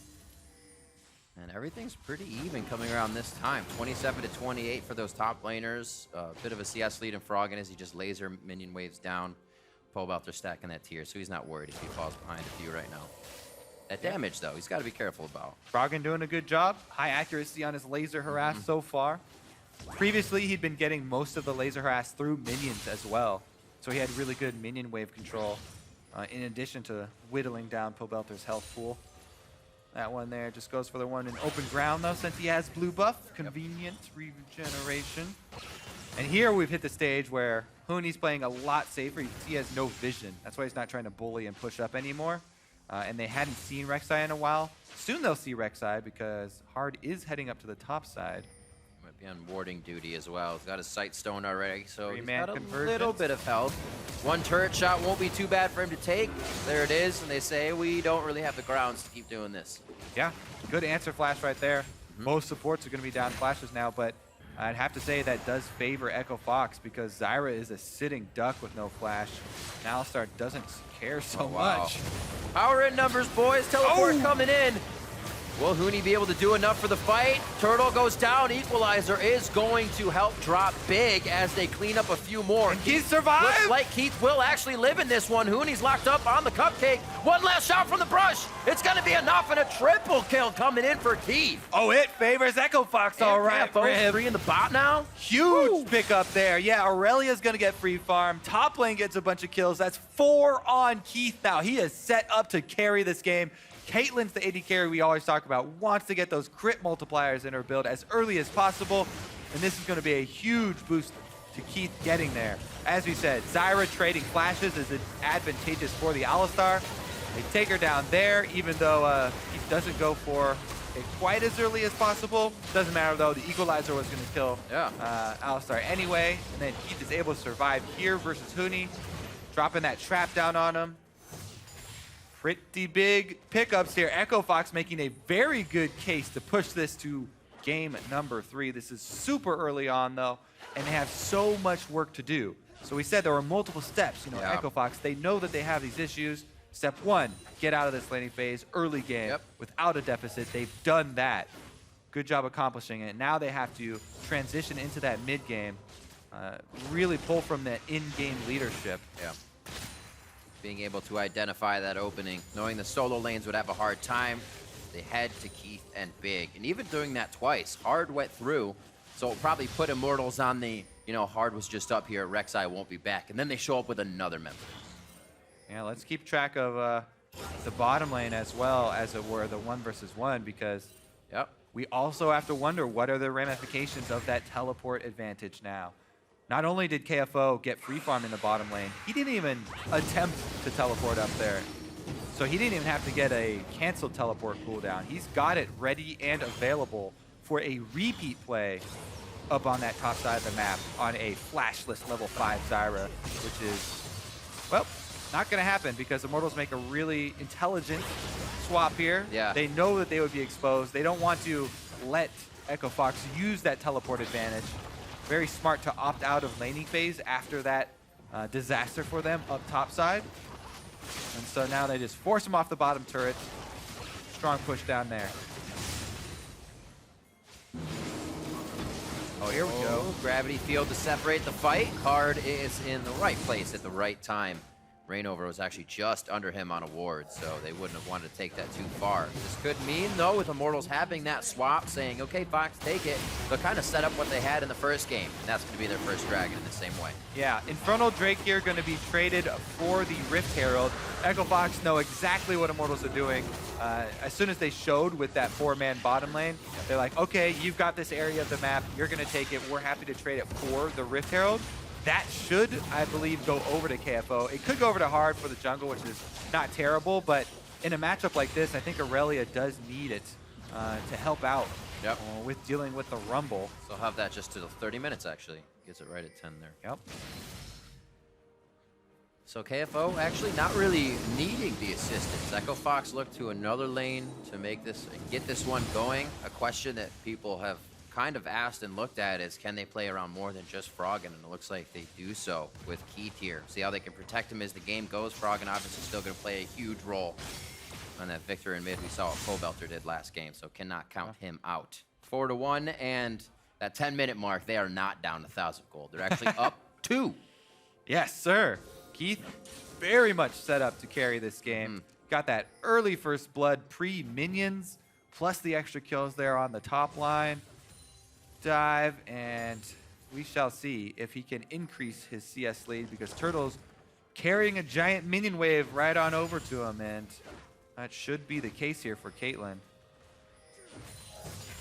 And everything's pretty even coming around this time. 27 to 28 for those top laners. A bit of a CS lead in Froggen as he just laser minion waves down. Pobelter stacking that tier, so he's not worried if he falls behind a few right now. That damage, though, he's got to be careful about. Froggen doing a good job. High accuracy on his laser harass so far. Previously, he'd been getting most of the laser harass through minions as well. So he had really good minion wave control in addition to whittling down Pobelter's health pool. That one there just goes for the one in open ground, though, since he has blue buff. Convenient regeneration. And here we've hit the stage where Huni's playing a lot safer. He has no vision. That's why he's not trying to bully and push up anymore. And they hadn't seen Rek'Sai in a while. Soon they'll see Rek'Sai because Hard is heading up to the top side. Might be on warding duty as well. He's got his sight stone already, so he's Three-man got a convergence. little bit of health. One turret shot won't be too bad for him to take. There it is, and they say we don't really have the grounds to keep doing this. Yeah, good answer flash right there. Most supports are going to be down flashes now, but I'd have to say that does favor Echo Fox because Zyra is a sitting duck with no flash. NALCS doesn't care so much. Power in numbers, boys. Teleport coming in. Will Huni be able to do enough for the fight? Turtle goes down. Equalizer is going to help drop big as they clean up a few more. And Keith survives! Looks like Keith will actually live in this one. Huni's locked up on the cupcake. One last shot from the brush. It's going to be enough, and a triple kill coming in for Keith. Oh, it favors Echo Fox all right for him. 3 in the bot now. Huge pickup there. Yeah, Aurelia's going to get free farm. Top lane gets a bunch of kills. That's 4 on Keith now. He is set up to carry this game. Caitlyn's the AD carry we always talk about, wants to get those crit multipliers in her build as early as possible, and this is going to be a huge boost to Keith getting there. As we said, Zyra trading flashes is advantageous for the Alistar. They take her down there, even though Keith doesn't go for it quite as early as possible. Doesn't matter though, the Equalizer was going to kill Alistar anyway, and then Keith is able to survive here versus Huni, dropping that trap down on him. Pretty big pickups here. Echo Fox making a very good case to push this to game number 3. This is super early on though, and they have so much work to do. So we said there were multiple steps. You know, Echo Fox, they know that they have these issues. Step 1, get out of this laning phase, early game, without a deficit. They've done that. Good job accomplishing it. Now they have to transition into that mid game, really pull from that in-game leadership. Being able to identify that opening, knowing the solo lanes would have a hard time, they head to Keith and Big. And even doing that twice, Hard went through, so it'll probably put Immortals on the, you know, Hard was just up here, Rek'Sai won't be back. And then they show up with another member. Yeah, let's keep track of the bottom lane as well, as it were, the 1 versus 1, because we also have to wonder what are the ramifications of that teleport advantage now. Not only did KFO get free farm in the bottom lane, he didn't even attempt to teleport up there. So he didn't even have to get a canceled teleport cooldown. He's got it ready and available for a repeat play up on that top side of the map on a flashless level 5 Zyra, which is, well, not going to happen because Immortals make a really intelligent swap here. They know that they would be exposed. They don't want to let Echo Fox use that teleport advantage. Very smart to opt out of laning phase after that disaster for them up top side. And so now they just force him off the bottom turret. Strong push down there. Oh, here we go. Gravity field to separate the fight. Hard is in the right place at the right time. Rainover was actually just under him on a ward, so they wouldn't have wanted to take that too far. This could mean, though, with Immortals having that swap, saying, okay, Fox, take it, they'll kind of set up what they had in the first game, and that's going to be their first dragon in the same way. Yeah, Infernal Drake here going to be traded for the Rift Herald. Echo Fox know exactly what Immortals are doing. As soon as they showed with that 4-man bottom lane, they're like, okay, you've got this area of the map, you're going to take it, we're happy to trade it for the Rift Herald. That should, I believe, go over to KFO. It could go over to Hard for the jungle, which is not terrible, but in a matchup like this, I think Aurelia does need it to help out with dealing with the Rumble. So have that just to 30 minutes, actually. Gets it right at 10 there. Yep. So KFO actually not really needing the assistance. Echo Fox looked to another lane to make this, get this one going. A question that people have kind of asked and looked at is, can they play around more than just Froggen? And it looks like they do so with Keith here. See how they can protect him as the game goes. Froggen obviously still going to play a huge role on that Victor in mid. We saw what Pobelter did last game, so cannot count him out. 4-1, and that 10-minute mark, they are not down 1,000 gold. They're actually up 2. Yes, sir. Keith very much set up to carry this game. Got that early first blood pre-minions, plus the extra kills there on the top line. Dive, and we shall see if he can increase his CS lead, because Turtle's carrying a giant minion wave right on over to him, and that should be the case here for Caitlyn.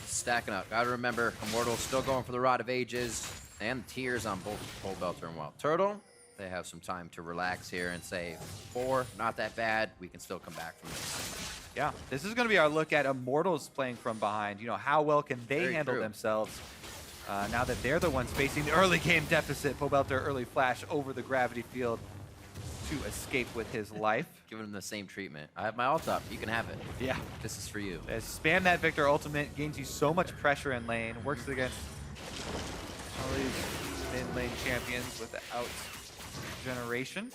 Stacking up. Gotta remember, Immortals still going for the Rod of Ages and Tears on both Pobelter and Wild Turtle. They have some time to relax here and say, 4, not that bad. We can still come back from this. Yeah, this is going to be our look at Immortals playing from behind. You know, how well can they handle themselves now that they're the ones facing the early game deficit. Pobelter early flash over the gravity field to escape with his life. giving him the same treatment. I have my ult up. You can have it. Yeah. This is for you. Spam that Victor ultimate, gains you so much pressure in lane, works against all these mid-lane champions without generation.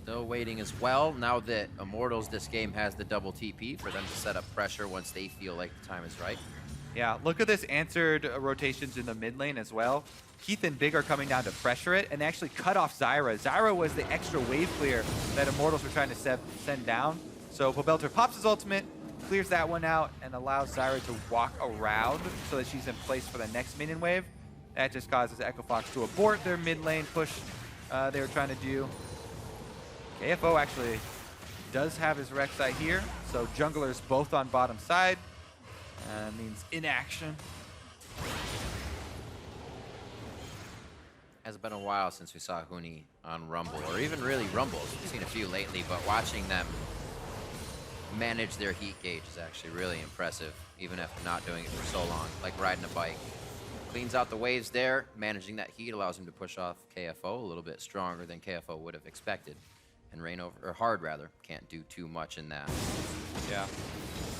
Still waiting as well. Now that Immortals this game has the double TP for them to set up pressure once they feel like the time is right. Yeah, look at this answered rotations in the mid lane as well. Keith and Big are coming down to pressure it and actually cut off Zyra. Zyra was the extra wave clear that Immortals were trying to send down. So Pobelter pops his ultimate, clears that one out, and allows Zyra to walk around so that she's in place for the next minion wave. That just causes Echo Fox to abort their mid lane push they were trying to do. KFO actually does have his Rek'Sai here, so junglers both on bottom side. Means inaction. Has been a while since we saw Huni on Rumble, or even really Rumbles. We've seen a few lately, but watching them manage their heat gauge is actually really impressive, even after not doing it for so long, like riding a bike. Cleans out the waves there. Managing that heat allows him to push off KFO a little bit stronger than KFO would have expected. And Rain over, or Hard rather, can't do too much in that. Yeah.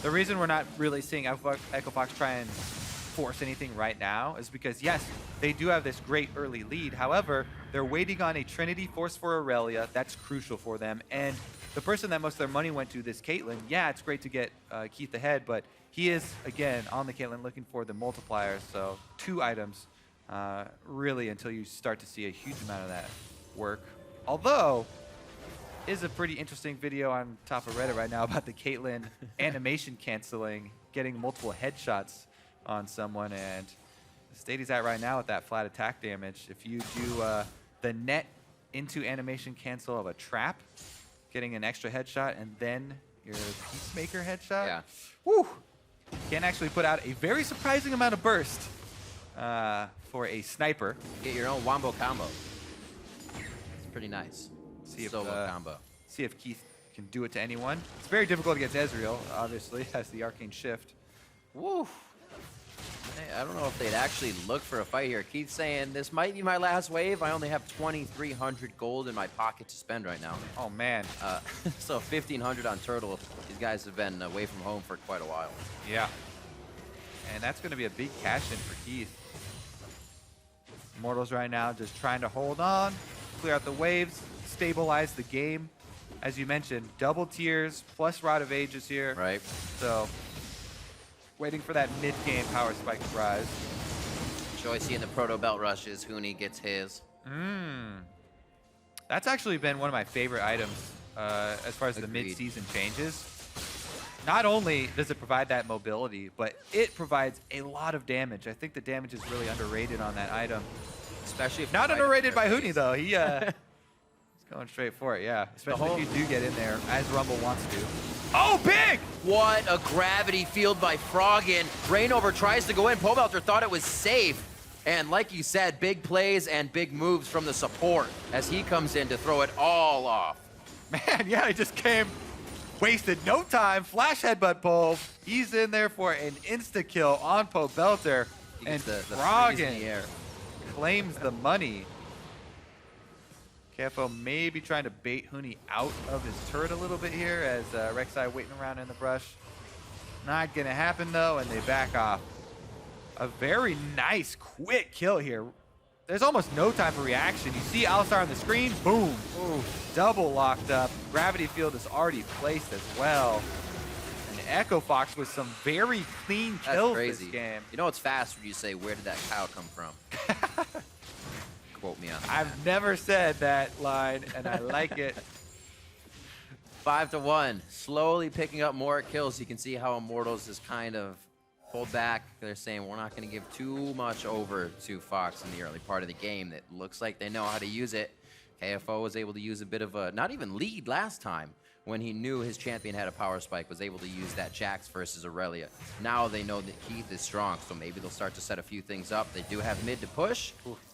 The reason we're not really seeing Echo Fox try and force anything right now is because, yes, they do have this great early lead. However, they're waiting on a Trinity force for Aurelia. That's crucial for them. And the person that most of their money went to, this Caitlyn, yeah, it's great to get Keith ahead, but he is, again, on the Caitlyn looking for the multiplier. So 2 items, really, until you start to see a huge amount of that work. Although, is a pretty interesting video on top of Reddit right now about the Caitlyn animation canceling, getting multiple headshots on someone, and the state he's at right now with that flat attack damage. If you do the net into animation cancel of a trap, getting an extra headshot, and then your Peacemaker headshot, yeah. Woo! Can actually put out a very surprising amount of burst for a sniper. Get your own wombo combo. It's pretty nice. See if, Solo combo. See if Keith can do it to anyone. It's very difficult against Ezreal, obviously, has the arcane shift. Woo! I don't know if they'd actually look for a fight here. Keith's saying, this might be my last wave. I only have 2,300 gold in my pocket to spend right now. Oh, man. So 1,500 on Turtle. These guys have been away from home for quite a while. Yeah. And that's going to be a big cash-in for Keith. Immortals right now just trying to hold on, clear out the waves, stabilize the game. As you mentioned, double tiers plus Rod of Ages here. Right. So, waiting for that mid-game power spike to rise. Enjoy seeing the proto belt rushes. Huni gets his. That's actually been one of my favorite items as far as the mid-season changes. Not only does it provide that mobility, but it provides a lot of damage. I think the damage is really underrated on that item. Especially if not underrated by Huni, though. He he's going straight for it, yeah. Especially if you do get in there, as Rumble wants to. Oh, big! What a gravity field by Froggen. Rainover tries to go in. Pobelter thought it was safe. And like you said, big plays and big moves from the support as he comes in to throw it all off. Man, yeah, he just came, wasted no time, flash headbutt pull. He's in there for an insta-kill on Pobelter. And Froggen claims the money. KFO may be trying to bait Huni out of his turret a little bit here as Rek'Sai waiting around in the brush. Not going to happen, though, and they back off. A very nice, quick kill here. There's almost no time for reaction. You see Alistar on the screen, boom. Ooh, double locked up. Gravity field is already placed as well. And Echo Fox with some very clean kills this game. You know it's fast when you say, where did that cow come from? Quote me on that. I've never said that line, and I like it. 5-1, slowly picking up more kills. You can see how Immortals is kind of pulled back. They're saying we're not going to give too much over to Fox in the early part of the game. It looks like they know how to use it. KFO was able to use a bit of a, not even lead last time, when he knew his champion had a power spike, was able to use that Jax versus Aurelia. Now they know that Keith is strong, so maybe they'll start to set a few things up. They do have mid to push.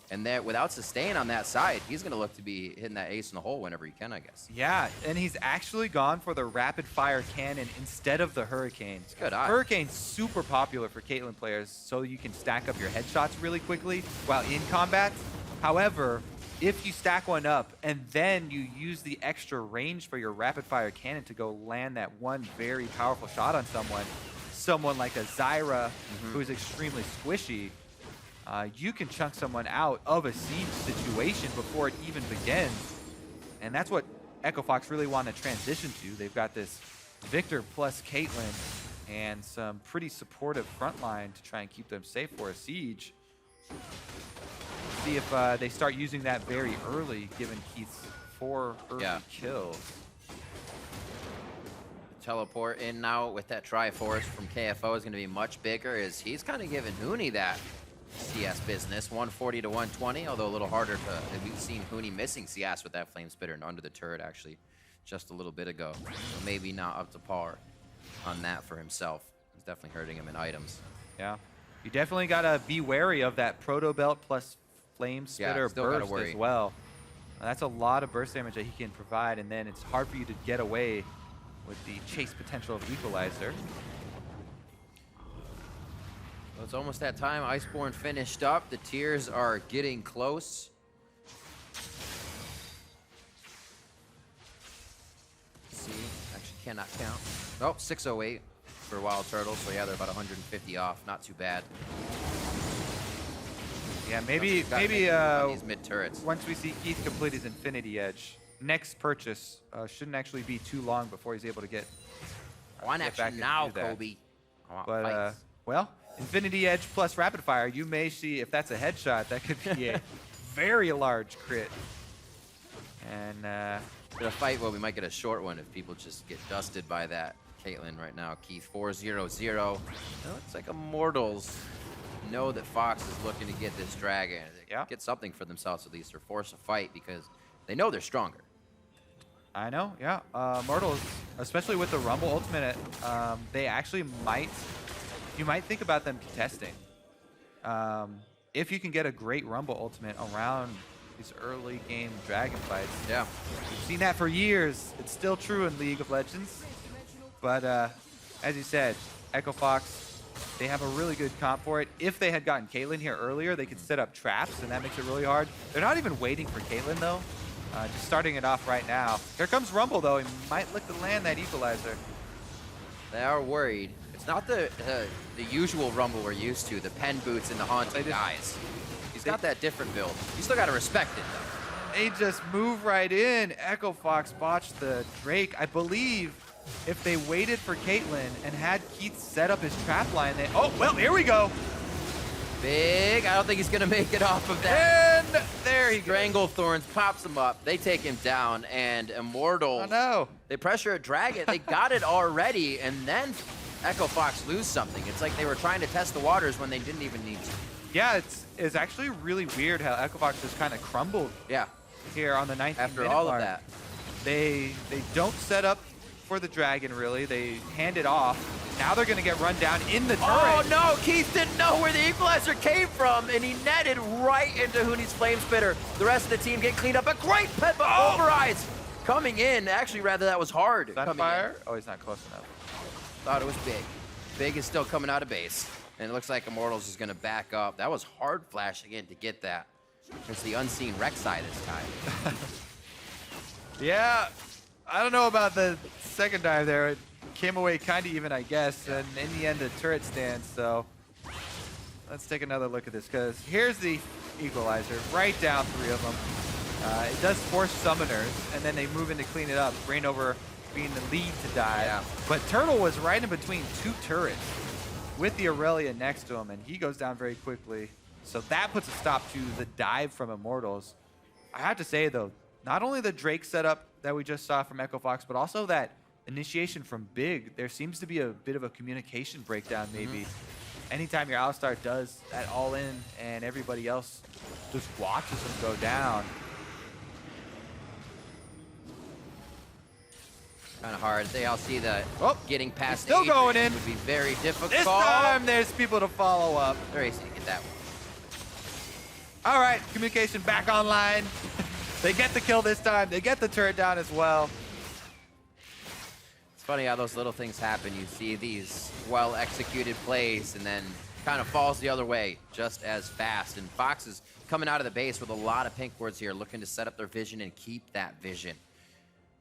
And that without sustain on that side, he's going to look to be hitting that ace in the hole whenever he can, I guess. Yeah, and he's actually gone for the rapid fire cannon instead of the Hurricane. It's good eye. Hurricane's super popular for Caitlyn players, so you can stack up your headshots really quickly while in combat. However, if you stack one up and then you use the extra range for your rapid fire cannon to go land that one very powerful shot on someone like a Zyra, who's extremely squishy, you can chunk someone out of a siege situation before it even begins. And that's what Echo Fox really want to transition to. They've got this Victor plus Caitlyn and some pretty supportive front line to try and keep them safe for a siege. See if they start using that very early, given Keith's 4 early kills. Teleport in now with that Triforce from KFO is going to be much bigger, as he's kind of giving Huni that CS business, 140 to 120, although a little harder to, we've seen Huni missing CS with that Flame Spitter and under the turret actually just a little bit ago. So maybe not up to par on that for himself. It's definitely hurting him in items. Yeah, you definitely got to be wary of that Proto Belt plus Flame Spitter burst as well. That's a lot of burst damage that he can provide, and then it's hard for you to get away with the chase potential of Equalizer. Well, it's almost that time. Iceborne finished up. The tiers are getting close. See, actually cannot count. Oh, 608 for Wild Turtle. So yeah, they're about 150 off. Not too bad. Yeah, maybe these mid turrets. Once we see Keith complete his Infinity Edge, next purchase shouldn't actually be too long before he's able to get. Why not back now, into that. Kobe? I want But fights. well, Infinity Edge plus Rapid Fire, you may see if that's a headshot, that could be a very large crit. And in a fight, well, we might get a short one if people just get dusted by that. Caitlyn right now, Keith 4-0-0. It looks like Immortals know that Fox is looking to get this dragon. Get something for themselves at least, or force a fight, because they know they're stronger. I know, yeah. Immortals, especially with the Rumble Ultimate, they actually you might think about them contesting. If you can get a great Rumble Ultimate around these early game dragon fights. Yeah. We've seen that for years. It's still true in League of Legends. But as you said, Echo Fox, they have a really good comp for it. If they had gotten Caitlyn here earlier, they could set up traps, and that makes it really hard. They're not even waiting for Caitlyn, though. Just starting it off right now. Here comes Rumble, though. He might look to land that Equalizer. They are worried. It's not the usual Rumble we're used to, the pen boots and the haunted guys. He's got that different build. You still got to respect it, though. They just move right in. Echo Fox botched the Drake. I believe if they waited for Caitlyn and had Keith set up his trap line, they... Oh, well, here we go. Big. I don't think he's going to make it off of that. And there he goes. Stranglethorns pops him up. They take him down, and Immortals. Oh, no. They pressure a dragon. They got it already, and then Echo Fox lose something. It's like they were trying to test the waters when they didn't even need to. Yeah, it's actually really weird how Echo Fox just kind of crumbled. Yeah. Here on the 19th After minute all mark. of that. They don't set up for the dragon, really. They hand it off. Now they're going to get run down in the turret. Oh, no. Keith didn't know where the Equalizer came from, and he netted right into Huni's Flame Spitter. The rest of the team get cleaned up. A great pet, but overrides coming in. Actually, rather, that was hard. Is that coming fire? in. Oh, he's not close enough. Thought it was Big. Big is still coming out of base. And it looks like Immortals is going to back up. That was hard flashing in to get that. It's the unseen Rek'Sai this time. Yeah, I don't know about the second dive there. It came away kind of even, I guess. And in the end, the turret stands. So let's take another look at this, because here's the Equalizer. Right down 3 of them. It does force summoners, and then they move in to clean it up. Rainover being the lead to die. Yeah. But Turtle was right in between 2 turrets with the Aurelia next to him, and he goes down very quickly. So that puts a stop to the dive from Immortals. I have to say, though, not only the Drake setup that we just saw from Echo Fox, but also that initiation from Big. There seems to be a bit of a communication breakdown, maybe. Anytime your Alistar does that all in and everybody else just watches him go down. Kind of hard. They all see that getting past still Adrian going in. would be very difficult. This time there's people to follow up. They're easy to get that one. All right, communication back online. They get the kill this time. They get the turret down as well. It's funny how those little things happen. You see these well-executed plays, and then kind of falls the other way just as fast. And Fox is coming out of the base with a lot of pink wards here, looking to set up their vision and keep that vision.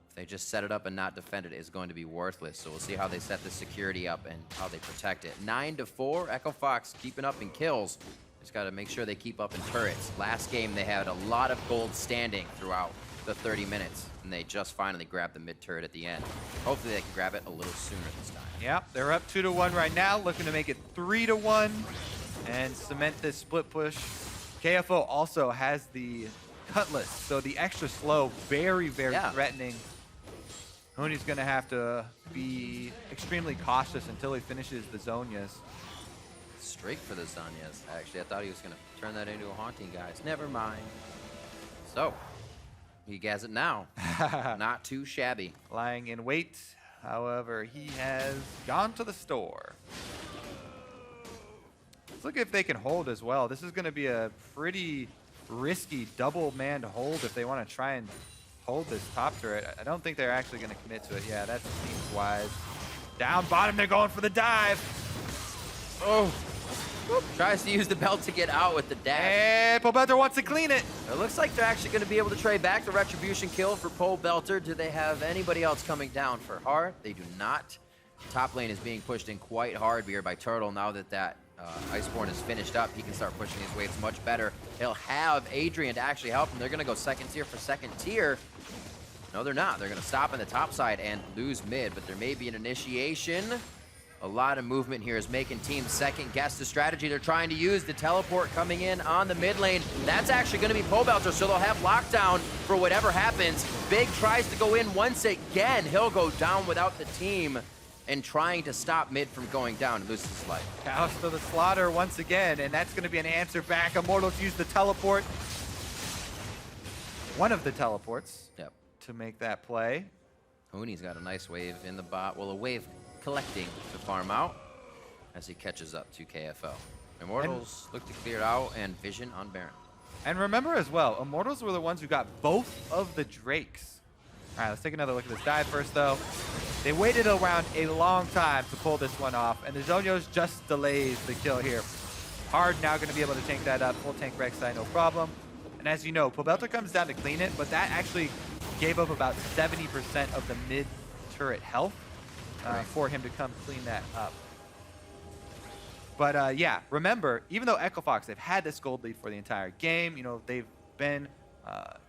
If they just set it up and not defend it, it's going to be worthless. So we'll see how they set the security up and how they protect it. 9-4, Echo Fox keeping up in kills. Just got to make sure they keep up in turrets. Last game, they had a lot of gold standing throughout the 30 minutes, and they just finally grabbed the mid turret at the end. Hopefully they can grab it a little sooner this time. Yeah, they're up 2-1 right now, looking to make it 3-1 and cement this split push. KFO also has the Cutlass, so the extra slow, very, very threatening. Hooney's gonna have to be extremely cautious until he finishes the Zonias. Straight for the Zonias, actually. I thought he was gonna turn that into a haunting, guys. Never mind. So, he has it now. Not too shabby. Lying in wait. However, he has gone to the store. Let's look if they can hold as well. This is going to be a pretty risky double-manned hold if they want to try and hold this top turret. I don't think they're actually going to commit to it. Yeah, that seems wise. Down bottom, they're going for the dive. Oh. Tries to use the belt to get out with the dash. And Pobelter wants to clean it. It looks like they're actually going to be able to trade back the retribution kill for Pobelter. Do they have anybody else coming down for Hart? They do not. Top lane is being pushed in quite hard here by Turtle. Now that Iceborne is finished up, he can start pushing his waves much better. He'll have Adrian to actually help him. They're going to go second tier for second tier. No, they're not. They're going to stop on the top side and lose mid, but there may be an initiation. A lot of movement here is making teams second guess the strategy they're trying to use. The teleport coming in on the mid lane. That's actually going to be Pobelter, so they'll have lockdown for whatever happens. Big tries to go in once again. He'll go down without the team and trying to stop mid from going down and loses his life. House to the slaughter once again, and that's going to be an answer back. Immortals use the teleport. One of the teleports to make that play. Hooney's got a nice wave in the bot. Well, a wave collecting to farm out as he catches up to KFO. Immortals look to clear out and vision on Baron. And remember as well, Immortals were the ones who got both of the Drakes. All right, let's take another look at this dive first, though. They waited around a long time to pull this one off, and the Zonios just delays the kill here. Hard now going to be able to tank that up. Full tank Rek'Sai, no problem. And as you know, Pobelter comes down to clean it, but that actually gave up about 70% of the mid-turret health for him to come clean that up. But yeah, remember, even though Echo Fox, they've had this gold lead for the entire game, you know, they've been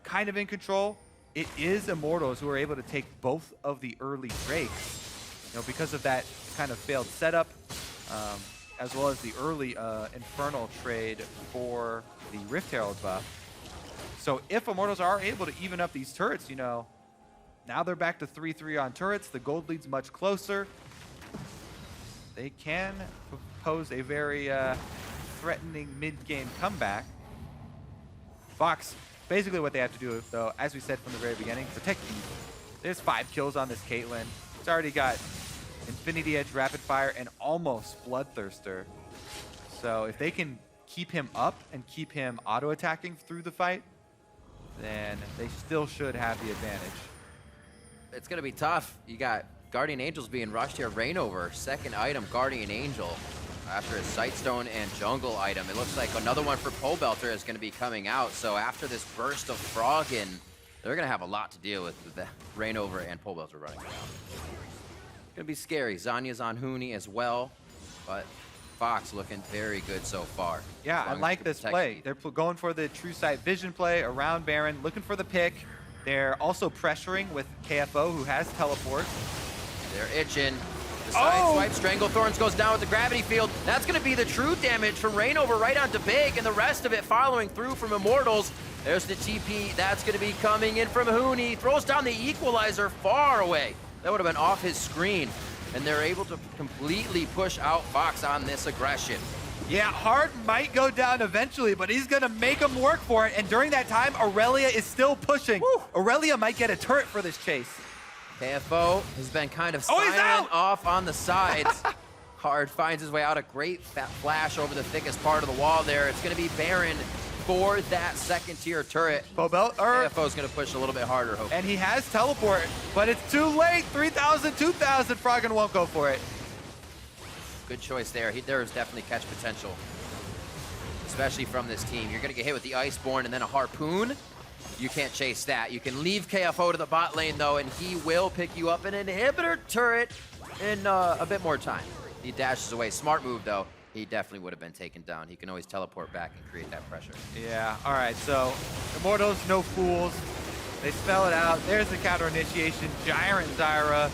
kind of in control. It is Immortals who are able to take both of the early Drakes, you know, because of that kind of failed setup, as well as the early Infernal trade for the Rift Herald buff. So if Immortals are able to even up these turrets, you know, now they're back to 3-3 on turrets. The gold lead's much closer. They can pose a very threatening mid-game comeback. Fox, basically what they have to do, though, as we said from the very beginning, protect these. There's 5 kills on this Caitlyn. It's already got Infinity Edge, Rapid Fire, and almost Bloodthirster. So if they can keep him up and keep him auto-attacking through the fight, then they still should have the advantage. It's going to be tough. You got Guardian Angels being rushed here. Rainover, second item, Guardian Angel. After his Sightstone and Jungle item, it looks like another one for Pobelter is going to be coming out. So after this burst of Froggen, they're going to have a lot to deal with the Rainover and Pobelter running around. It's going to be scary. Zanya's on Hooney as well, but Fox looking very good so far. Yeah, I like this play. They're going for the True Sight Vision play around Baron, looking for the pick. They're also pressuring with KFO, who has teleport. They're itching. The side swipe, Stranglethorns goes down with the gravity field. That's going to be the true damage from Rainover right onto Big, and the rest of it following through from Immortals. There's the TP. That's going to be coming in from Hooney. Throws down the equalizer far away. That would have been off his screen. And they're able to completely push out Fox on this aggression. Yeah, Hard might go down eventually, but he's going to make him work for it. And during that time, Aurelia is still pushing. Woo. Aurelia might get a turret for this chase. KFO has been kind of silent off on the sides. Hard finds his way out. A great flash over the thickest part of the wall there. It's going to be Baron for that second tier turret. KFO's going to push a little bit harder, hopefully. And he has teleport, but it's too late. 3,000, 2,000. Froggen won't go for it. Good choice there. There is definitely catch potential, especially from this team. You're going to get hit with the Iceborne and then a Harpoon. You can't chase that. You can leave KFO to the bot lane, though, and he will pick you up an inhibitor turret in a bit more time. He dashes away. Smart move, though. He definitely would have been taken down. He can always teleport back and create that pressure. Yeah, all right, so Immortals, no fools. They spell it out. There's the counter initiation. Gyrant Zyra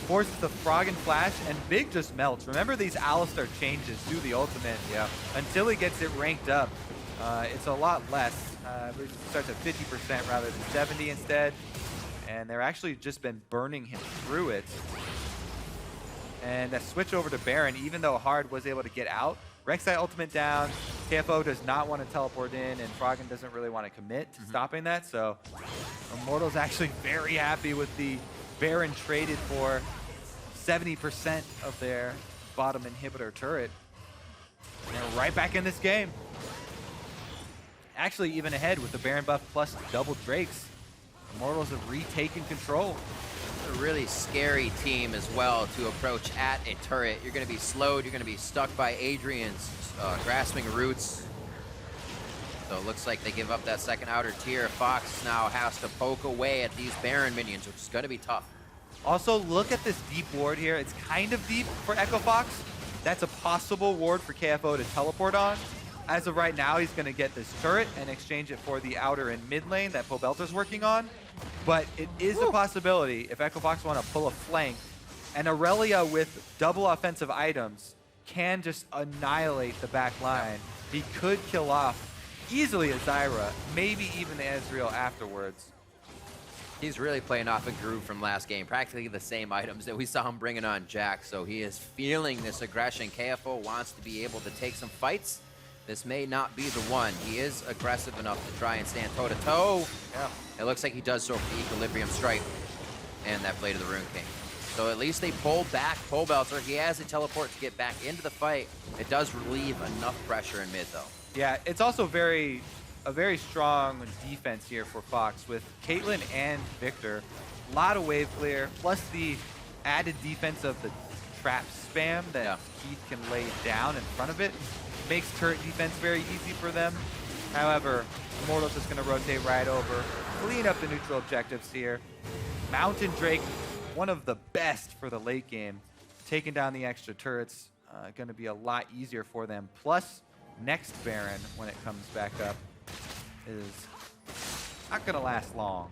forces the Frog and Flash, and Big just melts. Remember, these Alistar changes do the ultimate until he gets it ranked up. It's a lot less. It starts at 50% rather than 70 instead. And they're actually just been burning him through it. And a switch over to Baron, even though Hard was able to get out. Rek'Sai ultimate down. KFO does not want to teleport in, and Froggen doesn't really want to commit to stopping that. So Immortals actually very happy with the Baron traded for 70% of their bottom inhibitor turret. And they're right back in this game. Actually even ahead with the Baron buff plus double Drakes. Immortals have retaken control. A really scary team as well to approach at a turret. You're going to be slowed. You're going to be stuck by Adrian's grasping roots. So it looks like they give up that second outer tier. Fox now has to poke away at these Baron minions, which is going to be tough. Also, look at this deep ward here. It's kind of deep for Echo Fox. That's a possible ward for KFO to teleport on. As of right now, he's going to get this turret and exchange it for the outer and mid lane that Pobelter's working on. But it is a possibility if Echo Fox want to pull a flank, and Aurelia with double offensive items can just annihilate the back line. He could kill off easily a Zyra, maybe even the Ezreal afterwards. He's really playing off a groove from last game, practically the same items that we saw him bringing on Jack, so he is feeling this aggression. KFO wants to be able to take some fights. This may not be the one. He is aggressive enough to try and stand toe-to-toe. It looks like he does so for the Equilibrium Strike and that Blade of the Rune King. So at least they pull back Pobelter. He has a teleport to get back into the fight. It does relieve enough pressure in mid, though. Yeah, it's also a very strong defense here for Fox with Caitlyn and Victor. A lot of wave clear, plus the added defense of the trap spam that Keith can lay down in front of it. Makes turret defense very easy for them. However, Immortals is going to rotate right over, clean up the neutral objectives here. Mountain Drake, one of the best for the late game. Taking down the extra turrets, going to be a lot easier for them. Plus, next Baron, when it comes back up, is not going to last long.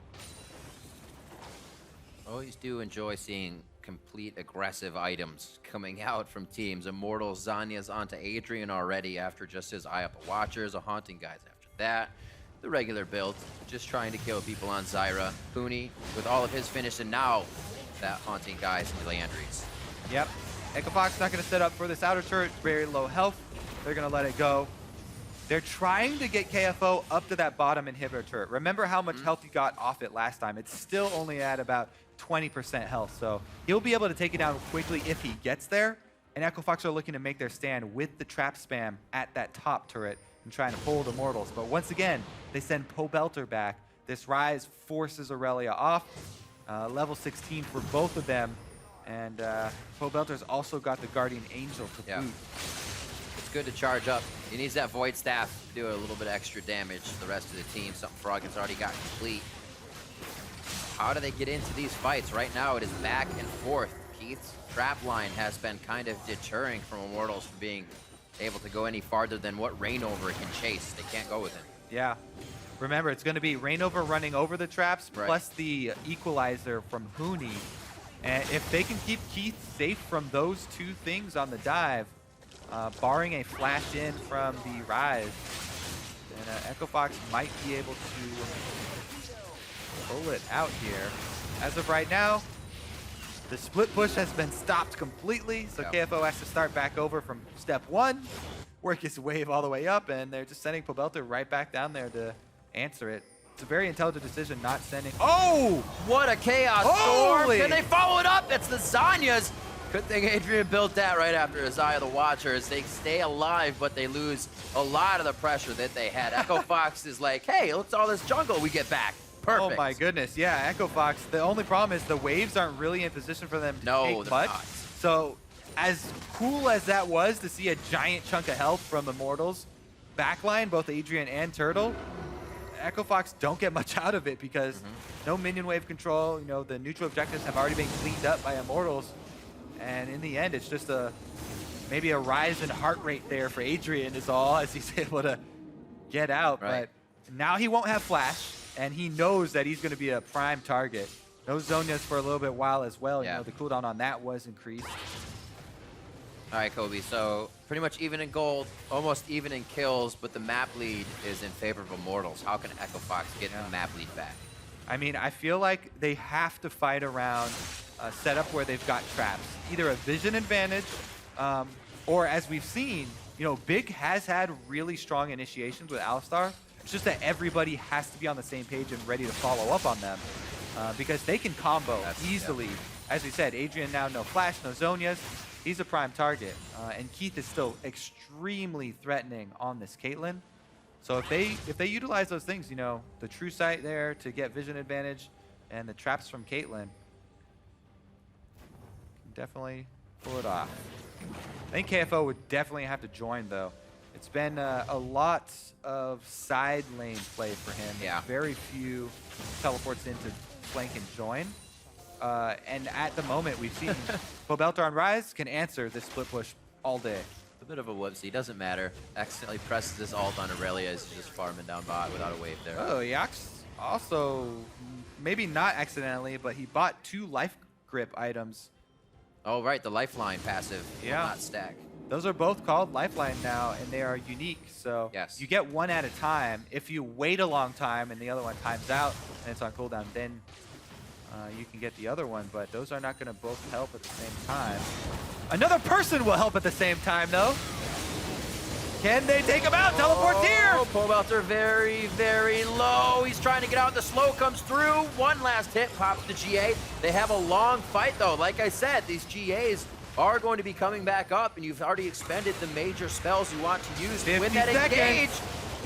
Always do enjoy seeing complete aggressive items coming out from teams. Immortals, Zanya's onto Adrian already after just his Eye Up Watchers, a Haunting Guys after that. The regular build, just trying to kill people on Zyra. Pooney with all of his finish, and now that Haunting Guys and Leandries. Yep. Echo Fox not going to set up for this outer turret, very low health. They're going to let it go. They're trying to get KFO up to that bottom inhibitor turret. Remember how much health he got off it last time. It's still only at about 20% health, so he'll be able to take it down quickly if he gets there. And Echo Fox are looking to make their stand with the trap spam at that top turret and trying to hold Immortals. But once again, they send Pobelter back. This Rise forces Aurelia off. Level 16 for both of them. And Pobelter's also got the Guardian Angel to boot. It's good to charge up. He needs that Void Staff to do a little bit of extra damage to the rest of the team. Something Froggen's already got complete. How do they get into these fights? Right now, it is back and forth. Keith's trap line has been kind of deterring from Immortals from being able to go any farther than what Reignover can chase. They can't go with him. Yeah. Remember, it's going to be Reignover running over the traps, plus the equalizer from Hooney. And if they can keep Keith safe from those two things on the dive, barring a flash in from the Rise, then Echo Fox might be able to pull it out here. As of right now, the split push has been stopped completely, so KFO has to start back over from step one, work his wave all the way up, and they're just sending Pobelter right back down there to answer it. It's a very intelligent decision not sending... Oh! What a Chaos Storm! Can they follow it up? It's the Zanyas! Good thing Adrian built that right after his Eye of the Watchers. They stay alive, but they lose a lot of the pressure that they had. Echo Fox is like, hey, look at all this jungle we get back. Perfect. Oh my goodness, yeah, Echo Fox. The only problem is the waves aren't really in position for them to take much. So as cool as that was to see a giant chunk of health from Immortals backline, both Adrian and Turtle, Echo Fox don't get much out of it because no minion wave control. You know, the neutral objectives have already been cleaned up by Immortals. And in the end, it's just maybe a rise in heart rate there for Adrian is all, as he's able to get out. Right. But now he won't have flash, and he knows that he's going to be a prime target. No Zonias for a little bit while as well. You know, the cooldown on that was increased. All right, Kobe, so pretty much even in gold, almost even in kills, but the map lead is in favor of Immortals. How can Echo Fox get the map lead back? I mean, I feel like they have to fight around a setup where they've got traps. Either a vision advantage, or as we've seen, you know, Big has had really strong initiations with Alistar. It's just that everybody has to be on the same page and ready to follow up on them because they can combo easily. As we said, Adrian now no flash, no Zonias. He's a prime target, and Keith is still extremely threatening on this Caitlyn. So if they utilize those things, you know, the true sight there to get vision advantage, and the traps from Caitlyn, can definitely pull it off. I think KFO would definitely have to join though. It's been a lot of side lane play for him. Yeah. Very few teleports into flank and join. And at the moment, we've seen Pobelter on Rise can answer this split push all day. It's a bit of a whoopsie. Doesn't matter. Accidentally presses his ult on Aurelia as he's just farming down bot without a wave there. Oh, Yax also, maybe not accidentally, but he bought 2 life grip items. Oh, right. The lifeline passive will not stack. Those are both called Lifeline now, and they are unique. So yes, you get one at a time. If you wait a long time and the other one times out and it's on cooldown, then you can get the other one. But those are not going to both help at the same time. Another person will help at the same time, though. Can they take him out? Teleport's here! Pobelter very, very low. He's trying to get out. The slow comes through. One last hit pops the GA. They have a long fight, though. Like I said, these GAs are going to be coming back up, and you've already expended the major spells you want to use to win that engage.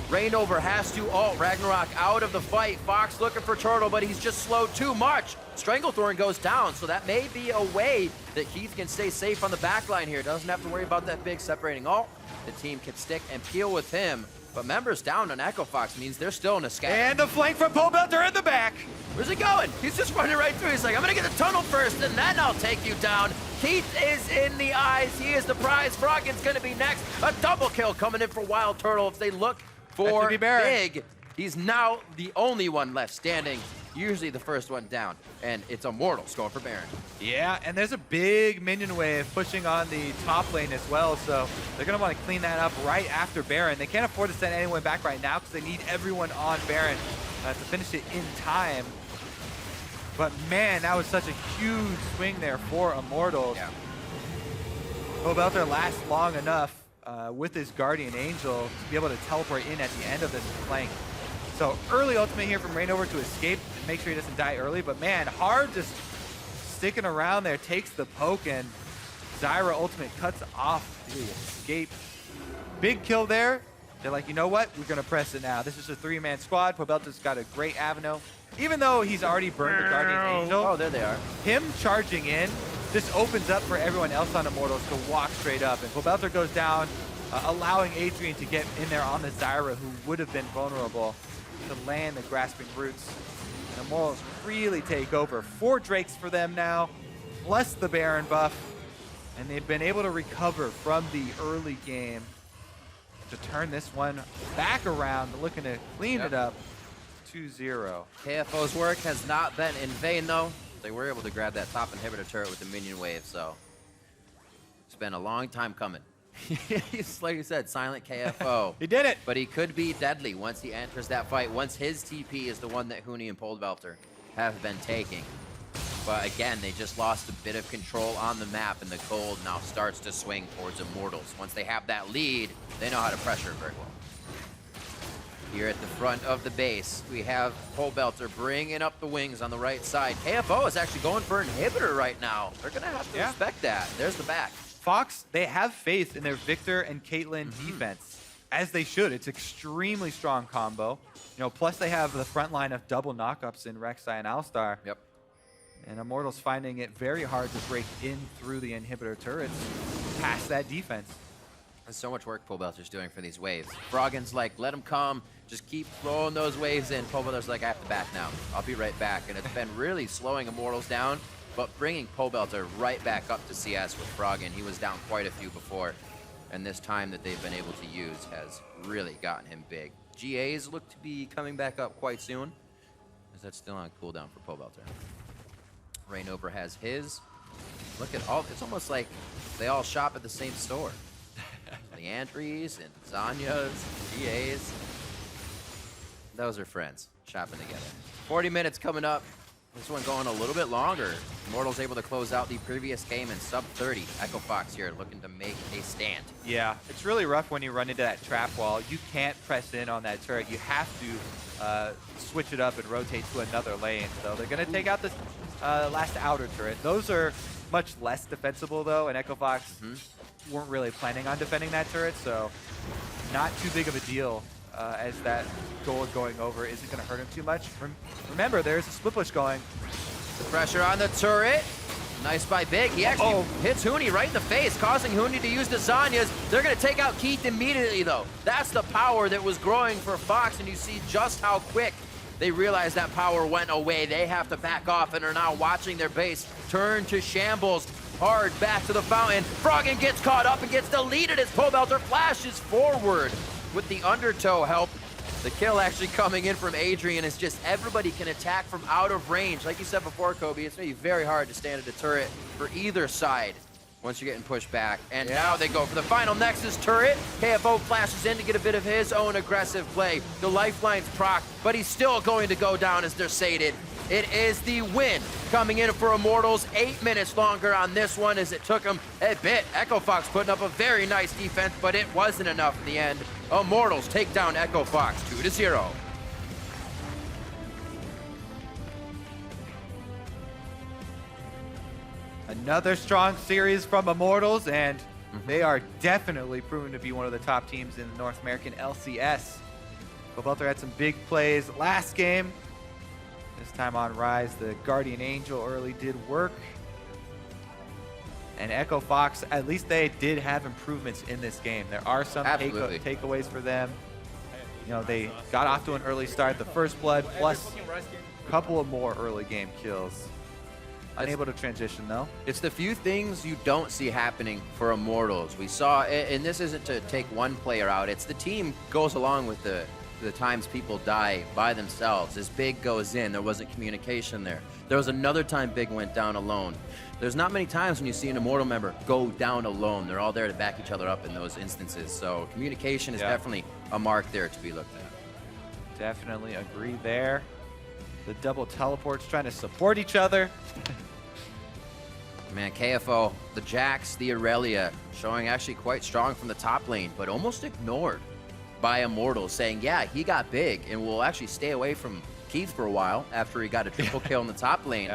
Rainover has to ult Ragnarok out of the fight. Fox looking for Turtle, but he's just slowed too much. Stranglethorn goes down, so that may be a way that Keith can stay safe on the backline here. Doesn't have to worry about that big separating ult. The team can stick and peel with him. But members down on Echo Fox means they're still in a scatter. And the flank from Pobelter in the back. Where's he going? He's just running right through. He's like, I'm going to get the tunnel first, and then I'll take you down. Keith is in the eyes. He is the prize. Froggen's going to be next. A double kill coming in for Wild Turtle. If they look for Big, he's now the only one left standing. Usually the first one down, and it's Immortals going for Baron. Yeah, and there's a big minion wave pushing on the top lane as well, so they're going to want to clean that up right after Baron. They can't afford to send anyone back right now because they need everyone on Baron to finish it in time. But man, that was such a huge swing there for Immortals. Yeah. Pobelter lasts long enough with his Guardian Angel to be able to teleport in at the end of this flank. So early ultimate here from Rainover to escape and make sure he doesn't die early. But man, hard just sticking around there, takes the poke, and Zyra ultimate cuts off the escape. Big kill there. They're like, you know what? We're going to press it now. This is a 3-man squad. Pobelter's got a great Avenue. Even though he's already burned the Guardian Angel. Oh, there they are. Him charging in just opens up for everyone else on Immortals to walk straight up. And Pobelter goes down, allowing Adrian to get in there on the Zyra, who would have been vulnerable, to land the Grasping Roots. And Immortals really take over. 4 Drakes for them now, plus the Baron buff. And they've been able to recover from the early game to turn this one back around, looking to clean it up. 2-0. KFO's work has not been in vain, though. They were able to grab that top inhibitor turret with the minion wave, so it's been a long time coming. He's, like you said, silent KFO. He did it! But he could be deadly once he enters that fight, once his TP is the one that Huni and Pobelter have been taking. But again, they just lost a bit of control on the map, and the gold now starts to swing towards Immortals. Once they have that lead, they know how to pressure very well. Here at the front of the base, we have Pobelter bringing up the wings on the right side. KFO is actually going for an inhibitor right now. They're going to have to respect that. There's the back. Fox, they have faith in their Victor and Caitlyn defense, as they should. It's extremely strong combo. You know, plus they have the front line of double knockups in Rek'Sai and Alistar. Yep. And Immortals finding it very hard to break in through the inhibitor turrets past that defense. There's so much work Pobelter's doing for these waves. Froggen's like, let him come. Just keep throwing those waves in. Pobelter's like, I have to back now. I'll be right back. And it's been really slowing Immortals down, but bringing Pobelter right back up to CS with Froggen. He was down quite a few before. And this time that they've been able to use has really gotten him big. GAs look to be coming back up quite soon. Is that still on cooldown for Pobelter? Rainover has his. Look at all, it's almost like they all shop at the same store. The Andries and Zanya's, GAs. Those are friends, shopping together. 40 minutes coming up. This one going a little bit longer. Immortals able to close out the previous game in sub 30. Echo Fox here looking to make a stand. Yeah, it's really rough when you run into that trap wall. You can't press in on that turret. You have to switch it up and rotate to another lane. So they're going to take out this last outer turret. Those are much less defensible though, and Echo Fox weren't really planning on defending that turret, so not too big of a deal as that gold going over isn't going to hurt him too much. Remember, there's a split push going. The pressure on the turret. Nice by Big. He actually hits Huni right in the face, causing Huni to use the Zanyas. They're going to take out Keith immediately, though. That's the power that was growing for Fox, and you see just how quick they realize that power went away. They have to back off and are now watching their base turn to shambles. Hard back to the fountain. Froggen gets caught up and gets deleted as Pobelter flashes forward with the undertow help. The kill actually coming in from Adrian is just everybody can attack from out of range. Like you said before, Kobe, it's going to be very hard to stand at a turret for either side once you're getting pushed back. And now they go for the final Nexus turret. KFO flashes in to get a bit of his own aggressive play. The lifeline's proc, but he's still going to go down as they're sated. It is the win coming in for Immortals. 8 minutes longer on this one as it took them a bit. Echo Fox putting up a very nice defense, but it wasn't enough in the end. Immortals take down Echo Fox 2-0. Another strong series from Immortals, and they are definitely proven to be one of the top teams in the North American LCS. Pobelter had some big plays last game. This time on Rise, the Guardian Angel early did work. And Echo Fox, at least they did have improvements in this game. There are some takeaways for them. You know, they got off to an early start, the first blood, plus a couple of more early game kills. Unable to transition, though. It's the few things you don't see happening for Immortals. We saw, and this isn't to take one player out, it's the team goes along with the times people die by themselves. As Big goes in, there wasn't communication there. There was another time Big went down alone. There's not many times when you see an Immortal member go down alone. They're all there to back each other up in those instances. So communication is definitely a mark there to be looked at. Definitely agree there. The double teleports trying to support each other. Man, KFO, the Jax, the Aurelia, showing actually quite strong from the top lane, but almost ignored by Immortals, saying, yeah, he got big and will actually stay away from Keith for a while after he got a triple kill in the top lane.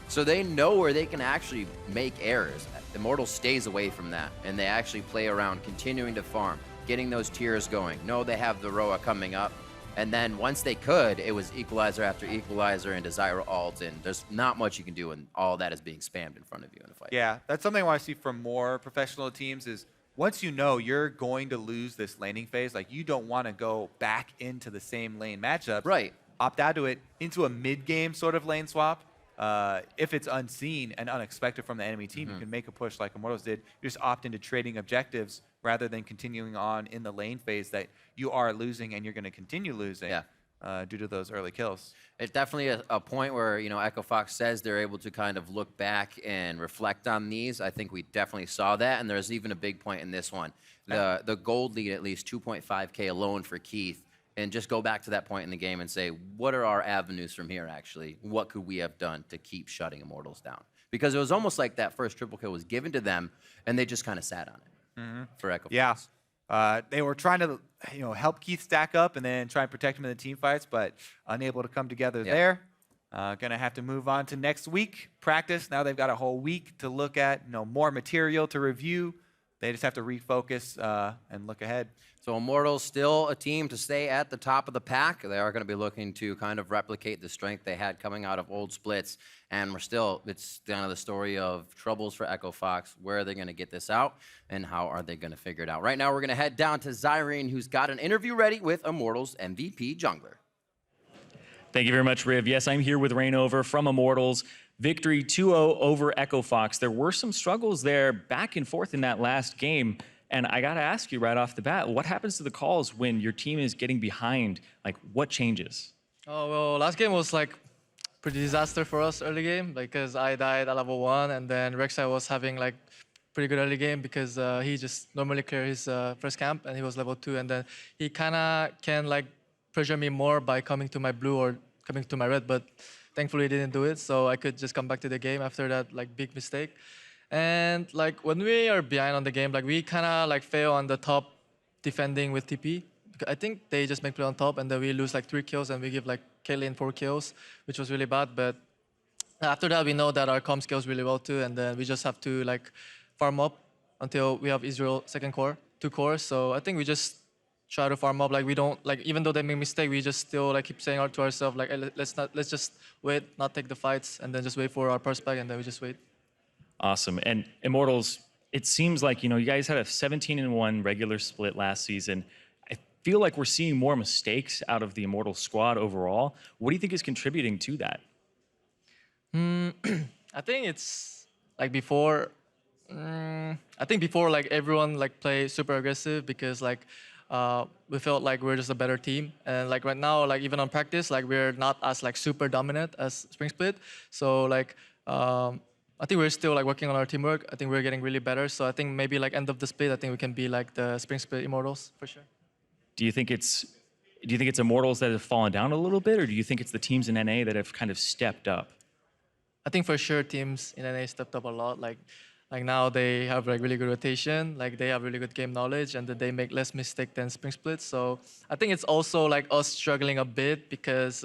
So they know where they can actually make errors. Immortals stays away from that, and they actually play around, continuing to farm, getting those tiers going. No, they have the Roa coming up, and then once they could, it was equalizer after equalizer and Desire ult, and there's not much you can do when all that is being spammed in front of you in a fight. Yeah, that's something I want to see from more professional teams is once you know you're going to lose this laning phase, like you don't want to go back into the same lane matchup. Right. Opt out to it into a mid-game sort of lane swap. If it's unseen and unexpected from the enemy team, you can make a push like Immortals did. You just opt into trading objectives rather than continuing on in the lane phase that you are losing and you're going to continue losing due to those early kills. It's definitely a point where, you know, Echo Fox says they're able to kind of look back and reflect on these. I think we definitely saw that, and there's even a big point in this one. The gold lead, at least 2.5K alone for Keith, and just go back to that point in the game and say, what are our avenues from here, actually? What could we have done to keep shutting Immortals down? Because it was almost like that first triple kill was given to them, and they just kind of sat on it for Echo Fox. They were trying to, you know, help Keith stack up and then try and protect him in the team fights, but unable to come together there. Gonna have to move on to next week practice. Now they've got a whole week to look at, you know, more material to review. they just have to refocus and look ahead. So Immortals still a team to stay at the top of the pack. They are going to be looking to kind of replicate the strength they had coming out of old splits. And it's kind of the story of troubles for Echo Fox. Where are they going to get this out, and how are they going to figure it out? Right now, we're going to head down to Zyrene, who's got an interview ready with Immortals MVP jungler. Thank you very much, Riv. Yes, I'm here with Rainover from Immortals. Victory 2-0 over Echo Fox. There were some struggles there back and forth in that last game. And I got to ask you right off the bat, what happens to the calls when your team is getting behind? Like, what changes? Oh, well, last game was like pretty disaster for us early game because I died at level 1, and then Rek'Sai was having like pretty good early game because he just normally cleared his first camp and he was level 2, and then he kind of can like pressure me more by coming to my blue or coming to my red, but thankfully he didn't do it, so I could just come back to the game after that like big mistake. And like when we are behind on the game, like we kind of like fail on the top defending with TP. I think they just make play on top, and then we lose like 3 kills, and we give like Caitlyn 4 kills, which was really bad. But after that, we know that our comm scales really well too, and then we just have to like farm up until we have Israel second core, 2 cores. So I think we just try to farm up. Like we don't like, even though they make mistake, we just still like keep saying to ourselves like, hey, let's just wait, not take the fights, and then just wait for our purse back, and then we just wait. Awesome. And Immortals, it seems like, you know, you guys had a 17-1 regular split last season. I feel like we're seeing more mistakes out of the Immortals squad overall. What do you think is contributing to that? I think it's like before. I think before like everyone like play super aggressive because like we felt like we're just a better team, and like right now like even on practice like we're not as like super dominant as Spring Split. So like I think we're still like working on our teamwork. I think we're getting really better. So I think maybe like end of the split, I think we can be like the Spring Split Immortals for sure. Do you think it's Immortals that have fallen down a little bit, or do you think it's the teams in NA that have kind of stepped up? I think for sure teams in NA stepped up a lot. Like now they have like really good rotation, like they have really good game knowledge, and that they make less mistake than Spring Split. So I think it's also like us struggling a bit because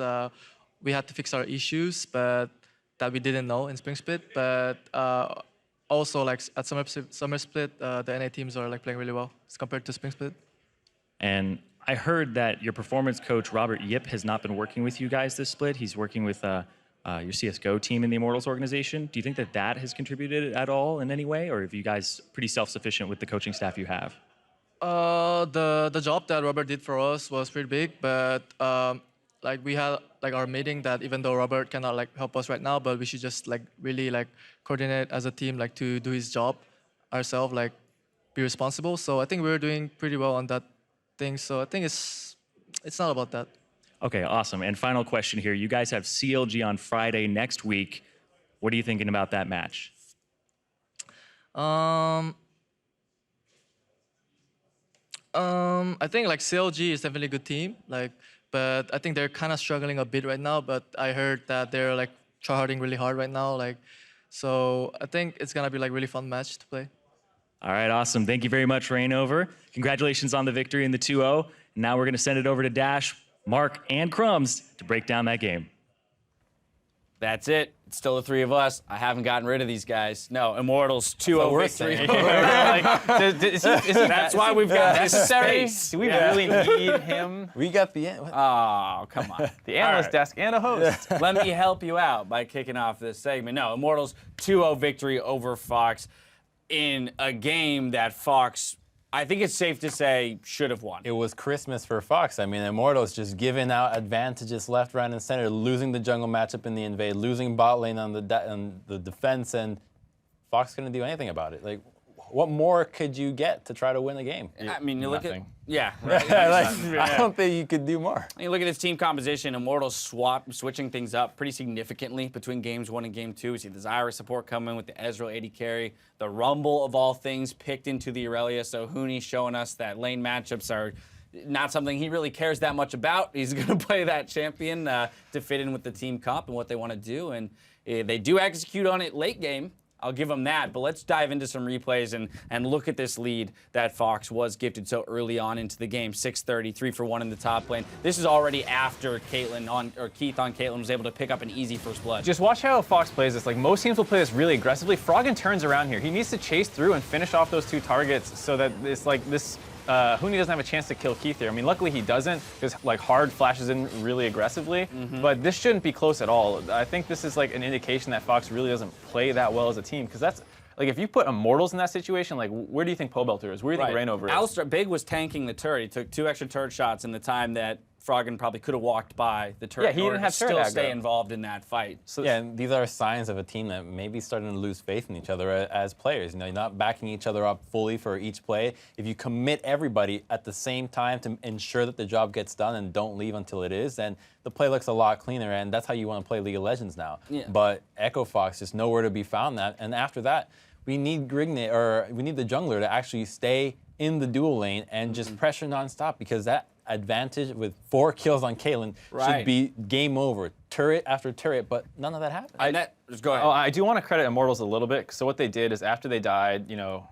we had to fix our issues, but that we didn't know in Spring Split. But also like at Summer Split, the NA teams are like playing really well as compared to Spring Split. And I heard that your performance coach, Robert Yip, has not been working with you guys this split. He's working with your CSGO team in the Immortals organization. Do you think that that has contributed at all in any way, or are you guys pretty self-sufficient with the coaching staff you have? The job that Robert did for us was pretty big, but like we had like our meeting that even though Robert cannot like help us right now, but we should just like really like coordinate as a team like to do his job ourselves, like be responsible. So I think we're doing pretty well on that thing. So I think it's not about that. Okay, awesome. And final question here. You guys have CLG on Friday next week. What are you thinking about that match? I think like CLG is definitely a good team, like, but I think they're kind of struggling a bit right now. But I heard that they're like tryharding really hard right now, like, so I think it's gonna be like really fun match to play. All right, awesome. Thank you very much, Rainover. Congratulations on the victory in the 2-0. Now we're gonna send it over to Dash, Mark, and Crumbs to break down that game. That's it. It's still the 3 of us. I haven't gotten rid of these guys. No, Immortals 2-0 victory. That's why we've got necessary. Do we really need him? We got the Oh, come on. The analyst desk and a host. Let me help you out by kicking off this segment. No, Immortals 2-0 victory over Fox in a game that Fox, I think it's safe to say, should have won. It was Christmas for Fox. I mean, Immortals just giving out advantages left, right, and center, losing the jungle matchup in the invade, losing bot lane on the defense, and Fox couldn't do anything about it. Like, what more could you get to try to win a game? I mean, you look at, Nothing. yeah. Right. I don't think you could do more. You look at this team composition, Immortals switching things up pretty significantly between games 1 and game 2. We see the Zyra support coming with the Ezreal AD carry, the Rumble of all things picked into the Irelia. So Huni showing us that lane matchups are not something he really cares that much about. He's going to play that champion to fit in with the team comp and what they want to do. And they do execute on it late game. I'll give them that. But let's dive into some replays and look at this lead that Fox was gifted so early on into the game. 6:30, 3 for 1 in the top lane. This is already after Keith on Caitlyn was able to pick up an easy first blood. Just watch how Fox plays this. Like, most teams will play this really aggressively. Froggen turns around here. He needs to chase through and finish off those 2 targets so that it's like this. Huni doesn't have a chance to kill Keith here. I mean, luckily he doesn't, because like Hard flashes in really aggressively. But this shouldn't be close at all. I think this is like an indication that Fox really doesn't play that well as a team, because that's like, if you put Immortals in that situation, like, where do you think Pobelter is? Where do you think Rainover is? Alistair Big was tanking the turret. He took 2 extra turret shots in the time that Froggen probably could have walked by the turret. Yeah, he didn't have turret still aggro. stay involved in that fight. So yeah, and these are signs of a team that may be starting to lose faith in each other as players. You know, you're not backing each other up fully for each play. If you commit everybody at the same time to ensure that the job gets done and don't leave until it is, then the play looks a lot cleaner, and that's how you want to play League of Legends now. Yeah. But Echo Fox is nowhere to be found. And after that, we need Grignate, or we need the jungler to actually stay in the dual lane and just pressure nonstop, because that advantage with 4 kills on Caitlyn should be game over, turret after turret, but none of that happened. Just go ahead. Oh, I do want to credit Immortals a little bit. So what they did is, after they died, you know,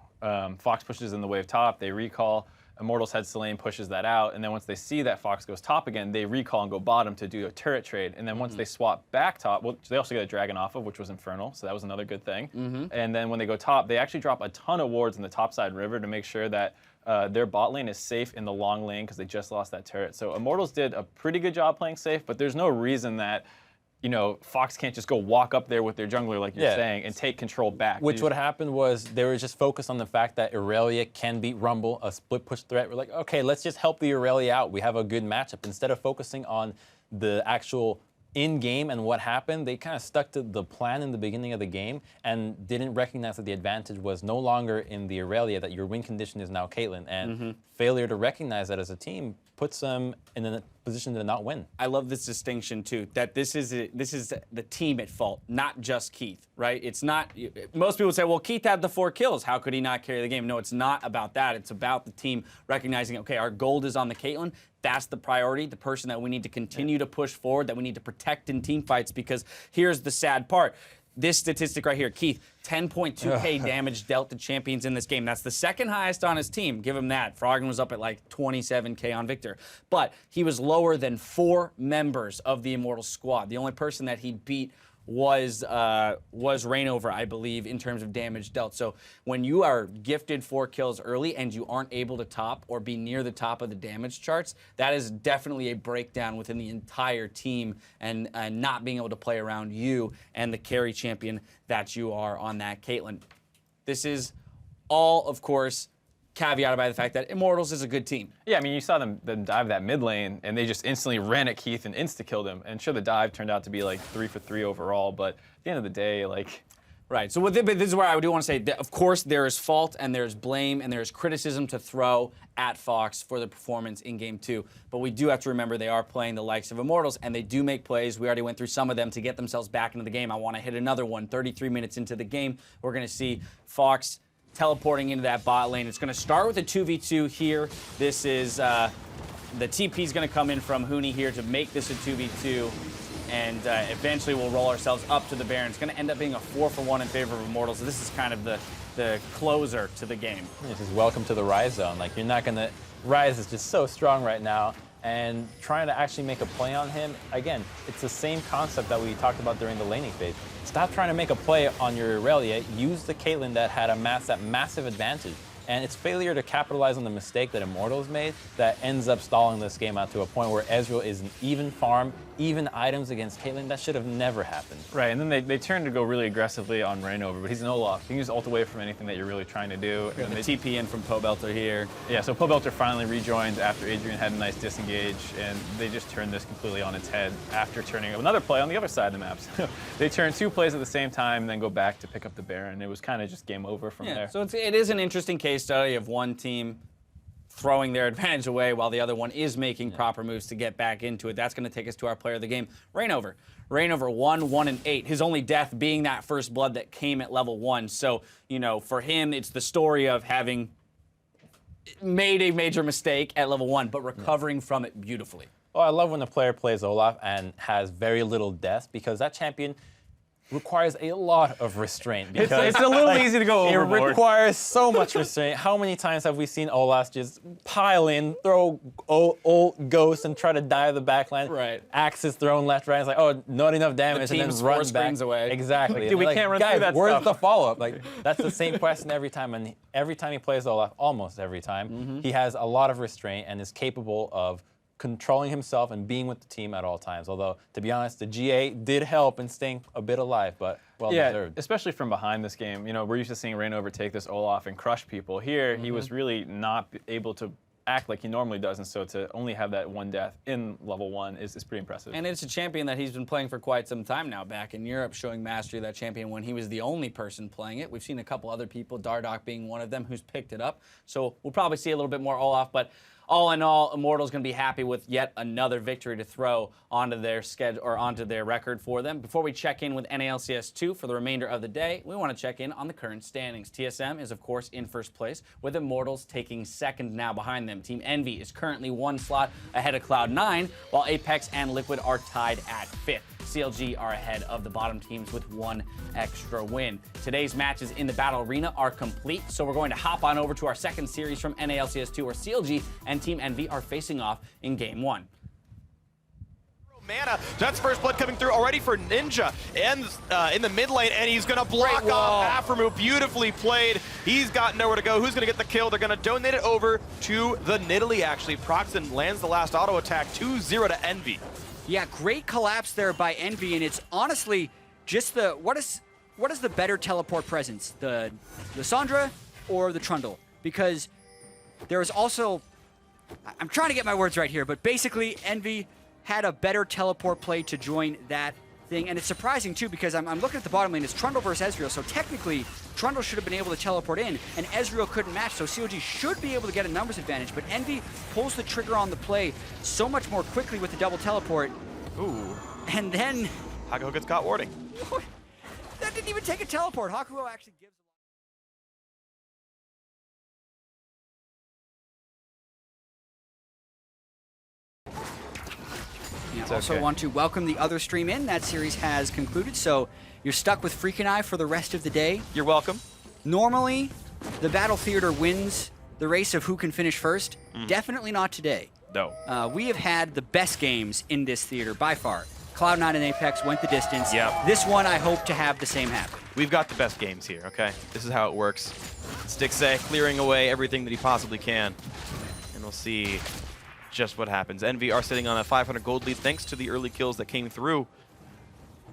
Fox pushes in the wave top, they recall. Immortals heads to lane, pushes that out, and then once they see that Fox goes top again, they recall and go bottom to do a turret trade. And then once they swap back top, well, they also get a dragon off of, which was Infernal, so that was another good thing. And then when they go top, they actually drop a ton of wards in the topside river to make sure that their bot lane is safe in the long lane, because they just lost that turret. So Immortals did a pretty good job playing safe, but there's no reason that, you know, Fox can't just go walk up there with their jungler, like you're saying, and take control back. Which what happened was they were just focused on the fact that Irelia can beat Rumble, a split push threat. We're like, okay, let's just help the Irelia out. We have a good matchup. Instead of focusing on the actual in-game and what happened, they kind of stuck to the plan in the beginning of the game and didn't recognize that the advantage was no longer in the Irelia, that your win condition is now Caitlyn. And failure to recognize that as a team puts them in a position to not win. I love this distinction too, that this is the team at fault, not just Keith, right? It's not, most people say, well, Keith had the 4 kills, how could he not carry the game? No, it's not about that. It's about the team recognizing, okay, our gold is on the Caitlyn. That's the priority, the person that we need to continue to push forward, that we need to protect in team fights, because here's the sad part. This statistic right here, Keith, 10.2k damage dealt to champions in this game. That's the second highest on his team. Give him that. Froggen was up at like 27k on Victor. But he was lower than 4 members of the Immortals squad. The only person that he beat was Rainover, I believe, in terms of damage dealt. So when you are gifted 4 kills early and you aren't able to top or be near the top of the damage charts, that is definitely a breakdown within the entire team, and not being able to play around you and the carry champion that you are on that Caitlyn. This is all, of course, caveated by the fact that Immortals is a good team. Yeah, I mean, you saw them dive that mid lane, and they just instantly ran at Keith and insta-killed him. And sure, the dive turned out to be like 3 for 3 overall, but at the end of the day, like... Right, so this is where I do want to say that, of course, there is fault and there's blame and there's criticism to throw at Fox for the performance in Game 2. But we do have to remember they are playing the likes of Immortals, and they do make plays. We already went through some of them to get themselves back into the game. I want to hit another one. 33 minutes into the game, we're going to see Fox teleporting into that bot lane. It's going to start with a 2v2 here. This is, the TP is going to come in from Huni here to make this a 2v2. And eventually we'll roll ourselves up to the Baron. It's going to end up being a 4 for 1 in favor of Immortals. This is kind of the closer to the game. This is welcome to the Rise zone. Like, you're not going to... Rise is just so strong right now. And trying to actually make a play on him, again, it's the same concept that we talked about during the laning phase. Stop trying to make a play on your Irelia. Use the Caitlyn that had that massive advantage. And it's failure to capitalize on the mistake that Immortals made that ends up stalling this game out to a point where Ezreal is an even farm, even items against Caitlyn. That should have never happened. Right, and then they turned to go really aggressively on Rainover, but he's an Olaf. You can use ult away from anything that you're really trying to do. And the TP in from Pobelter here. Yeah, so Pobelter finally rejoined after Adrian had a nice disengage, and they just turned this completely on its head after turning another play on the other side of the map. So they turn 2 plays at the same time and then go back to pick up the Baron. It was kind of just game over from there. So it is an interesting case study of one team throwing their advantage away while the other one is making proper moves to get back into it. That's going to take us to our player of the game, Rainover. Rainover 1, and 8. His only death being that first blood that came at level 1. So, you know, for him, it's the story of having made a major mistake at level 1, but recovering from it beautifully. Oh, I love when the player plays Olaf and has very little death, because that champion, requires a lot of restraint. It's Because a little easy to go overboard. It requires so much restraint. How many times have we seen Olaf just pile in, throw old ghosts and try to dive the backline? Right. Axes thrown left, right. It's like, oh, not enough damage, and then team's run force back. springs away. Exactly. Like, dude, we can't run guys, through that where's stuff. the follow-up? Like, that's the same question every time, and every time he plays Olaf, almost every time, he has a lot of restraint and is capable of controlling himself and being with the team at all times. Although, to be honest, the GA did help in staying a bit alive, but well deserved. Especially from behind this game. You know, we're used to seeing Rain overtake this Olaf and crush people. Here, he was really not able to act like he normally does, and so to only have that one death in level 1 is pretty impressive. And it's a champion that he's been playing for quite some time now, back in Europe, showing mastery of that champion when he was the only person playing it. We've seen a couple other people, Dardoch being one of them, who's picked it up. So we'll probably see a little bit more Olaf, but all in all, Immortals going to be happy with yet another victory to throw onto their schedule or onto their record for them. Before we check in with NALCS 2 for the remainder of the day, we want to check in on the current standings. TSM is, of course, in first place, with Immortals taking second now behind them. Team Envy is currently 1 slot ahead of Cloud9, while Apex and Liquid are tied at 5th. CLG are ahead of the bottom teams with 1 extra win. Today's matches in the Battle Arena are complete, so we're going to hop on over to our second series from NALCS 2, where CLG and Team Envy are facing off in Game 1. Mana, that's first blood coming through already for Ninja, and in the mid lane, and he's gonna block off Afremu. Beautifully played. He's got nowhere to go. Who's gonna get the kill? They're gonna donate it over to the Nidalee, actually. Proxen lands the last auto attack, 2-0 to Envy. Yeah, great collapse there by Envy, and it's honestly just the what is the better teleport presence, the Sandra or the Trundle? Because there is also, I'm trying to get my words right here, but basically Envy had a better teleport play to join that thing, and it's surprising too because I'm looking at the bottom lane. It's Trundle versus Ezreal, so technically Trundle should have been able to teleport in, and Ezreal couldn't match, so COG should be able to get a numbers advantage, but Envy pulls the trigger on the play so much more quickly with the double teleport. Ooh. And then Hakuho gets caught warding. That didn't even take a teleport. Hakuho actually gives. Yeah, also want to welcome the other stream in. That series has concluded, so you're stuck with Freak and I for the rest of the day. You're welcome. Normally, the Battle Theater wins the race of who can finish first. Definitely not today. No. We have had the best games in this theater by far. Cloud9 and Apex went the distance. Yep. This one, I hope to have the same happen. We've got the best games here, okay? This is how it works. Stixxay clearing away everything that he possibly can. And we'll see just what happens. Envy are sitting on a 500 gold lead thanks to the early kills that came through.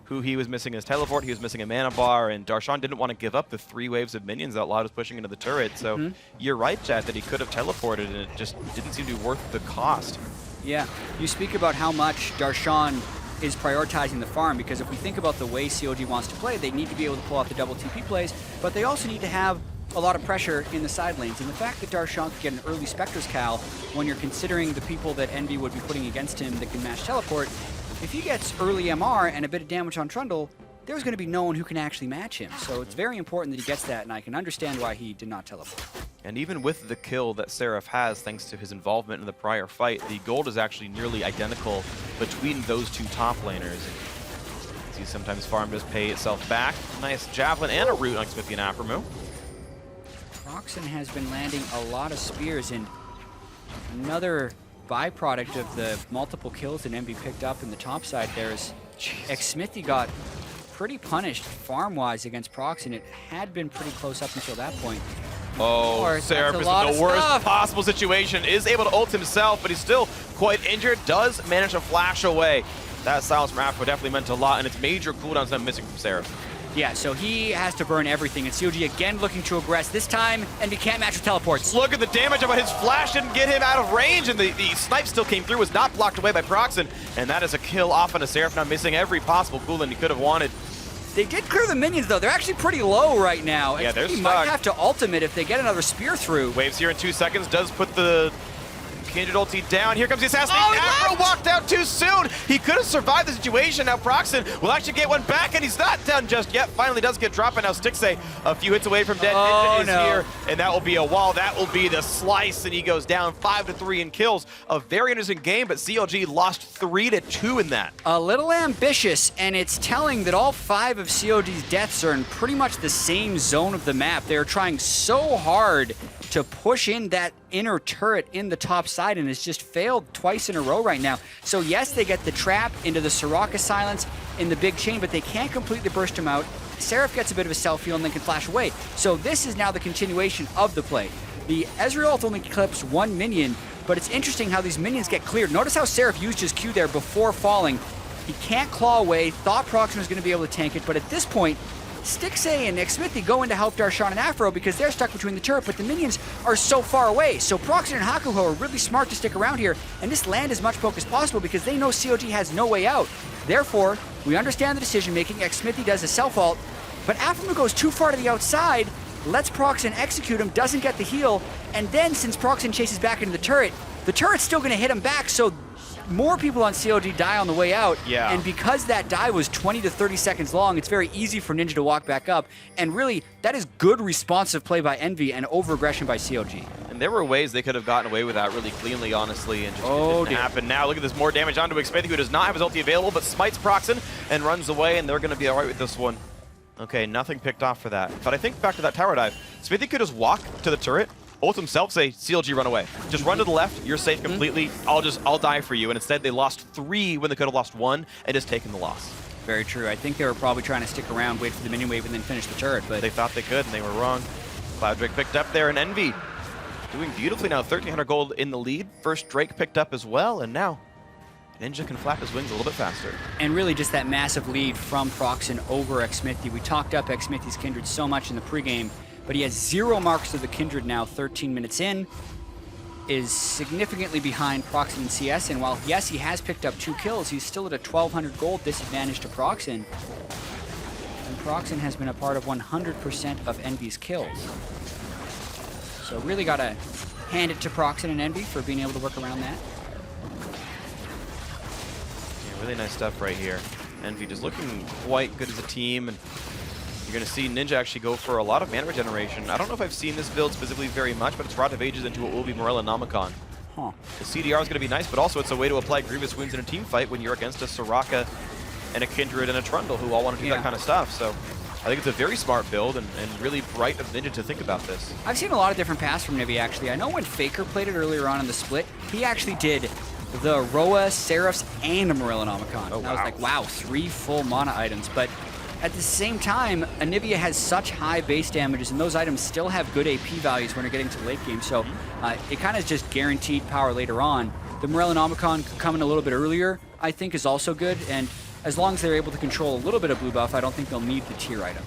Who he was missing his teleport, he was missing a mana bar, and Darshan didn't want to give up the 3 waves of minions that Loud was pushing into the turret. So you're right, Chad, that he could have teleported, and it just didn't seem to be worth the cost. Yeah, you speak about how much Darshan is prioritizing the farm, because if we think about the way COG wants to play, they need to be able to pull off the double TP plays, but they also need to have a lot of pressure in the side lanes. And the fact that Darshan could get an early Spectre's Cal, when you're considering the people that Envy would be putting against him that can match teleport, if he gets early MR and a bit of damage on Trundle, there's going to be no one who can actually match him. So it's very important that he gets that, and I can understand why he did not teleport. And even with the kill that Seraph has, thanks to his involvement in the prior fight, the gold is actually nearly identical between those 2 top laners. See, sometimes farm does pay itself back. Nice javelin and a root on Smithy and Afremu. Proxen has been landing a lot of spears, and another byproduct of the multiple kills that Envy picked up in the top side there is Smithy got pretty punished farm-wise against Proxen. It had been pretty close up until that point. Oh, Seraph is in the worst possible situation. Is able to ult himself, but he's still quite injured. Does manage to flash away. That silence from Afro definitely meant a lot, and it's major cooldowns that I'm missing from Seraph. Yeah, so he has to burn everything, and COG again looking to aggress. This time, and he can't match with teleports. Look at the damage, but his flash didn't get him out of range, and the snipe still came through, was not blocked away by Proxen, and that is a kill off on a Seraph, now missing every possible cooldown he could have wanted. They did clear the minions, though. They're actually pretty low right now. Yeah, they're He stuck. might have to ultimate if they get another spear through. Waves here in 2 seconds, does put the Kindred ulti down. Here comes the assassination. Afro walked out too soon. He could have survived the situation. Now Proxen will actually get one back, and he's not done just yet. Finally does get dropped, and now Stixay a few hits away from dead. Ninja is here, and that will be a wall. That will be the slice, and he goes down 5-3 in kills. A very interesting game, but CLG lost 3-2 in that. A little ambitious, and it's telling that all 5 of COG's deaths are in pretty much the same zone of the map. They're trying so hard to push in that inner turret in the top side, and it's just failed twice in a row right now. So yes, they get the trap into the Soraka silence in the big chain, but they can't completely burst him out. Seraph gets a bit of a self-heal and then can flash away. So this is now the continuation of the play. The Ezreal ult only clips 1 minion, but it's interesting how these minions get cleared. Notice how Seraph used his Q there before falling. He can't claw away, thought Proxen was going to be able to tank it, but at this point, Stixay and Smithy go in to help Darshan and Afro because they're stuck between the turret, but the minions are so far away. So Proxen and Hakuho are really smart to stick around here and just land as much poke as possible because they know COG has no way out. Therefore, we understand the decision-making. Smithy does a self-ult, but Afro goes too far to the outside, lets Proxen execute him, doesn't get the heal, and then since Proxen chases back into the turret's still going to hit him back, so more people on COG die on the way out. Yeah. And because that die was 20 to 30 seconds long, it's very easy for Ninja to walk back up. And really, that is good responsive play by Envy and over-aggression by COG. And there were ways they could have gotten away with that really cleanly, honestly, and just it didn't happen. Now look at this, more damage onto Xmithy, who does not have his ulti available, but smites Proxen and runs away, and they're going to be all right with this one. Okay, nothing picked off for that. But I think back to that tower dive, Smithy could just walk to the turret, ult himself, say, CLG, run away. Just run to the left, you're safe completely, I'll die for you. And instead, they lost 3 when they could have lost 1 and just taken the loss. Very true. I think they were probably trying to stick around, wait for the minion wave, and then finish the turret, but they thought they could, and they were wrong. Cloud Drake picked up there, and Envy doing beautifully now, 1,300 gold in the lead. First Drake picked up as well, and now Ninja can flap his wings a little bit faster. And really just that massive lead from Proxen over Xmithy. We talked up Xmithy's Kindred so much in the pregame, but he has 0 marks to the Kindred now, 13 minutes in, is significantly behind Proxen in CS, and while, yes, he has picked up 2 kills, he's still at a 1,200 gold disadvantage to Proxen. And Proxen has been a part of 100% of Envy's kills. So really gotta hand it to Proxen and Envy for being able to work around that. Yeah, really nice stuff right here. Envy just looking quite good as a team, and you're going to see Ninja actually go for a lot of mana regeneration. I don't know if I've seen this build specifically very much, but it's Rod of Ages into what will be Morellonomicon. Huh. The CDR is going to be nice, but also it's a way to apply Grievous Wounds in a team fight when you're against a Soraka and a Kindred and a Trundle who all want to do that kind of stuff. So I think it's a very smart build and really bright of Ninja to think about this. I've seen a lot of different paths from Nivi, actually. I know when FLICKR played it earlier on in the split, he actually did the Roa, Seraphs, and a Morellonomicon. Oh, and I was like, wow, 3 full mana items. But at the same time, Anivia has such high base damages, and those items still have good AP values when they're getting to the late game. So it kind of just guaranteed power later on. The Morellonomicon could come in a little bit earlier, I think, is also good. And as long as they're able to control a little bit of blue buff, I don't think they'll need the tier item.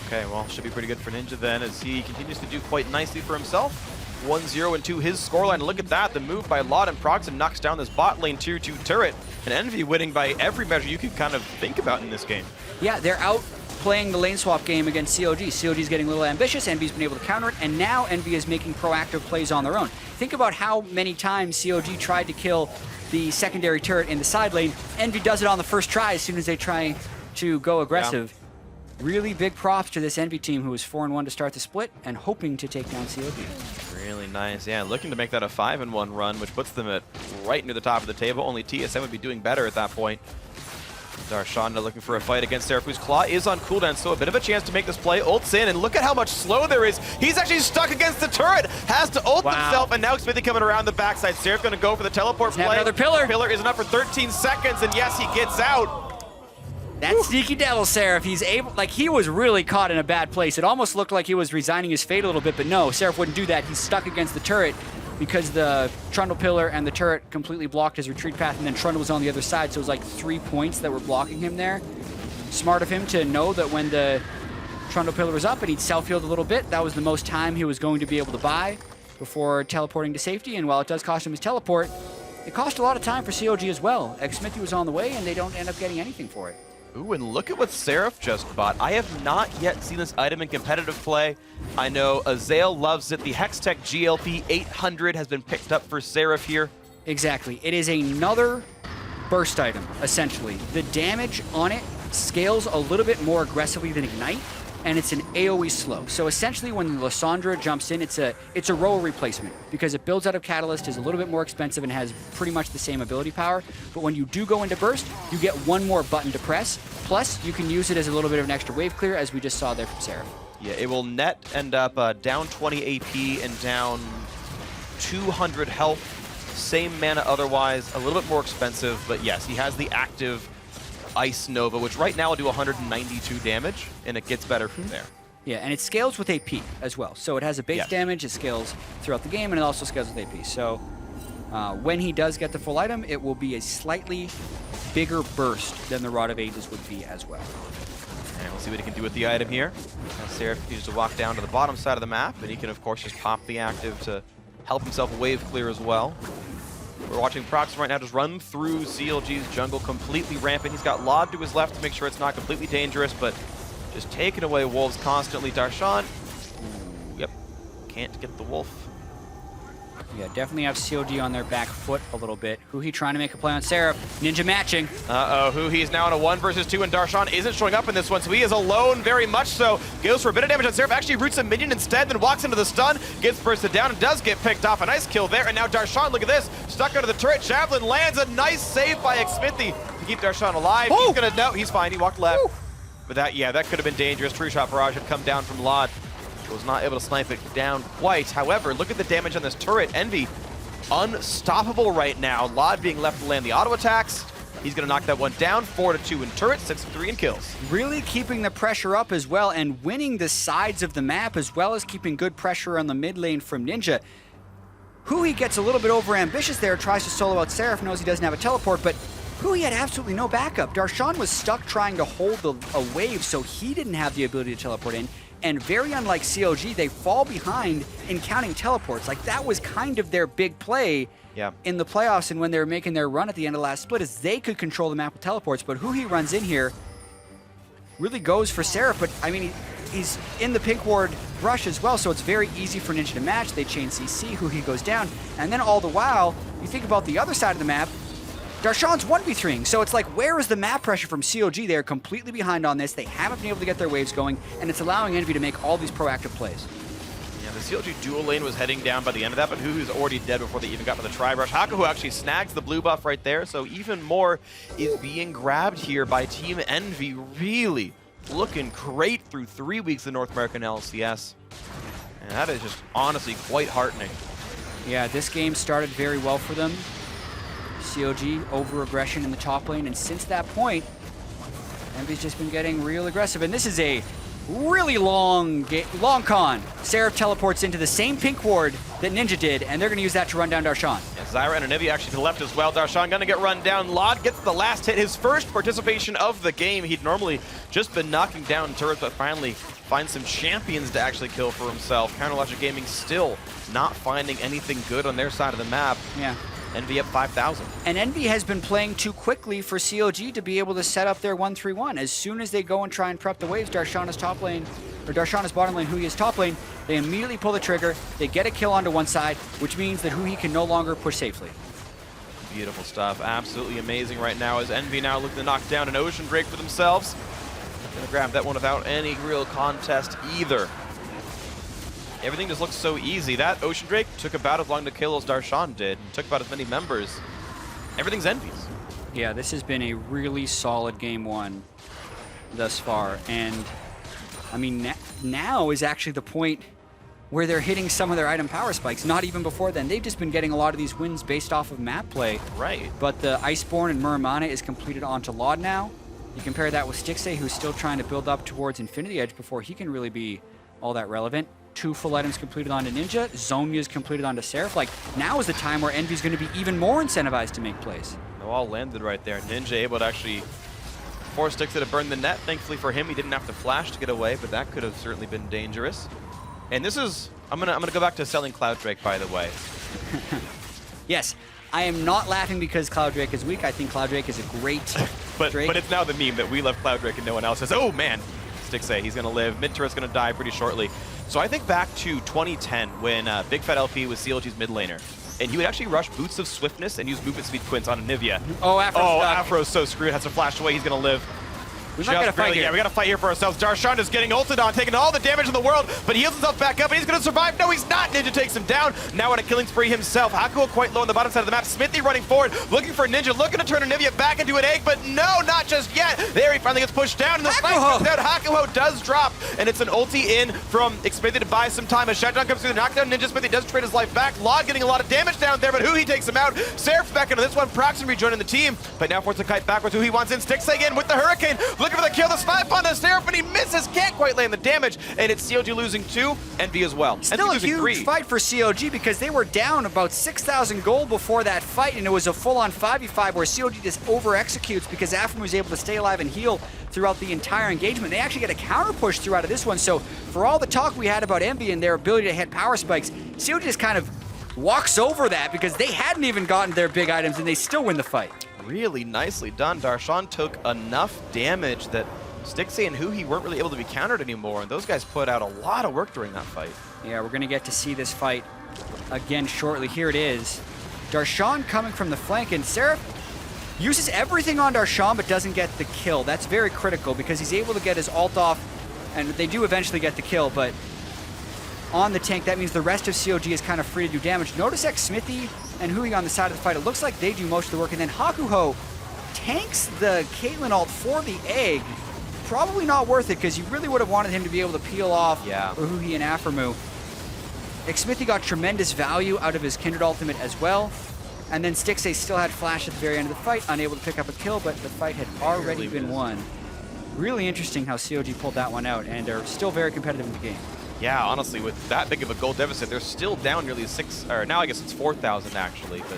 Okay, well, should be pretty good for Ninja then as he continues to do quite nicely for himself. 1-0 into his scoreline. Look at that. The move by Lot and Proxen knocks down this bot lane tier 2 turret. And Envy winning by every measure you could kind of think about in this game. Yeah, they're out playing the lane swap game against COG. COG's getting a little ambitious. Envy's been able to counter it, and now Envy is making proactive plays on their own. Think about how many times COG tried to kill the secondary turret in the side lane. Envy does it on the first try as soon as they try to go aggressive. Yeah. Really big props to this Envy team who was 4-1 to start the split and hoping to take down COG. Really nice. Yeah, looking to make that a 5-1 run, which puts them at right near the top of the table. Only TSM would be doing better at that point. Darshana looking for a fight against Seraph, whose Claw is on cooldown, so a bit of a chance to make this play. Ults in, and look at how much slow there is. He's actually stuck against the turret. Has to ult himself, and now Smithy coming around the backside. Seraph's going to go for the teleport play. Another pillar. Pillar is enough for 13 seconds, and yes, he gets out. That sneaky devil, Seraph. He's able, like, he was really caught in a bad place. It almost looked like he was resigning his fate a little bit, but no, Seraph wouldn't do that. He's stuck against the turret because the Trundle pillar and the turret completely blocked his retreat path, and then Trundle was on the other side, so it was like 3 points that were blocking him there. Smart of him to know that when the Trundle pillar was up and he'd self-healed a little bit, that was the most time he was going to be able to buy before teleporting to safety, and while it does cost him his teleport, it cost a lot of time for COG as well. Xmithy was on the way, and they don't end up getting anything for it. Ooh, and look at what Seraph just bought. I have not yet seen this item in competitive play. I know Azael loves it. The Hextech GLP 800 has been picked up for Seraph here. Exactly. It is another burst item, essentially. The damage on it scales a little bit more aggressively than Ignite, and it's an AoE slow. So essentially when Lissandra jumps in, it's a roll replacement because it builds out of Catalyst, is a little bit more expensive, and has pretty much the same ability power. But when you do go into burst, you get one more button to press. Plus, you can use it as a little bit of an extra wave clear, as we just saw there from Seraph. Yeah, it will net end up down 20 AP and down 200 health. Same mana otherwise, a little bit more expensive, but yes, he has the active Ice Nova, which right now will do 192 damage, and it gets better from there. Yeah, and it scales with AP as well. So it has a base damage, it scales throughout the game, and it also scales with AP. So when he does get the full item, it will be a slightly bigger burst than the Rod of Ages would be as well. And we'll see what he can do with the item here. Seraph continues to walk down to the bottom side of the map, and he can, of course, just pop the active to help himself wave clear as well. We're watching Prox right now just run through CLG's jungle completely rampant. He's got Lob to his left to make sure it's not completely dangerous, but just taking away wolves constantly. Darshan, yep, can't get the wolf. Yeah, definitely have COD on their back foot a little bit. Huhi trying to make a play on Seraph. Ninja matching. Uh-oh, Huhi's now in a 1 versus 2, and Darshan isn't showing up in this one, so he is alone very much so. Goes for a bit of damage on Seraph, actually roots a minion instead, then walks into the stun, gets bursted down, and does get picked off. A nice kill there, and now Darshan, look at this, stuck under the turret. Javelin lands, a nice save by Xmithy to keep Darshan alive. Ooh. He's gonna, no, he's fine, he walked left. Ooh. But that, yeah, that could have been dangerous. True Shot Barrage had come down from Lod. Was not able to snipe it down quite. However, look at the damage on this turret. Envy unstoppable right now. Lod being left to land the auto attacks. He's going to knock that one down. 4-2 in turret, 6-3 in kills. Really keeping the pressure up as well and winning the sides of the map, as well as keeping good pressure on the mid lane from Ninja. Huhi gets a little bit over ambitious there, tries to solo out Seraph, knows he doesn't have a teleport, but Huhi had absolutely no backup. Darshan was stuck trying to hold a wave, so he didn't have the ability to teleport in. And very unlike CLG, they fall behind in counting teleports. Like, that was kind of their big play in the playoffs, and when they were making their run at the end of last split, is they could control the map with teleports. But Huhi runs in here, really goes for Seraph, but I mean, he's in the pink ward rush as well, so it's very easy for Ninja to match. They chain CC, Huhi goes down, and then all the while, you think about the other side of the map, Darshan's 1v3ing, so it's like, where is the map pressure from CLG? They're completely behind on this. They haven't been able to get their waves going, and it's allowing Envy to make all these proactive plays. Yeah, the CLG dual lane was heading down by the end of that, but Huhu's already dead before they even got to the tri-brush. Hakuho actually snags the blue buff right there, so even more is being grabbed here by Team Envy. Really looking great through 3 weeks of North American LCS. And that is just honestly quite heartening. Yeah, this game started very well for them. COG over-aggression in the top lane, and since that point, Envy's just been getting real aggressive, and this is a really long con. Seraph teleports into the same pink ward that Ninja did, and they're going to use that to run down Darshan. Yeah, Zyra and Anivi actually to the left as well. Darshan going to get run down. Lod gets the last hit, his first participation of the game. He'd normally just been knocking down turrets, but finally finds some champions to actually kill for himself. Counterlogic Gaming still not finding anything good on their side of the map. Yeah. Envy up 5,000. And Envy has been playing too quickly for COG to be able to set up their 1-3-1. As soon as they go and try and prep the waves, Darshan is top lane, or Darshan is bottom lane, Huhi is top lane, they immediately pull the trigger, they get a kill onto one side, which means that Huhi can no longer push safely. Beautiful stuff. Absolutely amazing right now as Envy now looking to knock down an Ocean Drake for themselves. Gonna grab that one without any real contest either. Everything just looks so easy. That Ocean Drake took about as long to kill as Darshan did, and took about as many members. Everything's Envy's. Yeah, this has been a really solid game one thus far, and I mean, now is actually the point where they're hitting some of their item power spikes. Not even before then. They've just been getting a lot of these wins based off of map play. Right. But the Iceborne and Muramana is completed onto Lod now. You compare that with Stixxay, who's still trying to build up towards Infinity Edge before he can really be all that relevant. 2 full items completed onto Ninja. Zonya's completed onto Seraph. Like, now is the time where Envy's going to be even more incentivized to make plays. It all landed right there. Ninja able to actually force Stixxay to burn the net. Thankfully for him, he didn't have to flash to get away, but that could have certainly been dangerous. And this is, I'm gonna go back to selling Cloud Drake, by the way. Yes. I am not laughing because Cloud Drake is weak. I think Cloud Drake is a great Drake. But it's now the meme that we left Cloud Drake and no one else says, oh man, Stixxay, he's going to live. Mid turret's going to die pretty shortly. So I think back to 2010 when Big Fat LP was CLG's mid laner. And he would actually rush Boots of Swiftness and use movement speed quints on Anivia. Oh, Afro's so screwed. Has to flash away. He's going to live. We might gotta fight here. Yeah, we got to fight here for ourselves. Darshan is getting ulted on, taking all the damage in the world, but he heals himself back up, and he's going to survive. No, he's not. Ninja takes him down. Now on a killing spree himself. Hakuho quite low on the bottom side of the map. Smithy running forward, looking for Ninja, looking to turn Anivia back into an egg, but no, not just yet. There, he finally gets pushed down, and the fight comes out. Hakuho does drop, and it's an ulti in from Smithy to buy some time. A shutdown comes through the knockdown. Ninja Smithy does trade his life back. Lod getting a lot of damage down there, but he takes him out. Seraph's back into this one. Proxen rejoining the team, but now forces a kite backwards. He wants in. Stixxay again with the Hurricane, looking for the kill. The spy on the Seraph, and he misses, can't quite land the damage, and it's COG losing 2, Envy as well. Still a huge fight for COG because they were down about 6,000 gold before that fight, and it was a full-on 5v5 where COG just over-executes because Afrim was able to stay alive and heal throughout the entire engagement. They actually get a counter push throughout of this one, so for all the talk we had about Envy and their ability to hit power spikes, COG just kind of walks over that because they hadn't even gotten their big items and they still win the fight. Really nicely done. Darshan took enough damage that Stixxay and Huhi weren't really able to be countered anymore, and those guys put out a lot of work during that fight. Yeah, we're going to get to see this fight again shortly. Here it is. Darshan coming from the flank, and Seraph uses everything on Darshan but doesn't get the kill. That's very critical because he's able to get his ult off, and they do eventually get the kill, but on the tank, that means the rest of COG is kind of free to do damage. Notice Smithy and Huhi on the side of the fight. It looks like they do most of the work, and then Hakuho tanks the Caitlyn ult for the egg. Probably not worth it because you really would have wanted him to be able to peel off Huhi and Aframu. Smithy got tremendous value out of his Kindred ultimate as well. And then Stixxay still had flash at the very end of the fight, unable to pick up a kill, but the fight had already been won. Really interesting how COG pulled that one out and are still very competitive in the game. Yeah, honestly, with that big of a gold deficit, they're still down nearly 6, or now I guess it's 4,000 actually, but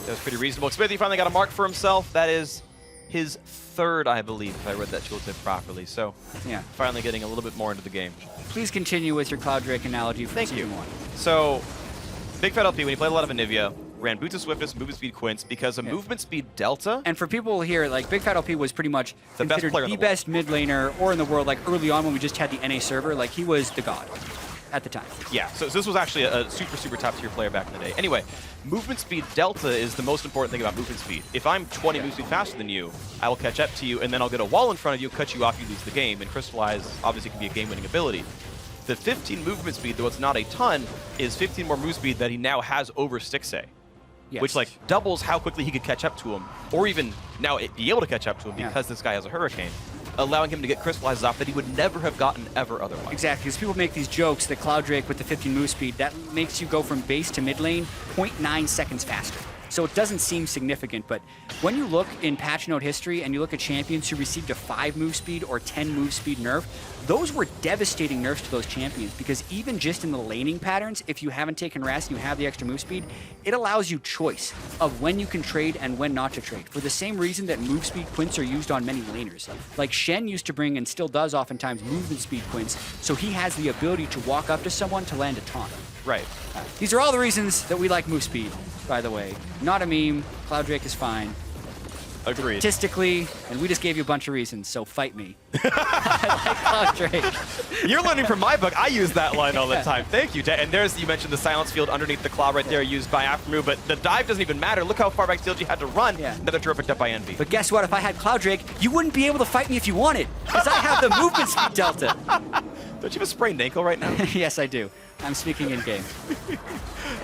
that was pretty reasonable. Smithy finally got a mark for himself. That is his third, I believe, if I read that tooltip properly. So, yeah, finally getting a little bit more into the game. Please continue with your Cloud Drake analogy from season 1. So, Big Fat LP, when he played a lot of Anivia, ran Boots of Swiftness, movement speed quints because of movement speed delta. And for people here, like Big Fat LP was pretty much the best considered player in the the world. best mid laner or in the world. Like early on when we just had the NA server, like he was the god at the time. Yeah, so this was actually a super top tier player back in the day. Anyway, movement speed delta is the most important thing about movement speed. If I'm 20 movement speed faster than you, I will catch up to you, and then I'll get a wall in front of you, cut you off, you lose the game. And Crystallize obviously can be a game-winning ability. The 15 movement speed, though it's not a ton, is 15 more move speed that he now has over Stixxay. Yes. Which like doubles how quickly he could catch up to him, or even now be able to catch up to him because this guy has a Hurricane, allowing him to get Crystallizes off that he would never have gotten ever otherwise. Exactly, because people make these jokes that Cloud Drake with the 15 move speed, that makes you go from base to mid lane 0.9 seconds faster. So it doesn't seem significant, but when you look in patch note history and you look at champions who received a 5 move speed or 10 move speed nerf, those were devastating nerfs to those champions because even just in the laning patterns, if you haven't taken rest and you have the extra move speed, it allows you choice of when you can trade and when not to trade. For the same reason that move speed quints are used on many laners. Like Shen used to bring and still does oftentimes movement speed quints, so he has the ability to walk up to someone to land a taunt. Right. These are all the reasons that we like move speed, by the way. Not a meme. Cloud Drake is fine. Agreed. Statistically, and we just gave you a bunch of reasons, so fight me. I like Cloud Drake. You're learning from my book. I use that line all the time. Thank you. And there's, you mentioned the silence field underneath the claw right there used by Aframu, but the dive doesn't even matter. Look how far back CLG had to run. Another turret picked up by Envy. But guess what? If I had Cloud Drake, you wouldn't be able to fight me if you wanted, because I have the movement speed delta. Don't you have a sprained ankle right now? Yes, I do. I'm speaking in game.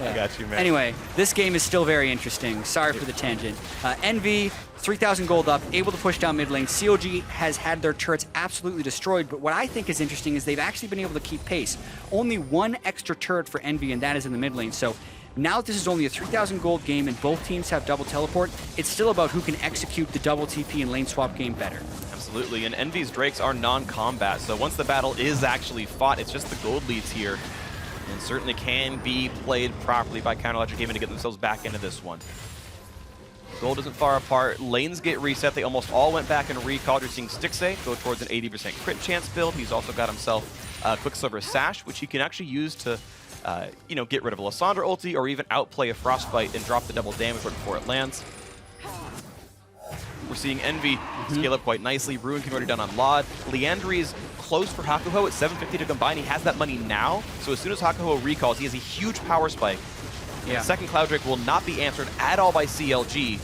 I got you, man. Anyway, this game is still very interesting. Sorry for the tangent. Envy, 3,000 gold up, able to push down mid lane. COG has had their turrets absolutely destroyed, but what I think is interesting is they've actually been able to keep pace. Only one extra turret for Envy, and that is in the mid lane. So now that this is only a 3,000 gold game and both teams have double teleport, it's still about who can execute the double TP and lane swap game better. Absolutely, and Envy's Drakes are non-combat, so once the battle is actually fought, it's just the gold leads here, and certainly can be played properly by Counterlogic Gaming to get themselves back into this one. Gold isn't far apart, lanes get reset, they almost all went back and recalled. You're seeing Stixxay go towards an 80% crit chance build. He's also got himself Quicksilver Sash, which he can actually use to get rid of a Lissandra ulti or even outplay a Frostbite and drop the double damage right before it lands. We're seeing Envy scale up quite nicely. Ruin can already down on Laud. Liandry's close for Hakuho at 750 to combine. He has that money now, so as soon as Hakuho recalls, he has a huge power spike. Yeah. The second Cloud Drake will not be answered at all by CLG,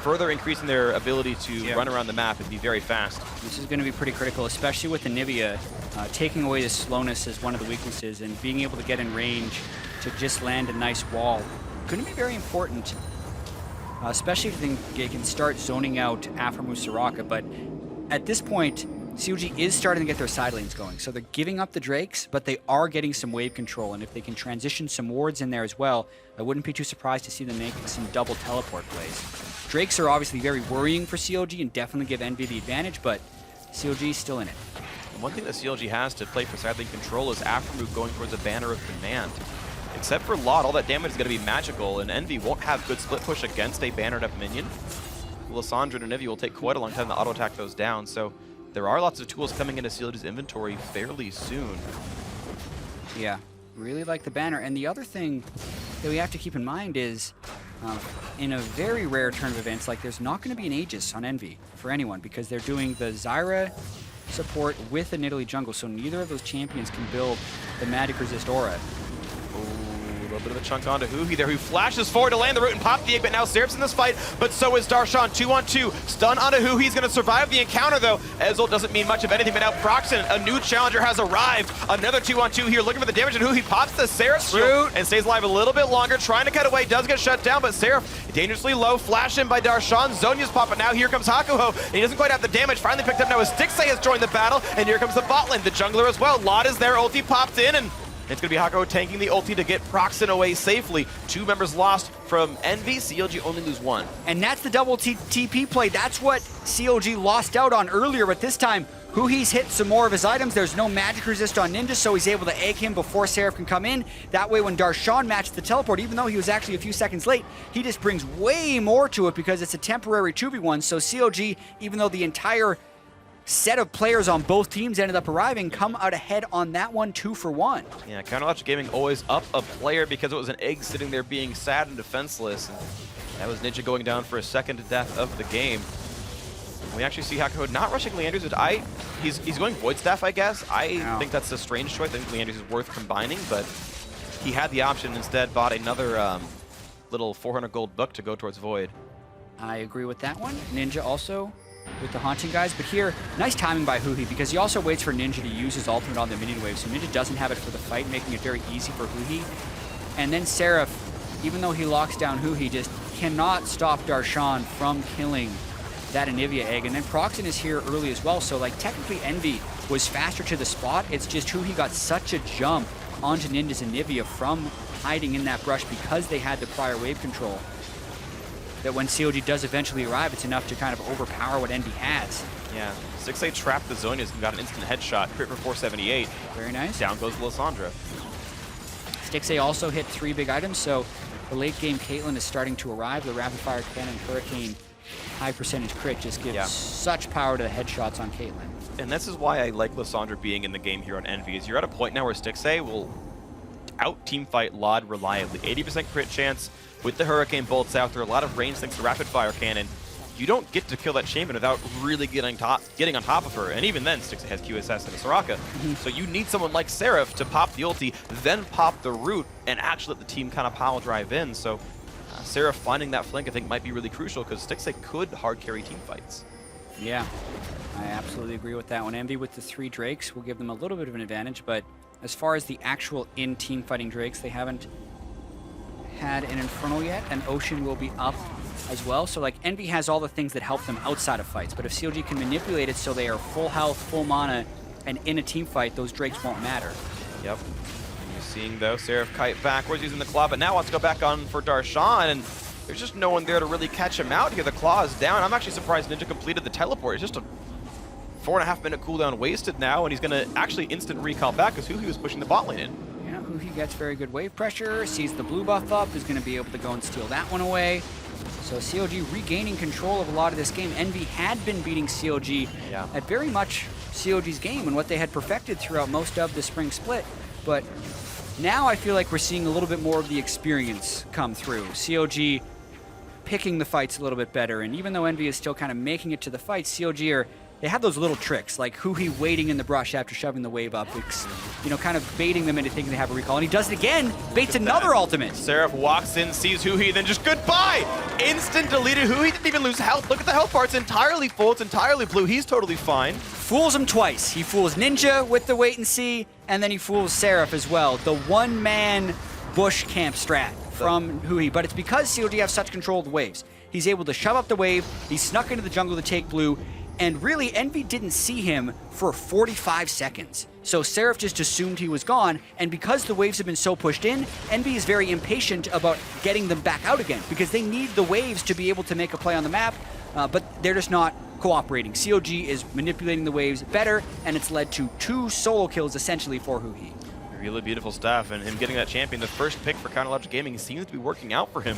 further increasing their ability to run around the map and be very fast. This is going to be pretty critical, especially with Anivia taking away the slowness as one of the weaknesses and being able to get in range to just land a nice wall. Going to be very important, especially if they can start zoning out Aphromoo Soraka. But at this point, COG is starting to get their side lanes going. So they're giving up the Drakes, but they are getting some wave control. And if they can transition some wards in there as well, I wouldn't be too surprised to see them make some double teleport plays. Drakes are obviously very worrying for CLG and definitely give Envy the advantage, but CLG is still in it. And one thing that CLG has to play for side lane control is Aphromoo going towards a Banner of Command. Except for Laud, all that damage is going to be magical, and Envy won't have good split push against a bannered up minion. Lissandra and Anivia will take quite a long time to auto-attack those down, so there are lots of tools coming into CLG's inventory fairly soon. Yeah, really like the banner. And the other thing that we have to keep in mind is in a very rare turn of events, like there's not going to be an Aegis on Envy for anyone because they're doing the Zyra support with the Nidalee jungle, so neither of those champions can build the magic resist aura. A little bit of a chunk onto Huhi there, who flashes forward to land the root and pop the egg, but now Seraph's in this fight, but so is Darshan. 2-on-2, stun onto Huhi. He's going to survive the encounter, though. Ezel doesn't mean much of anything, but now Proxen, a new challenger, has arrived. Another 2-on-2 here, looking for the damage, and Huhi pops the Seraph's root and stays alive a little bit longer, trying to cut away, does get shut down, but Seraph dangerously low, flash in by Darshan. Zonya's popping now. Here comes Hakuho, and he doesn't quite have the damage. Finally picked up now as Stixxay has joined the battle, and here comes the bot lane, the jungler as well. Laud is there, ulti popped in, and it's going to be Hakuho tanking the ulti to get Proxen away safely. 2 members lost from Envy. CLG only lose 1. And that's the double TP play. That's what CLG lost out on earlier, but this time, Huhi's hit some more of his items. There's no magic resist on Ninja, so he's able to egg him before Seraph can come in. That way, when Darshan matched the teleport, even though he was actually a few seconds late, he just brings way more to it because it's a temporary 2v1. So CLG, even though the entire set of players on both teams ended up arriving, come out ahead on that one 2-for-1. Yeah, Counterlogic Gaming always up a player because it was an egg sitting there being sad and defenseless. And that was Ninja going down for a second death of the game. We actually see Hakuho not rushing Leanders, which he's going Void Staff, I guess. I think that's a strange choice. I think Leanders is worth combining, but he had the option, instead bought another little 400 gold book to go towards Void. I agree with that one. Ninja also with the Haunting guys, but here, nice timing by Huhi because he also waits for Ninja to use his ultimate on the minion wave, so Ninja doesn't have it for the fight, making it very easy for Huhi. And then Seraph, even though he locks down Huhi, just cannot stop Darshan from killing that Anivia egg. And then Proxen is here early as well, so like technically Envy was faster to the spot. It's just Huhi got such a jump onto Ninja's Anivia from hiding in that brush because they had the prior wave control, that when COG does eventually arrive, it's enough to kind of overpower what Envy has. Yeah, Stixxay trapped the Zonias and got an instant headshot, crit for 478. Very nice. Down goes Lissandra. Stixxay also hit 3 big items, so the late game Caitlyn is starting to arrive. The Rapid Fire Cannon Hurricane high percentage crit just gives such power to the headshots on Caitlyn. And this is why I like Lissandra being in the game here on Envy, is you're at a point now where Stixxay will out-teamfight Laud reliably. 80% crit chance with the Hurricane bolts out. There are a lot of range thanks to Rapid Fire Cannon. You don't get to kill that champion without really getting on top of her. And even then, Stixxay has QSS and a Soraka. So you need someone like Seraph to pop the ulti, then pop the root, and actually let the team kind of pile drive in. So Seraph finding that flank, I think, might be really crucial because Stixxay could hard carry team fights. Yeah, I absolutely agree with that one. Envy with the 3 Drakes will give them a little bit of an advantage, but as far as the actual in-team fighting Drakes, they haven't had an Infernal yet, and Ocean will be up as well. So like Envy has all the things that help them outside of fights, but if COG can manipulate it so they are full health, full mana, and in a team fight, those Drakes won't matter. Yep. You're seeing though, Seraph kite backwards using the claw, but now wants to go back on for Darshan, and there's just no one there to really catch him out here. The claw is down. I'm actually surprised Ninja completed the teleport. It's just a 4.5 minute cooldown wasted now, and he's going to actually instant recall back because Huhi was pushing the bot lane in. Yeah, Huhi gets very good wave pressure, sees the blue buff up, is going to be able to go and steal that one away. So COG regaining control of a lot of this game. Envy had been beating COG at very much COG's game and what they had perfected throughout most of the spring split. But now I feel like we're seeing a little bit more of the experience come through. COG picking the fights a little bit better, and even though Envy is still kind of making it to the fight, COG they have those little tricks, like Huhi waiting in the brush after shoving the wave up, kind of baiting them into thinking they have a recall, and he does it again, baits another ultimate. Seraph walks in, sees Huhi, then just goodbye! Instant deleted. Huhi didn't even lose health. Look at the health bar, it's entirely full, it's entirely blue. He's totally fine. Fools him twice. He fools Ninja with the wait and see, and then he fools Seraph as well. The one-man bush camp strat from Huhi, but it's because COG have such control of the waves. He's able to shove up the wave, he snuck into the jungle to take blue, and really, Envy didn't see him for 45 seconds. So Seraph just assumed he was gone, and because the waves have been so pushed in, Envy is very impatient about getting them back out again, because they need the waves to be able to make a play on the map, but they're just not cooperating. COG is manipulating the waves better, and it's led to 2 solo kills essentially for Huhi. Really beautiful stuff, and him getting that champion, the first pick for Counterlogic Gaming, seems to be working out for him.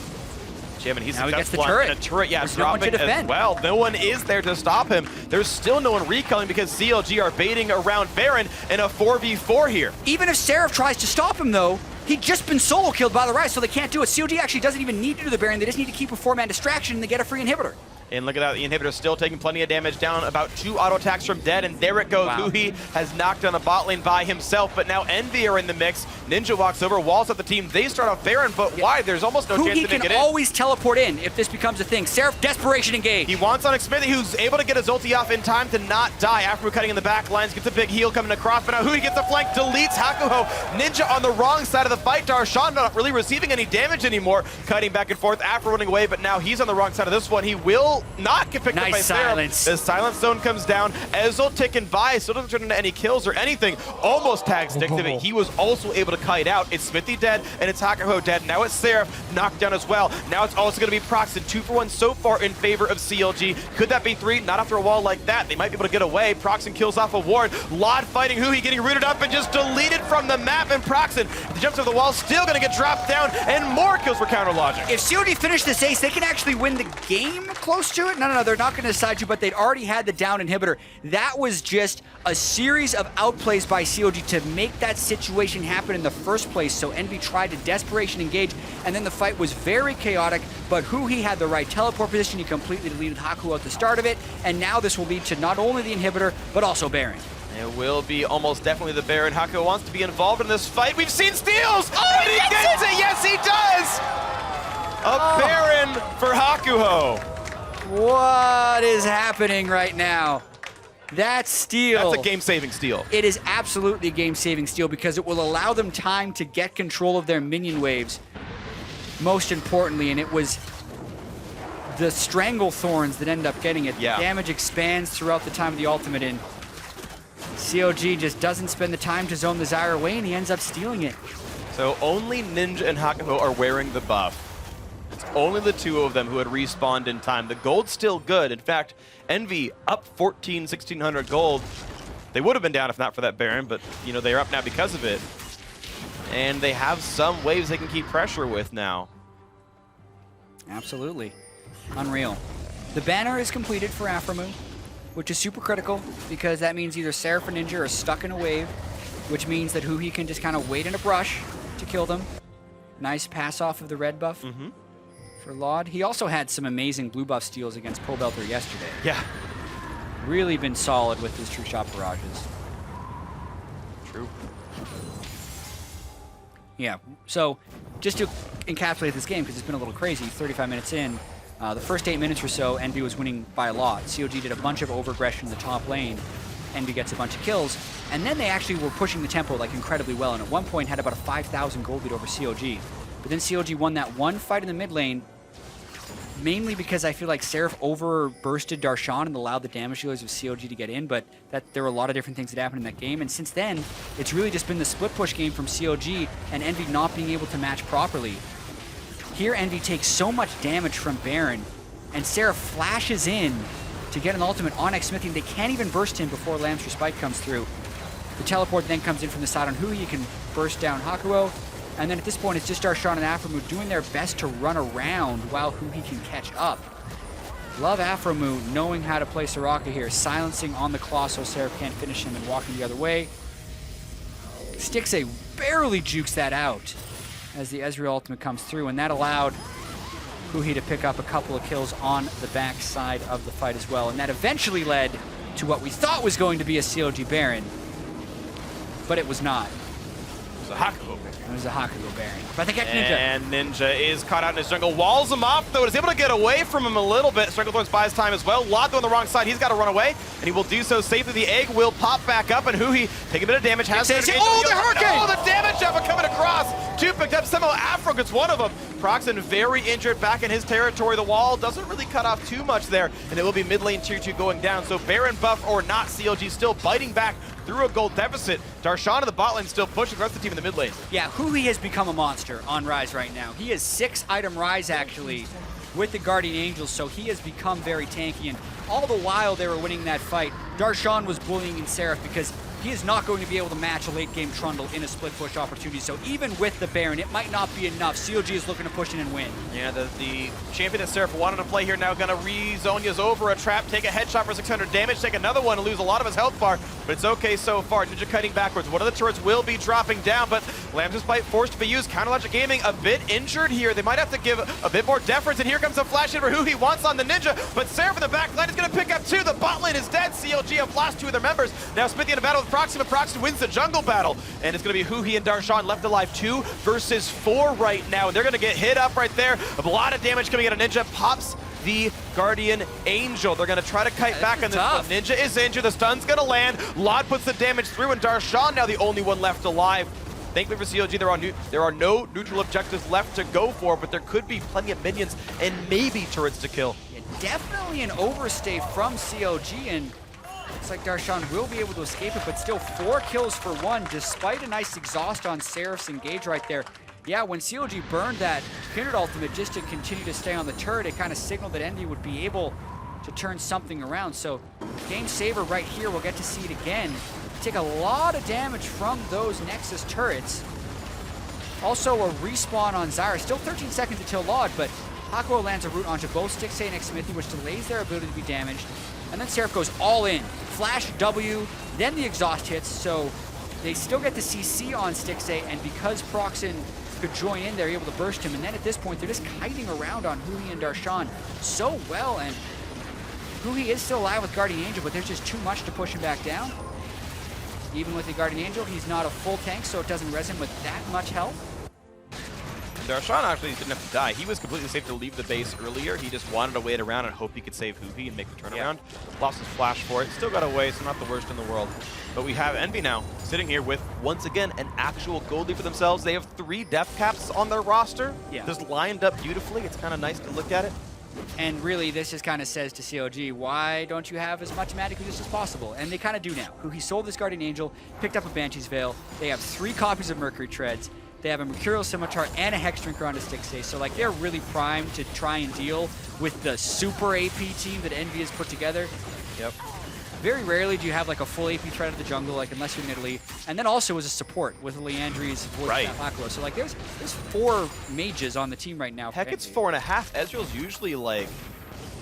He's now he gets the successful turret. on a turret, There's no one to dropping as defend. well. No one is there to stop him. There's still no one recalling because CLG are baiting around Baron in a 4v4 here. Even if Seraph tries to stop him, though, he'd just been solo killed by the Rise, so they can't do it. COG actually doesn't even need to do the Baron. They just need to keep a 4-man distraction, and they get a free inhibitor. And look at that, the inhibitor still taking plenty of damage, down about 2 auto attacks from dead, and there it goes. Wow. Huhi has knocked down the bot lane by himself, but now Envy are in the mix. Ninja walks over, walls up the team. They start off Baron, but why? There's almost no chance Huhi to make it can in. always teleport in if this becomes a thing. Seraph, desperation engage. He wants on Smithy, who's able to get his ulti off in time to not die. After cutting in the back lines, gets a big heal coming across, but now Huhi gets a flank, deletes Hakuho. Ninja on the wrong side of the fight. Darshan not really receiving any damage anymore. Cutting back and forth after running away, but now he's on the wrong side of this one. He will not get picked up by Nice silence. Seraph. The silence zone comes down. Ezel ticking by, still doesn't turn into any kills or anything. Almost tags Dick to it. He was also able to kite out. It's Smithy dead, and it's Hakuho dead. Now it's Seraph knocked down as well. Now it's also going to be Proxen. 2 for 1 so far in favor of CLG. Could that be 3? Not after a wall like that. They might be able to get away. Proxen kills off a ward. Lod fighting Huhi, getting rooted up and just deleted from the map. And Proxen jumps over the wall, still going to get dropped down, and more kills for Counterlogic. If COD finish this ace, they can actually win the game close to it. No, they're not going to side you, but they'd already had the down inhibitor. That was just a series of outplays by COG to make that situation happen in the first place. So Envy tried to desperation engage, and then the fight was very chaotic, but Huhi had the right teleport position. He completely deleted Haku at the start of it, and now this will lead to not only the inhibitor, but also Baron. It will be almost definitely the Baron. Hakuho wants to be involved in this fight. We've seen steals! Oh, and he gets it! Yes, he does! A Baron for Hakuho. What is happening right now? That steal. That's a game-saving steal. It is absolutely a game-saving steal because it will allow them time to get control of their minion waves, most importantly, and it was the Strangle Thorns that end up getting it. Yeah. The damage expands throughout the time of the ultimate, and COG just doesn't spend the time to zone the Zyra away, and he ends up stealing it. So only Ninja and Hakuho are wearing the buff. It's only the 2 of them who had respawned in time. The gold's still good. In fact, Envy up 1,600 gold. They would have been down if not for that Baron, but you know they're up now because of it. And they have some waves they can keep pressure with now. Absolutely. Unreal. The banner is completed for Aphromoo, which is super critical because that means either Seraph or Ninja are stuck in a wave, which means that Huhi can just kind of wait in a brush to kill them. Nice pass off of the red buff for Laud. He also had some amazing blue buff steals against Pobelter yesterday. Yeah. Really been solid with his true shot barrages. True. Yeah, so just to encapsulate this game, because it's been a little crazy, 35 minutes in, the first 8 minutes or so, Envy was winning by a lot. COG did a bunch of overaggression in the top lane. Envy gets a bunch of kills, and then they actually were pushing the tempo like incredibly well, and at one point had about a 5,000 gold lead over COG. But then COG won that one fight in the mid lane, mainly because I feel like Seraph overbursted Darshan and allowed the damage dealers of COG to get in, but there were a lot of different things that happened in that game, and since then, it's really just been the split push game from COG and Envy not being able to match properly. Here, Envy takes so much damage from Baron, and Seraph flashes in to get an ultimate on X-Smithy, and they can't even burst him before Lamb's Respite comes through. The teleport then comes in from the side on Huhi. You can burst down Hakuho, and then at this point, it's just Darshan and Aphromoo doing their best to run around while Huhi can catch up. Love Afromu knowing how to play Soraka here, silencing on the claw so Seraph can't finish him and walking the other way. Stixxay barely jukes that out as the Ezreal ultimate comes through, and that allowed Huhi to pick up a couple of kills on the backside of the fight as well. And that eventually led to what we thought was going to be a CLG Baron, but it was not. It was a Hakuho Baron. It was a Hakuho Baron. But I think Ninja. And Ninja is caught out in his jungle. Walls him off, though. Is able to get away from him a little bit. Stranglethorns buys time as well. Lado on the wrong side. He's got to run away, and he will do so safely. The egg will pop back up, and Huhi taking a bit of damage. Has Oh, the Hurricane! Oh, the damage jump coming across. Two picked up. Somehow Afro gets one of them. Proxen very injured back in his territory. The wall doesn't really cut off too much there, and it will be mid lane tier 2 going down. So Baron buff or not, CLG still biting back through a gold deficit. Darshan in the bot lane still pushing the rest of the team in the mid lane. Yeah, Huhi has become a monster on Rise right now. He has 6-item Rise actually with the Guardian Angels, so he has become very tanky. And all the while they were winning that fight, Darshan was bullying in Seraph because he is not going to be able to match a late game Trundle in a split push opportunity. So even with the Baron, it might not be enough. CLG is looking to push in and win. Yeah, the champion that Seraph wanted to play here now gonna re-Zonia's over a trap, take a headshot for 600 damage, take another one and lose a lot of his health bar, but it's okay so far. Ninja kiting backwards. One of the turrets will be dropping down, but Lamb's Bite forced to be used. Counterlogic Gaming a bit injured here. They might have to give a bit more deference, and here comes a flash in for who he wants on the Ninja, but Seraph in the back line is gonna pick up 2. The bot lane is dead. CLG have lost 2 of their members. Now Smithy in a battle with Proxy, but Proxy wins the jungle battle, and it's going to be Huhi and Darshan left alive 2 versus 4 right now, and they're going to get hit up right there. A lot of damage coming out of Ninja. Pops the Guardian Angel. They're going to try to kite back on this one. Ninja is injured. The stun's going to land. Lod puts the damage through, and Darshan now the only one left alive. Thankfully for CLG, there are no neutral objectives left to go for, but there could be plenty of minions and maybe turrets to kill. Yeah, definitely an overstay from CLG, and looks like Darshan will be able to escape it, but still 4 kills for 1, despite a nice exhaust on Seraph's engage right there. Yeah, when CLG burned that Kindred ultimate just to continue to stay on the turret, it kind of signaled that Envy would be able to turn something around. So game saver right here, we'll get to see it again. Take a lot of damage from those Nexus turrets. Also a respawn on Zyra, still 13 seconds until Lod, but Hakuho lands a root onto both Stixxay and Xmithy, which delays their ability to be damaged. And then Seraph goes all in. Flash W, then the exhaust hits, so they still get the CC on Stixxay, and because Proxen could join in, they're able to burst him. And then at this point, they're just kiting around on Huhi and Darshan so well, and Huhi is still alive with Guardian Angel, but there's just too much to push him back down. Even with the Guardian Angel, he's not a full tank, so it doesn't res him with that much health. Darshan actually didn't have to die. He was completely safe to leave the base earlier. He just wanted to wait around and hope he could save Huhi and make the turnaround. Lost his flash for it. Still got away, so not the worst in the world. But we have Envy now sitting here with, once again, an actual gold lead for themselves. They have 3 death caps on their roster. Yeah. Just lined up beautifully. It's kind of nice to look at it. And really, this just kind of says to CLG, why don't you have as much magic resist as possible? And they kind of do now. Huhi sold this Guardian Angel, picked up a Banshee's Veil. They have 3 copies of Mercury Treads. They have a Mercurial Scimitar and a Hex Drinker on a Stixxay. So like they're really primed to try and deal with the super AP team that Envy has put together. Yep. Very rarely do you have like a full AP threat of the jungle, like unless you're in Italy. And then also as a support with Leandri's Voice Aqua. So like there's 4 mages on the team right now. Heck, it's 4.5. Ezreal's usually like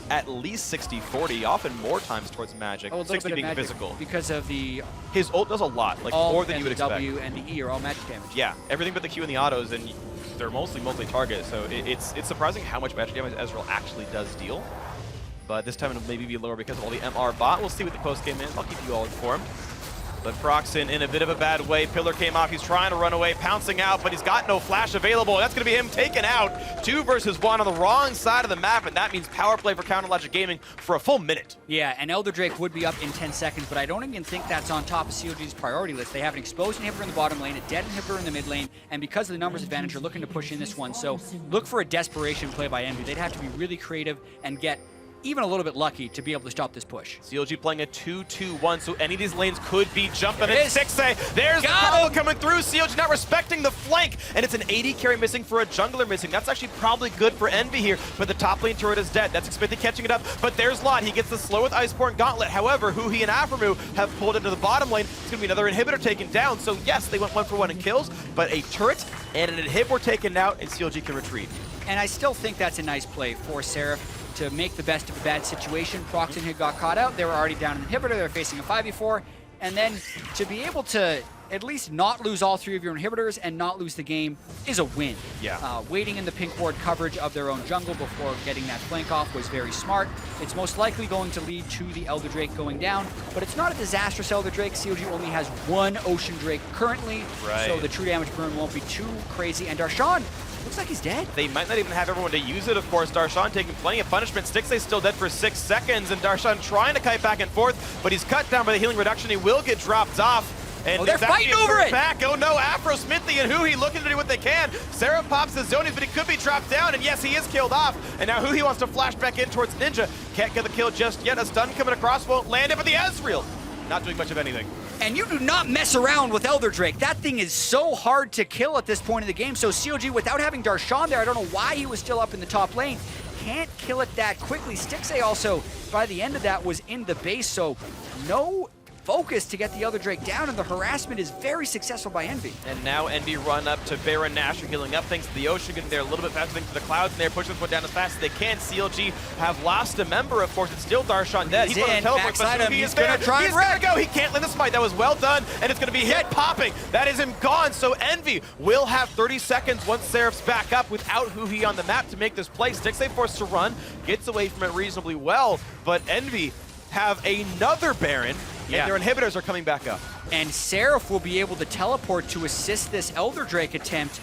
at least 60-40, often more times towards magic. Oh, 60 being physical. Because of the... His ult does a lot, like more than you would expect. W and the E are all magic damage. Yeah, everything but the Q and the autos, and they're mostly multi-target, so it's surprising how much magic damage Ezreal actually does deal. But this time it'll maybe be lower because of all the MR bot. We'll see what the post-game is. I'll keep you all informed. But Proxen in a bit of a bad way. Pillar came off. He's trying to run away, pouncing out, but he's got no flash available. That's going to be him taken out. 2 versus 1 on the wrong side of the map, and that means power play for Counterlogic Gaming for a full minute. Yeah, and Elder Drake would be up in 10 seconds, but I don't even think that's on top of CLG's priority list. They have an exposed inhibitor in the bottom lane, a dead inhibitor in the mid lane, and because of the numbers advantage, they're looking to push in this one. So look for a desperation play by Envy. They'd have to be really creative and get even a little bit lucky to be able to stop this push. CLG playing a 2-2-1, so any of these lanes could be jumping. There it is. Stixxay, there's the combo coming through. CLG not respecting the flank, and it's an 80 carry missing for a jungler missing. That's actually probably good for Envy here, but the top lane turret is dead. That's Xmithy catching it up, but there's Lot. He gets the slow with Iceborne Gauntlet. However, Huhi and Aframu have pulled into the bottom lane. It's going to be another inhibitor taken down, so yes, they went 1 for 1 in kills, but a turret and an inhib were taken out, and CLG can retreat. And I still think that's a nice play for Seraph. to make the best of a bad situation. Proxen had got caught out. They were already down an inhibitor. They were facing a 5v4. And then to be able to at least not lose all 3 of your inhibitors and not lose the game is a win. Yeah. Waiting in the pink ward coverage of their own jungle before getting that flank off was very smart. It's most likely going to lead to the Elder Drake going down, but it's not a disastrous Elder Drake. COG only has 1 Ocean Drake currently, so the true damage burn won't be too crazy. And Darshan looks like he's dead. They might not even have everyone to use it, of course. Darshan taking plenty of punishment. Stixxay's still dead for 6 seconds, and Darshan trying to kite back and forth, but he's cut down by the healing reduction. He will get dropped off. And they're fighting over it! Back. Oh no, Afro Smithy and Huhi looking to do what they can. Sarah pops the zonies, but he could be dropped down, and yes, he is killed off. And now Huhi wants to flash back in towards Ninja. Can't get the kill just yet. A stun coming across, won't land it, but the Ezreal not doing much of anything. And you do not mess around with Elder Drake. That thing is so hard to kill at this point in the game. So COG, without having Darshan there, I don't know why he was still up in the top lane, can't kill it that quickly. Stixxay also, by the end of that, was in the base, so no focus to get the Elder Drake down, and the harassment is very successful by Envy. And now Envy run up to Baron Nashor, healing up thanks to the Ocean, getting there a little bit faster thanks to the clouds, and they're pushing this one down as fast as they can. CLG have lost a member, of course. It's still Darshan dead. He's going to teleport, but he's going to try and wreck. Go. He can't land the smite. That was well done, and it's going to be hit popping. That is him gone. So Envy will have 30 seconds once Seraph's back up without Huhi on the map to make this play. Stixxay forced to run, gets away from it reasonably well, but Envy have another Baron, and their inhibitors are coming back up. And Seraph will be able to teleport to assist this Elder Drake attempt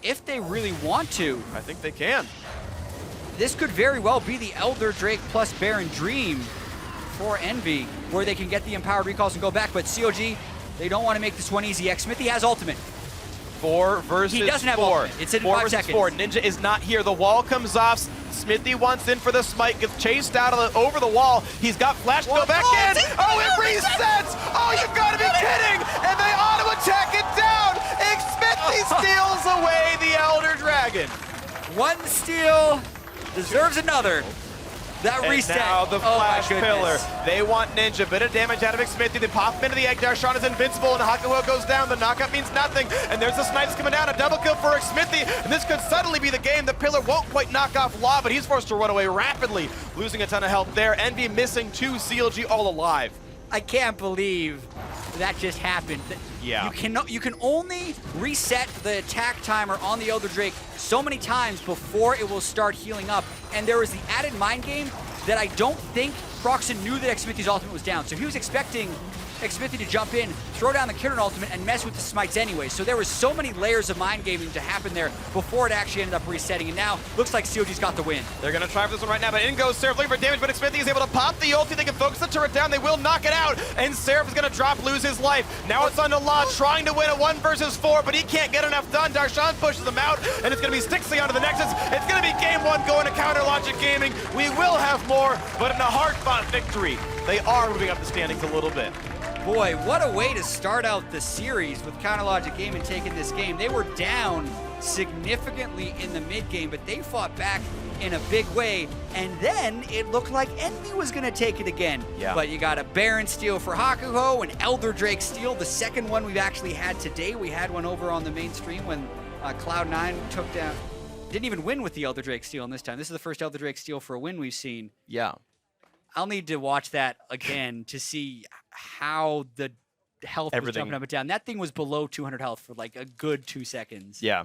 if they really want to. I think they can. This could very well be the Elder Drake plus Baron Dream for Envy, where they can get the empowered recalls and go back, but COG, they don't want to make this one easy. Xmithy has ultimate. 4 versus 4. He doesn't have ultimate. It's in 5 seconds. 4. Ninja is not here. The wall comes off. Smithy wants in for the smite, gets chased out of over the wall. He's got flash to go back in. Oh, it resets! Oh, you've got to be kidding! And they auto-attack it down! Xmithy steals away the Elder Dragon. One steal deserves another. That and reset. Now the flash pillar. They want Ninja. Bit of damage out of Xmithy. They pop him into the egg. Darshan is invincible, and Hakuho goes down. The knockup means nothing. And there's the snipes coming down. A double kill for Xmithy. And this could suddenly be the game. The pillar won't quite knock off Law, but he's forced to run away rapidly, losing a ton of health there. Envy missing 2, CLG all alive. I can't believe that just happened. Yeah. You can only reset the attack timer on the Elder Drake so many times before it will start healing up. And there was the added mind game that I don't think Proxen knew that Xmithy's ultimate was down. So he was expecting Xmithy to jump in, throw down the Kieran ultimate, and mess with the smites anyway. So there was so many layers of mind gaming to happen there before it actually ended up resetting. And now, looks like COG's got the win. They're going to try for this one right now, but in goes Seraph looking for damage, but Xmithy is able to pop the ulti. They can focus the turret down. They will knock it out, and Seraph is going to drop, lose his life. Now it's on to Law, trying to win a 1 versus 4, but he can't get enough done. Darshan pushes him out, and it's going to be Stixxay onto the Nexus. It's going to be game 1 going to Counter Logic Gaming. We will have more, but in a hard-fought victory, they are moving up the standings a little bit. Boy, what a way to start out the series with Counter Logic Gaming taking this game. They were down significantly in the mid game, but they fought back in a big way. And then it looked like Envy was going to take it again. Yeah. But you got a Baron steal for Hakuho, an Elder Drake steal, the second one we've actually had today. We had one over on the main stream when Cloud9 took down. Didn't even win with the Elder Drake steal in this time. This is the first Elder Drake steal for a win we've seen. Yeah. I'll need to watch that again to see how the health was jumping up and down. That thing was below 200 health for like a good 2 seconds. Yeah.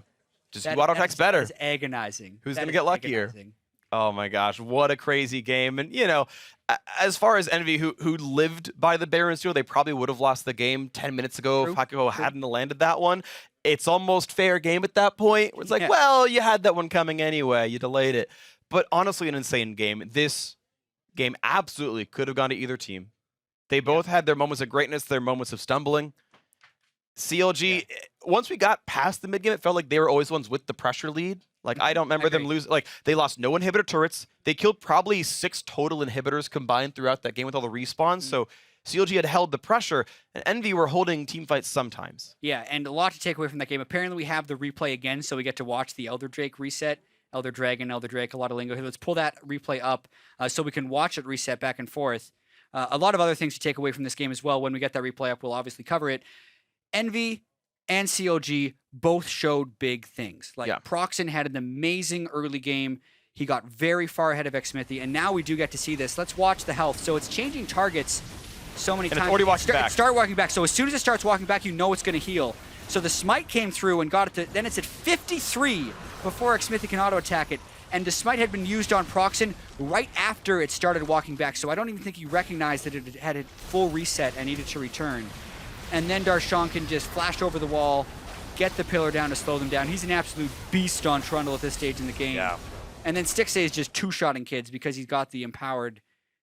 Just auto attacks better. That is agonizing. Who's going to get luckier? Oh my gosh, what a crazy game. And, you know, as far as Envy, who lived by the Baron steal, they probably would have lost the game 10 minutes ago if Hakuho hadn't landed that one. It's almost fair game at that point. It's like, well, you had that one coming anyway. You delayed it. But honestly, an insane game. This game absolutely could have gone to either team. They both had their moments of greatness, their moments of stumbling. CLG, once we got past the mid game, it felt like they were always the ones with the pressure lead. Like, I don't remember them lose. Like, they lost no inhibitor turrets. They killed probably 6 total inhibitors combined throughout that game with all the respawns. So CLG had held the pressure, and Envy were holding team fights sometimes. Yeah, and a lot to take away from that game. Apparently, we have the replay again, so we get to watch the Elder Drake reset. Elder Dragon, Elder Drake, a lot of lingo here. Let's pull that replay up so we can watch it reset back and forth. A lot of other things to take away from this game as well. When we get that replay up, we'll obviously cover it. Envy and COG both showed big things. Like, Proxen had an amazing early game. He got very far ahead of Xmithy, and now we do get to see this. Let's watch the health. So it's changing targets so many And times. it's already walking back. Start walking back. So as soon as it starts walking back, you know it's going to heal. So the smite came through and got it to, then it's at 53 before Xmithy can auto-attack it. And the smite had been used on Proxen right after it started walking back. So I don't even think he recognized that it had a full reset and needed to return. And then Darshan can just flash over the wall, get the pillar down to slow them down. He's an absolute beast on Trundle at this stage in the game. Yeah. And then Stixay is just two-shotting kids because he's got the empowered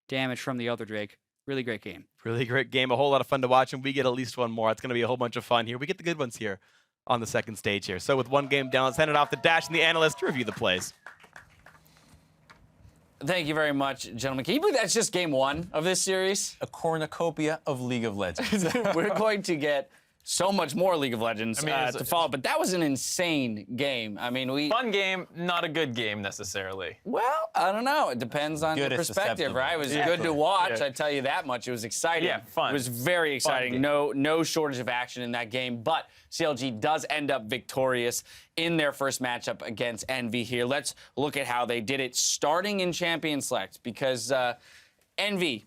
damage from the Elder Drake. Really great game. Really great game. A whole lot of fun to watch, and we get at least one more. It's going to be a whole bunch of fun here. We get the good ones here on the second stage here. So with one game down, let's hand it off to Dash and the analyst to review the plays. Thank you very much, gentlemen. Can you believe that's just game one of this series? A cornucopia of League of Legends. We're going to get so much more League of Legends to follow, but that was an insane game. I mean, Fun game, not a good game necessarily. Well, I don't know. It depends on your Good is perspective, susceptible. right? It was good to watch, I tell you that much. It was exciting. Yeah, fun. It was very exciting. No shortage of action in that game, but CLG does end up victorious in their first matchup against Envy here. Let's look at how they did it, starting in Champion Select, because Envy,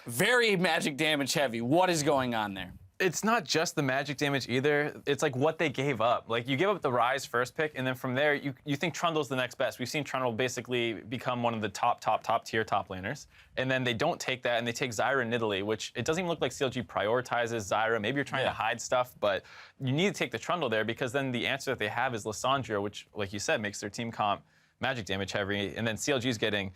very magic damage heavy. What is going on there? It's not just the magic damage either. It's like what they gave up. Like you give up the Ryze first pick, and then from there you think Trundle's the next best. We've seen Trundle basically become one of the top tier top laners, and then they don't take that and they take Zyra and Nidalee, which it doesn't even look like CLG prioritizes Zyra. Maybe you're trying to hide stuff, but you need to take the Trundle there because then the answer that they have is Lissandra, which, like you said, makes their team comp magic damage heavy, and then CLG's getting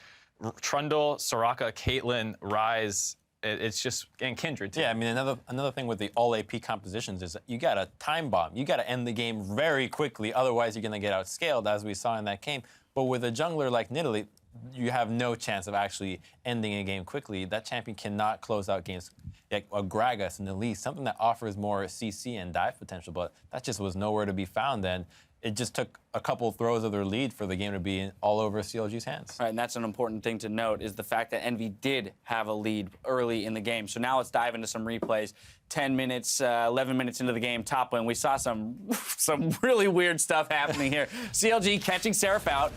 Trundle, Soraka, Caitlyn, Ryze. It's just, and Kindred too. Yeah, I mean, another thing with the all AP compositions is you got to time bomb. You got to end the game very quickly, otherwise you're going to get outscaled, as we saw in that game. But with a jungler like Nidalee, you have no chance of actually ending a game quickly. That champion cannot close out games like a Gragas and Elise, something that offers more CC and dive potential, but that just was nowhere to be found then. It just took a couple throws of their lead for the game to be all over CLG's hands. All right, and that's an important thing to note is the fact that Envy did have a lead early in the game. So now let's dive into some replays. 10 minutes, 11 minutes into the game, top lane, we saw some really weird stuff happening here. CLG catching Seraph out,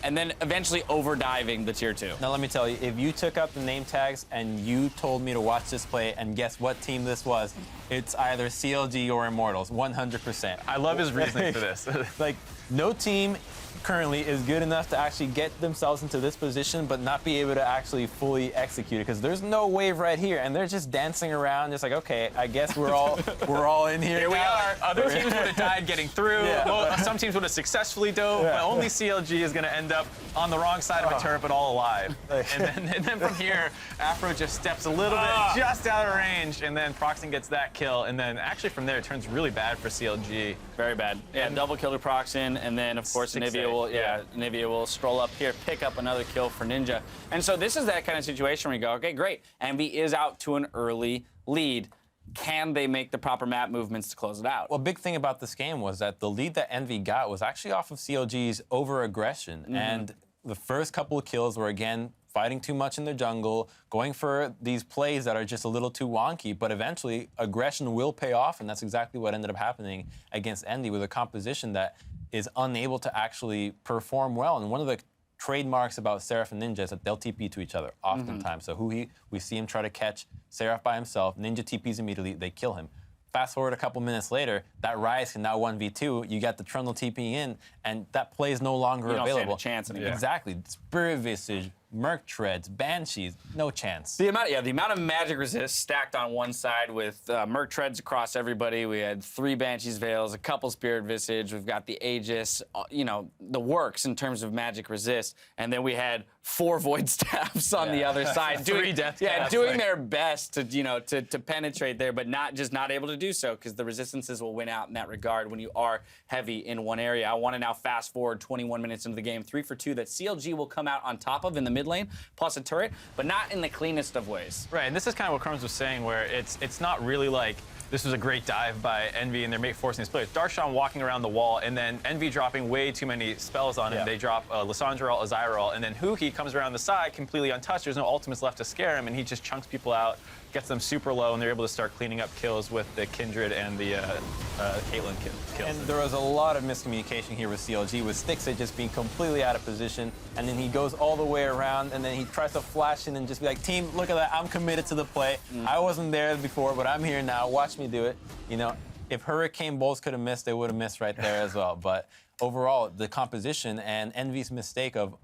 and then eventually overdiving the tier 2. Now let me tell you, if you took up the name tags and you told me to watch this play and guess what team this was, it's either CLG or Immortals, 100%. I love his reasoning for this. Like, no team currently is good enough to actually get themselves into this position but not be able to actually fully execute it because there's no wave right here and they're just dancing around just like, okay, I guess we're all in here. Here we are. Other teams would have died getting through. Yeah. Well, some teams would have successfully dove, but only CLG is going to end up on the wrong side of a turret but all alive. And then from here, Afro just steps a little bit just out of range, and then Proxen gets that kill, and then actually from there it turns really bad for CLG. Very bad. Yeah, double kill to Proxen, and then of course Nivea will stroll up here, pick up another kill for Ninja. And so this is that kind of situation where you go, okay, great. Envy is out to an early lead. Can they make the proper map movements to close it out? Well, big thing about this game was that the lead that Envy got was actually off of CLG's over-aggression. And the first couple of kills were, again, fighting too much in the jungle, going for these plays that are just a little too wonky, but eventually aggression will pay off, and that's exactly what ended up happening against Envy with a composition that is unable to actually perform well. And one of the trademarks about Seraph and Ninja is that they'll TP to each other oftentimes. So we see him try to catch Seraph by himself, Ninja TPs immediately, they kill him. Fast forward a couple minutes later, that Ryze can now 1v2, you got the Trundle TP in, and that play is no longer you don't available. stand a chance anymore. Exactly. Spirit Visage, Merc Treads, Banshees, no chance. The amount of magic resist stacked on one side with Merc Treads across everybody. We had 3 Banshees Veils, a couple Spirit Visage. We've got the Aegis, the works in terms of magic resist. And then we had 4 Void Staffs on the other side. Doing their best to penetrate there, but not able to do so because the resistances will win out in that regard when you are heavy in one area. I want to now fast forward 21 minutes into the game, 3 for 2 that CLG will come out on top of in the mid lane, plus a turret, but not in the cleanest of ways. Right, and this is kind of what Crumbs was saying, where it's not really like This was a great dive by Envy, and they're forcing these players. Darshan walking around the wall, and then Envy dropping way too many spells on him. They drop Lissandra ult, Azira ult, and then Huhi comes around the side completely untouched. There's no ultimates left to scare him, and he just chunks people out, gets them super low, and they're able to start cleaning up kills with the Kindred and the Caitlyn kills. And there was a lot of miscommunication here with CLG, with Stixxay just being completely out of position, and then he goes all the way around, and then he tries to flash in and just be like, team, look at that, I'm committed to the play. I wasn't there before, but I'm here now, watch me do it. You know, if Hurricane Bolts could have missed, they would have missed right there as well. But overall, the composition and Envy's mistake of,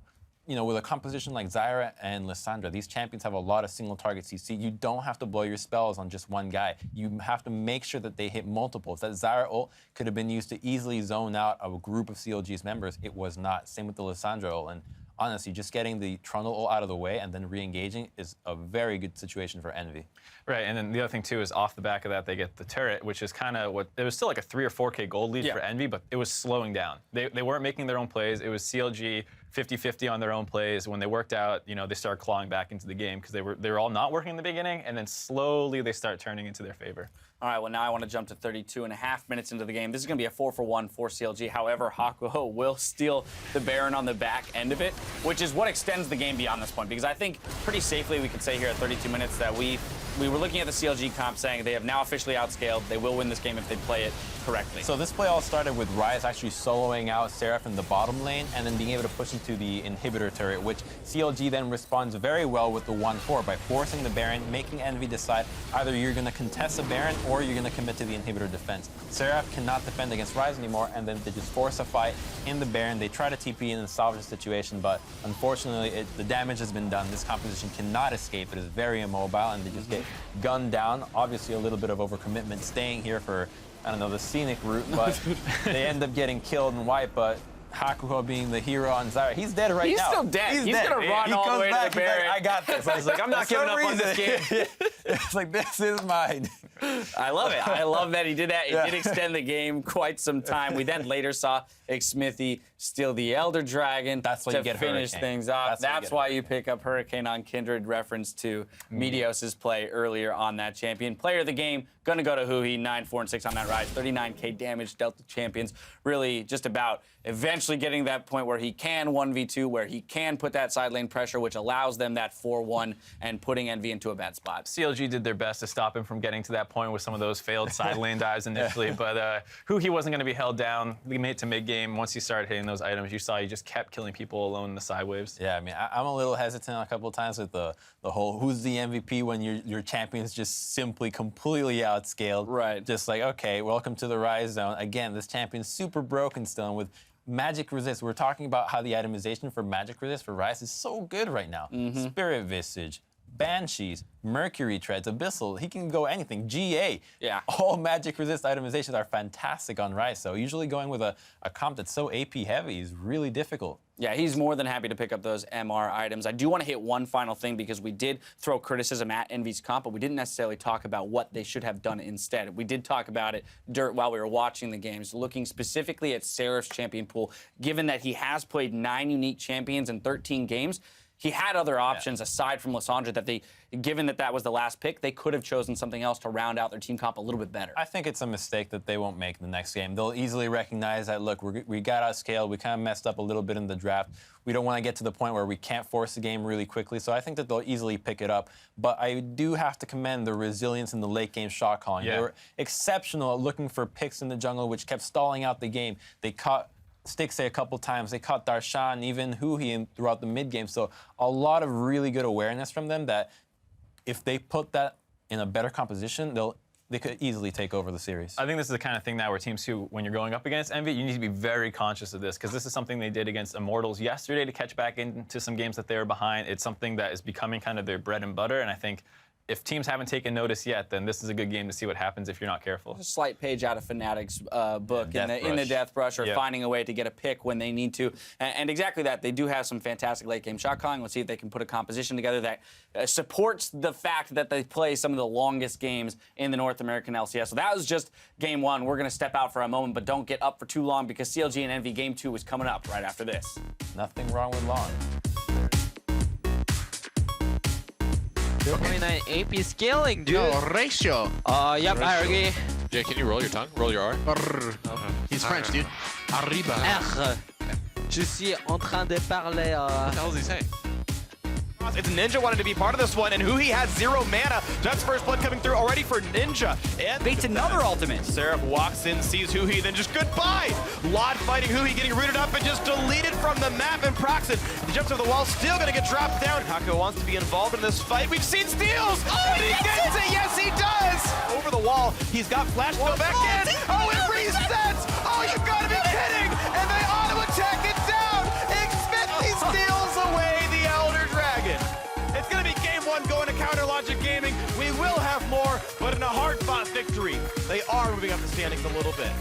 you know, with a composition like Zyra and Lissandra, these champions have a lot of single target CC. You don't have to blow your spells on just one guy. You have to make sure that they hit multiples. That Zyra ult could have been used to easily zone out a group of CLG's members. It was not. Same with the Lissandra ult. And honestly, just getting the Trundle ult out of the way and then re-engaging is a very good situation for Envy. Right, and then the other thing too is off the back of that they get the turret, which is kind of what, it was still like a 3 or 4K gold lead for Envy, but it was slowing down. They weren't making their own plays. It was CLG 50-50 on their own plays. When they worked out, you know, they started clawing back into the game because they were all not working in the beginning, and then slowly they start turning into their favor. All right, well, now I want to jump to 32.5 minutes into the game. This is going to be a 4-for-1 for CLG. However, Hakuho will steal the Baron on the back end of it, which is what extends the game beyond this point, because I think pretty safely we could say here at 32 minutes that we were looking at the CLG comp saying they have now officially outscaled. They will win this game if they play it correctly. So this play all started with Ryze actually soloing out Seraph in the bottom lane and then being able to push into the inhibitor turret, which CLG then responds very well with the 1-4 by forcing the Baron, making Envy decide either you're going to contest the Baron or you're going to commit to the inhibitor defense. Seraph cannot defend against Ryze anymore, and then they just force a fight in the Baron. They try to TP in and salvage the situation, but unfortunately the damage has been done. This composition cannot escape. It is very immobile, and they just get gunned down. Obviously a little bit of overcommitment staying here for, I don't know, the scenic route, but they end up getting killed and wiped. But Hakuho being the hero on Zyra, he's dead right now. He's still dead. He's dead. going to run all the way to the Baron. Like, I got this. I was like, I'm not giving up on this game. It's like, this is mine. I love it. I love that he did that. It did extend the game quite some time. We then later saw Xmithy steal the Elder Dragon to finish things off. That's why you pick up Hurricane on Kindred, reference to Meteos' play earlier on that champion. Player of the game, gonna go to Huhi, 9, 4, and 6 on that Ryze. 39k damage dealt to champions. Really just about eventually getting that point where he can 1v2, where he can put that side lane pressure, which allows them that 4-1 and putting Envy into a bad spot. CLG did their best to stop him from getting to that point with some of those failed side lane dives initially, but Huhi wasn't going to be held down. We made it to mid-game. Once he started hitting those items, you saw he just kept killing people alone in the side waves. Yeah, I mean, I'm a little hesitant a couple of times with the whole who's the MVP when your champion's just simply completely outscaled. Right. Just like, okay, welcome to the Ryze zone. Again, this champion's super broken still, and with Magic Resist, we're talking about how the itemization for Magic Resist for Ryze is so good right now. Spirit Visage, Banshees, Mercury Treads, Abyssal, he can go anything. GA. Yeah. All Magic Resist itemizations are fantastic on Ryze, so usually going with a comp that's so AP heavy is really difficult. Yeah, he's more than happy to pick up those MR items. I do want to hit one final thing because we did throw criticism at Envy's comp, but we didn't necessarily talk about what they should have done instead. We did talk about it while we were watching the games, looking specifically at Seraph's champion pool. Given that he has played 9 unique champions in 13 games, he had other options aside from Lissandra that given that that was the last pick, they could have chosen something else to round out their team comp a little bit better. I think it's a mistake that they won't make the next game. They'll easily recognize that, look, we got outscaled, we kind of messed up a little bit in the draft. We don't want to get to the point where we can't force the game really quickly, so I think that they'll easily pick it up. But I do have to commend the resilience in the late game shot calling. They were exceptional at looking for picks in the jungle, which kept stalling out the game. They caught Stixxay a couple times. They caught Darshan, even Huhi throughout the mid-game. So a lot of really good awareness from them that if they put that in a better composition, they could easily take over the series. I think this is the kind of thing now where teams who, when you're going up against Envy, you need to be very conscious of this, because this is something they did against Immortals yesterday to catch back into some games that they were behind. It's something that is becoming kind of their bread and butter, and I think if teams haven't taken notice yet, then this is a good game to see what happens if you're not careful. A slight page out of Fnatic's book in the Death Brush, or finding a way to get a pick when they need to. And exactly that. They do have some fantastic late game shot calling. Let's see if they can put a composition together that supports the fact that they play some of the longest games in the North American LCS. So that was just game 1. We're going to step out for a moment, but don't get up for too long because CLG and Envy game 2 is coming up right after this. Nothing wrong with long. 29 AP scaling, dude. No, ratio. Yep, I agree. Jay, can you roll your tongue? Roll your R. He's French, dude. Arriba. R. Je suis en train de parler. What the hell is he saying? It's Ninja wanted to be part of this one, and Huhi has 0 mana. Jets first blood coming through already for Ninja. And baits another ultimate. Seraph walks in, sees Huhi, then just goodbye. Lot fighting Huhi, getting rooted up and just deleted from the map. And Proxen, he jumps over the wall, still gonna get dropped down. Hako wants to be involved in this fight. We've seen steals. Oh, and he gets it. Yes, he does. Over the wall, he's got flash to go back in. Oh, it resets. Oh, you gotta be kidding. And they auto attack it down. Xmithy steals away the Elder Dragon. It's going to be game 1 going to Counter Logic Gaming. We will have more, but in a hard-fought victory. They are moving up the standings a little bit.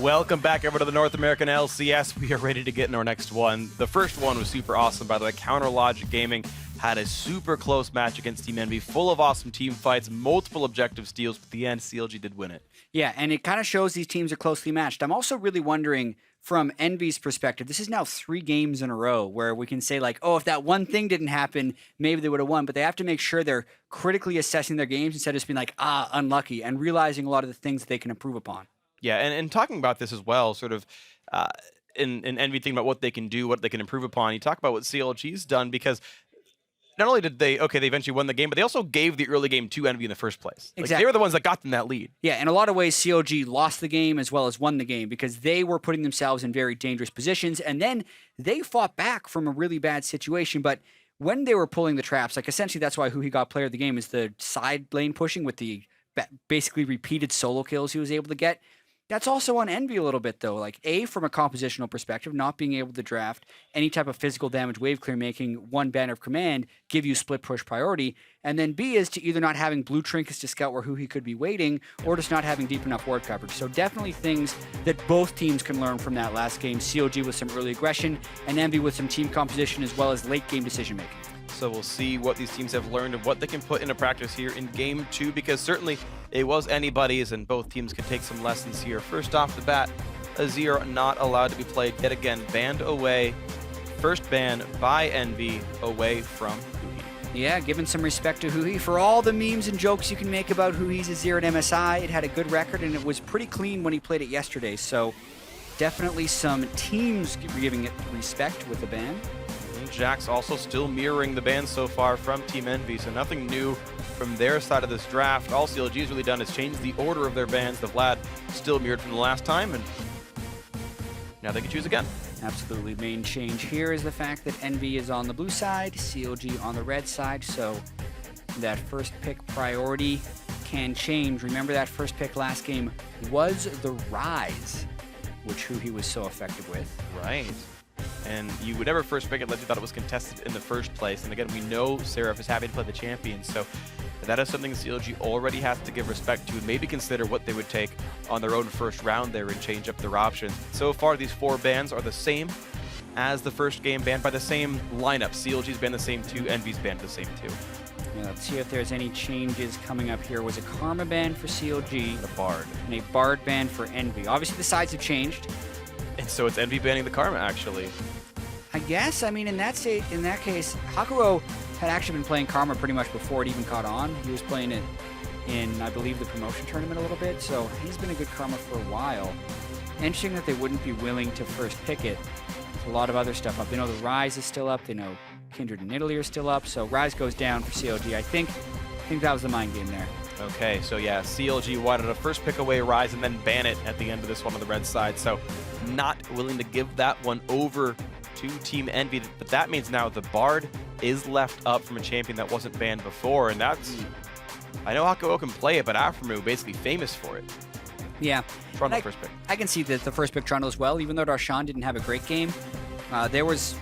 Welcome back over to the North American LCS. We are ready to get in our next one. The first one was super awesome, by the way. Counter Logic Gaming had a super close match against Team Envy, full of awesome team fights, multiple objective steals, but at the end, CLG did win it. Yeah, and it kind of shows these teams are closely matched. I'm also really wondering, from Envy's perspective, this is now 3 games in a row where we can say, like, oh, if that one thing didn't happen, maybe they would have won. But they have to make sure they're critically assessing their games instead of just being like, unlucky, and realizing a lot of the things that they can improve upon. Yeah, and talking about this as well, sort of in Envy thinking about what they can do, what they can improve upon, you talk about what CLG's done, because not only did they eventually won the game, but they also gave the early game to Envy in the first place. Like, Exactly. they were the ones that got them that lead. Yeah, in a lot of ways, CLG lost the game as well as won the game because they were putting themselves in very dangerous positions, and then they fought back from a really bad situation. But when they were pulling the traps, like essentially that's why who he got player of the game is the side lane pushing with the basically repeated solo kills he was able to get. That's also on Envy a little bit, though. Like, A, from a compositional perspective, not being able to draft any type of physical damage wave clear, making one banner of command give you split push priority. And then B is to either not having blue trinkets to scout where who he could be waiting, or just not having deep enough ward coverage. So definitely things that both teams can learn from that last game. CLG with some early aggression, and Envy with some team composition as well as late game decision making. So we'll see what these teams have learned and what they can put into practice here in Game 2, because certainly it was anybody's and both teams can take some lessons here. First off the bat, Azir not allowed to be played yet again, banned away. First ban by Envy away from Huhi. Yeah, giving some respect to Huhi. For all the memes and jokes you can make about Huhi's Azir at MSI, it had a good record and it was pretty clean when he played it yesterday. So definitely some teams giving it respect with the ban. Jax also still mirroring the ban so far from Team Envy, so nothing new from their side of this draft. All CLG's really done is change the order of their bans. The Vlad still mirrored from the last time, and now they can choose again. Absolutely. Main change here is the fact that Envy is on the blue side, CLG on the red side, so that first pick priority can change. Remember that first pick last game was the Rise, which Huhi was so effective with. Right. And you would never first pick it unless you thought it was contested in the first place. And again, we know Seraph is happy to play the champion, so that is something CLG already has to give respect to and maybe consider what they would take on their own first round there and change up their options. So far, these 4 bans are the same as the first game, banned by the same lineup. CLG's banned the same 2, Envy's banned the same 2. Yeah, let's see if there's any changes coming up here. Was a Karma ban for CLG. And a Bard. And a Bard ban for Envy. Obviously, the sides have changed. And so it's Envy banning the Karma, actually. I guess. I mean, in that case, Hakuro had actually been playing Karma pretty much before it even caught on. He was playing it in, I believe, the promotion tournament a little bit, so he's been a good Karma for a while. Interesting that they wouldn't be willing to first pick it. There's a lot of other stuff up. They know the Rise is still up. They know Kindred and Italy are still up, so Rise goes down for CLG. I think that was the mind game there. Okay, so yeah, CLG wanted to first pick away Rise and then ban it at the end of this one on the red side, so not willing to give that one over to Team Envy, but that means now the Bard is left up from a champion that wasn't banned before, and that's... I know Hakuo can play it, but Aframu basically famous for it. Yeah. Trundle first pick. I can see the first pick Trundle as well, even though Darshan didn't have a great game. There was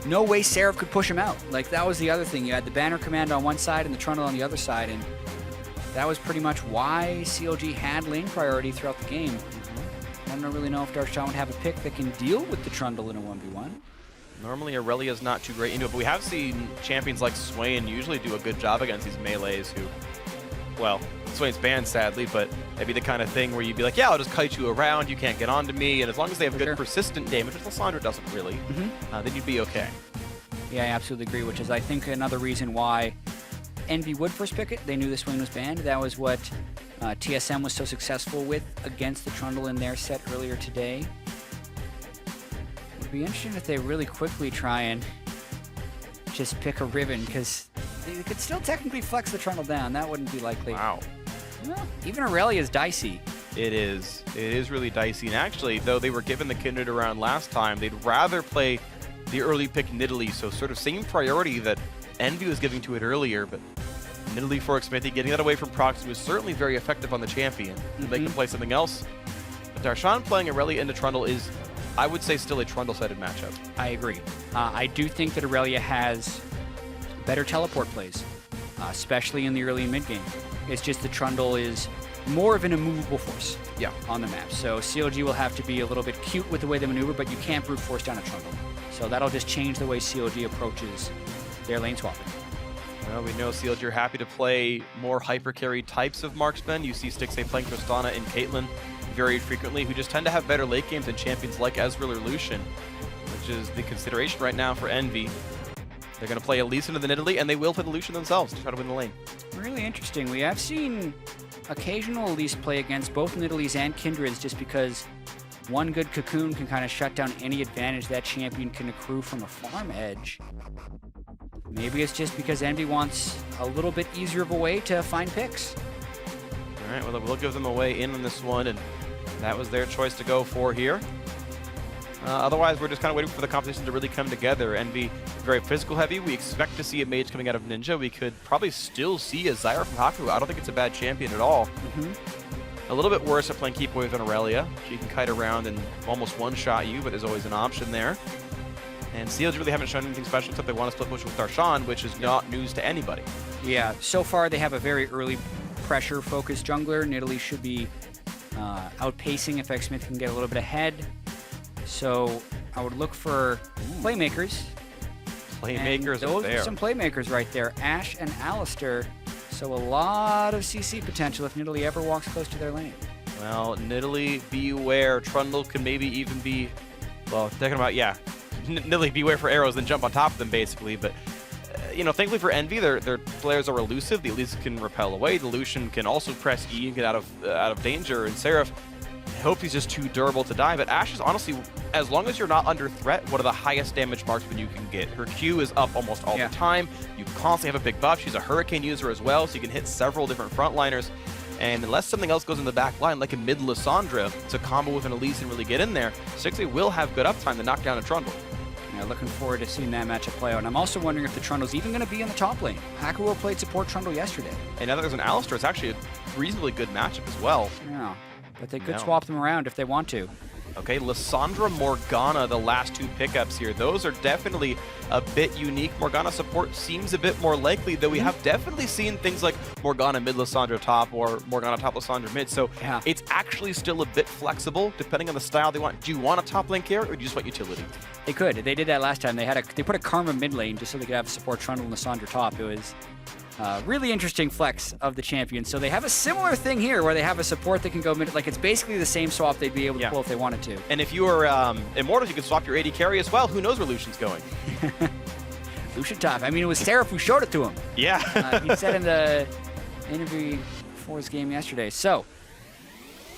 no way Seraph could push him out. Like, that was the other thing. You had the banner command on one side and the Trundle on the other side, and that was pretty much why CLG had lane priority throughout the game. I don't really know if Darshan would have a pick that can deal with the Trundle in a 1v1. Normally Aurelia's not too great into it, but we have seen champions like Swain usually do a good job against these melees who, well, Swain's banned sadly, but it'd be the kind of thing where you'd be like, yeah, I'll just kite you around, you can't get onto me, and as long as they have good persistent damage, which Lysandra doesn't really, then you'd be okay. Yeah, I absolutely agree, which is, I think, another reason why Envy would first pick it. They knew the Swain was banned. That was what TSM was so successful with against the Trundle in their set earlier today. It'd be interesting if they really quickly try and just pick a Riven, because they could still technically flex the Trundle down. That wouldn't be likely. Wow. Well, even Aurelia is dicey. It is. It is really dicey. And actually, though they were given the Kindred around last time, they'd rather play the early pick Nidalee, so sort of same priority that Envy was giving to it earlier, but Nidalee for Xmithie, getting that away from Proxy was certainly very effective on the champion. They can play something else. But Darshan playing Aurelia into Trundle is, I would say, still a Trundle-sided matchup. I agree. I do think that Aurelia has better teleport plays, especially in the early and mid game. It's just the Trundle is more of an immovable force on the map. So CLG will have to be a little bit cute with the way they maneuver, but you can't brute force down a Trundle. So that'll just change the way CLG approaches their lane swapping. Well, we know CLG are happy to play more hyper carry types of marksmen. You see Stixxay playing Tristana and Caitlyn very frequently, who just tend to have better late games than champions like Ezreal or Lucian, which is the consideration right now for Envy. They're going to play Elise into the Nidalee, and they will play the Lucian themselves to try to win the lane. Really interesting. We have seen occasional Elise play against both Nidalees and Kindreds just because one good cocoon can kind of shut down any advantage that champion can accrue from a farm edge. Maybe it's just because Envy wants a little bit easier of a way to find picks. All right, well, we'll give them a way in on this one, and that was their choice to go for here. Otherwise, we're just kind of waiting for the competition to really come together. Envy, very physical heavy. We expect to see a mage coming out of Ninja. We could probably still see a Zyra from Haku. I don't think it's a bad champion at all. A little bit worse at playing Keep Away than Aurelia. She can kite around and almost one-shot you, but there's always an option there. And CLG really haven't shown anything special except they want to split push with Darshan, which is not news to anybody. Yeah, so far they have a very early pressure-focused jungler. Nidalee should be outpacing if X-Smith can get a little bit ahead. So I would look for playmakers. Playmakers those are there. Are some playmakers right there. Ashe and Alistair. So a lot of CC potential if Nidalee ever walks close to their lane. Well, Nidalee, beware. Trundle can maybe even be, well, talking about, yeah, Nidalee, beware for arrows, then jump on top of them, basically. But, you know, thankfully for Envy, their players are elusive. The Elise can repel away. The Lucian can also press E and get out of danger. And Seraph, I hope he's just too durable to die. But Ashe is honestly, as long as you're not under threat, one of the highest damage marksmen you can get. Her Q is up almost all the time. You constantly have a big buff. She's a Hurricane user as well, so you can hit several different frontliners. And unless something else goes in the back line, like a mid Lissandra, to combo with an Elise and really get in there, Stixxay will have good uptime to knock down a Trundle. Yeah, looking forward to seeing that matchup play out. And I'm also wondering if the Trundle's even going to be in the top lane. Hakuo played support Trundle yesterday. And now that there's an Alistair, it's actually a reasonably good matchup as well. Yeah, but they could swap them around if they want to. Okay, Lissandra, Morgana, the last two pickups here. Those are definitely a bit unique. Morgana support seems a bit more likely, though we have definitely seen things like Morgana mid Lissandra top or Morgana top Lissandra mid. So it's actually still a bit flexible depending on the style they want. Do you want a top lane carry or do you just want utility? They could. They did that last time. They put a Karma mid lane just so they could have a support Trundle and Lissandra top. It was really interesting flex of the champion. So they have a similar thing here where they have a support that can go mid. Like, it's basically the same swap they'd be able to pull if they wanted to. And if you are Immortals, you can swap your AD carry as well. Who knows where Lucian's going? Lucian top. I mean, it was Seraph who showed it to him. Yeah. He said in the interview before his game yesterday. So,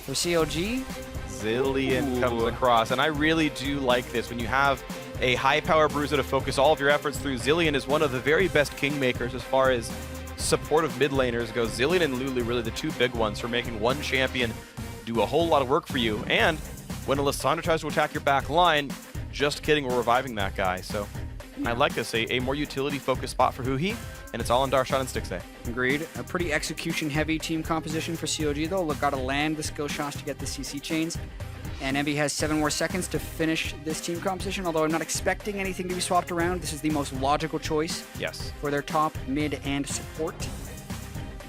for CLG, Zilean comes across. And I really do like this. When you have a high-power bruiser to focus all of your efforts through, Zilean is one of the very best kingmakers as far as supportive mid laners go. Zilean and Lulu really the two big ones for making one champion do a whole lot of work for you. And when a Lissandra tries to attack your back line, just kidding, we're reviving that guy. So I like this, a more utility-focused spot for Huhi, and it's all on Darshan and Stixxay. Agreed. A pretty execution-heavy team composition for CLG, though. Look, gotta land the skill shots to get the CC chains. And Envy has 7 more seconds to finish this team composition, although I'm not expecting anything to be swapped around. This is the most logical choice for their top, mid, and support.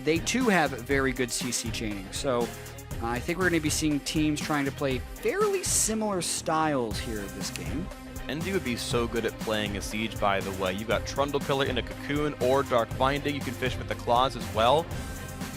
They, too, have very good CC chaining. So I think we're going to be seeing teams trying to play fairly similar styles here this game. Envy would be so good at playing a Siege, by the way. You've got Trundle Pillar in a Cocoon or Dark Binding. You can fish with the Claws as well.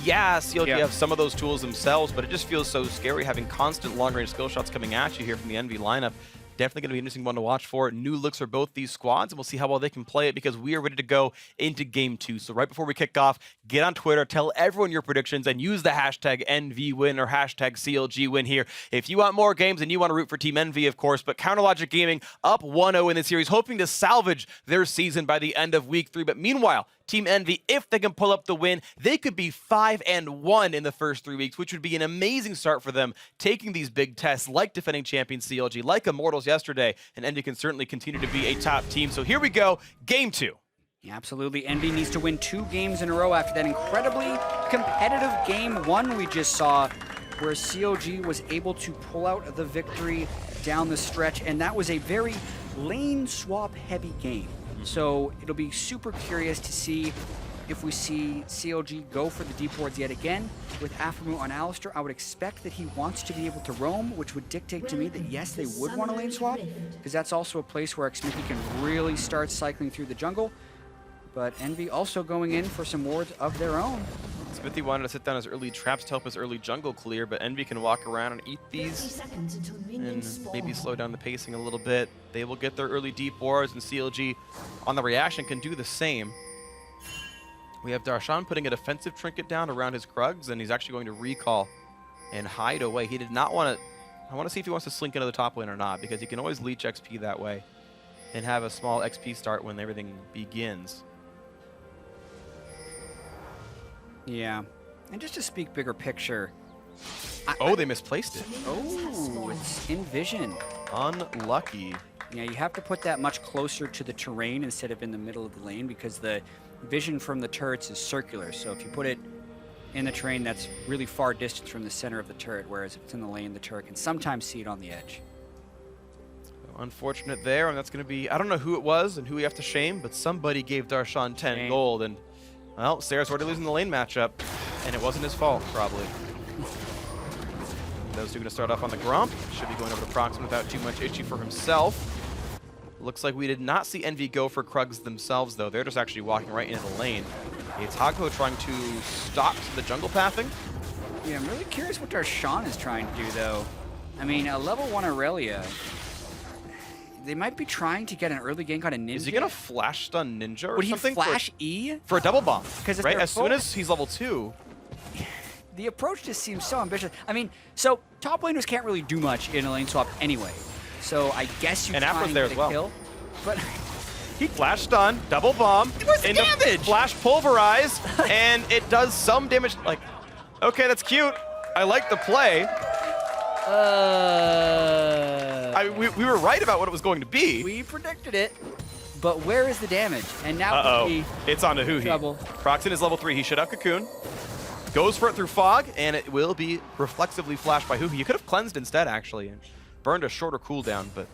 Yeah, CLG have some of those tools themselves, but it just feels so scary having constant long-range skill shots coming at you here from the Envy lineup. Definitely going to be an interesting one to watch for. New looks for both these squads, and we'll see how well they can play it because we are ready to go into Game 2. So right before we kick off, get on Twitter, tell everyone your predictions, and use the hashtag NVWin or hashtag CLGWin here. If you want more games and you want to root for Team Envy, of course, but Counterlogic Gaming up 1-0 in the series, hoping to salvage their season by the end of Week 3. But meanwhile, Team Envy, if they can pull up the win, they could be 5-1 in the first 3 weeks, which would be an amazing start for them, taking these big tests like defending champion CLG, like Immortals yesterday, and Envy can certainly continue to be a top team. So here we go, Game 2. Yeah, absolutely. Envy needs to win 2 games in a row after that incredibly competitive Game 1 we just saw, where CLG was able to pull out the victory down the stretch, and that was a very lane swap heavy game. So it'll be super curious to see if we see CLG go for the deep wards yet again. With Aphromoo on Alistair, I would expect that he wants to be able to roam, which would dictate to me that yes, they would want a lane swap, because that's also a place where Xmithy can really start cycling through the jungle. But Envy also going in for some wards of their own. Smithy wanted to sit down his early traps to help his early jungle clear, but Envy can walk around and eat these and maybe slow down the pacing a little bit. They will get their early deep wards, and CLG on the reaction can do the same. We have Darshan putting a defensive trinket down around his Krugs, and he's actually going to recall and hide away. He did not want to... I want to see if he wants to slink into the top lane or not, because he can always leech XP that way and have a small XP start when everything begins. Yeah. And just to speak bigger picture... They misplaced it. Oh, it's in vision. Unlucky. Yeah, you have to put that much closer to the terrain instead of in the middle of the lane, because the vision from the turrets is circular. So if you put it in the terrain, that's really far distance from the center of the turret, whereas if it's in the lane, the turret can sometimes see it on the edge. Unfortunate there, and that's going to be... I don't know who it was and who we have to shame, but somebody gave Darshan 10 gold, and, well, Sarah's already losing the lane matchup, and it wasn't his fault, probably. Those two going to start off on the Gromp. Should be going over to Proxima without too much issue for himself. Looks like we did not see Envy go for Krugs themselves, though. They're just actually walking right into the lane. It's Hagpo trying to stop the jungle pathing. Yeah, I'm really curious what Darshan is trying to do, though. I mean, a level 1 Aurelia, they might be trying to get an early gank on a Ninja. Is he going to flash stun Ninja or Would something? Would he flash E? For a double bomb, right? As soon as as he's level 2. The approach just seems so ambitious. I mean, so top laners can't really do much in a lane swap anyway. So I guess you and try Afro's and there get as a well. kill. But he flash stun, double bomb, where's the damage? Flash pulverize, and it does some damage. Like, okay, that's cute. I like the play. We were right about what it was going to be. We predicted it. But where is the damage? And now it's on to Huhi. Trouble. Proxin is level 3. He should have Cocoon. Goes for it through Fog, and it will be reflexively flashed by Huhi. You could have cleansed instead, actually, and burned a shorter cooldown, but...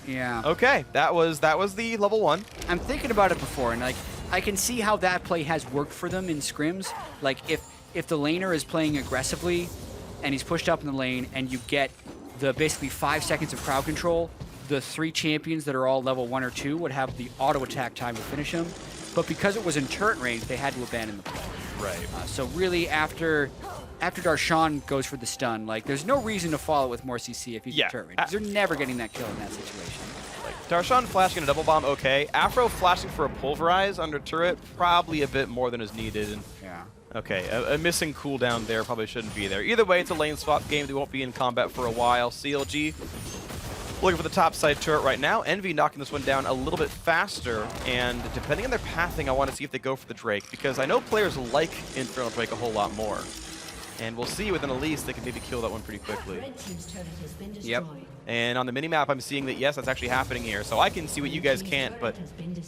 Yeah. Okay, that was the level 1. I'm thinking about it before, and like I can see how that play has worked for them in scrims. Like if the laner is playing aggressively, and he's pushed up in the lane, and you get the basically 5 seconds of crowd control, the 3 champions that are all level 1 or 2 would have the auto attack time to finish him. But because it was in turret range, they had to abandon the play. Right. So really, after Darshan goes for the stun, like there's no reason to follow with more CC if he's in turret range. 'Cause they're never getting that kill in that situation. Like Darshan flashing a double bomb, okay. Afro flashing for a pulverize under turret, probably a bit more than is needed. And yeah. Okay, a missing cooldown there probably shouldn't be there. Either way, it's a lane swap game. They won't be in combat for a while. CLG looking for the top side turret right now. Envy knocking this one down a little bit faster, and depending on their pathing, I want to see if they go for the Drake, because I know players like Infernal Drake a whole lot more. And we'll see with an Elise, they can maybe kill that one pretty quickly. Yep. And on the minimap, I'm seeing that, yes, that's actually happening here. So I can see what you guys can't, but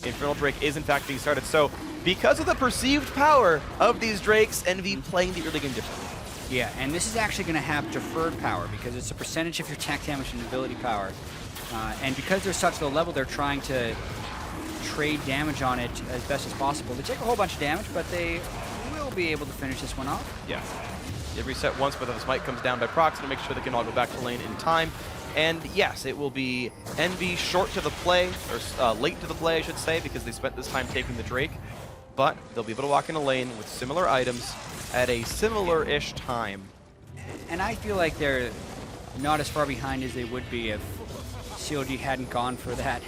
Infernal Drake is in fact being started. So because of the perceived power of these Drakes, Envy playing the early game differently. Yeah, and this is actually going to have deferred power because it's a percentage of your attack damage and ability power. And because they're such low level, they're trying to trade damage on it as best as possible. They take a whole bunch of damage, but they will be able to finish this one off. Yeah. It reset once, but the smite comes down by Proxy to make sure they can all go back to lane in time. And yes, it will be Envy short to the play, or late to the play, I should say, because they spent this time taking the Drake. But they'll be able to walk in a lane with similar items at a similar-ish time. And I feel like they're not as far behind as they would be if COG hadn't gone for that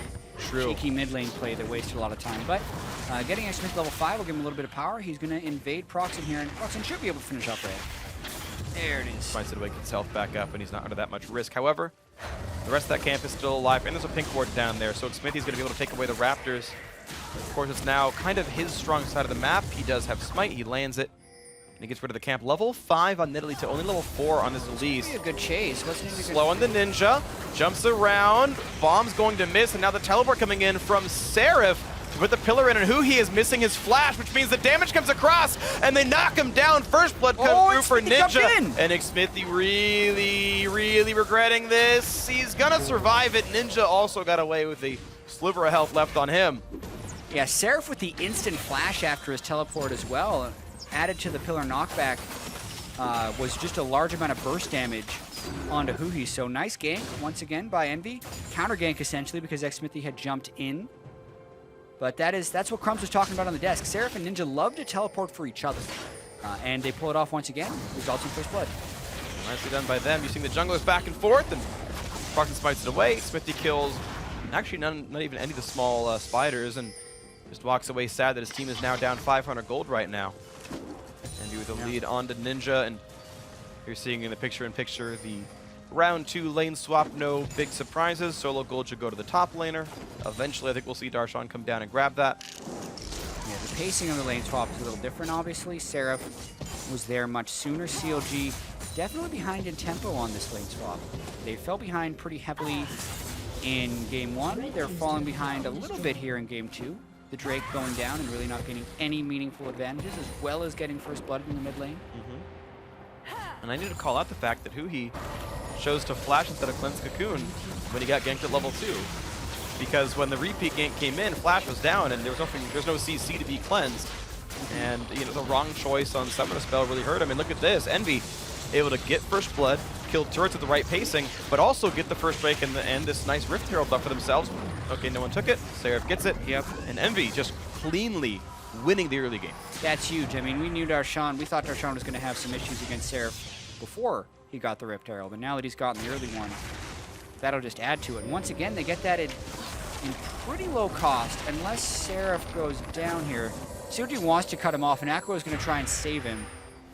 cheeky mid lane play that wasted a lot of time. But getting Smith level 5 will give him a little bit of power. He's going to invade Proxim here, and Proxim should be able to finish up there. There it is. Finds it away, gets health back up, and he's not under that much risk. However, the rest of that camp is still alive, and there's a pink ward down there, so Smithy's going to be able to take away the Raptors. Of course, it's now kind of his strong side of the map. He does have Smite, he lands it, and he gets rid of the camp. Level 5 on Nidalee to only level 4 on this Elise. A good chase. Slow on the Ninja, jumps around, bomb's going to miss, and now the teleport coming in from Seraph to put the pillar in, and Huhi is missing his flash, which means the damage comes across, and they knock him down. First blood comes through for Ninja, and Smithy really regretting this. He's gonna survive it. Ninja also got away with the sliver of health left on him. Yeah, Seraph with the instant flash after his teleport as well, added to the pillar knockback, was just a large amount of burst damage onto Huhi. So nice gank once again by Envy. Counter gank essentially because Smithy had jumped in. But that's what Crumbs was talking about on the desk. Seraph and Ninja love to teleport for each other. And they pull it off once again, results in first blood. Nicely done by them, using the junglers back and forth, and Proxy smites it away. Smithy kills, actually not even any of the small spiders, and just walks away sad that his team is now down 500 gold right now. Envy with the lead on to Ninja, and you're seeing in the picture-in-picture the round 2 lane swap, no big surprises. Solo gold should go to the top laner. Eventually, I think we'll see Darshan come down and grab that. Yeah, the pacing of the lane swap is a little different, obviously. Seraph was there much sooner. CLG definitely behind in tempo on this lane swap. They fell behind pretty heavily in game 1. They're falling behind a little bit here in game 2. The Drake going down and really not getting any meaningful advantages, as well as getting first blood in the mid lane. And I need to call out the fact that Huhi chose to flash instead of cleanse Cocoon when he got ganked at level 2. Because when the repeat gank came in, Flash was down and there's no CC to be cleansed. And the wrong choice on Summon a Spell really hurt him. And look at this, Envy able to get first blood, kill turrets at the right pacing, but also get the first break and this nice Rift Herald buff for themselves. Okay, no one took it. Seraph gets it. Yep. And Envy just cleanly winning the early game. That's huge. I mean, we knew Darshan. We thought Darshan was going to have some issues against Seraph before he got the Rift Herald, but now that he's gotten the early one, that'll just add to it. And once again, they get that in pretty low cost, unless Seraph goes down here. COG wants to cut him off, and Aqua is going to try and save him.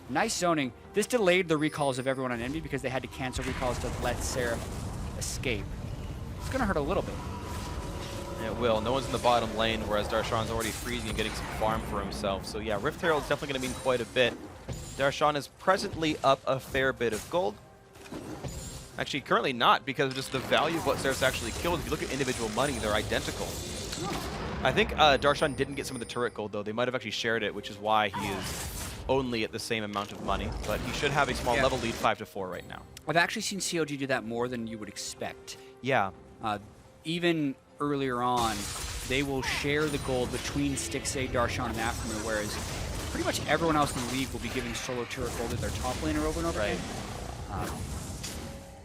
Nice zoning. This delayed the recalls of everyone on Envy because they had to cancel recalls to let Seraph escape. It's going to hurt a little bit. It will. No one's in the bottom lane, whereas Darshan's already freezing and getting some farm for himself. So yeah, Rift Herald is definitely going to mean quite a bit. Darshan is presently up a fair bit of gold. Actually, currently not, because of just the value of what Seraph's actually killed. If you look at individual money, they're identical. I think Darshan didn't get some of the turret gold, though. They might have actually shared it, which is why he is only at the same amount of money. But he should have a small level lead, 5-4 right now. I've actually seen COG do that more than you would expect. Yeah. Even earlier on, they will share the gold between Stixxay, Darshan, and Aftermoon, whereas pretty much everyone else in the league will be giving solo turret gold to their top laner over and over again.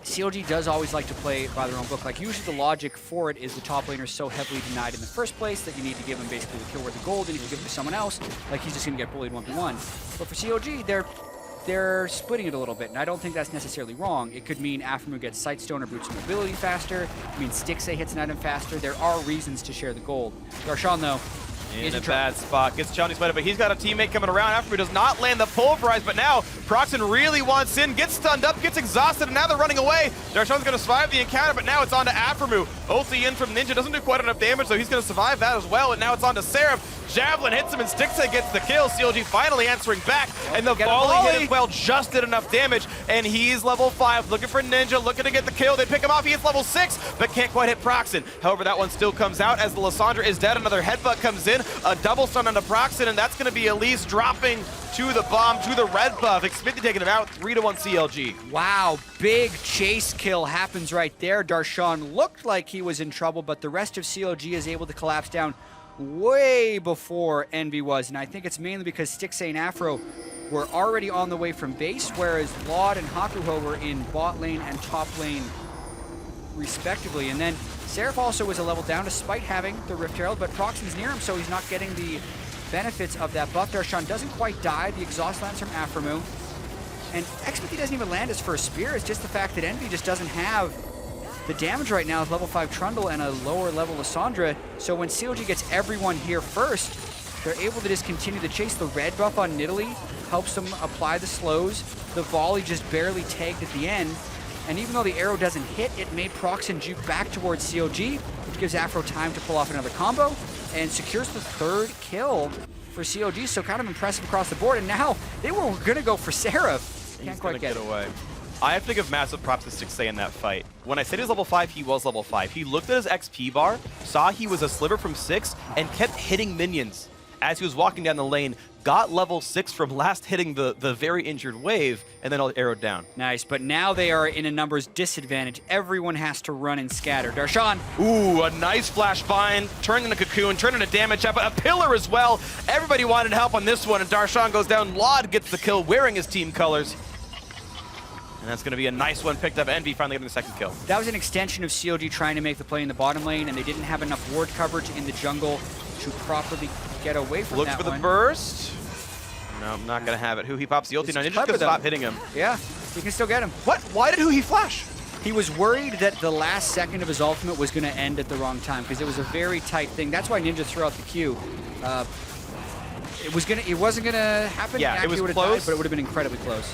COG does always like to play by their own book. Like, usually the logic for it is the top laner is so heavily denied in the first place that you need to give him basically the kill worth of gold, and if you give it to someone else, like, he's just going to get bullied 1v1. But for COG, they're splitting it a little bit, and I don't think that's necessarily wrong. It could mean Aftermoon gets Sightstone or Boots of Mobility faster. It means Stixxay hits an item faster. There are reasons to share the gold. Darshan, though, in a bad spot. Gets challenged by it, but he's got a teammate coming around. Aftermoon does not land the pulverize, but now Proxen really wants in, gets stunned up, gets exhausted, and now they're running away. Darshan's going to survive the encounter, but now it's on to Aftermoon. Ulti in from Ninja, doesn't do quite enough damage, so he's going to survive that as well, and now it's on to Seraph. Javelin hits him, and Stixxay gets the kill. CLG finally answering back, and the volley hit as well, just did enough damage, and he's level 5, looking for Ninja, looking to get the kill. They pick him off, he hits level 6, but can't quite hit Proxen. However, that one still comes out as the Lissandra is dead. Another headbutt comes in, a double stun onto Proxen, and that's going to be Elise dropping to the bomb, to the red buff. Xfinity taking him out, 3-1 CLG. Wow, big chase kill happens right there. Darshan looked like he was in trouble, but the rest of CLG is able to collapse down way before Envy was, and I think it's mainly because Stixxay and Afro were already on the way from base, whereas Laud and Hakuho were in bot lane and top lane respectively. And then Seraph also was a level down despite having the Rift Herald, but Proxen's near him, so he's not getting the benefits of that buff. Darshan doesn't quite die. The exhaust lands from Afromu. And Xfinity doesn't even land his first spear. It's just the fact that Envy just doesn't have the damage right now with level 5 Trundle and a lower level Lissandra. So when CLG gets everyone here first, they're able to just continue to chase. The red buff on Nidalee helps them apply the slows. The volley just barely tagged at the end. And even though the arrow doesn't hit, it made Proxen juke back towards CLG, which gives Afro time to pull off another combo and secures the 3rd kill for CLG. So kind of impressive across the board. And now they were going to go for Seraph. Can't quite get away. I have to give massive props to Stixxay in that fight. When I said he was level 5, he was level 5. He looked at his XP bar, saw he was a sliver from 6, and kept hitting minions as he was walking down the lane. Got level 6 from last hitting the very injured wave, and then arrowed down. Nice, but now they are in a numbers disadvantage. Everyone has to run and scatter. Darshan. Ooh, a nice flash bind, turned into Cocoon, turned into damage up, a pillar as well. Everybody wanted help on this one, and Darshan goes down. Laud gets the kill, wearing his team colors. And that's going to be a nice one picked up. Envy finally getting the 2nd kill. That was an extension of CLG trying to make the play in the bottom lane, and they didn't have enough ward coverage in the jungle to properly get away from Looks that for the one. burst. No, I'm not going to have it. He pops the ulti. Now Ninja's going to stop hitting him. Yeah, he can still get him. What? Why did he flash? he was worried that the last second of his ultimate was going to end at the wrong time because it was a very tight thing. That's why Ninja threw out the Q. It wasn't gonna happen. Yeah, it was would've close, died, but it would have been incredibly close.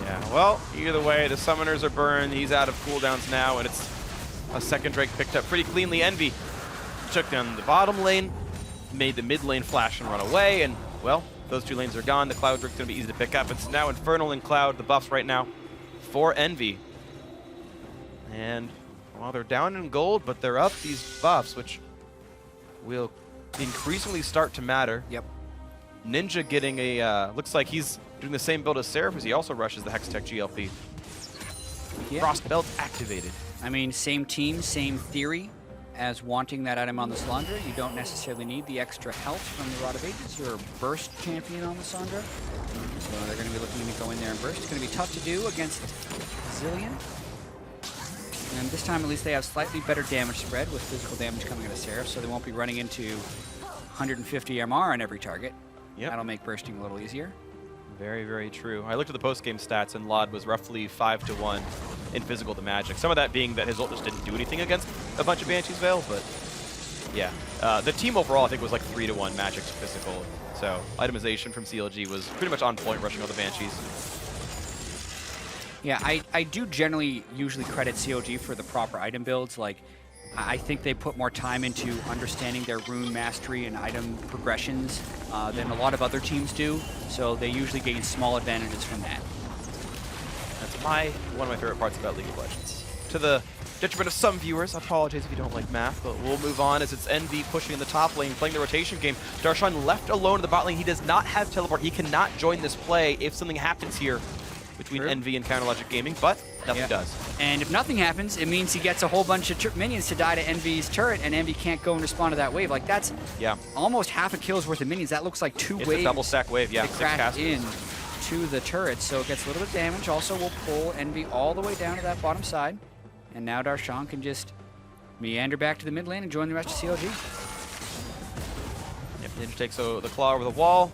Yeah, well, either way, the summoners are burned. He's out of cooldowns now, and it's a second Drake picked up pretty cleanly. Envy took down the bottom lane, made the mid lane flash and run away, and, well, those two lanes are gone. The Cloud Drake's going to be easy to pick up. It's now Infernal and Cloud, the buffs right now for Envy. And, well, they're down in gold, but they're up these buffs, which will increasingly start to matter. Yep. Ninja getting a, looks like he's doing the same build as Seraph as he also rushes the Hextech GLP. Yeah. Frost Belt activated. I mean, same team, same theory as wanting that item on the Slandra. You don't necessarily need the extra health from the Rod of Ages. You're a burst champion on the Slandra. So they're going to be looking to go in there and burst. It's going to be tough to do against Zillion. And this time, at least, they have slightly better damage spread with physical damage coming out of Seraph, so they won't be running into 150 MR on every target. Yep. That'll make bursting a little easier. Very, very true. I looked at the post-game stats, and Lod was roughly 5-1 in physical to Magic. Some of that being that his ult just didn't do anything against a bunch of Banshees Veil, but yeah. The team overall, I think, was like 3-1 Magic to physical. So itemization from CLG was pretty much on point, rushing all the Banshees. Yeah, I do generally usually credit COG for the proper item builds. Like, I think they put more time into understanding their rune mastery and item progressions than a lot of other teams do. So they usually gain small advantages from that. That's one of my favorite parts about League of Legends. To the detriment of some viewers, I apologize if you don't like math, but we'll move on as it's Envy pushing in the top lane, playing the rotation game. Darshan left alone in the bot lane. He does not have teleport. He cannot join this play if something happens here between Envy and Counterlogic Gaming, but nothing does. And if nothing happens, it means he gets a whole bunch of minions to die to Envy's turret, and Envy can't go and respond to that wave. Like, that's almost half a kill's worth of minions. That looks like two waves. It's a double stack wave, yeah. They crash in to the turret, so it gets a little bit of damage. Also, will pull Envy all the way down to that bottom side. And now Darshan can just meander back to the mid lane and join the rest of CLG. Yep, Ninja takes the claw over the wall.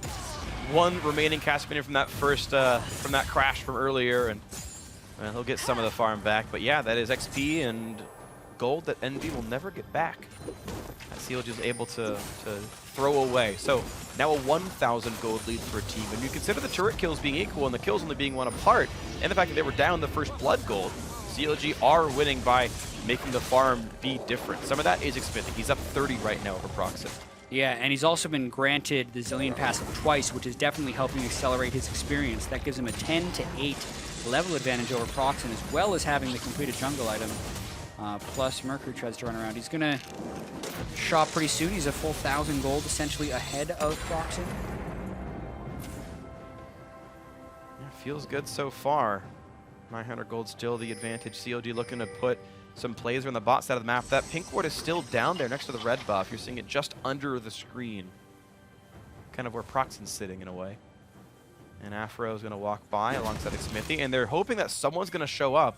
One remaining cast minion from that first, from that crash from earlier, and he'll get some of the farm back. But yeah, that is XP and gold that Envy will never get back. That CLG is able to throw away. So now a 1,000 gold lead for a team. And you consider the turret kills being equal and the kills only being one apart, and the fact that they were down the first blood gold, CLG are winning by making the farm be different. Some of that is Xmithing. He's up 30 right now over Proxim. Yeah, and he's also been granted the Zillion passive twice, which is definitely helping accelerate his experience. That gives him a 10 to 8 level advantage over Proxim, as well as having the completed jungle item. Plus Mercury tries to run around. He's gonna shop pretty soon. He's a full 1,000 gold, essentially ahead of Proxim. Yeah, feels good so far. 900 gold still the advantage. CLG looking to put some plays on the bot side of the map. That pink ward is still down there next to the red buff. You're seeing it just under the screen. Kind of where Proxim's sitting in a way. And Afro is going to walk by alongside Xmithy, and they're hoping that someone's going to show up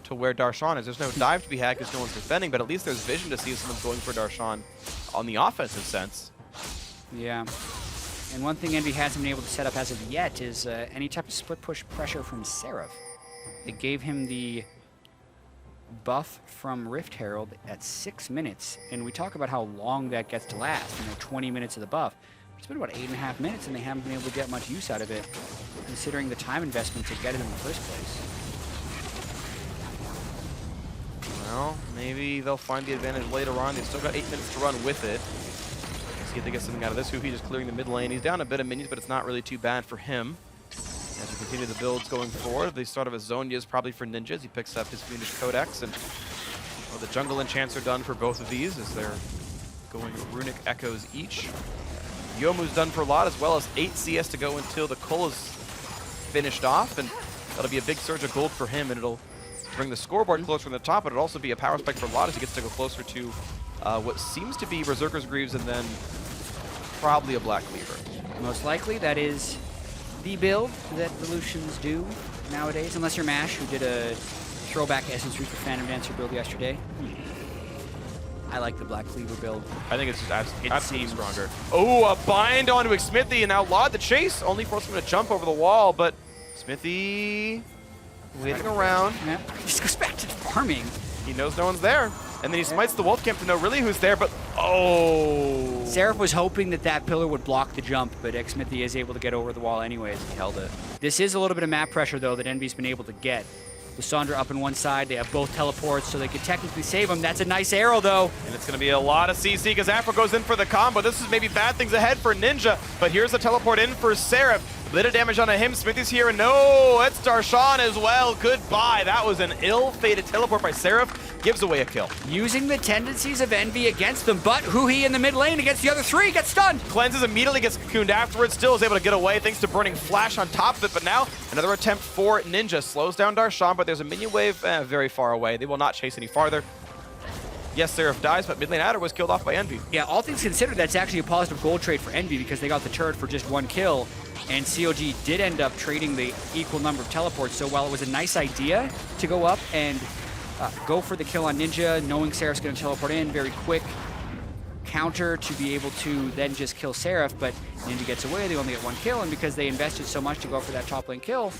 to where Darshan is. There's no dive to be had because no one's defending, but at least there's vision to see if someone's going for Darshan on the offensive sense. Yeah. And one thing Envy hasn't been able to set up as of yet is any type of split push pressure from Seraph. It gave him the buff from Rift Herald at 6 minutes, and we talk about how long that gets to last, 20 minutes of the buff. It's been about 8.5 minutes, and they haven't been able to get much use out of it, considering the time investment to get it in the first place. Well, maybe they'll find the advantage later on. They've still got 8 minutes to run with it. Let's see if they get something out of this. Hoopy just clearing the mid lane. He's down a bit of minions, but it's not really too bad for him. As we continue the builds going forward, the start of a Zonia's probably for Ninjas. He picks up his Fiendish Codex, and well, the jungle enchants are done for both of these as they're going Runic Echoes each. Yomu's done for a lot, as well as 8 CS to go until the Cull is finished off, and that'll be a big surge of gold for him, and it'll bring the scoreboard closer from the top, but it'll also be a power spike for Lot as he gets to go closer to what seems to be Berserker's Greaves and then probably a Black Cleaver. Most likely, that is the build that the Lucians do nowadays, unless you're Mash, who did a throwback Essence Reaper Phantom Dancer build yesterday. I like the Black Cleaver build. I think it's just absolutely stronger. Oh, a bind onto Xmithy, and now Lod the chase, only forcing him to jump over the wall, but Smithy Waiting around. Yeah. He just goes back to farming. He knows no one's there. And then he smites the wolf camp to know really who's there, but oh. Seraph was hoping that that pillar would block the jump, but Xmithy is able to get over the wall anyways. He held it. This is a little bit of map pressure, though, that Envy's been able to get. Lissandra up in one side. They have both teleports, so they could technically save him. That's a nice arrow, though. And it's going to be a lot of CC because Afro goes in for the combo. This is maybe bad things ahead for Ninja, but here's the teleport in for Seraph. A bit of damage onto him. Smithy's here, and no, it's Darshan as well. Goodbye. That was an ill-fated teleport by Seraph. Gives away a kill. Using the tendencies of Envy against them, but Huhi in the mid lane against the other three gets stunned. Cleanses immediately, gets cocooned afterwards, still is able to get away thanks to Burning Flash on top of it, but now another attempt for Ninja. Slows down Darshan, but there's a minion wave very far away. They will not chase any farther. Yes, Seraph dies, but mid lane Adder was killed off by Envy. Yeah, all things considered, that's actually a positive gold trade for Envy because they got the turret for just one kill, and COG did end up trading the equal number of teleports, so while it was a nice idea to go up and go for the kill on Ninja, knowing Seraph's going to teleport in, very quick counter to be able to then just kill Seraph, but Ninja gets away, they only get one kill, and because they invested so much to go for that top lane kill,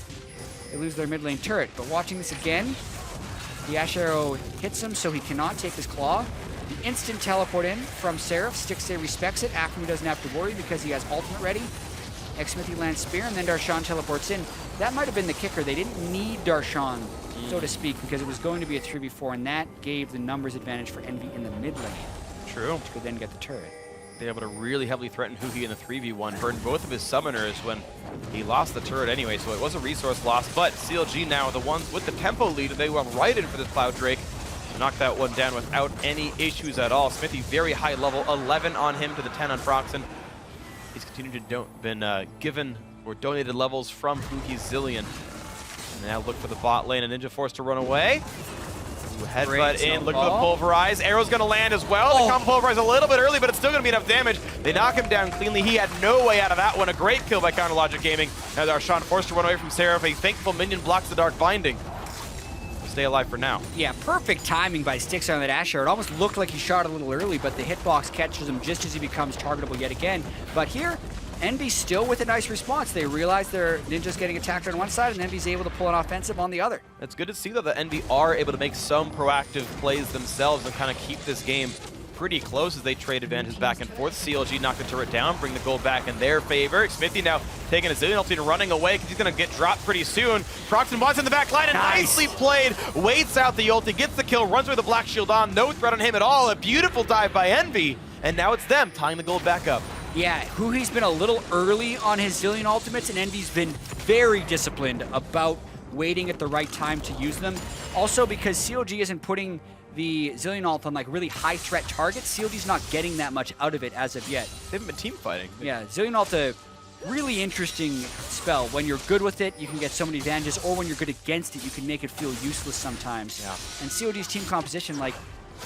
they lose their mid lane turret. But watching this again, the Ash Arrow hits him, so he cannot take his claw. The instant teleport in from Seraph, Stixay respects it, Akumi doesn't have to worry because he has ultimate ready. Xmithy lands Spear, and then Darshan teleports in. That might have been the kicker. They didn't need Darshan, so to speak, because it was going to be a 3v4, and that gave the numbers advantage for Envy in the mid lane. True. Which could then get the turret. They were able to really heavily threaten Huhi in the 3v1, burned both of his summoners when he lost the turret anyway, so it was a resource loss, but CLG now, the ones with the tempo lead, they went right in for this Cloud Drake. Knocked that one down without any issues at all. Smithy, very high level, 11 on him to the 10 on Proxen. He's continued to been given or donated levels from Huhi's Zillion. And now look for the bot lane, and Ninja forced to run away. Headbutt in, look at the pulverize. Arrow's gonna land as well. The combo pulverize a little bit early, but it's still gonna be enough damage. They knock him down cleanly. He had no way out of that one. A great kill by Counterlogic Gaming. Now Darshan forced to run away from Seraph. A thankful minion blocks the Dark Binding. Stay alive for now. Yeah, perfect timing by Stixay on that Ash Arrow. It almost looked like he shot a little early, but the hitbox catches him just as he becomes targetable yet again. But here, Envy still with a nice response. They realize their Ninja's getting attacked on one side, and Envy's able to pull an offensive on the other. It's good to see, though, that Envy are able to make some proactive plays themselves and kind of keep this game pretty close as they trade advantages back and forth. CLG knocked the turret down, bring the gold back in their favor. Smithy now taking a Zillion ulti and running away because he's going to get dropped pretty soon. Proxen wants in the back line, and nicely played. Waits out the ulti, gets the kill, runs with the black shield on. No threat on him at all. A beautiful dive by Envy. And now it's them tying the gold back up. Yeah, Huhi's been a little early on his Zillion ultimates, and Envy's been very disciplined about waiting at the right time to use them. Also, because CLG isn't putting the Zillion ult on like really high threat targets, CLG's not getting that much out of it as of yet. They haven't been team fighting. Yeah, Zillion ult a really interesting spell. When you're good with it, you can get so many advantages, or when you're good against it, you can make it feel useless sometimes. Yeah. And CLG's team composition, like,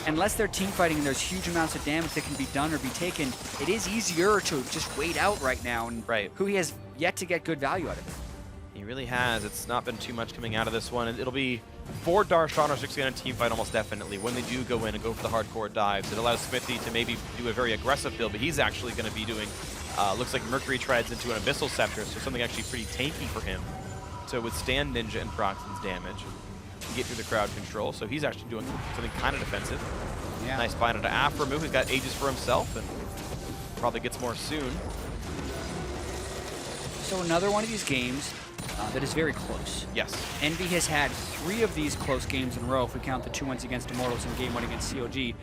unless they're team fighting and there's huge amounts of damage that can be done or be taken, it is easier to just wait out right now. And Huhi has yet to get good value out of it. He really has. It's not been too much coming out of this one. It'll be 4 Darshan or 6 in a team fight almost definitely when they do go in and go for the hardcore dives. It allows Smithy to maybe do a very aggressive build, but he's actually going to be doing, looks like Mercury treads into an Abyssal Scepter, so something actually pretty tanky for him to withstand Ninja and Proxen's damage and get through the crowd control. So he's actually doing something kind of defensive. Yeah. Nice bind onto Afro move. He's got Aegis for himself and probably gets more soon. So another one of these games that is very close. Yes. Envy has had 3 of these close games in a row, if we count the 2 ones against Immortals and game 1 against COG, and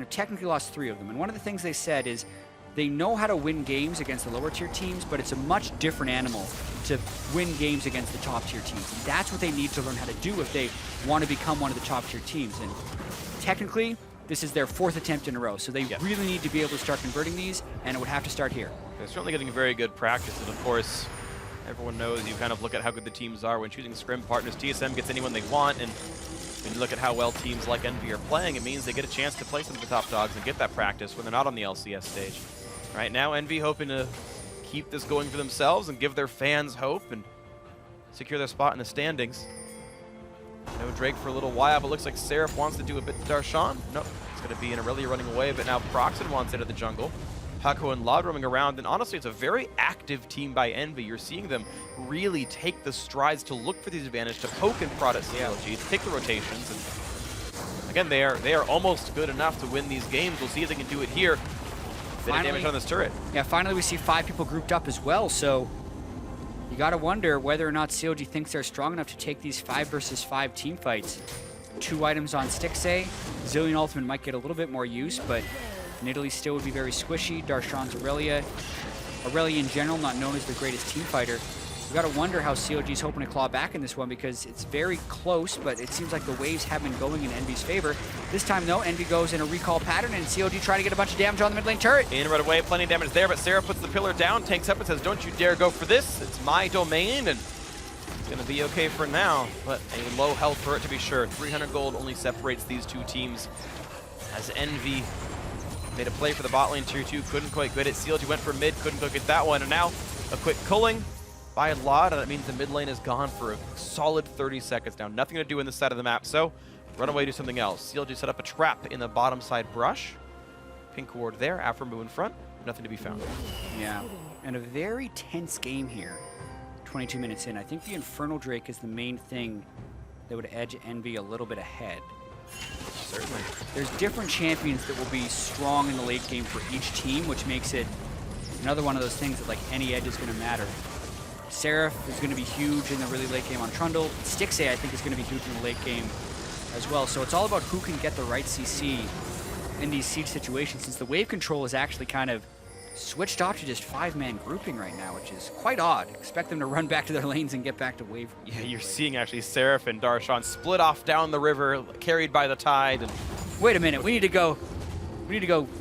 have technically lost 3 of them. And one of the things they said is they know how to win games against the lower tier teams, but it's a much different animal to win games against the top tier teams. And that's what they need to learn how to do if they want to become one of the top tier teams. And technically, this is their 4th attempt in a row, so they really need to be able to start converting these, and it would have to start here. They're certainly getting very good practice, and of course, everyone knows you kind of look at how good the teams are when choosing scrim partners. TSM gets anyone they want, and when you look at how well teams like Envy are playing, it means they get a chance to play some of the top dogs and get that practice when they're not on the LCS stage. Right now, Envy hoping to keep this going for themselves and give their fans hope and secure their spot in the standings. No Drake for a little while, but looks like Seraph wants to do a bit to Darshan. Nope, it's going to be an Aurelia running away, but now Proxen wants into the jungle. Hako and Laud roaming around, and honestly, it's a very active team by Envy. You're seeing them really take the strides to look for these advantages, to poke and prod at CLG, to take the rotations, and again, they are almost good enough to win these games. We'll see if they can do it here. Bit of damage on this turret. Yeah, finally we see 5 people grouped up as well, so you gotta wonder whether or not CLG thinks they're strong enough to take these 5 versus 5 team fights. 2 items on Stixxay. Zillion Ultimate might get a little bit more use, but Nidalee still would be very squishy. Darshan's Aurelia. Aurelia in general, not known as the greatest team fighter. We gotta wonder how CLG's hoping to claw back in this one because it's very close, but it seems like the waves have been going in Envy's favor. This time though, Envy goes in a recall pattern and CLG trying to get a bunch of damage on the mid lane turret. In right away, plenty of damage there, but Sarah puts the pillar down, tanks up and says, don't you dare go for this. It's my domain, and it's gonna be okay for now, but a low health turret to be sure. 300 gold only separates these two teams as Envy made a play for the bot lane tier 2, couldn't quite get it. CLG went for mid, couldn't quite get that one, and now a quick culling by Laud, and that means the mid lane is gone for a solid 30 seconds now. Nothing to do in this side of the map, so run away, do something else. CLG set up a trap in the bottom side brush. Pink ward there, Afromu in front, nothing to be found. Yeah, and a very tense game here. 22 minutes in. I think the Infernal Drake is the main thing that would edge Envy a little bit ahead. Certainly. There's different champions that will be strong in the late game for each team, which makes it another one of those things that like any edge is going to matter. Seraph is going to be huge in the really late game on Trundle. Stixxay, I think, is going to be huge in the late game as well. So it's all about who can get the right CC in these siege situations, since the wave control is actually kind of switched off to just 5-man grouping right now, which is quite odd. Expect them to run back to their lanes and get back to wave. Yeah, you're seeing actually Seraph and Darshan split off down the river, carried by the tide. And wait a minute, we need to go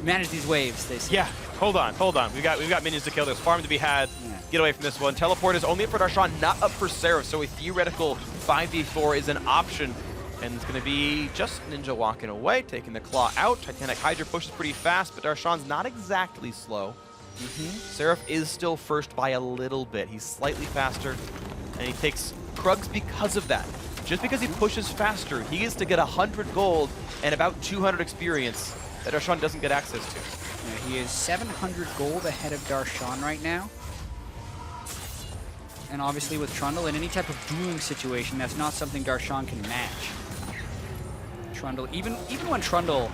manage these waves, they say. Yeah, hold on. We've got minions to kill. There's farm to be had. Yeah. Get away from this one. Teleport is only up for Darshan, not up for Seraph, so a theoretical 5v4 is an option. And it's going to be just Ninja walking away, taking the claw out. Titanic Hydra pushes pretty fast, but Darshan's not exactly slow. Seraph is still first by a little bit. He's slightly faster, and he takes Krugs because of that. Just because he pushes faster, he is to get 100 gold and about 200 experience that Darshan doesn't get access to. Yeah, he is 700 gold ahead of Darshan right now. And obviously with Trundle, in any type of dueling situation, that's not something Darshan can match. Trundle, even when Trundle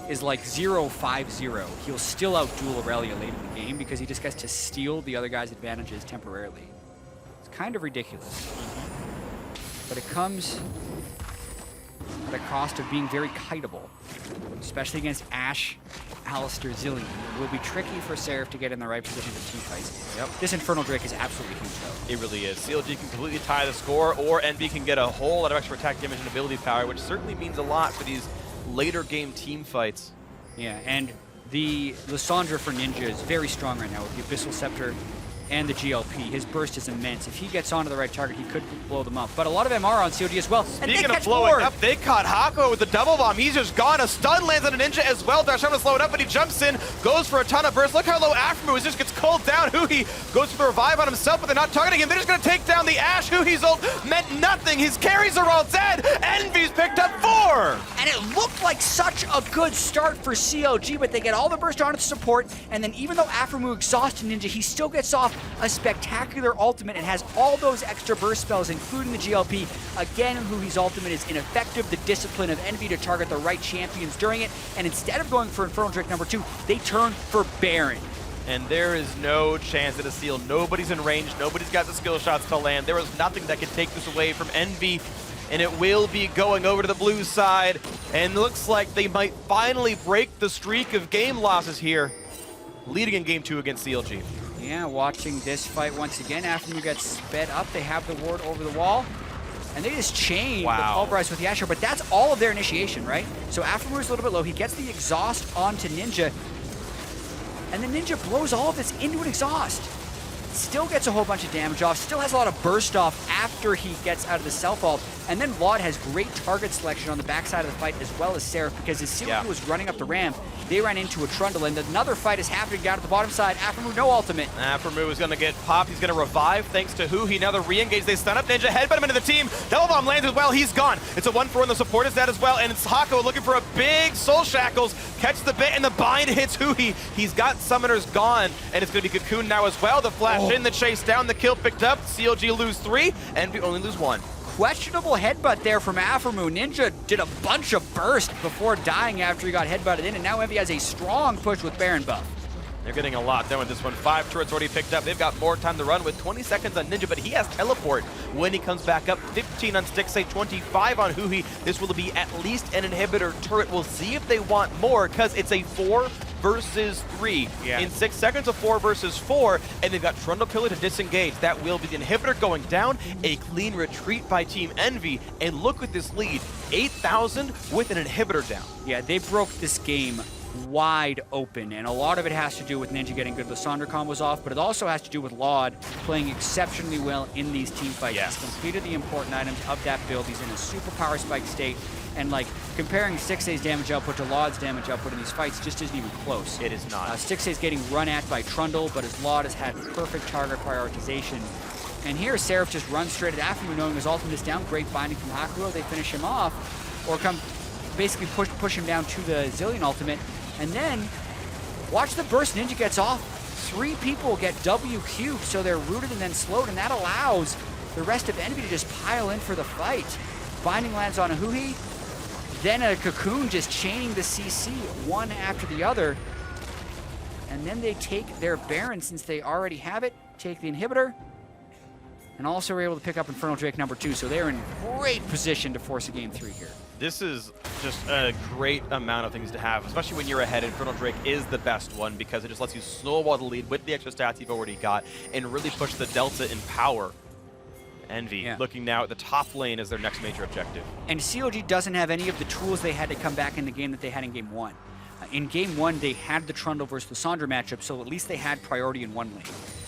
is like 0-5-0, he'll still outduel Aurelia late in the game because he just gets to steal the other guy's advantages temporarily. It's kind of ridiculous. But it comes at a cost of being very kiteable, especially against Ashe, Alistair, Zillion. It will be tricky for Seraph to get in the right position for team fights. Yep. This Infernal Drake is absolutely huge, though. It really is. CLG can completely tie the score, or Envy can get a whole lot of extra attack damage and ability power, which certainly means a lot for these later game team fights. Yeah, and the Lissandra for Ninja is very strong right now with the Abyssal Scepter and the GLP. His burst is immense. If he gets onto the right target, he could blow them up. But a lot of MR on COD as well. And Speaking they of blowing up, they caught Hako with the double bomb. He's just gone. A stun lands on a Ninja as well. Darshan to slow it up, but he jumps in, goes for a ton of burst. Look how low Afromu is, just gets called down. Huhi goes for the revive on himself, but they're not targeting him. They're just going to take down the Ashe. Huhi's ult meant nothing. His carries are all dead. Envy's picked up 4. And it looked like such a good start for CLG, but they get all the burst onto the support, and then even though Afromu exhausted Ninja, he still gets off a spectacular ultimate and has all those extra burst spells, including the GLP. Again, Huhi's ultimate is ineffective. The discipline of Envy to target the right champions during it, and instead of going for Infernal Drake number 2, they turn for Baron. And there is no chance at a seal. Nobody's in range. Nobody's got the skill shots to land. There is nothing that can take this away from Envy, and it will be going over to the blue side. And looks like they might finally break the streak of game losses here, leading in game 2 against CLG. Yeah, watching this fight once again. After you get sped up, they have the ward over the wall, and they just chain the pulverize with the Asher, but that's all of their initiation, right? So Afromu's a little bit low. He gets the exhaust onto Ninja, and then Ninja blows all of this into an exhaust. still gets a whole bunch of damage off, still has a lot of burst off after he gets out of the self-ult, and then Laud has great target selection on the backside of the fight as well as Seraph, because as CLG was running up the ramp, they ran into a Trundle, and another fight is happening down at the bottom side. Aphromoo, no ultimate. Aphromoo is going to get popped. He's going to revive thanks to Huhi. Now the re-engage. They stun up Ninja, headbutt him into the team. Double bomb lands as well. He's gone. It's a 1-4, and the support is dead as well. And it's Hako looking for a big Soul Shackles. Catch the bit, and the bind hits Huhi. He's got Summoners gone, and it's going to be Cocoon now as well. The flash in, the chase down, the kill picked up. CLG lose 3, and we only lose 1. Questionable headbutt there from Aphromoo. Ninja did a bunch of burst before dying after he got headbutted in, and now Envy has a strong push with Baron buff. They're getting a lot done with this one. 5 turrets already picked up. They've got more time to run with 20 seconds on Ninja, but he has teleport when he comes back up. 15 on Stixxay, 25 on Huhi. This will be at least an inhibitor turret. We'll see if they want more, because it's a 4 versus 3. In 6 seconds, a 4 versus 4, and they've got Trundle Pillar to disengage. That will be the inhibitor going down. A clean retreat by Team Envy, and look at this lead. 8,000 with an inhibitor down. Yeah, they broke this game wide open, and a lot of it has to do with Ninja getting good Lissandra combos off, but it also has to do with Laud playing exceptionally well in these team fights. He's completed the important items of that build. He's in a super power spike state, and like comparing Stixxay's damage output to Laud's damage output in these fights just isn't even close. It is not. Stixxay's getting run at by Trundle, but his Laud has had perfect target prioritization. And here, Seraph just runs straight at Aphromoo, knowing his ultimate is down. Great binding from Hakuo. They finish him off, or come basically push him down to the Zillion ultimate. And then, watch the burst Ninja gets off. 3 people get WQ'd, so they're rooted and then slowed, and that allows the rest of Envy to just pile in for the fight. Binding lands on a Huhi, then a Cocoon just chaining the CC one after the other. And then they take their Baron, since they already have it, take the inhibitor, and also were able to pick up Infernal Drake number 2, so they're in great position to force a game 3 here. This is just a great amount of things to have, especially when you're ahead. Infernal Drake is the best one because it just lets you snowball the lead with the extra stats you've already got and really push the delta in power. Envy looking now at the top lane as their next major objective. And COG doesn't have any of the tools they had to come back in the game that they had in Game 1. In Game 1, they had the Trundle versus the Sandra matchup, so at least they had priority in one lane.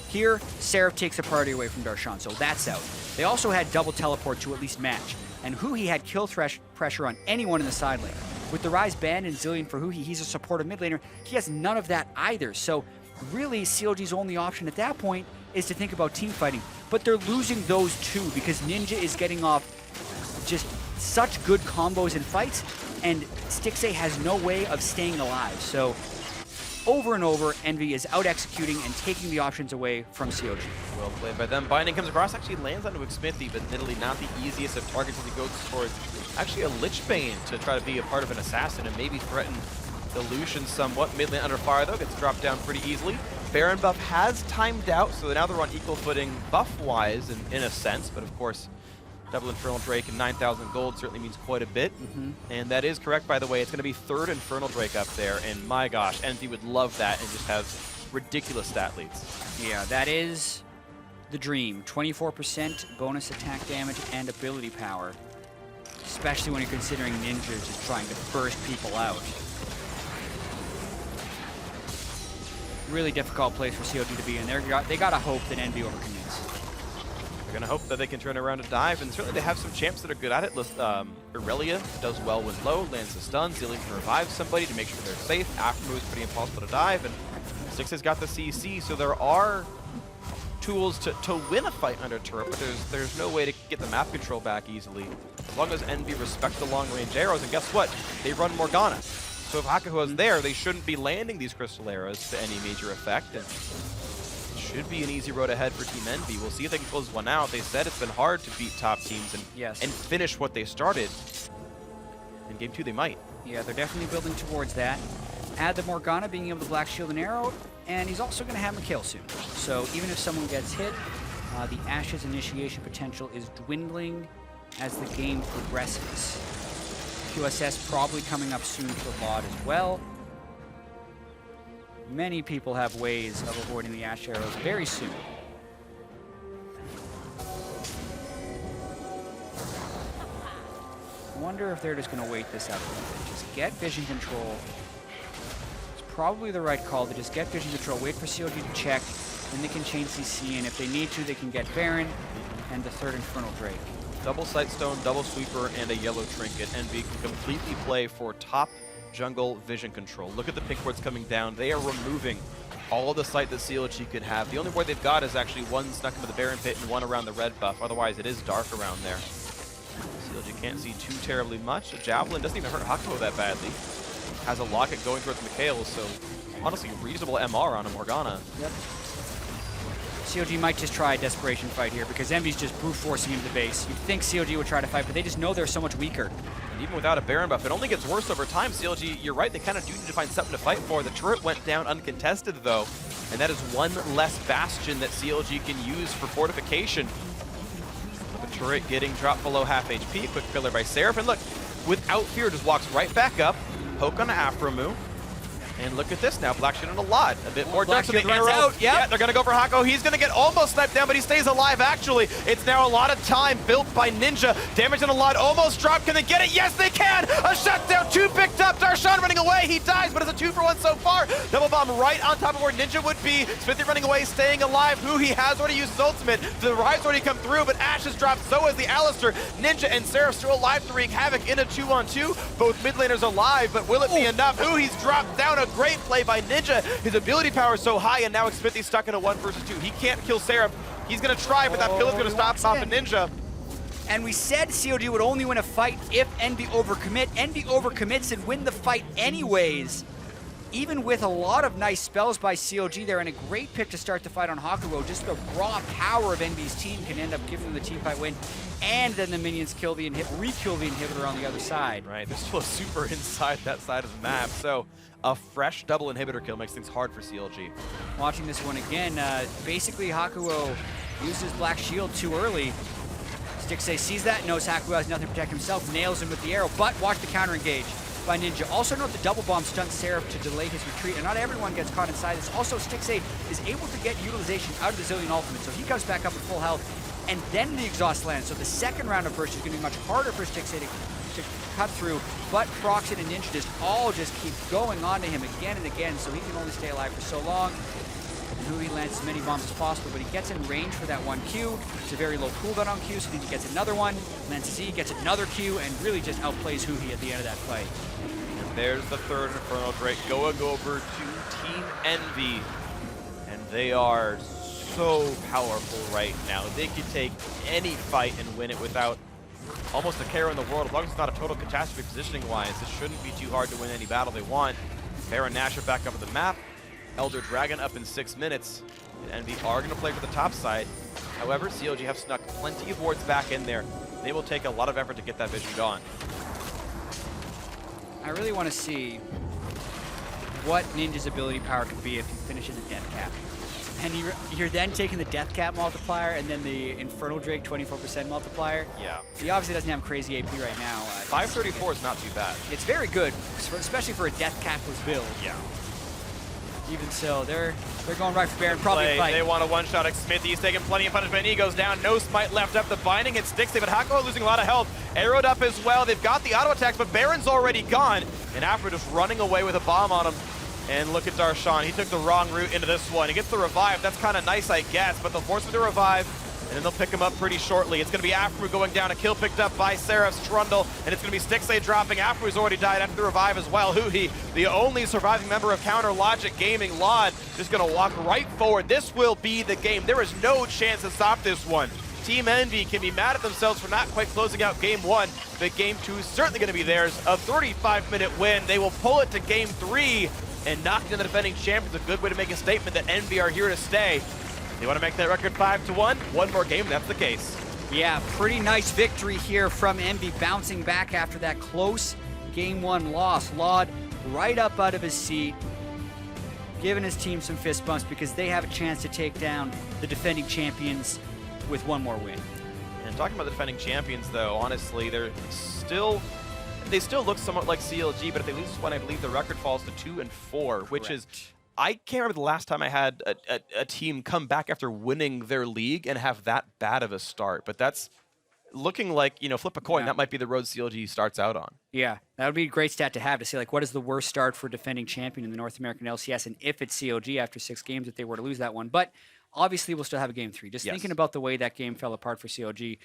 Here, Seraph takes the priority away from Darshan, so that's out. They also had double teleport to at least match, and Huhi had kill pressure on anyone in the side lane. With the Rise Band and Zillion for Huhi, he's a supportive mid laner. He has none of that either, so really CLG's only option at that point is to think about team fighting. But they're losing those 2 because Ninja is getting off just such good combos in fights, and Stixxay has no way of staying alive. So over and over, Envy is out-executing and taking the options away from COG. Well played by them. Binding comes across, actually lands onto Xmithy, but admittedly not the easiest of targets as he goes towards actually a Lichbane to try to be a part of an assassin and maybe threaten the Lucian somewhat. Mid lane under fire though, gets dropped down pretty easily. Baron buff has timed out, so now they're on equal footing buff-wise in a sense, but of course, double Infernal Drake and 9,000 gold certainly means quite a bit. And that is correct, by the way. It's going to be 3rd Infernal Drake up there, and my gosh, Envy would love that and just have ridiculous stat leads. Yeah, that is the dream. 24% bonus attack damage and ability power, especially when you're considering Ninja just trying to burst people out. Really difficult place for COG to be in. They gotta hope that Envy overcommits. They're going to hope that they can turn around and dive, and certainly they have some champs that are good at it. Irelia does well when low, lands the stun. Zillion can revive somebody to make sure they're safe. Aphromoo is pretty impossible to dive, and Stixxay's got the CC, so there are tools to win a fight under turret, but there's no way to get the map control back easily. As long as Envy respect the long-range arrows, and guess what? They run Morgana. So if Hakuho is there, they shouldn't be landing these crystal arrows to any major effect, and should be an easy road ahead for Team Envy. We'll see if they can close one out. They said it's been hard to beat top teams and finish what they started. In Game 2, they might. Yeah, they're definitely building towards that. Add the Morgana being able to Black Shield and Arrow, and he's also going to have him kill soon. So even if someone gets hit, the Ashes initiation potential is dwindling as the game progresses. QSS probably coming up soon for Laud as well. Many people have ways of avoiding the Ash Arrows very soon. I wonder if they're just going to wait this out a little bit. Just get vision control. It's probably the right call to just get vision control, wait for COG to check, then they can chain CC, and if they need to, they can get Baron and the third Infernal Drake. Double Sightstone, double Sweeper, and a yellow Trinket. Envy can completely play for top jungle vision control. Look at the pink wards coming down. They are removing all of the sight that CLG could have. The only ward they've got is actually one snuck into the Baron pit and one around the red buff. Otherwise, it is dark around there. CLG can't see too terribly much. A Javelin doesn't even hurt Hakuho that badly. Has a Locket going towards Mikhail, so honestly, reasonable MR on a Morgana. Yep. CLG might just try a desperation fight here because Envy's just brute forcing him to the base. You'd think CLG would try to fight, but they just know they're so much weaker. And even without a Baron buff, it only gets worse over time. CLG, you're right, they kind of do need to find something to fight for. The turret went down uncontested, though, and that is one less bastion that CLG can use for fortification. The turret getting dropped below half HP. Quick killer by Seraph, and look, without fear, just walks right back up. Poke on Aframu. And look at this now, Black Shield and a lot. A bit more dark, so the arrow. Out, yep. Yeah, they're gonna go for Hako. He's gonna get almost sniped down, but he stays alive, actually. It's now a lot of time built by Ninja. Damage on a lot, almost dropped. Can they get it? Yes, they can! A shutdown, 2 picked up. Darshan running away, he dies, but it's a 2-for-1 so far. Double bomb right on top of where Ninja would be. Smithy running away, staying alive. Who he has already used his ultimate. The Rive's already come through, but Ashe has dropped, so has the Alistair. Ninja and Seraph still alive to wreak havoc in a 2-on-2. Both mid laners alive, but will it be enough? Who he's dropped down, a great play by Ninja. His ability power is so high, and now Smithy's stuck in a 1 versus 2. He can't kill Seraph. He's gonna try, but that pill is gonna stop a Ninja. And we said CLG would only win a fight if Envy overcommit. Envy overcommits and win the fight anyways. Even with a lot of nice spells by CLG there and a great pick to start the fight on Hakuho, just the raw power of Envy's team can end up giving them the team fight win. And then the minions kill the re-kill the inhibitor on the other side. Right, there's still a super inside that side of the map, so a fresh double inhibitor kill makes things hard for CLG. Watching this one again, basically Hakuho uses Black Shield too early. Stixxay sees that, knows Hakuho has nothing to protect himself, nails him with the arrow, but watch the counter engage by Ninja. Also note the double bomb stunts Seraph to delay his retreat, and not everyone gets caught inside this. Also, Stixxay is able to get utilization out of the Zillion ultimate, so he comes back up at full health, and then the exhaust lands. So the second round of burst is going to be much harder for Stixxay to cut through, but Proxen and Ninja just keep going on to him again and again, so he can only stay alive for so long. And Hui lands as many bombs as possible, but he gets in range for that 1 Q. It's a very low cooldown on Q, so Ninja gets another one, lands Z, gets another Q, and really just outplays Hui at the end of that fight. And there's the third Infernal Drake going over to Team Envy. And they are so powerful right now. They could take any fight and win it without almost a care in the world. As long as it's not a total catastrophe positioning-wise, it shouldn't be too hard to win any battle they want. Baron Nash are back up at the map. Elder Dragon up in 6 minutes. And Envy are going to play for the top side. However, CLG have snuck plenty of wards back in there. They will take a lot of effort to get that vision gone. I really want to see what Ninja's ability power could be if he finishes a death cap. And you're then taking the death cap multiplier and then the Infernal Drake 24% multiplier. Yeah. He obviously doesn't have crazy AP right now. 534 is not too bad. It's very good, especially for a death capless build. Yeah. Even so, they're going right for Baron. Probably a fight. They want a one-shot. Smithy. He's taking plenty of punishment. He goes down. No smite left up. The binding hits Stixxay, but Hakuho losing a lot of health. Arrowed up as well. They've got the auto attacks, but Baron's already gone. And Afro just running away with a bomb on him. And look at Darshan. He took the wrong route into this one. He gets the revive. That's kind of nice, I guess, but they'll force him to revive. And then they'll pick him up pretty shortly. It's going to be Afro going down. A kill picked up by Seraph's Trundle. And it's going to be Stixxay dropping. Afro's already died after the revive as well. Hui, the only surviving member of Counter Logic Gaming, Lod, just going to walk right forward. This will be the game. There is no chance to stop this one. Team Envy can be mad at themselves for not quite closing out Game 1, but Game 2 is certainly going to be theirs. A 35-minute win. They will pull it to Game 3 and knock down the defending champions. A good way to make a statement that Envy are here to stay. They want to make that record 5-1. One more game, that's the case. Yeah, pretty nice victory here from Envy, bouncing back after that close Game 1 loss. Laud right up out of his seat, giving his team some fist bumps because they have a chance to take down the defending champions with one more win. And talking about the defending champions, though, honestly, they still look somewhat like CLG, but if they lose this one, I believe the record falls to 2-4, which is, I can't remember the last time I had a team come back after winning their league and have that bad of a start. But that's looking like, you know, flip a coin, that might be the road CLG starts out on. Yeah, that would be a great stat to have, to say, like, what is the worst start for defending champion in the North American LCS, and if it's CLG after 6 games, if they were to lose that one. But obviously we'll still have a game 3. Just thinking about the way that game fell apart for CLG,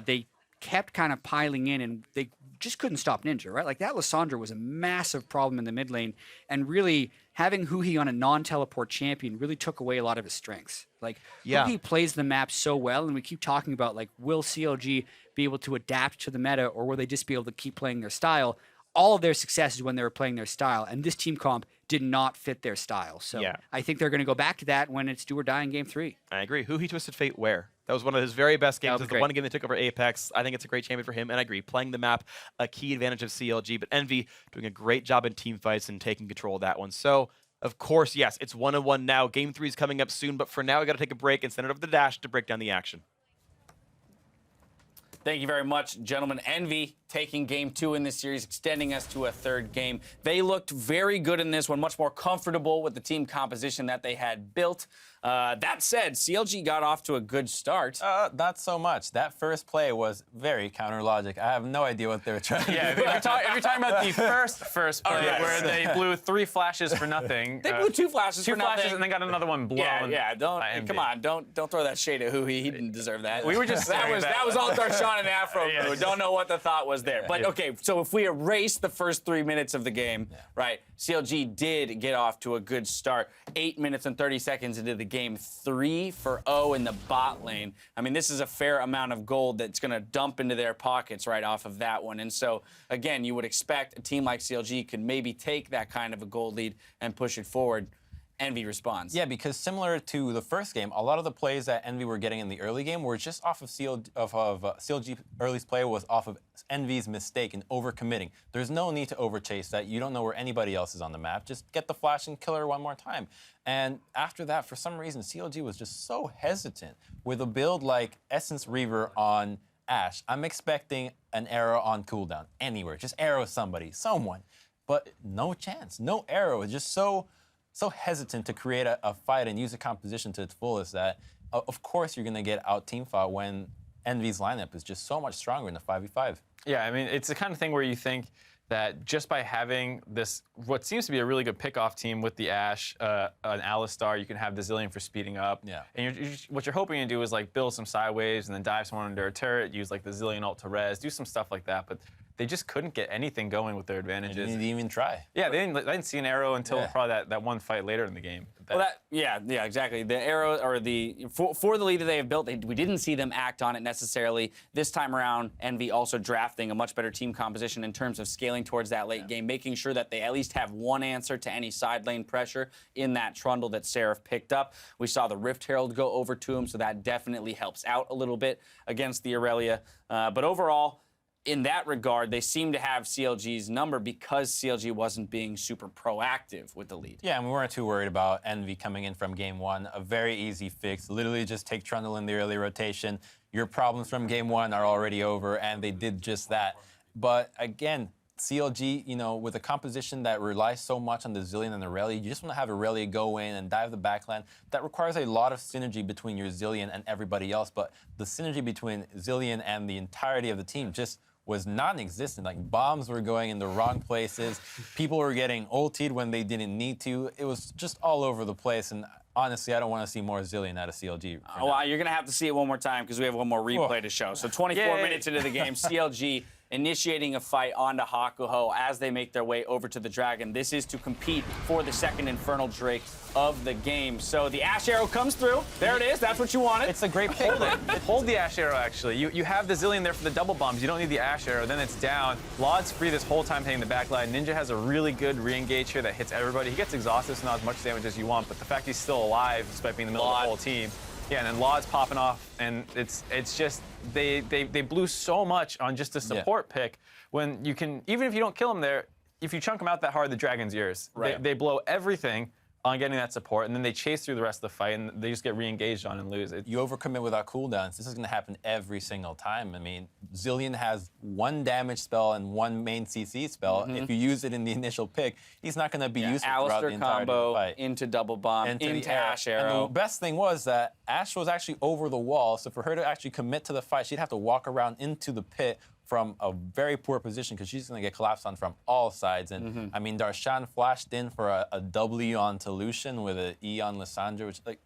they kept kind of piling in, and they just couldn't stop Ninja, right? Like that Lissandra was a massive problem in the mid lane, and really having Huhi on a non-teleport champion really took away a lot of his strengths. Like Huhi plays the map so well, and we keep talking about like, will CLG be able to adapt to the meta, or will they just be able to keep playing their style? All of their success is when they were playing their style, and this team comp did not fit their style. So I think they're going to go back to that when it's do or die in game 3. I agree. Who he Twisted Fate where? That was one of his very best games. It was the one game they took over Apex. I think it's a great champion for him, and I agree. Playing the map, a key advantage of CLG, but Envy doing a great job in team fights and taking control of that one. So, of course, yes, it's 1-1 now. Game 3 is coming up soon, but for now, we got to take a break and send it over to the Dash to break down the action. Thank you very much, gentlemen. Envy taking game 2 in this series, extending us to a 3rd game. They looked very good in this one, much more comfortable with the team composition that they had built. That said, CLG got off to a good start. Not so much. That first play was very counter logic. I have no idea what they were trying to do. If you're talking about the first play where they blew 3 flashes for nothing. They blew 2 flashes for nothing. 2 flashes and then got another one blown. Come on, don't throw that shade at Huhi. He didn't deserve that. We were just that was all Darshan and Afro. Don't know what the thought was there. But okay, so if we erase the first 3 minutes of the game, right? CLG did get off to a good start. 8 minutes and 30 seconds into the game, 3 for O in the bot lane. I mean, this is a fair amount of gold that's going to dump into their pockets right off of that one. And so, again, you would expect a team like CLG could maybe take that kind of a gold lead and push it forward. Envy responds. Yeah, because similar to the first game, a lot of the plays that Envy were getting in the early game were just off of CLG early's play was off of Envy's mistake in overcommitting. There's no need to overchase that. You don't know where anybody else is on the map. Just get the flash and kill her one more time. And after that, for some reason, CLG was just so hesitant with a build like Essence Reaver on Ashe. I'm expecting an arrow on cooldown anywhere. Just arrow somebody, someone. But no chance, no arrow. It's just so hesitant to create a fight and use a composition to its fullest that, of course, you're going to get out team fought when Envy's lineup is just so much stronger in the 5v5. Yeah, I mean, it's the kind of thing where you think that just by having this, what seems to be a really good pickoff team with the Ashe, an Alistar, you can have the Zillion for speeding up. Yeah. And what you're hoping to do is like build some sideways and then dive someone under a turret, use like the Zillion ult to res, do some stuff like that. But they just couldn't get anything going with their advantages. They didn't even try. Yeah, they didn't see an arrow until probably that one fight later in the game. Yeah, exactly. The arrow, or for the lead that they have built, we didn't see them act on it necessarily. This time around, Envy also drafting a much better team composition in terms of scaling towards that late game, making sure that they at least have one answer to any side lane pressure in that trundle that Seraph picked up. We saw the Rift Herald go over to him, so that definitely helps out a little bit against the Aurelia. But overall, in that regard, they seem to have CLG's number because CLG wasn't being super proactive with the lead. Yeah, and we weren't too worried about Envy coming in from game 1. A very easy fix. Literally just take Trundle in the early rotation. Your problems from game 1 are already over, and they did just that. But again, CLG, you know, with a composition that relies so much on the Zillion and Aurelia, you just want to have Aurelia go in and dive the backline. That requires a lot of synergy between your Zillion and everybody else, but the synergy between Zillion and the entirety of the team just was non-existent. Like, bombs were going in the wrong places. People were getting ultied when they didn't need to. It was just all over the place, and honestly, I don't want to see more Zillion out of CLG. Well, you're going to have to see it one more time because we have one more replay to show. So 24 minutes into the game, CLG initiating a fight onto Hakuho as they make their way over to the Dragon. This is to compete for the second Infernal Drake of the game. So the Ashe Arrow comes through. There it is. That's what you wanted. It's a great pick. Hold the Ashe Arrow, actually. You have the Zillion there for the double bombs. You don't need the Ashe Arrow. Then it's down. Laud's free this whole time hitting the back line. Ninja has a really good re-engage here that hits everybody. He gets exhausted, so not as much damage as you want, but the fact he's still alive, despite being in the middle of the whole team. Yeah, and then Laud's popping off, and it's just, they blew so much on just a support pick when you can, even if you don't kill him there, if you chunk him out that hard, the Dragon's yours. Right. They blow everything on getting that support, and then they chase through the rest of the fight, and they just get re-engaged on and lose it. You overcommit without cooldowns. This is going to happen every single time. I mean, Zillion has one damage spell and one main CC spell. If you use it in the initial pick, he's not going to be useful throughout the entirety of the fight. Into double bomb, into Ashe Arrow. And the best thing was that Ashe was actually over the wall, so for her to actually commit to the fight, she'd have to walk around into the pit from a very poor position because she's going to get collapsed on from all sides. And I mean, Darshan flashed in for a W on Lucian with an E on Lissandra, which, like,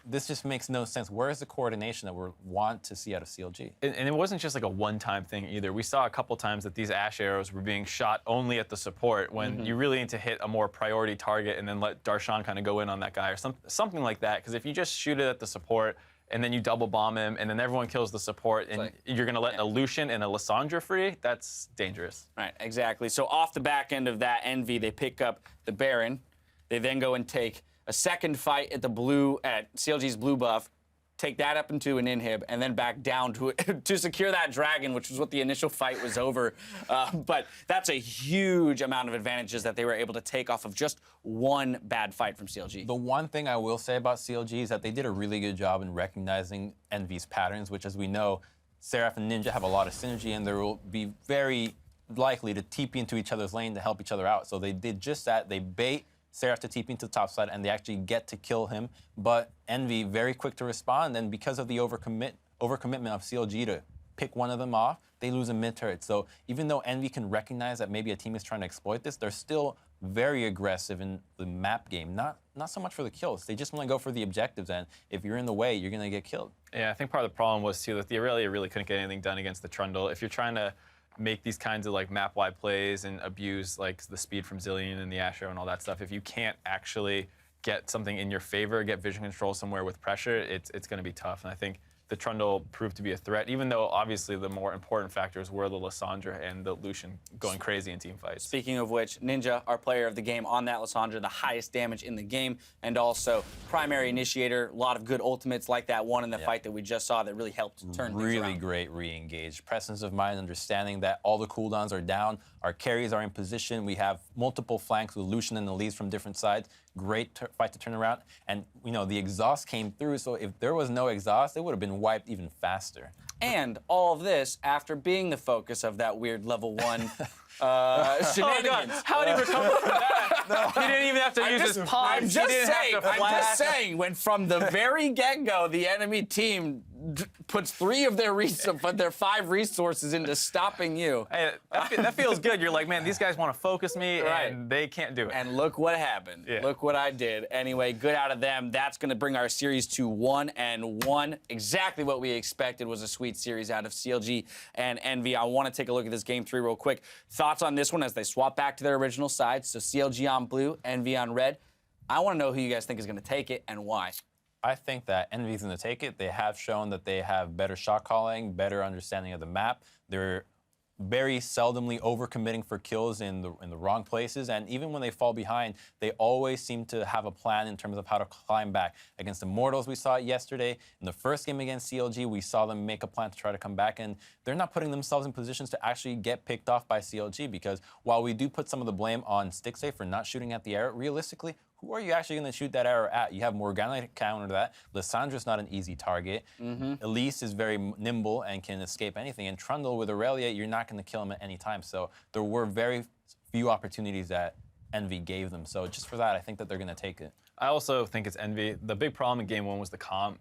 this just makes no sense. Where is the coordination that we want to see out of CLG? And it wasn't just like a one-time thing either. We saw a couple times that these Ash arrows were being shot only at the support when you really need to hit a more priority target and then let Darshan kind of go in on that guy or something like that. Because if you just shoot it at the support and then you double bomb him and then everyone kills the support and you're going to let a Lucian and a Lissandra free, that's dangerous. Right, exactly. So off the back end of that, Envy, they pick up the Baron. They then go and take a second fight at CLG's blue buff, take that up into an inhib, and then back down to secure that dragon, which was what the initial fight was over. But that's a huge amount of advantages that they were able to take off of just one bad fight from CLG. The one thing I will say about CLG is that they did a really good job in recognizing Envy's patterns, which, as we know, Seraph and Ninja have a lot of synergy, and they will be very likely to TP into each other's lane to help each other out. So they did just that. They bait Seraph to TP into the top side, and they actually get to kill him. But Envy, very quick to respond, and because of the overcommitment of CLG to pick one of them off, they lose a mid turret. So even though Envy can recognize that maybe a team is trying to exploit this, they're still very aggressive in the map game. Not so much for the kills. They just want to go for the objectives, and if you're in the way, you're going to get killed. Yeah, I think part of the problem was, too, that the Aurelia really couldn't get anything done against the Trundle. If you're trying to make these kinds of like map-wide plays and abuse like the speed from Zillion and the Asher and all that stuff, if you can't actually get something in your favor, get vision control somewhere with pressure, it's going to be tough. And I think the Trundle proved to be a threat, even though obviously the more important factors were the Lissandra and the Lucian going crazy in team fights. Speaking of which, Ninja, our player of the game on that Lissandra, the highest damage in the game, and also primary initiator, a lot of good ultimates like that one in the fight that we just saw that really helped turn things Really around. great re-engage. Presence of mind, understanding that all the cooldowns are down, our carries are in position, we have multiple flanks with Lucian and Elise from different sides. Great fight to turn around. And, you know, the exhaust came through, so if there was no exhaust, it would have been wiped even faster. And all of this after being the focus of that weird level 1 shenanigans. Oh God, how did he recover from that? He didn't even have to use his pause. I'm just saying, when from the very get-go, the enemy team puts 3 of their 5 resources into stopping you. Hey, that feels good. You're like, man, these guys want to focus me, and they can't do it. And look what happened. Yeah. Look what I did. Anyway, good out of them. That's going to bring our series to 1-1. Exactly what we expected was a sweet series out of CLG and Envy. I want to take a look at this game 3 real quick. Thoughts on this one as they swap back to their original sides. So CLG on blue, Envy on red. I want to know who you guys think is going to take it and why. I think that Envy's going to take it. They have shown that they have better shot calling, better understanding of the map. They're very seldomly overcommitting for kills in the wrong places, and even when they fall behind, they always seem to have a plan in terms of how to climb back. Against Immortals, we saw it yesterday. In the first game against CLG, we saw them make a plan to try to come back, and they're not putting themselves in positions to actually get picked off by CLG, because while we do put some of the blame on Stixxay for not shooting at the arrow, realistically, who are you actually going to shoot that arrow at? You have Morgana to counter that. Lissandra's not an easy target. Elise is very nimble and can escape anything. And Trundle with Aurelia, you're not going to kill him at any time. So there were very few opportunities that Envy gave them. So just for that, I think that they're going to take it. I also think it's Envy. The big problem in game 1 was the comp.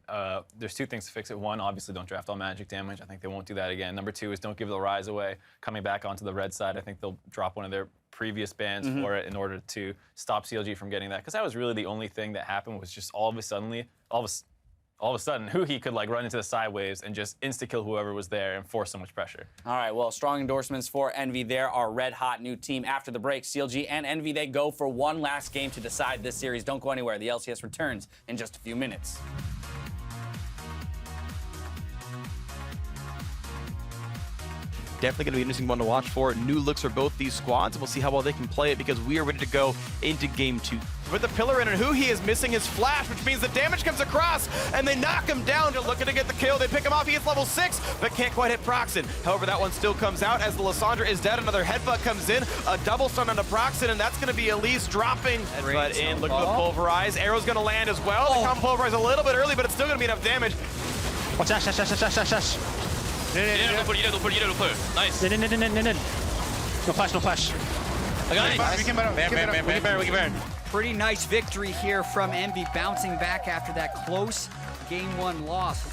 There's 2 things to fix it. 1, obviously don't draft all magic damage. I think they won't do that again. Number 2 is don't give the Rise away. Coming back onto the red side, I think they'll drop one of their previous bans for it in order to stop CLG from getting that. Because that was really the only thing that happened, was just all of a sudden, Huhi could like run into the side waves and just insta-kill whoever was there and force so much pressure. All right, well, strong endorsements for Envy there, our red-hot new team. After the break, CLG and Envy, they go for one last game to decide this series. Don't go anywhere. The LCS returns in just a few minutes. Definitely going to be an interesting one to watch for. New looks for both these squads, and we'll see how well they can play it, because we are ready to go into game 2. With the pillar in, and Huhi is missing his flash, which means the damage comes across, and they knock him down to looking to get the kill. They pick him off, he hits level 6, but can't quite hit Proxen. However, that one still comes out as the Lissandra is dead. Another headbutt comes in, a double stun onto Proxen, and that's going to be Elise dropping. Headbutt in, looking to pulverize. Arrow's going to land as well. They come pulverize a little bit early, but it's still going to be enough damage. Watch Ash. Nice. No flash. I got it. We can Baron. Pretty nice victory here from Envy, bouncing back after that close game 1 loss.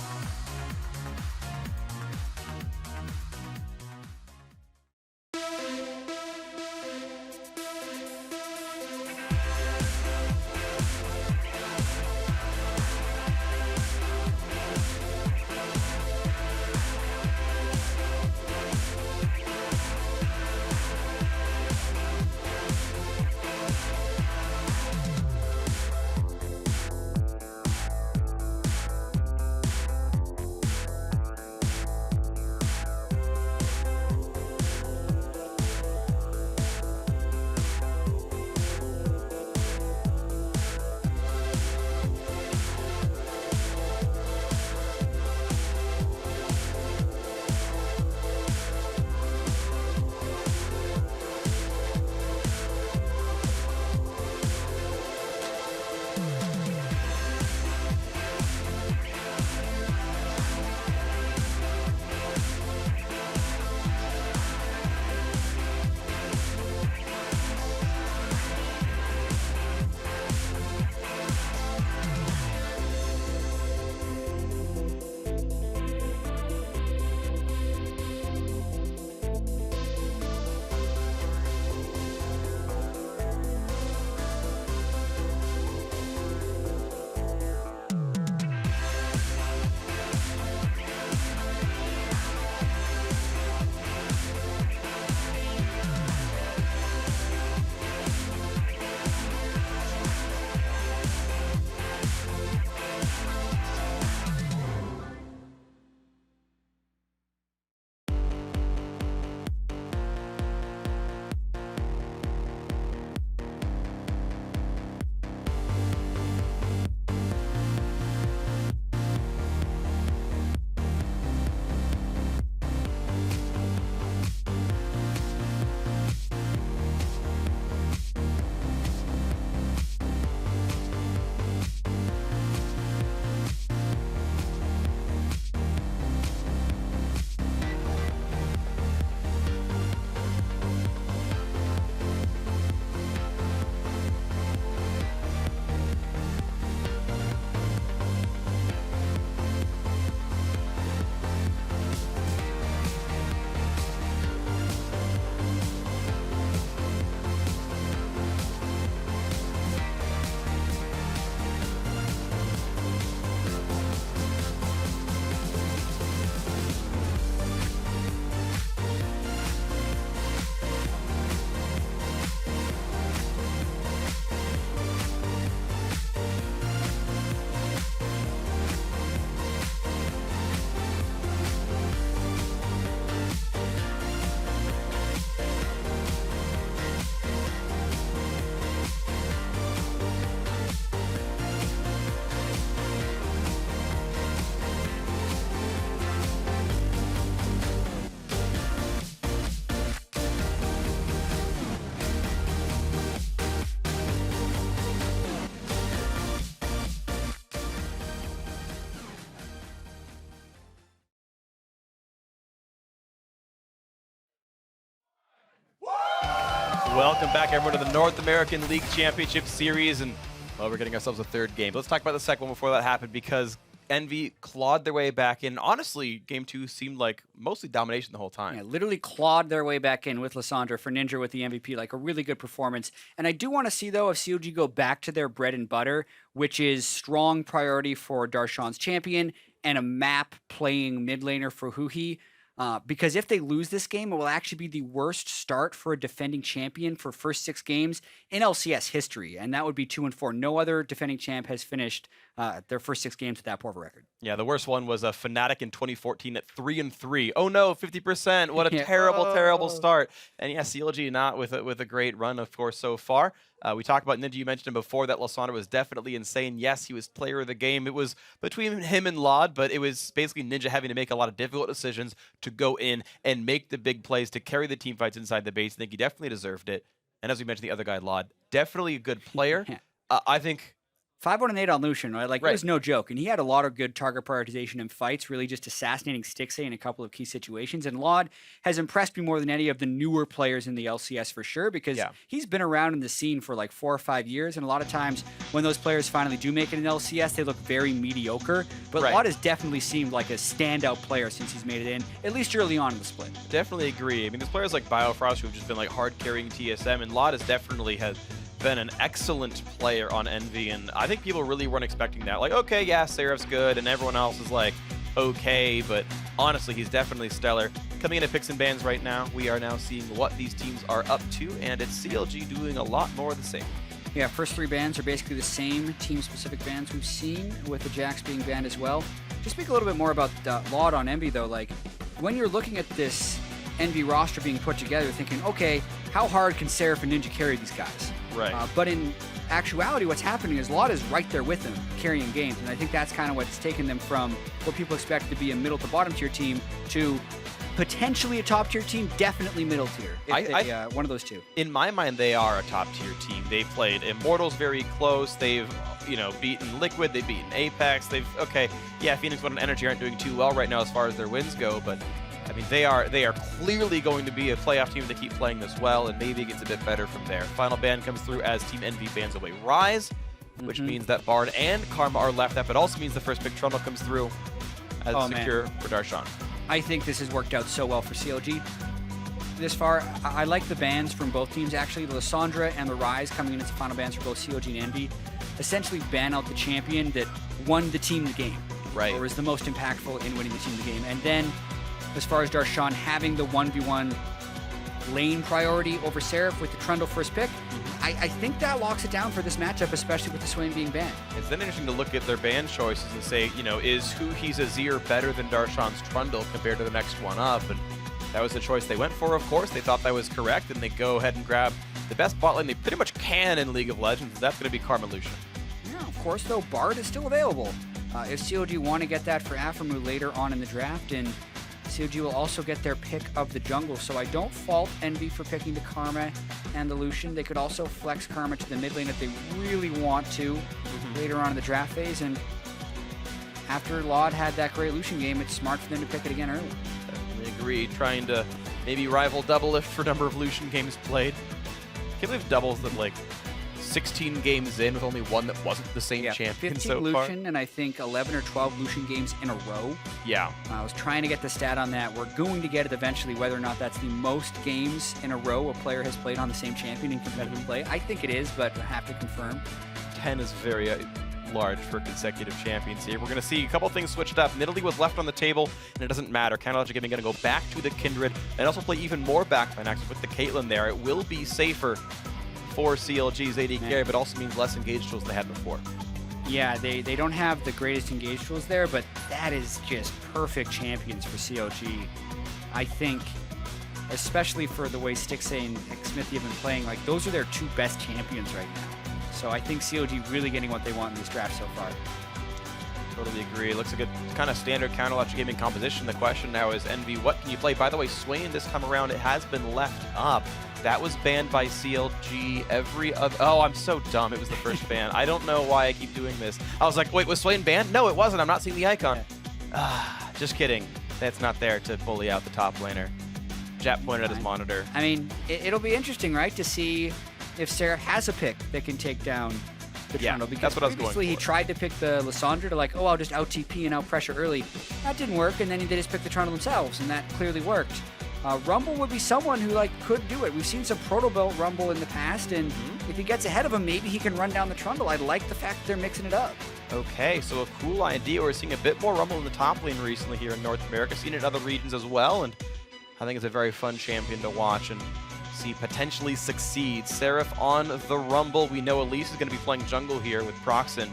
Welcome back, everyone, to the North American League Championship Series, and well, we're getting ourselves a third game. But let's talk about the second one before that happened, because Envy clawed their way back in. Honestly, game 2 seemed like mostly domination the whole time. Yeah, literally clawed their way back in with Lissandra for Ninja with the MVP, like a really good performance. And I do want to see, though, if COG go back to their bread and butter, which is strong priority for Darshan's champion and a map playing mid laner for Huhi. Because if they lose this game, it will actually be the worst start for a defending champion for first 6 games in LCS history, and that would be 2-4. No other defending champ has finished their first 6 games with that poor of a record. Yeah, the worst one was a Fnatic in 2014 at 3-3. Oh no, 50%! What a terrible start. And yeah, CLG not with a great run, of course, so far. We talked about Ninja. You mentioned him before. That Lissandra was definitely insane. Yes, he was player of the game. It was between him and Laud, but it was basically Ninja having to make a lot of difficult decisions to go in and make the big plays to carry the team fights inside the base. I think he definitely deserved it. And as we mentioned, the other guy, Laud, definitely a good player. I think 5-1-8 on Lucian, right? Like, it was no joke. And he had a lot of good target prioritization in fights, really just assassinating Stixxay in a couple of key situations. And Laud has impressed me more than any of the newer players in the LCS for sure, because he's been around in the scene for like 4 or 5 years. And a lot of times when those players finally do make it in LCS, they look very mediocre. But Laud has definitely seemed like a standout player since he's made it in, at least early on in the split. Definitely agree. I mean, there's players like Biofrost who have just been like hard carrying TSM, and Laud has definitely been an excellent player on Envy, and I think people really weren't expecting that. Like, okay, yeah, Seraph's good, and everyone else is like, okay, but honestly, he's definitely stellar. Coming into picks and bans right now, we are now seeing what these teams are up to, and it's CLG doing a lot more of the same. Yeah, first 3 bans are basically the same team-specific bans we've seen, with the Jax being banned as well. Just speak a little bit more about Laud on Envy, though. Like, when you're looking at this Envy roster being put together, thinking, okay, how hard can Seraph and Ninja carry these guys? Right. But in actuality, what's happening is Laud is right there with them, carrying games, and I think that's kind of what's taken them from what people expect to be a middle to bottom tier team to potentially a top tier team, definitely middle tier. One of those two. In my mind, they are a top tier team. They've played Immortals very close. They've beaten Liquid. They've beaten Apex. Phoenix One and NRG aren't doing too well right now as far as their wins go, but I mean, they are clearly going to be a playoff team if they keep playing this well, and maybe it gets a bit better from there. Final ban comes through as Team Envy bans away Rise, which means that Bard and Karma are left up. It also means the first pick Trundle comes through as secure for Darshan. I think this has worked out so well for CLG this far. I like the bans from both teams, actually. The Lissandra and the Rise coming in as the final bans for both CLG and Envy essentially ban out the champion that won the team the game. Right. Or was the most impactful in winning the team the game. And then as far as Darshan having the 1v1 lane priority over Seraph with the Trundle first pick, I think that locks it down for this matchup, especially with the Swain being banned. It's then interesting to look at their ban choices and say, is Huhi's Azir better than Darshan's Trundle compared to the next one up? And that was the choice they went for, of course. They thought that was correct, and they go ahead and grab the best bot lane they pretty much can in League of Legends. That's going to be Karma Lucian. Yeah, of course, though, Bard is still available. If COG want to get that for Aphromoo later on in the draft, and COG will also get their pick of the jungle, so I don't fault Envy for picking the Karma and the Lucian. They could also flex Karma to the mid lane if they really want to later on in the draft phase, and after Laud had that great Lucian game, it's smart for them to pick it again early. Definitely agree, trying to maybe rival Doublelift for number of Lucian games played. Can't believe Doubles that 16 games in with only one that wasn't the same champion 15 so Lucian far. and I think 11 or 12 Lucian games in a row. Yeah. I was trying to get the stat on that. We're going to get it eventually, whether or not that's the most games in a row a player has played on the same champion in competitive play. I think it is, but I have to confirm. 10 is very large for consecutive champions here. We're going to see a couple things switched up. Nidalee was left on the table, and it doesn't matter. NRG Gaming going to go back to the Kindred and also play even more backline action with the Caitlyn there. It will be safer for CLG's AD carry, but also means less engage tools they had before. Yeah, they don't have the greatest engage tools there, but that is just perfect champions for CLG. I think, especially for the way Stixxay and Smithy have been playing, those are their 2 best champions right now. So I think CLG really getting what they want in this draft so far. Totally agree. It looks like a kind of standard NRG Gaming composition. The question now is, Envy, what can you play? By the way, Swain this time around, it has been left up. That was banned by CLG every other... Oh, I'm so dumb. It was the first ban. I don't know why I keep doing this. I was like, wait, was Swain banned? No, it wasn't. I'm not seeing the icon. Just kidding. That's not there to bully out the top laner. Jat pointed at his monitor. I mean, it'll be interesting, right, to see if Seraph has a pick that can take down the Yeah, Trundle. Because that's what I was going previously he for. tried to pick the Lissandra to like, oh, I'll just out TP and out pressure early. That didn't work, and then they just picked the Trundle themselves, and that clearly worked. Rumble would be someone who like could do it. We've seen some Proto Belt Rumble in the past, and if he gets ahead of him, maybe he can run down the Trundle. I like the fact that they're mixing it up. Okay, so a cool idea. We're seeing a bit more Rumble in the top lane recently here in North America, seen it in other regions as well, and I think it's a very fun champion to watch and see potentially succeed. Seraph on the Rumble. We know Elise is going to be playing jungle here with Proxen.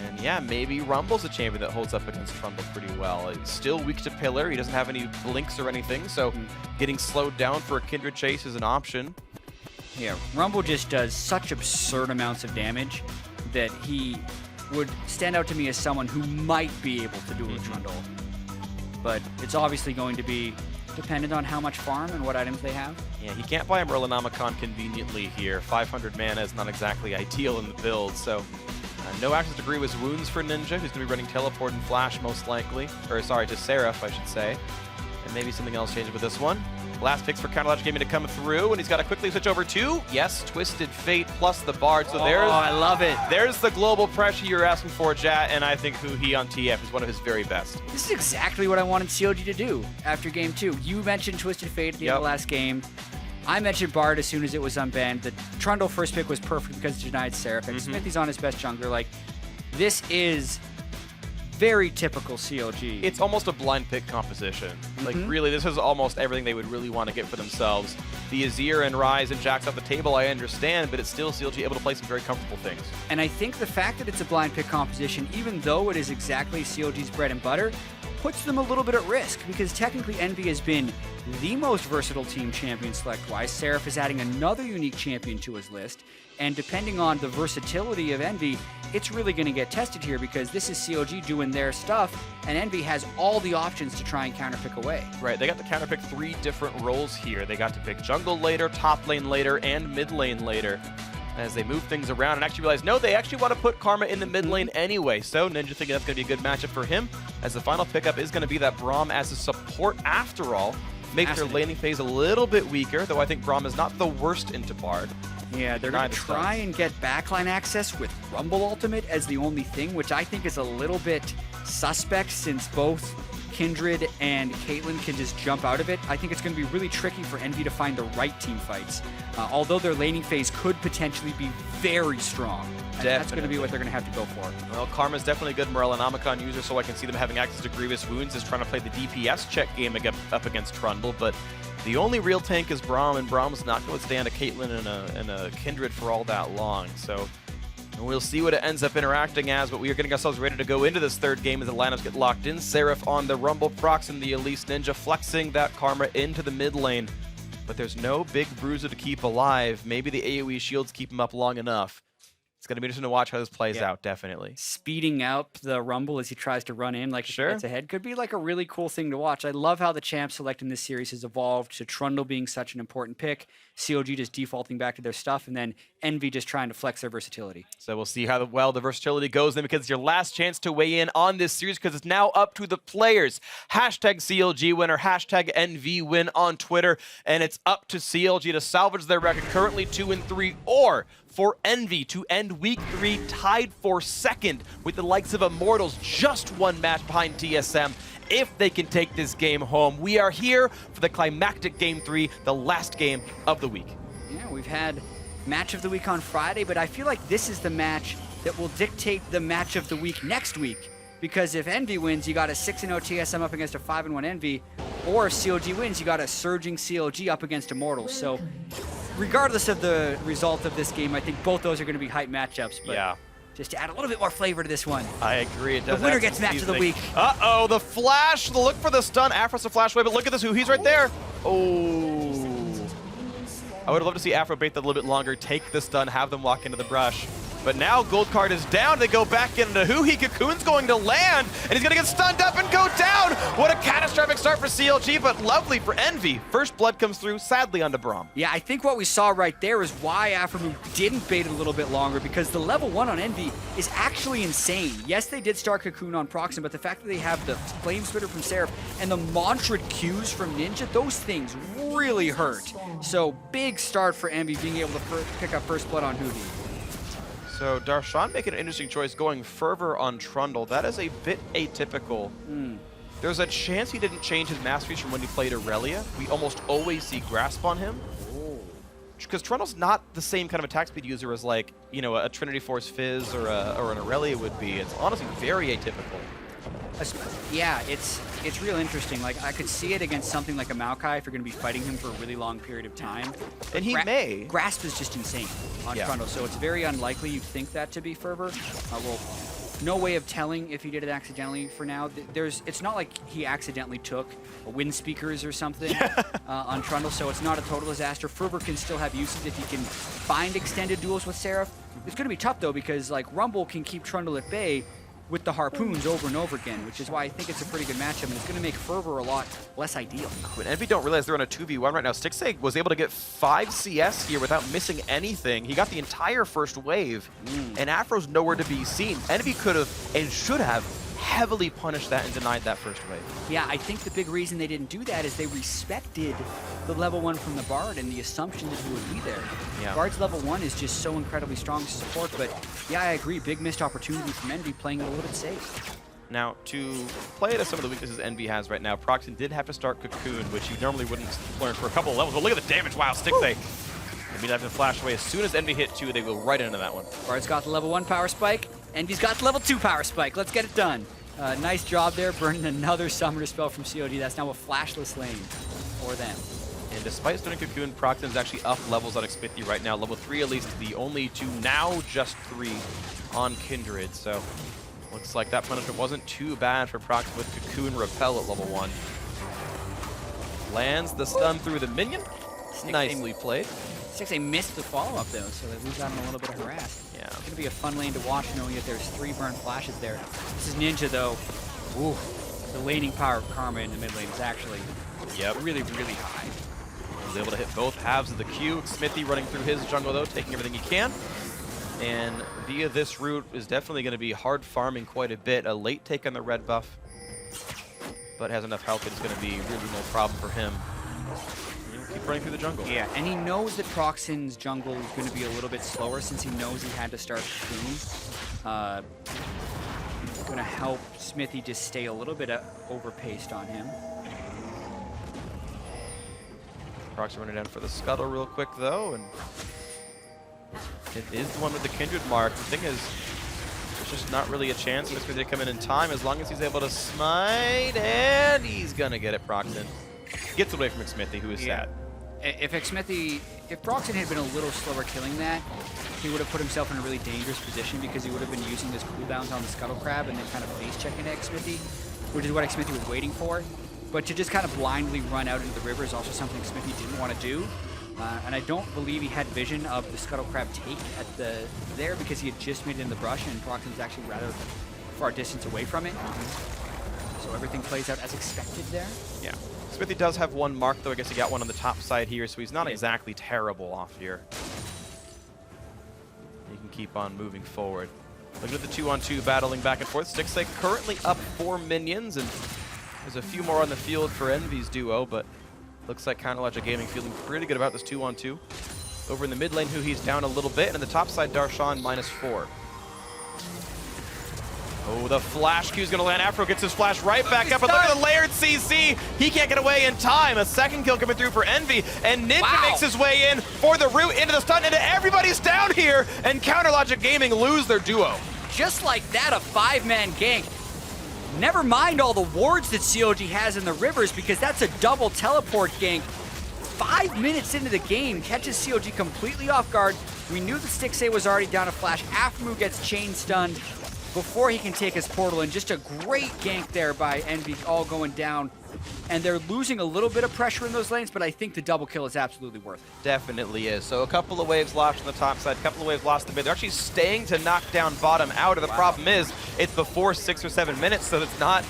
And yeah, maybe Rumble's a champion that holds up against Trundle pretty well. He's still weak to Pillar. He doesn't have any blinks or anything, so getting slowed down for a Kindred Chase is an option. Yeah, Rumble just does such absurd amounts of damage that he would stand out to me as someone who might be able to do a Trundle. But it's obviously going to be dependent on how much farm and what items they have. Yeah, he can't buy a Merlinomicon conveniently here. 500 mana is not exactly ideal in the build, so no access to Grievous Wounds for Ninja, who's going to be running Teleport and Flash most likely. Or sorry, to Seraph, I should say. And maybe something else changes with this one. Last picks for Counterlogic Gaming to come through, and he's got to quickly switch over to, yes, Twisted Fate plus the Bard. So there's, I love it. There's the global pressure you're asking for, Jat, and I think Huhi on TF is one of his very best. This is exactly what I wanted CLG to do after game 2. You mentioned Twisted Fate at the end of the last game. I mentioned Bard as soon as it was unbanned. The Trundle first pick was perfect because it denied Seraph, and Smithy's on his best jungler. Like, this is very typical CLG. It's almost a blind pick composition. Like, really, this is almost everything they would really want to get for themselves. The Azir and Ryze and Jax off the table, I understand, but it's still CLG able to play some very comfortable things. And I think the fact that it's a blind pick composition, even though it is exactly CLG's bread and butter, puts them a little bit at risk, because technically Envy has been the most versatile team champion select-wise. Seraph is adding another unique champion to his list, and depending on the versatility of Envy, it's really going to get tested here, because this is CLG doing their stuff, and Envy has all the options to try and counterpick away. Right, they got to counterpick 3 different roles here. They got to pick jungle later, top lane later, and mid lane later, as they move things around and actually realize, no, they actually want to put Karma in the mid lane anyway. So Ninja thinking that's going to be a good matchup for him, as the final pickup is going to be that Braum as a support after all. Makes their laning phase a little bit weaker, though I think Braum is not the worst into Bard. Yeah, they're going to try and get backline access with Rumble Ultimate as the only thing, which I think is a little bit suspect, since both Kindred and Caitlyn can just jump out of it. I think it's going to be really tricky for Envy to find the right team fights, although their laning phase could potentially be very strong. And that's going to be what they're going to have to go for. Well, Karma's definitely a good Merlinomicon user, so I can see them having access to Grievous Wounds, is trying to play the DPS check game up against Trundle, but the only real tank is Braum, and Braum's not going to stand a Caitlyn and a Kindred for all that long, so we'll see what it ends up interacting as, but we are getting ourselves ready to go into this third game as the lineups get locked in. Seraph on the Rumble, Proxen, the Elise Ninja, flexing that Karma into the mid lane, but there's no big bruiser to keep alive. Maybe the AoE shields keep him up long enough. It's going to be interesting to watch how this plays out, definitely. Speeding up the Rumble as he tries to run in, like if he gets ahead, could be like a really cool thing to watch. I love how the champ select in this series has evolved to Trundle being such an important pick, CLG just defaulting back to their stuff, and then Envy just trying to flex their versatility. So we'll see how well the versatility goes then, because it's your last chance to weigh in on this series, because it's now up to the players. Hashtag CLG winner, hashtag NV win on Twitter, and it's up to CLG to salvage their record, currently 2-3, or for Envy to end Week 3 tied for second with the likes of Immortals, just one match behind TSM, if they can take this game home. We are here for the climactic Game 3, the last game of the week. Yeah, we've had Match of the Week on Friday, but I feel like this is the match that will dictate the Match of the Week next week. Because if Envy wins, you got a 6-0 TSM up against a 5-1 Envy, or if CLG wins, you got a surging CLG up against Immortals. So regardless of the result of this game, I think both those are going to be hype matchups. But just to add a little bit more flavor to this one. I agree. It does. The winner gets Match of the Week. Uh-oh, the flash, the look for the stun. Afro's a flash away, but look at this, he's right there. Oh. I would love to see Afro bait that a little bit longer, take the stun, have them walk into the brush. But now Gold Card is down. They go back into Huhi. Cocoon's going to land, and he's going to get stunned up and go down. What a catastrophic start for CLG, but lovely for Envy. First blood comes through, sadly, onto Braum. Yeah, I think what we saw right there is why Afromu didn't bait it a little bit longer, because the level 1 on Envy is actually insane. Yes, they did start Cocoon on Proxim, but the fact that they have the Flame Spitter from Seraph and the Mantra Qs from Ninja, those things really hurt. So big start for Envy being able to pick up first blood on Huhi. So Darshan making an interesting choice, going Fervor on Trundle. That is a bit atypical. There's a chance he didn't change his masteries from when he played Aurelia. We almost always see Grasp on him. Because Trundle's not the same kind of attack speed user as, like, you know, a Trinity Force Fizz or an Aurelia would be. It's honestly very atypical. Yeah, it's real interesting. Like, I could see it against something like a Maokai if you're going to be fighting him for a really long period of time. And he may. Grasp is just insane on Trundle, so it's very unlikely you'd think that to be Fervor. Well, no way of telling if he did it accidentally for now. It's not like he accidentally took wind speakers or something on Trundle, so it's not a total disaster. Fervor can still have uses if he can find extended duels with Seraph. It's going to be tough, though, because like Rumble can keep Trundle at bay with the harpoons over and over again, which is why I think it's a pretty good matchup, and it's going to make Fervor a lot less ideal. When Envy don't realize they're on a 2v1 right now, Stixay was able to get 5 CS here without missing anything. He got the entire first wave, and Afro's nowhere to be seen. Envy could have and should have heavily punished that and denied that first wave. Yeah, I think the big reason they didn't do that is they respected the level 1 from the Bard and the assumption that he would be there. Yeah. Bard's level 1 is just so incredibly strong to support, but yeah, I agree, big missed opportunity from Envy playing it a little bit safe. Now, to play to some of the weaknesses Envy has right now, Proxim did have to start Cocoon, which you normally wouldn't learn for a couple of levels, but look at the damage. Wow, Stixay. Envy have to flash away. As soon as Envy hit 2, they go right into that one. Bard's got the level 1 power spike, Envy's got the level 2 power spike. Let's get it done. Nice job there, burning another Summoner spell from COD. That's now a flashless lane for them. And despite stunning Cocoon, Proxim's actually up levels on Xpithy right now. Level 3 at least, the only 2, now just 3 on Kindred. So looks like that punishment wasn't too bad for Proxim with Cocoon Repel at level 1. Lands the stun through the minion. Nicely played. Stixay missed the follow-up, though, so that we've got him a little bit harassed. Yeah. It's going to be a fun lane to watch, knowing that there's 3 burn flashes there. This is Ninja, though. Ooh, the laning power of Karma in the mid lane is actually really, really high. He's able to hit both halves of the queue. Smithy running through his jungle, though, taking everything he can. And via this route is definitely going to be hard farming quite a bit. A late take on the red buff, but has enough health that it's going to be really no problem for him. Keep running through the jungle. Yeah, and he knows that Proxim's jungle is going to be a little bit slower since he knows he had to start Cocoon. Going to help Smithy just stay a little bit overpaced on him. Proxim running down for the scuttle real quick, though, and it is the one with the Kindred mark. The thing is, there's just not really a chance for Smithy to come in time as long as he's able to smite, and he's going to get it, Proxim. Gets away from Xmithy, who is sad. If Proxim had been a little slower killing that, he would have put himself in a really dangerous position because he would have been using his cooldowns on the Scuttle Crab and then kind of face checking Xmithy, which is what Xmithy was waiting for. But to just kind of blindly run out into the river is also something Xmithy didn't want to do. And I don't believe he had vision of the Scuttle Crab take at there because he had just made it in the brush and Proxim's actually rather far distance away from it. So everything plays out as expected there. Yeah. Smithy does have one mark, though. I guess he got one on the top side here, so he's not exactly terrible off here. He can keep on moving forward. Looking at the 2-on-2 battling back and forth. Stixay currently up 4 minions, and there's a few more on the field for Envy's duo, but looks like Counterlogic Gaming feeling pretty good about this 2-on-2. Over in the mid lane, he's down a little bit, and on the top side, Darshan -4. Oh, the flash Q is going to land. Afro gets his flash right back up. And look at the layered CC. He can't get away in time. A second kill coming through for Envy. And Ninja makes his way in for the root into the stun. And everybody's down here. And Counterlogic Gaming lose their duo. Just like that, a 5-man gank. Never mind all the wards that COG has in the rivers because that's a double teleport gank. 5 minutes into the game, catches COG completely off guard. We knew that Stixay was already down a flash. Aftermoo gets chain stunned before he can take his portal, and just a great gank there by Envy, all going down and they're losing a little bit of pressure in those lanes, but I think the double kill is absolutely worth it. Definitely is. So a couple of waves lost on the top side, a couple of waves lost in mid. They're actually staying to knock down bottom outer. The problem is it's before 6 or 7 minutes, so it's not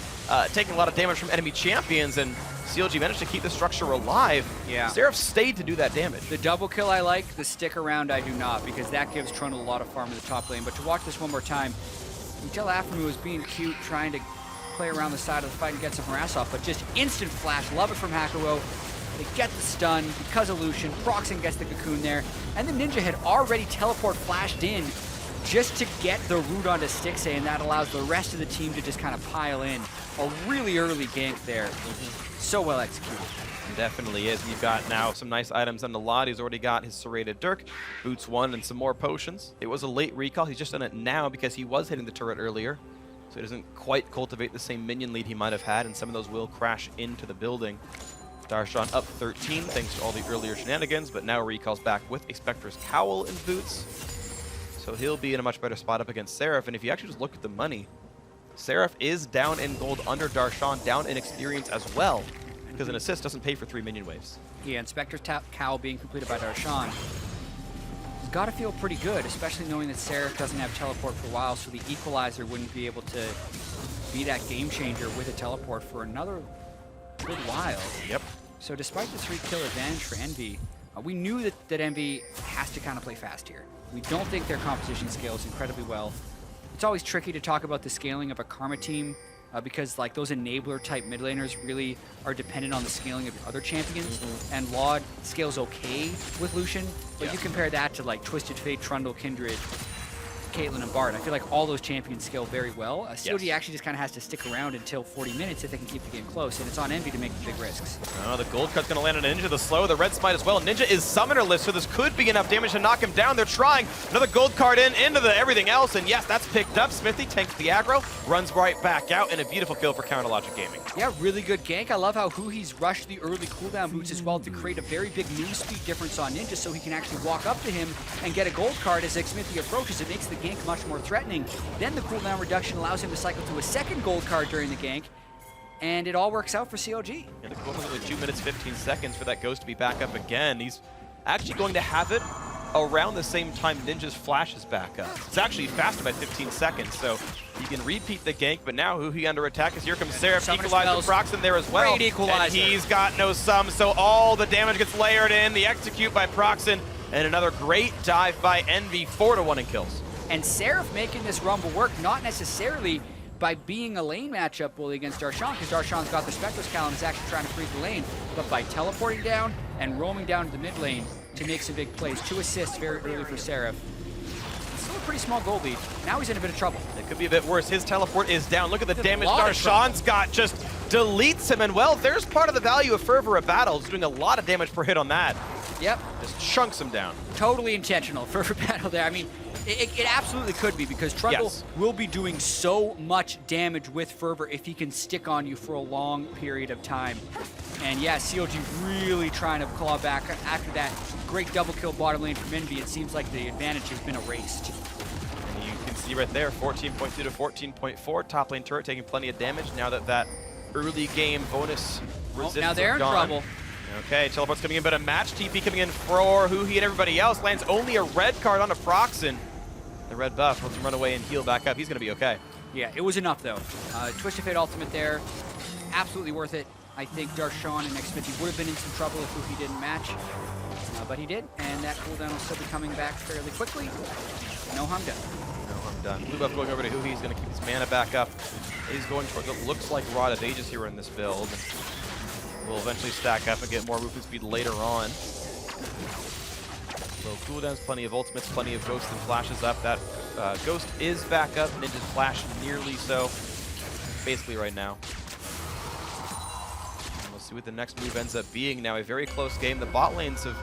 taking a lot of damage from enemy champions, and CLG managed to keep the structure alive. Yeah. Seraph stayed to do that damage. The double kill I like, the stick around I do not, because that gives Trundle a lot of farm in the top lane. But to watch this one more time, you tell Aphromoo was being cute, trying to play around the side of the fight and get some harass off, but just instant flash, love it from Hakuo. They get the stun because of Lucian. Proxen gets the cocoon there, and the Ninja had already teleport flashed in just to get the root onto Stixxay, and that allows the rest of the team to just kind of pile in. A really early gank there. So well executed. Definitely is. You've got now some nice items on the lot. He's already got his serrated Dirk, Boots 1, and some more potions. It was a late recall. He's just done it now because he was hitting the turret earlier. So he doesn't quite cultivate the same minion lead he might have had, and some of those will crash into the building. Darshan up 13 thanks to all the earlier shenanigans, but now recalls back with a Spectre's Cowl in Boots. So he'll be in a much better spot up against Seraph, and if you actually just look at the money, Seraph is down in gold under Darshan, down in experience as well, because an assist doesn't pay for 3 minion waves. Yeah, and Spectre's Cowl being completed by Darshan. He's got to feel pretty good, especially knowing that Seraph doesn't have teleport for a while, so the Equalizer wouldn't be able to be that game changer with a teleport for another good while. Yep. So despite the 3-kill advantage for Envy, we knew that Envy has to kind of play fast here. We don't think their composition scales incredibly well. It's always tricky to talk about the scaling of a Karma team because like those enabler type mid laners really are dependent on the scaling of your other champions. And Laud scales okay with Lucian, but you compare that to like Twisted Fate, Trundle, Kindred, Caitlyn, and Bard. I feel like all those champions scale very well. COD actually just kind of has to stick around until 40 minutes if they can keep the game close, and it's on Envy to make the big risks. Oh, the gold cut's going to land on Ninja, the slow, the red smite as well. Ninja is summonerless, so this could be enough damage to knock him down. They're trying. Another gold card into the everything else, and yes, that's picked up. Smithy tanks the aggro, runs right back out, and a beautiful kill for Counterlogic Gaming. Yeah, really good gank. I love how Huhi's rushed the early cooldown boots as well to create a very big move speed difference on Ninja, so he can actually walk up to him and get a gold card as Smithy approaches. It makes the gank much more threatening. Then the cooldown reduction allows him to cycle to a second gold card during the gank, and it all works out for CLG. Yeah, the equivalent of 2 minutes 15 seconds for that Ghost to be back up again. He's actually going to have it around the same time Ninja's flash is back up. It's actually faster by 15 seconds, so he can repeat the gank, but now Huhi under attack as here comes Seraph, equalizer Proxen there as well. Great equalizer. And he's got no sum, so all the damage gets layered in, the execute by Proxen, and another great dive by Envy, 4-1 in kills. And Seraph making this rumble work, not necessarily by being a lane matchup bully against Darshan, because Darshan's got the Spectre's Cowl and is actually trying to freeze the lane, but by teleporting down and roaming down to the mid lane to make some big plays. 2 assists very early for Seraph. Still a pretty small goal lead. Now he's in a bit of trouble. It could be a bit worse. His teleport is down. Look at the damage Darshan's got. Just deletes him, and well, there's part of the value of Fervor of Battle. He's doing a lot of damage per hit on that. Yep. Just chunks him down. Totally intentional. Fervor Battle there. I mean, it absolutely could be, because Trundle will be doing so much damage with Fervor if he can stick on you for a long period of time. And yeah, CLG really trying to claw back after that great double kill bottom lane from Envy. It seems like the advantage has been erased. And you can see right there, 14.2 to 14.4. Top lane turret taking plenty of damage now that that early game bonus resistance now they're in trouble. Okay, teleport's coming in, but a match TP coming in for Huhi and everybody else. Lands only a red card on a Proxen. The red buff lets him run away and heal back up. He's going to be okay. Yeah, it was enough, though. Twisted Fate ultimate there. Absolutely worth it. I think Darshan and Xfinity would have been in some trouble if Huhi didn't match. But he did, and that cooldown will still be coming back fairly quickly. No harm done. No harm done. Blue buff going over to Huhi. He's going to keep his mana back up. He's going towards what looks like Rod of Ages here in this build. Will eventually stack up and get more movement speed later on. Low cooldowns, plenty of ultimates, plenty of ghosts and flashes up. That ghost is back up. Ninja's flash nearly so. Basically right now. And we'll see what the next move ends up being now. A very close game. The bot lanes have,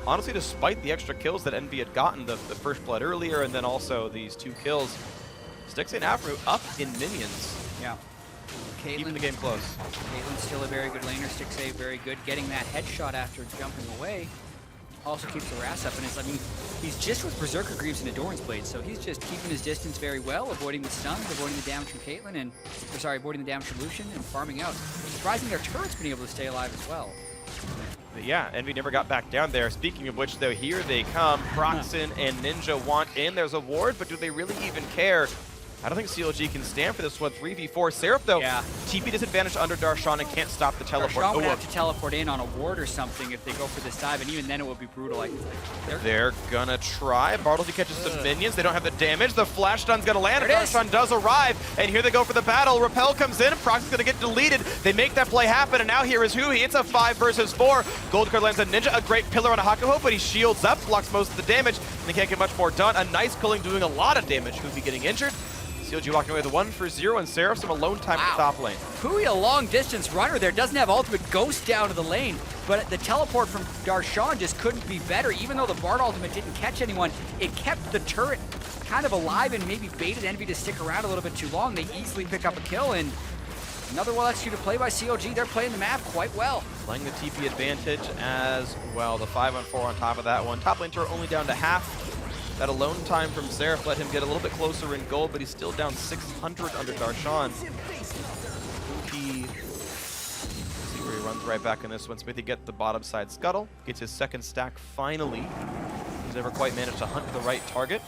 honestly, despite the extra kills that Envy had gotten, the first blood earlier and then also these 2 kills, Stixxay and Aphromoo up in minions. Yeah. Keeping the game close. Caitlyn's still a very good laner. Stixxay very good, getting that headshot after jumping away. also keeps the Wrath up, and it's, I mean, he's just with Berserker Greaves and Endurance Blades, so he's just keeping his distance very well, avoiding the stuns, avoiding the damage from Caitlyn, and, or sorry, avoiding the damage from Lucian, and farming out. Surprising their turret's been able to stay alive as well. But yeah, Envy never got back down there. Speaking of which, though, here they come. Proxen and Ninja want in. There's a ward, but do they really even care? I don't think CLG can stand for this one. 3v4. Seraph, though, TP disadvantage under Darshan and can't stop the teleport. Darshan would have to teleport in on a ward or something if they go for this dive, and even then it would be brutal. Like, they're gonna try. Bartleby catches some minions. They don't have the damage. The flash stun's gonna land. Darshan does arrive, and here they go for the battle. Repel comes in. Proxen's gonna get deleted. They make that play happen, and now here is Huhi. It's a 5 versus 4. Gold card lands a Ninja, a great pillar on a Hakuho, but he shields up, blocks most of the damage, and they can't get much more done. A nice culling doing a lot of damage. Huhi getting injured. CLG walking away with a 1-for-0, and Seraph some alone time at the top lane. Hui, a long distance runner there, doesn't have ultimate, ghost down to the lane, but the teleport from Darshan just couldn't be better. Even though the Bard ultimate didn't catch anyone, it kept the turret kind of alive and maybe baited Envy to stick around a little bit too long. They easily pick up a kill, and another well-executed play by CLG. They're playing the map quite well. Playing the TP advantage as well. The 5-on-4 on top of that one. Top lane turret only down to half. That alone time from Seraph let him get a little bit closer in gold, but he's still down 600 under Darshan. See where he runs right back in this one. Smithy gets the bottom side scuttle, gets his second stack finally. He's never quite managed to hunt the right target.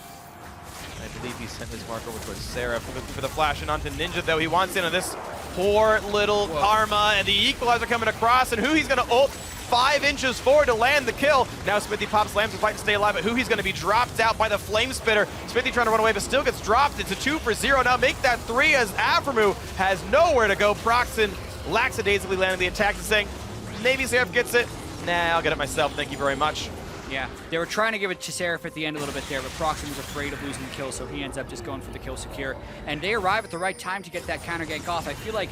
I believe he sent his marker over towards Seraph. Looking for the flash and onto Ninja, though. He wants in on this poor little Karma, and the equalizer coming across, and Huhi's gonna ult 5 inches forward to land the kill. Now Smithy pops slams to fight to stay alive, but Huhi's gonna be dropped out by the Flame Spitter. Smithy trying to run away, but still gets dropped. It's a 2-for-0. Now make that 3 as Avramu has nowhere to go. Proxen lackadaisically landing the attack and saying, maybe Seraph gets it. Nah, I'll get it myself. Thank you very much. Yeah, they were trying to give it to Seraph at the end a little bit there, but Proxen was afraid of losing the kill, so he ends up just going for the kill secure. And they arrive at the right time to get that counter gank off. I feel like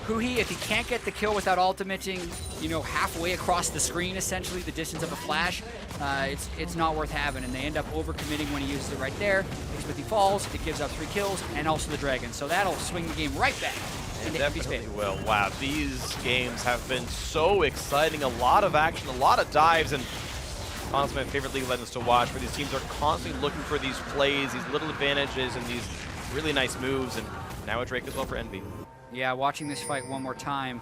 Huhi, if he can't get the kill without ultimating, you know, halfway across the screen, essentially, the distance of a flash, it's not worth having, and they end up overcommitting when he uses it right there. If he falls, it gives up 3 kills, and also the dragon. So that'll swing the game right back into Envy's favor. Well, wow, these games have been so exciting. A lot of action, a lot of dives, and honestly, my favorite League of Legends to watch, where these teams are constantly looking for these plays, these little advantages, and these really nice moves, and now a Drake as well for Envy. Yeah, watching this fight one more time.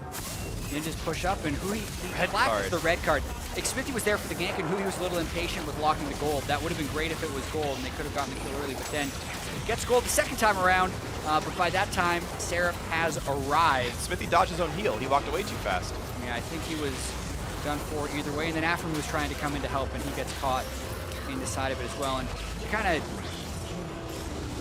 Ninjas push up, and Huhi Red flags card. the red card. Smithy was there for the gank, and Huhi was a little impatient with locking the gold. That would have been great if it was gold, and they could have gotten the kill early, but then gets gold the second time around, but by that time, Seraph has arrived. Smithy dodged his own heal. He walked away too fast. Yeah, I think he was done for either way, and then Afram was trying to come in to help, and he gets caught in the side of it as well. And to kind of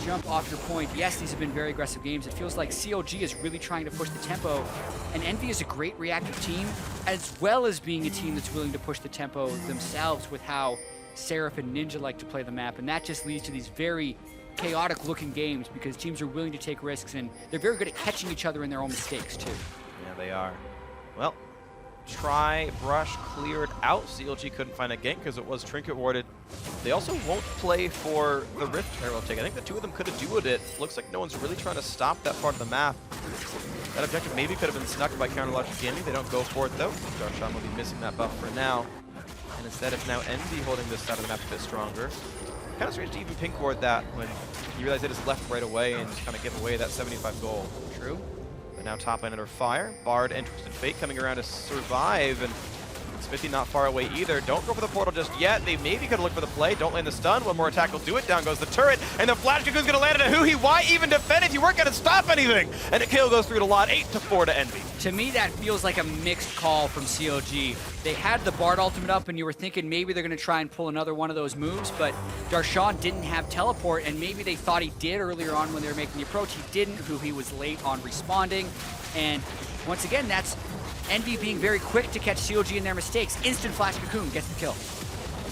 jump off your point, yes, these have been very aggressive games. It feels like CLG is really trying to push the tempo, and Envy is a great reactive team, as well as being a team that's willing to push the tempo themselves with how Seraph and Ninja like to play the map, and that just leads to these very chaotic looking games because teams are willing to take risks, and they're very good at catching each other in their own mistakes too. Yeah, they are. Well, try, brush, cleared out. CLG couldn't find a gank because it was trinket warded. They also won't play for the Rift Arrow take. I think the two of them could have duoed it. Looks like no one's really trying to stop that part of the map. That objective maybe could have been snuck by Counter Logic Gaming. They don't go for it though. Darshan will be missing that buff for now. And instead it's now Envy holding this side of the map a bit stronger. Kind of strange to even pink ward that when you realize they just left right away and just kind of give away that 75 gold. True. But now top lane under fire. Bard and Twisted Fate coming around to survive, and Smithy not far away either. Don't go for the portal just yet. They maybe could have looked for the play. Don't land the stun. One more attack will do it. Down goes the turret, and the flash cocoon's gonna land at a Huhi. Why even defend if you weren't gonna stop anything? And a kill goes through to Lot, 8-4 to Envy. To me, that feels like a mixed call from CLG. They had the Bard ultimate up, and you were thinking maybe they're going to try and pull another one of those moves, but Darshan didn't have teleport, and maybe they thought he did earlier on when they were making the approach. He didn't. Huhi was late on responding, and once again, that's Envy being very quick to catch CLG in their mistakes. Instant flash cocoon gets the kill.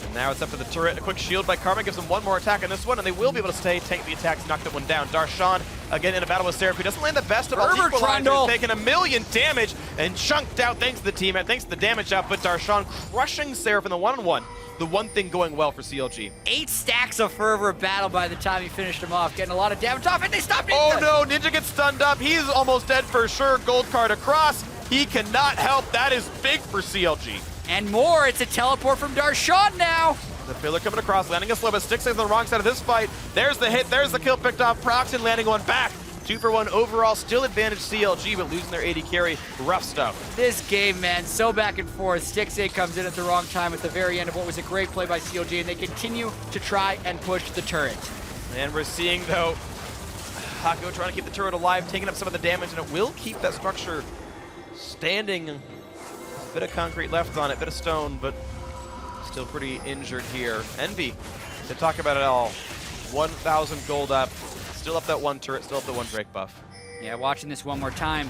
And now it's up to the turret. A quick shield by Karma gives them one more attack on this one, and they will be able to stay, tank the attacks, knock that one down. Darshan, again in a battle with Seraph, who doesn't land the best of all equalizers, taking 1 million damage and chunked out thanks to the team, and thanks to the damage output. Darshan crushing Seraph in the one-on-one. The one thing going well for CLG. 8 stacks of Fervor battle by the time he finished him off, getting a lot of damage off, and they stopped Ninja. Oh no, Ninja gets stunned up. He's almost dead for sure. Gold card across. He cannot help. That is big for CLG. And more, it's a teleport from Darshan now. The pillar coming across, landing a slow, but Stixxay on the wrong side of this fight. There's the hit, there's the kill picked off. Proxen landing one back. 2 for 1 overall, still advantage CLG, but losing their AD carry. Rough stuff. This game, man, so back and forth. Stixxay comes in at the wrong time at the very end of what was a great play by CLG, and they continue to try and push the turret. And we're seeing, though, Hako trying to keep the turret alive, taking up some of the damage, and it will keep that structure standing. A bit of concrete left on it, bit of stone, but still pretty injured here. Envy, to talk about it all, 1,000 gold up, still up that 1 turret, still up the 1 Drake buff. Yeah, watching this one more time.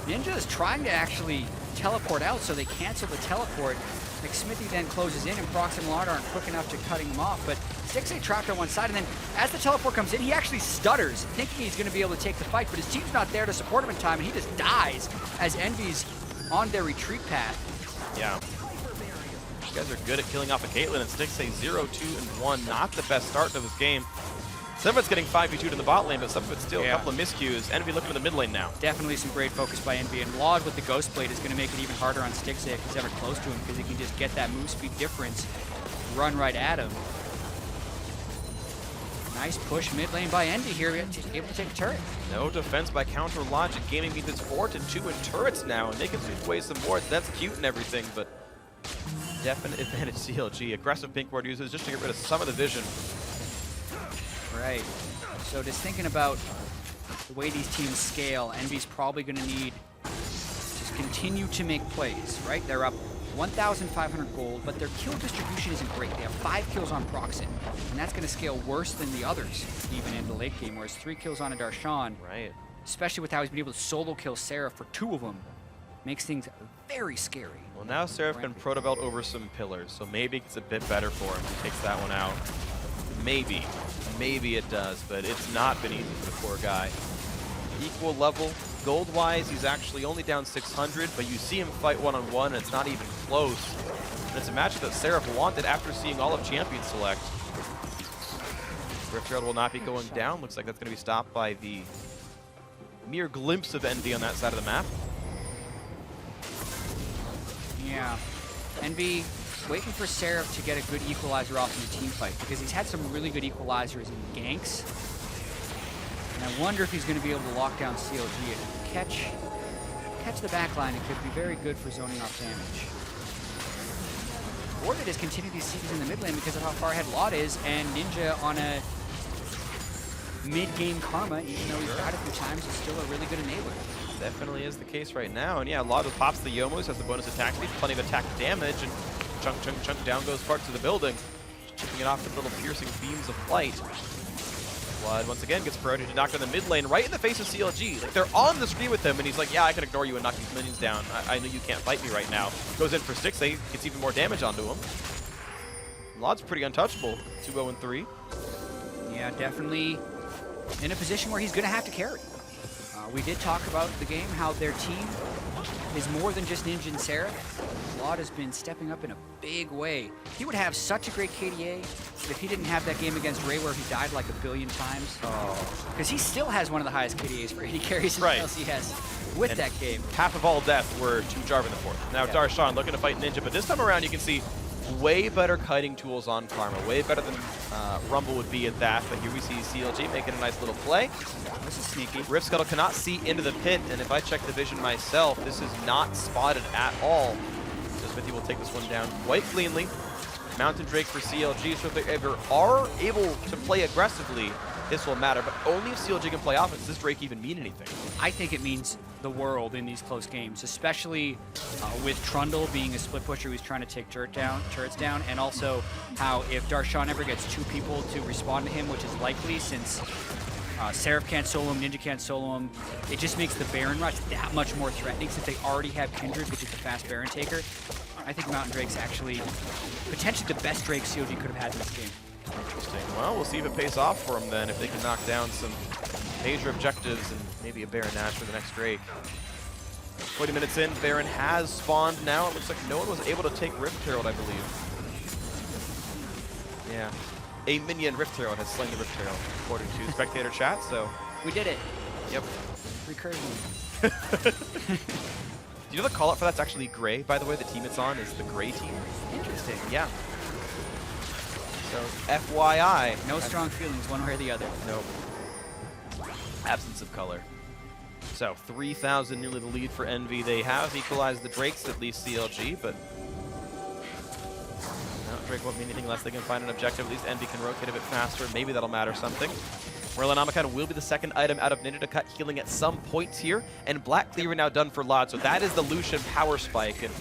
Ninja is trying to actually teleport out, so they cancel the teleport. McSmithy then closes in, and Prox and Lard aren't quick enough to cutting him off, but Stixxay trapped on one side, and then as the teleport comes in, he actually stutters, thinking he's going to be able to take the fight, but his team's not there to support him in time, and he just dies as Envy's on their retreat path. Yeah. You guys are good at killing off a Caitlyn, and Stixxay 0, 2, and 1. Not the best start to this game. Some of it's getting 5v2 in the bot lane, but some of it's still a couple of miscues. Envy looking at the mid lane now. Definitely some great focus by Envy, and Laud with the Ghost Blade is going to make it even harder on Stixxay if he's ever close to him, because he can just get that move speed difference, run right at him. Nice push mid lane by Envy here, able to take a turret. No defense by Counter Logic. Gaming means it's 4-2 in turrets now, and they can sweep away some more. That's cute and everything, but definite advantage CLG. Aggressive pink ward uses just to get rid of some of the vision. Right. So just thinking about the way these teams scale, Envy's probably going to need to just continue to make plays, right? They're up 1,500 gold, but their kill distribution isn't great. They have 5 kills on Proxen, and that's going to scale worse than the others, even in the late game, whereas 3 kills on a Darshan, right? especially with how he's been able to solo kill Seraph for 2 of them, makes things very scary. Well, now Seraph can protobelt over some pillars, so maybe it's a bit better for him. He takes that one out. Maybe. Maybe it does, but it's not been easy for the poor guy. Equal level. Gold-wise, he's actually only down 600, but you see him fight one-on-one, and it's not even close. And it's a matchup that Seraph wanted after seeing all of Champion select. Rift Herald will not be going down. Looks like that's going to be stopped by the mere glimpse of Envy on that side of the map. Yeah. Envy waiting for Seraph to get a good equalizer off in the team fight, because he's had some really good equalizers in ganks. And I wonder if he's going to be able to lock down CLG and catch the backline. It could be very good for zoning off damage. Or they just continue these sieges in the mid lane because of how far ahead Laud is, and Ninja on a mid-game karma, even though he's died a few times, is still a really good enabler. Definitely is the case right now. And yeah, Laud pops the Yomos, has the bonus attack speed, plenty of attack damage, and chunk, chunk, chunk, down goes parts of the building. Chipping it off with little piercing beams of light. Blood once again gets priority to knock down the mid lane right in the face of CLG. Like, they're on the screen with him, and he's like, yeah, I can ignore you and knock these minions down. I know you can't fight me right now. Goes in for Stixxay, gets even more damage onto him. Laud's pretty untouchable, 2-0-3. Yeah, definitely in a position where he's going to have to carry. We did talk about the game, how their team is more than just Ninja and Seraph. Laud has been stepping up in a big way. He would have such a great KDA if he didn't have that game against Ray where he died like 1 billion times. Because he still has one of the highest KDAs for AD carries in the LCS with that game. Half of all deaths were to Jarvan in the fourth. Now Darshan looking to fight Ninja, but this time around you can see way better kiting tools on Karma, way better than Rumble would be at that. But here we see CLG making a nice little play. This is sneaky. Rift Scuttle cannot see into the pit, and if I check the vision myself, this is not spotted at all. So Smithy will take this one down quite cleanly. Mountain Drake for CLG, so if they ever are able to play aggressively, this will matter, but only if CLG can play offense. Does Drake even mean anything? I think it means the world in these close games, especially with Trundle being a split pusher who's trying to take turrets down, and also how if Darshan ever gets 2 people to respond to him, which is likely since Seraph can't solo him, Ninja can't solo him, it just makes the Baron rush that much more threatening since they already have Kindred, which is the fast Baron taker. I think Mountain Drake's actually potentially the best Drake COG could have had in this game. Interesting. Well, we'll see if it pays off for them then, if they can knock down some major objectives and maybe a Baron Nash for the next Drake. 20 minutes in, Baron has spawned now. It looks like no one was able to take Rift Herald, I believe. Yeah. A minion Rift Herald has slain the Rift Herald, according to spectator chat, so. We did it. Yep. Recursion. Do you know the call out for that's actually gray, by the way? The team it's on is the gray team. Interesting. Yeah. So, FYI. No strong feelings one way or the other. No. Absence of color. So, 3,000 nearly the lead for Envy. They have equalized the Drakes, at least CLG, but Drake won't mean anything unless they can find an objective. At least Envy can rotate a bit faster. Maybe that'll matter something. Morellanamakan will be the second item out of Ninja to cut healing at some point here. And Black Cleaver now done for Lod. So that is the Lucian power spike. And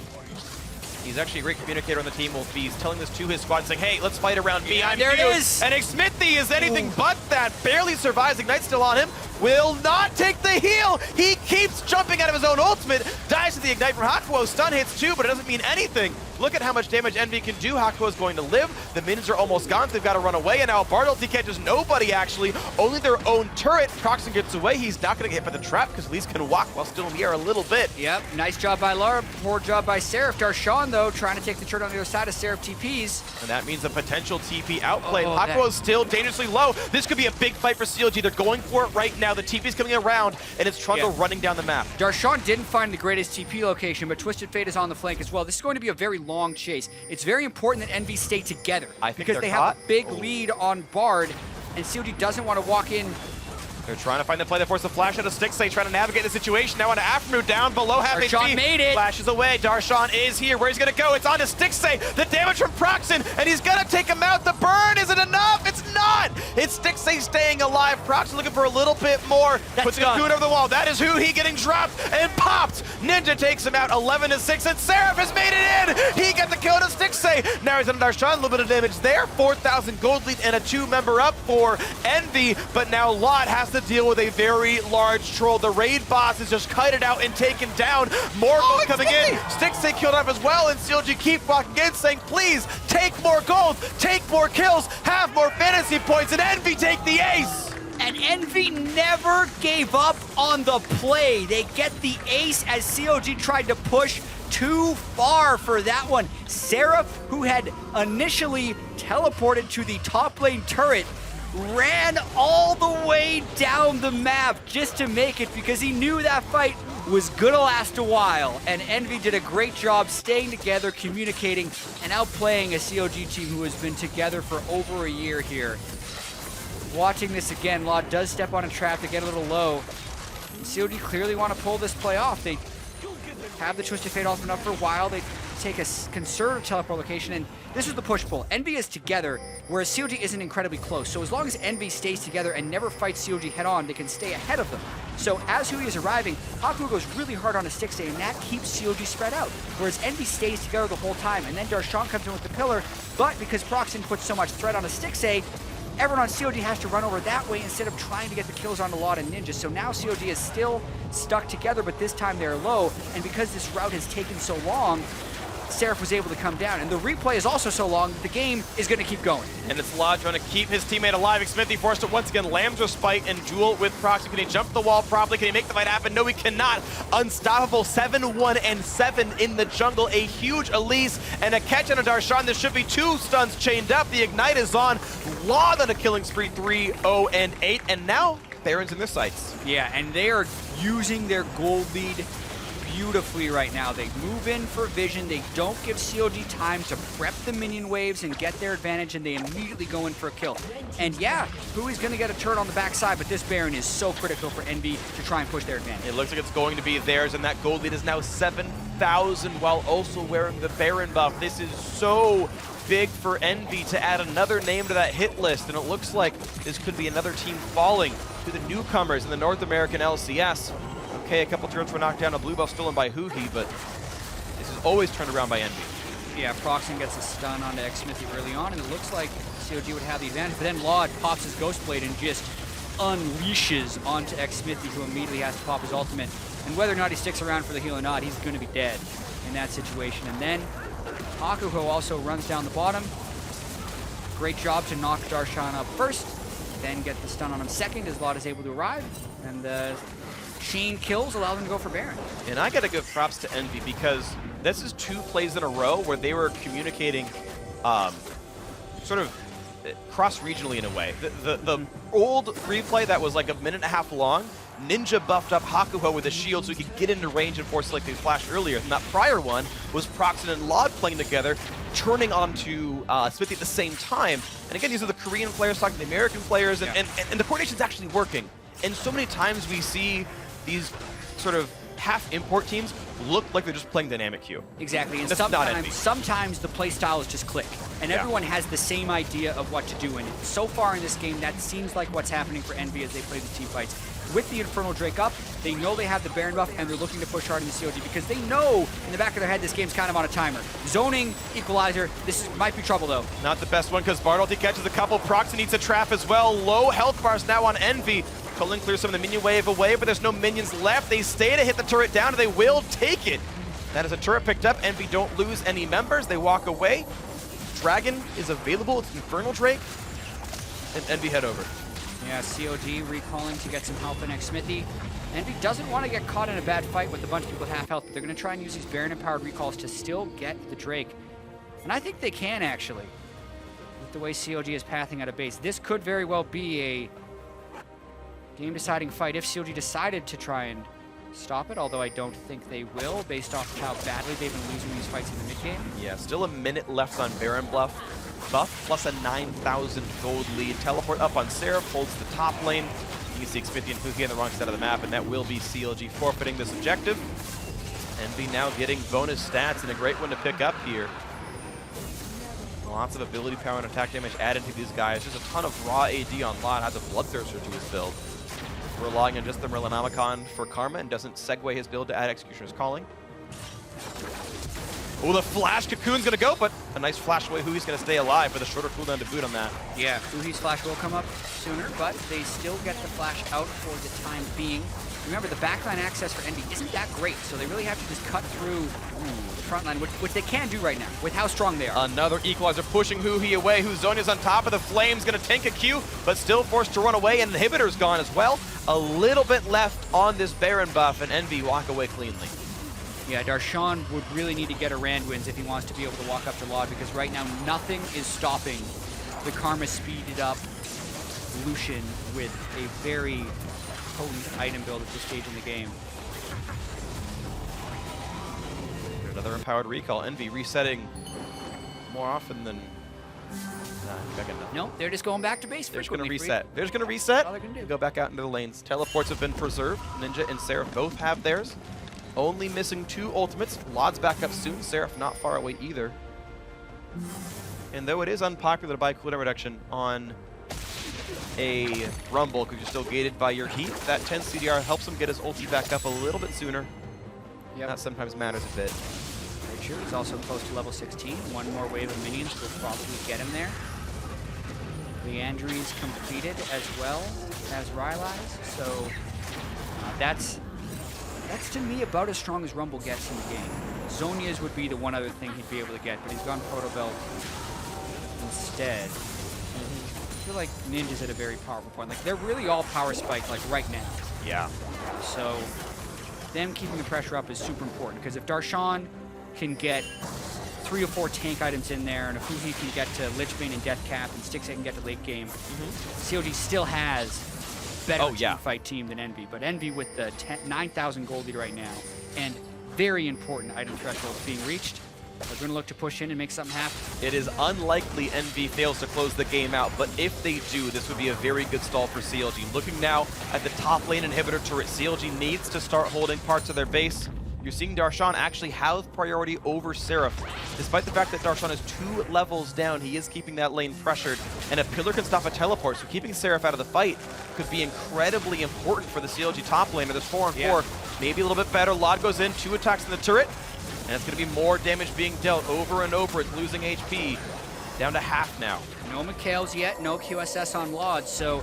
he's actually a great communicator on the team. He's telling this to his squad, saying, hey, let's fight around me. I'm there it cute. is. And Smithy is anything but that. Barely survives. Ignite still on him. Will not take the heal. He keeps jumping out of his own ultimate. Dies to the Ignite from Hakuo. Stun hits too, but it doesn't mean anything. Look at how much damage Envy can do. Hakuo is going to live. The minions are almost gone. They've got to run away. And now Bartles, he catches nobody, actually. Only their own turret. Proxen gets away. He's not going to get hit by the trap because Elise can walk while still in the air a little bit. Yep, nice job by Lara. Poor job by Seraph. Darshan, though, trying to take the turret on the other side of Seraph TPs. And that means a potential TP outplay. Oh, Hakuo's still dangerously low. This could be a big fight for CLG. They're going for it right now. The TP's coming around, and it's Trundle running down the map. Darshan didn't find the greatest TP location, but Twisted Fate is on the flank as well. This is going to be a very long chase. It's very important that Envy stay together because they have a big lead on Bard, and CLG doesn't want to walk in. They're trying to find the play that forces the flash out of Stixay, trying to navigate the situation. Now on to Aftermoon, down below half HP. Darshan made it. Flashes away. Darshan is here. Where's he going to go? It's on to Stixay. The damage from Proxen, and he's going to take him out. The burn isn't enough. It's not. It's Stixay staying alive. Proxen looking for a little bit more. Puts the Cocoon over the wall. That is He getting dropped and popped. Ninja takes him out 11-6, and Seraph has made it in. He got the kill to Stixay. Now he's on Darshan. A little bit of damage there. 4,000 gold lead and a 2-member up for Envy, but now Lot has to deal with a very large troll. The raid boss is just kited out and taken down. More gold coming in. Stixay killed off as well, and CLG keep walking in, saying, please, take more gold, take more kills, have more fantasy points, and Envy take the ace. And Envy never gave up on the play. They get the ace as CLG tried to push too far for that one. Seraph, who had initially teleported to the top lane turret, ran all the way down the map just to make it because he knew that fight was gonna last a while. And Envy did a great job staying together, communicating, and outplaying a CLG team who has been together for over a year here. Watching this again, Law does step on a trap to get a little low. CLG clearly want to pull this play off. They have the Twisted Fate ultimate up for a while. They take a conservative teleport location, and this is the push-pull. Envy is together, whereas CLG isn't incredibly close. So as long as Envy stays together and never fights CLG head-on, they can stay ahead of them. So as Hui is arriving, Haku goes really hard on a Stixay, and that keeps CLG spread out. Whereas Envy stays together the whole time, and then Darshan comes in with the pillar, but because Proxen puts so much threat on a Stixay, everyone on CLG has to run over that way instead of trying to get the kills on the Lot and Ninja. So now CLG is still stuck together, but this time they're low, and because this route has taken so long, Seraph was able to come down. And the replay is also so long that the game is going to keep going. And it's Lodge trying to keep his teammate alive. Smithy forced it once again. Lambs respite and duel with Proxy. Can he jump the wall properly? Can he make the fight happen? No, he cannot. Unstoppable 7-1-7 in the jungle. A huge Elise and a catch on a Darshan. There should be 2 stuns chained up. The Ignite is on. Lod on a killing spree, 3-0-8. And now Baron's in their sights. Yeah, and they are using their gold lead beautifully right now. They move in for vision. They don't give CLG time to prep the minion waves and get their advantage, and they immediately go in for a kill. And yeah, Hui's going to get a turret on the backside, but this Baron is so critical for Envy to try and push their advantage. It looks like it's going to be theirs, and that gold lead is now 7,000 while also wearing the Baron buff. This is so big for Envy to add another name to that hit list, and it looks like this could be another team falling to the newcomers in the North American LCS. Okay, a couple turrets were knocked down, a blue buff stolen by Huhi, but this is always turned around by Envy. Yeah, Proxen gets a stun onto Smithy early on, and it looks like CLG would have the advantage, but then Laud pops his Ghost Blade and just unleashes onto Smithy, who immediately has to pop his ultimate. And whether or not he sticks around for the heal or not, he's going to be dead in that situation. And then Hakuho also runs down the bottom. Great job to knock Darshan up first, then get the stun on him second as Laud is able to arrive, and chain kills allow them to go for Baron. And I gotta give props to Envy because this is 2 plays in a row where they were communicating sort of cross-regionally in a way. The old replay that was like a minute and a half long Ninja buffed up Hakuho with a shield so he could get into range and force selecting flash earlier. And that prior one was Proxen and Laud playing together, turning onto Smithy at the same time. And again, these are the Korean players talking to the American players, and the coordination's actually working. And so many times we see these sort of half import teams look like they're just playing dynamic queue. Exactly, and That's not NV. sometimes the play styles just click, and everyone has the same idea of what to do. And so far in this game, that seems like what's happening for NV as they play the team fights. With the Infernal Drake up, they know they have the Baron buff, and they're looking to push hard in the COG because they know in the back of their head this game's kind of on a timer. Zoning, Equalizer, might be trouble though. Not the best one because Bartley catches a couple. Proxen needs a trap as well. Low health bars now on Envy. Cullen clears some of the minion wave away, but there's no minions left. They stay to hit the turret down, and they will take it. That is a turret picked up. Envy don't lose any members. They walk away. Dragon is available. It's Infernal Drake. And Envy head over. Yeah, COG recalling to get some help in Smithy. Envy doesn't want to get caught in a bad fight with a bunch of people with half health, but they're going to try and use these Baron-empowered recalls to still get the Drake. And I think they can, actually, with the way COG is pathing out of base. This could very well be a game-deciding fight if COG decided to try and stop it, although I don't think they will, based off of how badly they've been losing these fights in the mid-game. Yeah, still a minute left on Baron buff, plus a 9,000 gold lead. Teleport up on Seraph, holds the top lane. You can see Xpithy and Fuki on the wrong side of the map, and that will be CLG forfeiting this objective. Envy now getting bonus stats, and a great one to pick up here. Lots of ability power and attack damage added to these guys. There's a ton of raw AD on Lot, has a Bloodthirster to his build. Relying on just the Merlinomicon for Karma and doesn't segue his build to add Executioner's Calling. Oh, the flash cocoon's gonna go, but a nice flash away. Hui's gonna stay alive with a shorter cooldown to boot on that. Yeah, Hui's flash will come up sooner, but they still get the flash out for the time being. Remember, the backline access for Envy isn't that great, so they really have to just cut through the front line, which they can do right now, with how strong they are. Another Equalizer pushing Hui away. Huzonia's on top of the flames, gonna tank a Q, but still forced to run away, and the Inhibitor's gone as well. A little bit left on this Baron buff, and Envy walk away cleanly. Yeah, Darshan would really need to get a Rand wins if he wants to be able to walk up to Laud, because right now nothing is stopping the Karma speeded up Lucian with a very potent item build at this stage in the game. Another empowered recall. Envy resetting more often than... No, they're just going back to base. They're just going to reset. They're just going to reset. All they're gonna do. Go back out into the lanes. Teleports have been preserved. Ninja and Seraph both have theirs. Only missing 2 ultimates. Laud's back up soon. Seraph not far away either. And though it is unpopular to buy cooldown reduction on a Rumble because you're still gated by your heat, that 10 CDR helps him get his ulti back up a little bit sooner. Yep. That sometimes matters a bit. Very true. He's also close to level 16. One more wave of minions will probably get him there. Leandri's completed as well as Rylai's, so that's to me about as strong as Rumble gets in the game. Zonia's would be the one other thing he'd be able to get, but he's gone Proto Belt instead. I feel like Ninja's at a very powerful point. Like, they're really all power spiked, like, right now. Yeah. So them keeping the pressure up is super important, because if Darshan can get 3 or 4 tank items in there, and if Fuhi can get to Lichbane and Deathcap, and Stixxay can get to late game, COG still has better fight team than Envy. But Envy with the 9,000 gold lead right now, and very important item thresholds being reached, they're going to look to push in and make something happen. It is unlikely Envy fails to close the game out, but if they do, this would be a very good stall for CLG. Looking now at the top lane inhibitor turret, CLG needs to start holding parts of their base. You're seeing Darshan actually have priority over Seraph. Despite the fact that Darshan is 2 levels down, he is keeping that lane pressured, and a pillar can stop a teleport, so keeping Seraph out of the fight could be incredibly important for the CLG top laner. There's 4 on 4, maybe a little bit better. Laud goes in, 2 attacks in the turret, and it's going to be more damage being dealt over and over. It's losing HP, down to half now. No McHale's yet, no QSS on Laud, so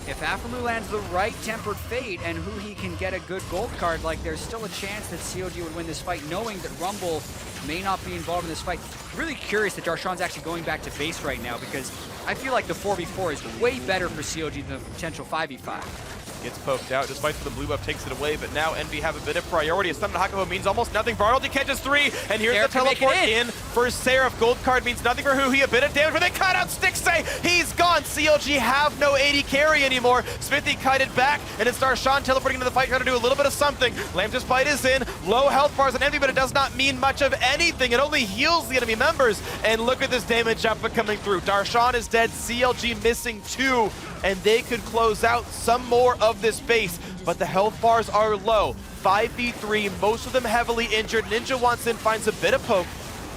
if Aphromoo lands the right Tempered Fate and Huhi can get a good gold card, like, there's still a chance that COG would win this fight, knowing that Rumble may not be involved in this fight. Really curious that Darshan's actually going back to base right now, because I feel like the 4v4 is way better for COG than the potential 5v5. Gets poked out, despite the blue buff takes it away, but now Envy have a bit of priority. A stun on Hakuho means almost nothing. Bartley catches 3, and here's the teleport in for Seraph. Gold card means nothing for Huhi. A bit of damage, but they cut out Stixay. He's gone. CLG have no AD carry anymore. Smithy kited back, and it's Darshan teleporting into the fight, trying to do a little bit of something. Lamb's bite is in. Low health bars on Envy, but it does not mean much of anything. It only heals the enemy members. And look at this damage output coming through. Darshan is dead. CLG missing 2, and they could close out some more of this base, but the health bars are low. 5v3, most of them heavily injured. Ninja wants in, finds a bit of poke.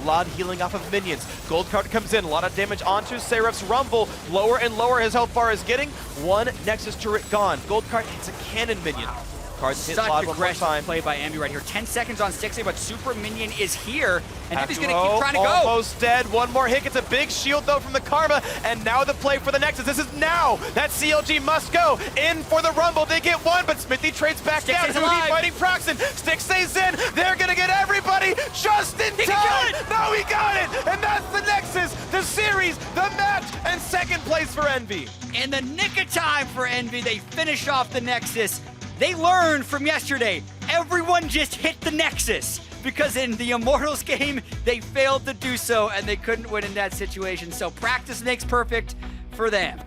A lot of healing off of minions. Gold card comes in, a lot of damage onto Seraph's Rumble. Lower and lower his health bar is getting. One Nexus turret gone. Gold card hits a cannon minion. Cards hit Such Lod one more aggressive time. play by Envy right here. 10 seconds on Stixay, but Super Minion is here, and Envy's Have gonna keep trying to go. Almost dead. One more hit. Gets a big shield though from the Karma, and now the play for the Nexus. This is now that CLG must go in for the Rumble. They get one, but Smithy trades back down. Stixay's alive. Huhi fighting Proxen. Stixay's in. They're gonna get everybody just in time. No, he got it, and that's the Nexus, the series, the match, and second place for Envy. In the nick of time for Envy, they finish off the Nexus. They learned from yesterday. Everyone just hit the Nexus, because in the Immortals game, they failed to do so, and they couldn't win in that situation. So practice makes perfect for them.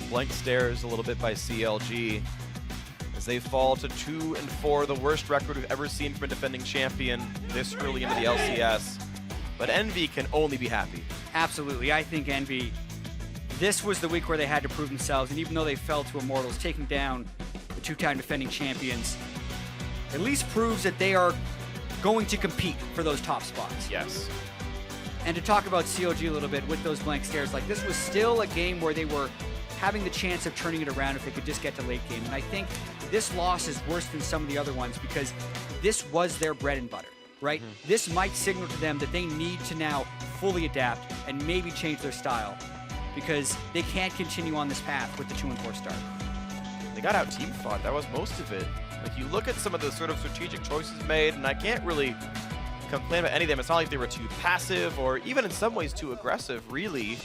Blank stares a little bit by CLG as they fall to 2-4, the worst record we've ever seen from a defending champion this early into the LCS. But Envy can only be happy. Absolutely. I think Envy, this was the week where they had to prove themselves, and even though they fell to Immortals, taking down the 2-time defending champions, at least proves that they are going to compete for those top spots. Yes. And to talk about CLG a little bit with those blank stares, like this was still a game where they were having the chance of turning it around if they could just get to late game. And I think this loss is worse than some of the other ones because this was their bread and butter, right? This might signal to them that they need to now fully adapt and maybe change their style because they can't continue on this path with the 2-4 start. They got out team fought. That was most of it. Like, you look at some of the sort of strategic choices made, and I can't really complain about any of them. It's not like they were too passive or even in some ways too aggressive, really.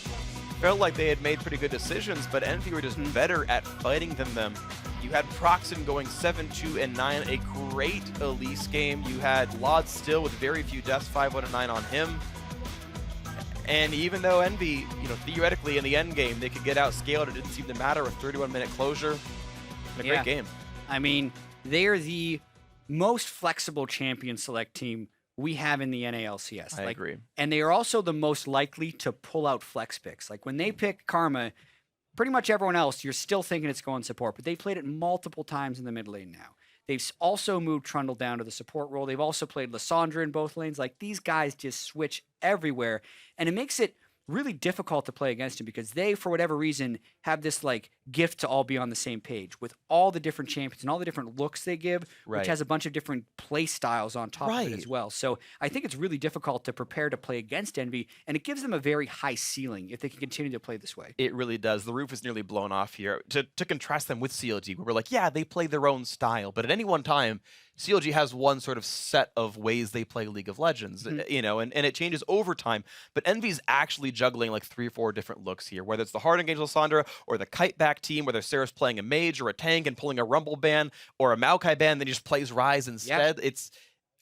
Felt like they had made pretty good decisions, but Envy were just better at fighting than them. You had Proxen going 7-2-9, a great Elise game. You had Lod still with very few deaths, 5-1-9 on him. And even though Envy, theoretically in the end game, they could get outscaled, it didn't seem to matter. A 31-minute closure. A great game. I mean, they're the most flexible champion select team we have in the NALCS. I agree. And they are also the most likely to pull out flex picks. Like when they pick Karma, pretty much everyone else, you're still thinking it's going support, but they played it multiple times in the mid lane now. They've also moved Trundle down to the support role. They've also played Lissandra in both lanes. Like these guys just switch everywhere. And it makes it really difficult to play against him because they, for whatever reason, have this like gift to all be on the same page with all the different champions and all the different looks they give, which has a bunch of different play styles on top of it as well. So I think it's really difficult to prepare to play against Envy, and it gives them a very high ceiling if they can continue to play this way. It really does. The roof is nearly blown off here. To contrast them with CLG, where we're like, yeah, they play their own style, but at any one time, CLG has one sort of set of ways they play League of Legends, and it changes over time. But Envy's actually juggling like 3 or 4 different looks here, whether it's the hard engage Lissandra or the kite back team, whether Seraph's playing a mage or a tank and pulling a Rumble ban or a Maokai ban, then he just plays Ryze instead. It's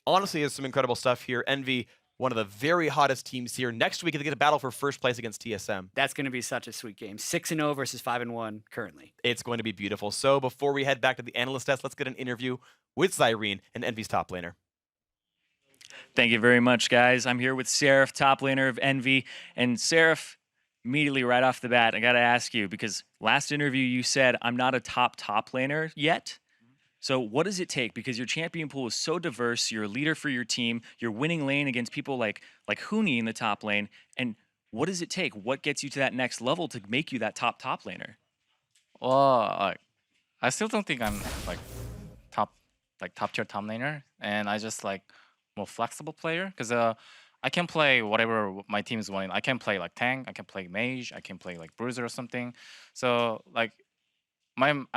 honestly is some incredible stuff here. Envy, one of the very hottest teams here. Next week, they get a battle for first place against TSM. That's going to be such a sweet game. 6-0 versus 5-1 currently. It's going to be beautiful. So before we head back to the analyst desk, let's get an interview with Zyrene and Envy's top laner. Thank you very much, guys. I'm here with Seraph, top laner of Envy. And Seraph, immediately right off the bat, I got to ask you, because last interview you said, I'm not a top laner yet. So what does it take? Because your champion pool is so diverse. You're a leader for your team. You're winning lane against people like Huni in the top lane. And what does it take? What gets you to that next level to make you that top laner? Well, I still don't think I'm top tier top laner, and I just more flexible player because I can play whatever my team is wanting. I can play tank, I can play mage, I can play bruiser or something. So I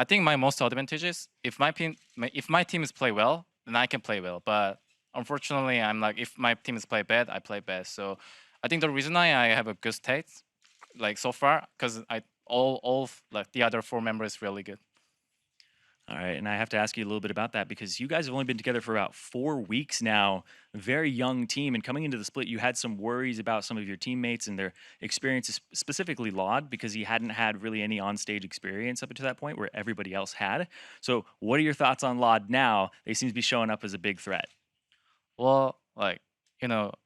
think my most advantage is if my team is play well, then I can play well. But unfortunately, I'm if my team is play bad, I play bad. So I think the reason I have a good state so far because all the other 4 members really good. All right, and I have to ask you a little bit about that because you guys have only been together for about 4 weeks now. A very young team, and coming into the split, you had some worries about some of your teammates and their experiences, specifically Laud, because he hadn't had really any on-stage experience up until that point where everybody else had. So what are your thoughts on Laud now? They seem to be showing up as a big threat. Well, like,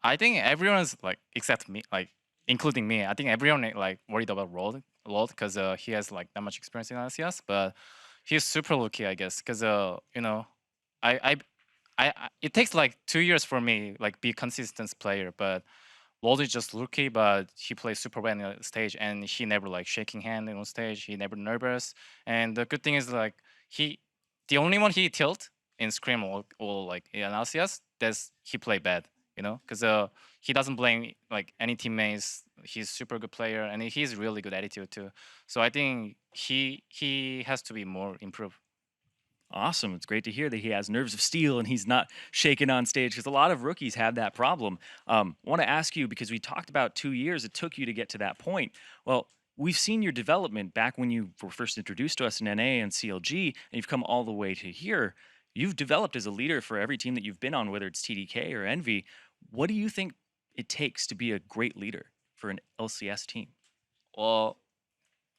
I think everyone's like, except me, like, including me. I think everyone like worried about Lord because he has like not much experience in LCS, but he's super lucky, I guess, because it takes like 2 years for me like be a consistent player, but Lord is just lucky, but he plays super well on the stage, and he never like shaking hand on stage. He never nervous, and the good thing is like the only one he tilt in scrim or like in LCS, that's he play bad, because he doesn't blame like any teammates. He's super good player, and he's really good attitude too. So I think he has to be more improved. Awesome. It's great to hear that he has nerves of steel and he's not shaken on stage because a lot of rookies have that problem. Want to ask you, because we talked about 2 years it took you to get to that point. Well, we've seen your development back when you were first introduced to us in NA and CLG, and you've come all the way to here. You've developed as a leader for every team that you've been on, whether it's TDK or Envy. What do you think it takes to be a great leader for an LCS team? Well,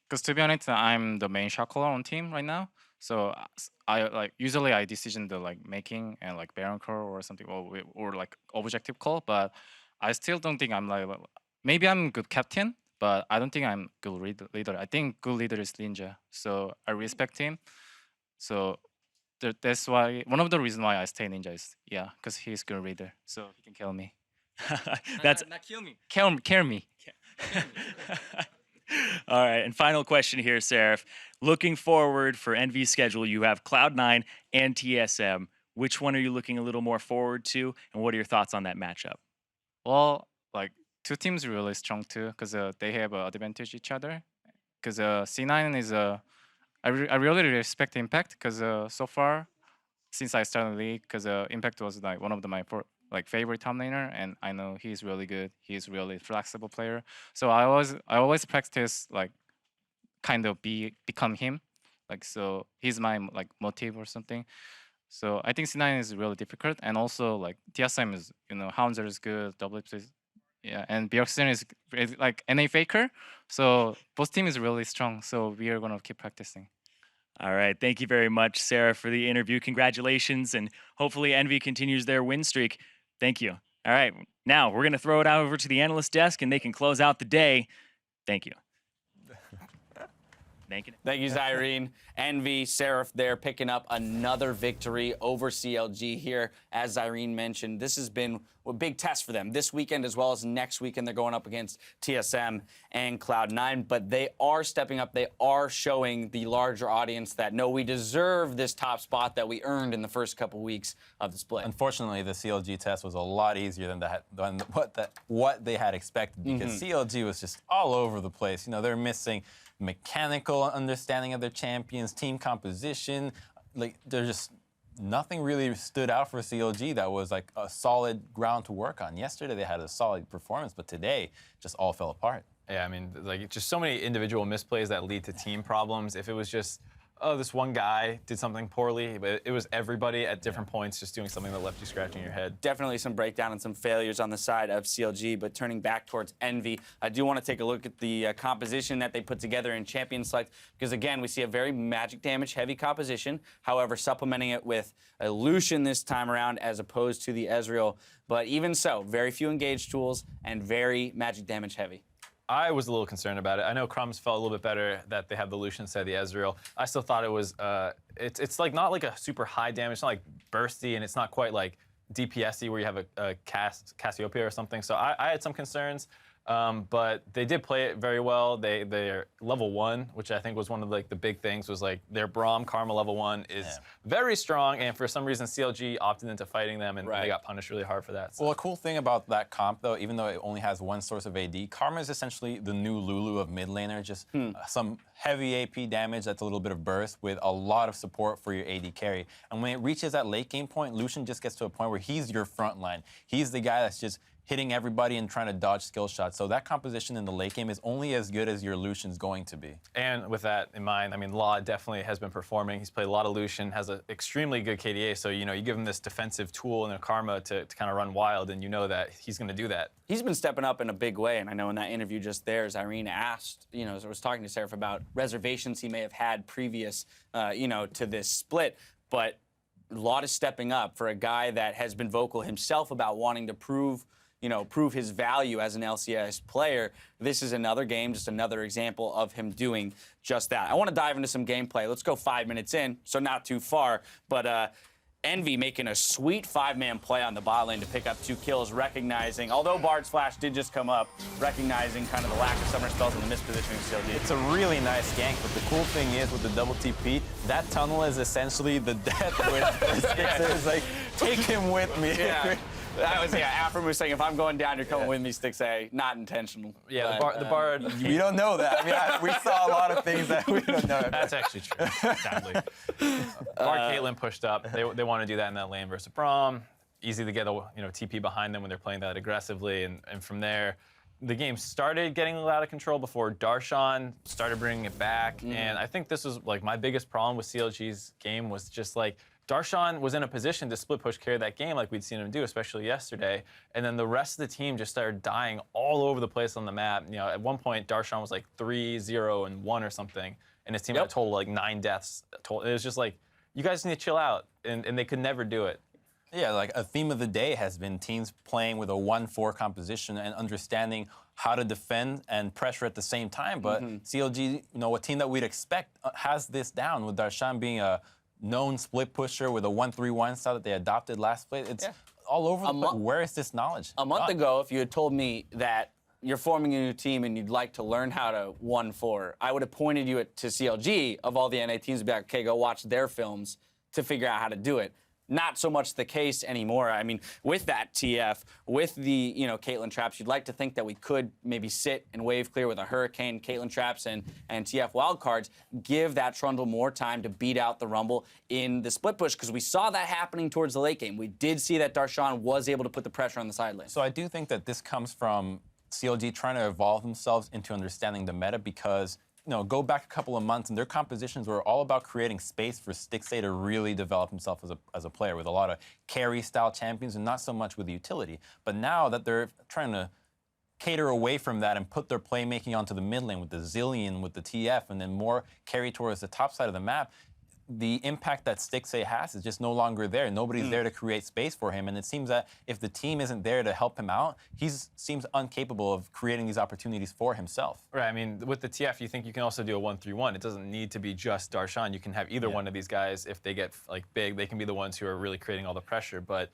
because to be honest, I'm the main shot caller on team right now. So I like usually I decision the like making and like Baron call or something or like objective call, but I still don't think I'm like maybe I'm good captain, but I don't think I'm good leader. I think good leader is Ninja, so I respect him. So that's why one of the reasons why I stay Ninja is because he's good leader, so he can kill me. That's not kill me. Kill me. All right, and final question here, Seraph. Looking forward for Envy's schedule, you have Cloud9 and TSM. Which one are you looking a little more forward to, and what are your thoughts on that matchup? Well, like two teams are really strong too, because they have advantage each other. Because C9 is I really respect Impact, because so far since I started the league, because Impact was like one of my favorite top laner, and I know he's really good. He's really flexible player. So I always practice like kind of become him, like so he's my like motive or something. So I think C9 is really difficult, and also like TSM is Hounzer is good, WP is and Bjergsen is like NA Faker. So both team is really strong. So we are gonna keep practicing. All right, thank you very much, Sarah, for the interview. Congratulations, and hopefully Envy continues their win streak. Thank you. All right, now we're going to throw it out over to the analyst desk, and they can close out the day. Thank you. Thank you, Zyrene. Envy, Seraph there picking up another victory over CLG here. As Zyrene mentioned, this has been a big test for them this weekend as well as next weekend. They're going up against TSM and Cloud9, but they are stepping up. They are showing the larger audience that, no, we deserve this top spot that we earned in the first couple weeks of the split. Unfortunately, the CLG test was a lot easier than what they had expected, because CLG was just all over the place. They're missing mechanical understanding of their champions, team composition. Like, there's just nothing really stood out for CLG that was like a solid ground to work on. Yesterday they had a solid performance, but today just all fell apart. Yeah, I mean, like just so many individual misplays that lead to team problems. If it was just, oh, this one guy did something poorly, but it was everybody at different points just doing something that left you scratching your head. Definitely some breakdown and some failures on the side of CLG, but turning back towards Envy, I do want to take a look at the composition that they put together in Champion Select, because again, we see a very magic damage heavy composition, however, supplementing it with a Lucian this time around as opposed to the Ezreal. But even so, very few engaged tools and very magic damage heavy. I was a little concerned about it. I know Crumbs felt a little bit better that they have the Lucian instead of the Ezreal. I still thought it was, it's like not like a super high damage, it's not like bursty, and it's not quite like DPS-y where you have a Cassiopeia or something. So I had some concerns, but they did play it very well. They're level 1, which I think was one of like the big things, was like their Braum Karma level 1 is very strong, and for some reason CLG opted into fighting them, and they got punished really hard for that. So. Well, a cool thing about that comp, though, even though it only has one source of AD, Karma is essentially the new Lulu of mid laner, just some heavy AP damage that's a little bit of burst with a lot of support for your AD carry. And when it reaches that late game point, Lucian just gets to a point where he's your front line. He's the guy that's just hitting everybody and trying to dodge skill shots. So that composition in the late game is only as good as your Lucian's going to be. And with that in mind, I mean, Law definitely has been performing. He's played a lot of Lucian, has an extremely good KDA. So, you know, you give him this defensive tool and a karma to kind of run wild, and you know that he's going to do that. He's been stepping up in a big way, and I know in that interview just there, as Irene asked, you know, as I was talking to Seraph about reservations he may have had previous, you know, to this split, but a lot is stepping up for a guy that has been vocal himself about wanting to prove his value as an LCS player. This is another game, just another example of him doing just that. I want to dive into some gameplay. Let's go 5 minutes in, so not too far, but Envy making a sweet 5-man play on the bot lane to pick up 2 kills, recognizing, although Bard's Flash did just come up, recognizing kind of the lack of summoner spells and the mispositioning of CLG. It's a really nice gank, but the cool thing is with the double TP, that tunnel is essentially the death with Stickser. It's like, take him with me. Yeah. That was, Afram was saying, if I'm going down, you're coming with me, Stickser. Not intentional. Yeah, but, the Bard. We don't know that. I mean, we saw a lot of things that we don't know. That's actually true, sadly. Bard Caitlyn pushed up. They want to do that in that lane versus Braum. Easy to get a TP behind them when they're playing that aggressively, and from there, the game started getting a little out of control before Darshan started bringing it back. And I think this was like my biggest problem with CLG's game was just like, Darshan was in a position to split push carry that game like we'd seen him do, especially yesterday. And then the rest of the team just started dying all over the place on the map. You know, at one point, Darshan was like 3-0-1 or something, and his team had a total like 9 deaths. It was just like, you guys need to chill out, and they could never do it. Yeah, like a theme of the day has been teams playing with a 1-4 composition and understanding how to defend and pressure at the same time. But CLG, a team that we'd expect has this down, with Darshan being a known split pusher with a 1-3-1 style that they adopted last split. It's all over the place. Where is this knowledge? A month ago, if you had told me that you're forming a new team and you'd like to learn how to 1-4, I would have pointed you to CLG of all the NA teams and be like, okay, go watch their films to figure out how to do it. Not so much the case anymore. I mean, with that TF, with the Caitlyn traps, you'd like to think that we could maybe sit and wave clear with a Hurricane, Caitlyn traps, and TF wildcards, give that Trundle more time to beat out the Rumble in the split push, because we saw that happening towards the late game. We did see that Darshan was able to put the pressure on the side lane. So I do think that this comes from CLG trying to evolve themselves into understanding the meta, because go back a couple of months, and their compositions were all about creating space for Stickser to really develop himself as a player, with a lot of carry-style champions and not so much with utility. But now that they're trying to cater away from that and put their playmaking onto the mid lane with the Zillion, with the TF, and then more carry towards the top side of the map, the impact that Stickser has is just no longer there. Nobody's there to create space for him, and it seems that if the team isn't there to help him out, he seems incapable of creating these opportunities for himself. Right, I mean, with the TF, you think you can also do a 1-3-1. It doesn't need to be just Darshan. You can have either one of these guys. If they get big, they can be the ones who are really creating all the pressure, but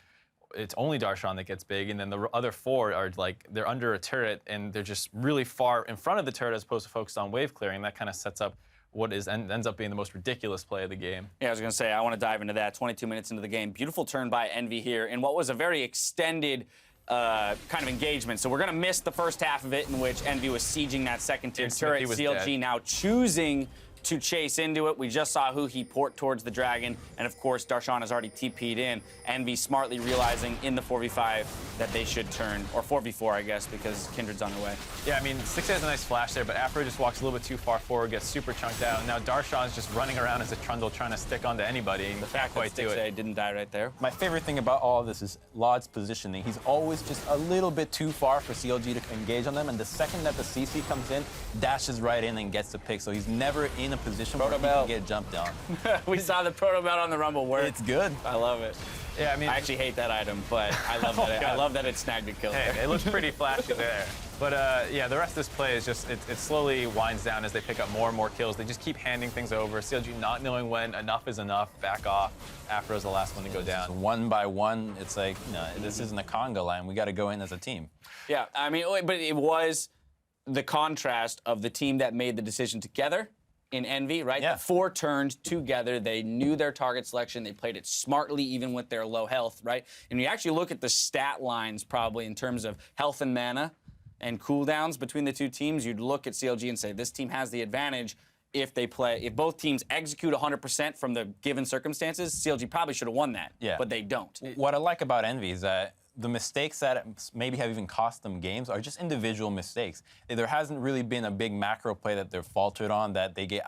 it's only Darshan that gets big, and then the other 4 are they're under a turret, and they're just really far in front of the turret as opposed to focused on wave clearing. That kind of sets up what ends up being the most ridiculous play of the game. Yeah, I was going to say, I want to dive into that. 22 minutes into the game. Beautiful turn by Envy here in what was a very extended kind of engagement. So we're going to miss the first half of it, in which Envy was sieging that second-tier turret. CLG now choosing to chase into it. We just saw Huhi port towards the Dragon, and of course, Darshan has already TP'd in. Envy smartly realizing in the 4v5 that they should turn, or 4v4, I guess, because Kindred's on her way. Yeah, I mean, Stickser has a nice flash there, but Afro just walks a little bit too far forward, gets super chunked out, and now Darshan's just running around as a Trundle trying to stick onto anybody, and can't quite do it. Didn't die right there. My favorite thing about all of this is Laud's positioning. He's always just a little bit too far for CLG to engage on them, and the second that the CC comes in, dashes right in and gets the pick, so he's never in a position where he can get jumped on. We saw the Proto Belt on the Rumble work. It's good. I love it. Yeah, I mean, I actually hate that item, but I love that. I love that it snagged a kill. Hey, it looks pretty flashy there. But yeah, the rest of this play is just, it slowly winds down as they pick up more and more kills. They just keep handing things over. CLG not knowing when enough is enough, back off. Afro's the last one to go down. One by one, it's like, this isn't a conga line. We got to go in as a team. Yeah, I mean, but it was the contrast of the team that made the decision together in Envy, right? Yeah. 4 turns together. They knew their target selection. They played it smartly, even with their low health, right? And you actually look at the stat lines, probably, in terms of health and mana and cooldowns between the two teams, you'd look at CLG and say, this team has the advantage if both teams execute 100% from the given circumstances. CLG probably should have won that, but they don't. What I like about Envy is that the mistakes that maybe have even cost them games are just individual mistakes. There hasn't really been a big macro play that they're faltered on, that they get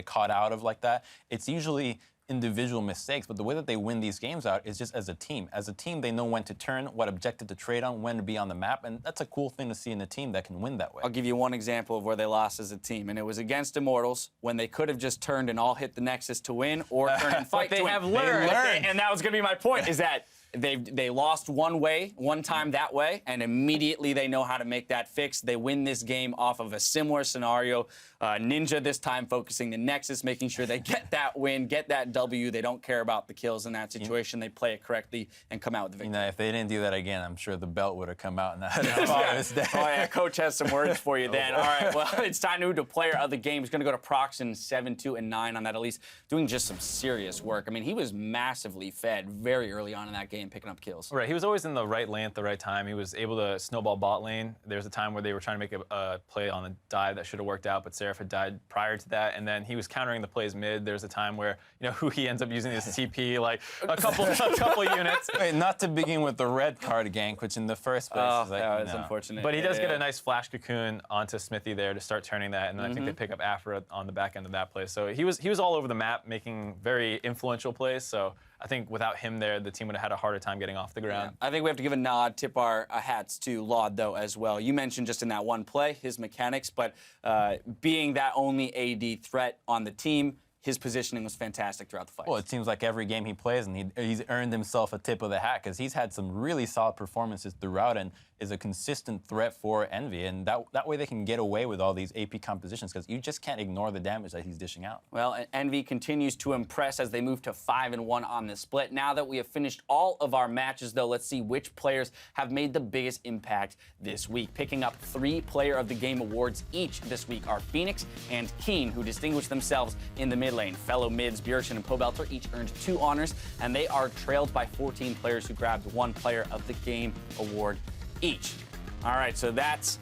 caught out of like that. It's usually individual mistakes, but the way that they win these games out is just as a team. As a team, they know when to turn, what objective to trade on, when to be on the map, and that's a cool thing to see in a team that can win that way. I'll give you one example of where they lost as a team, and it was against Immortals when they could have just turned and all hit the Nexus to win, or turn and fight to win. have learned. And that was going to be my point, is that they lost one time that way, and immediately they know how to make that fix. They win this game off of a similar scenario. Ninja this time focusing the Nexus, making sure they get that win, get that W. They don't care about the kills in that situation. They play it correctly and come out with the victory. You know, if they didn't do that again, I'm sure the belt would have come out now. Oh yeah, Coach has some words for you then. All right, well, it's time to move to player of the game. He's going to go to Proxen 7, 2, and 9 on that, at least doing just some serious work. I mean, he was massively fed very early on in that game, picking up kills. Right, he was always in the right lane at the right time. He was able to snowball bot lane. There's a time where they were trying to make a play on the dive that should have worked out, but Seraph had died prior to that, and then he was countering the plays mid. There's a time where, you know, who he ends up using his TP, like a couple units. Wait, not to begin with the red card gank, which in the first place is like, that was unfortunate. But he does get a nice flash cocoon onto Smithy there to start turning that, and then I think they pick up Afra on the back end of that play. So he was all over the map, making very influential plays. So I think without him there, the team would have had a harder time getting off the ground. Yeah. I think we have to give a nod, tip our hats to Laud, though, as well. You mentioned just in that one play his mechanics, but being that only AD threat on the team, his positioning was fantastic throughout the fight. Well, it seems like every game he plays, and he's earned himself a tip of the hat, because he's had some really solid performances throughout and is a consistent threat for Envy. And that way they can get away with all these AP compositions, because you just can't ignore the damage that he's dishing out. Well, Envy continues to impress as they move to 5-1 on the split. Now that we have finished all of our matches, though, let's see which players have made the biggest impact this week. Picking up 3 Player of the Game awards each this week are Phoenix and Keen, who distinguished themselves in the mid lane. Fellow mids Bjergsen and Pobelter each earned 2 honors, and they are trailed by 14 players who grabbed 1 Player of the Game award each. All right, so that's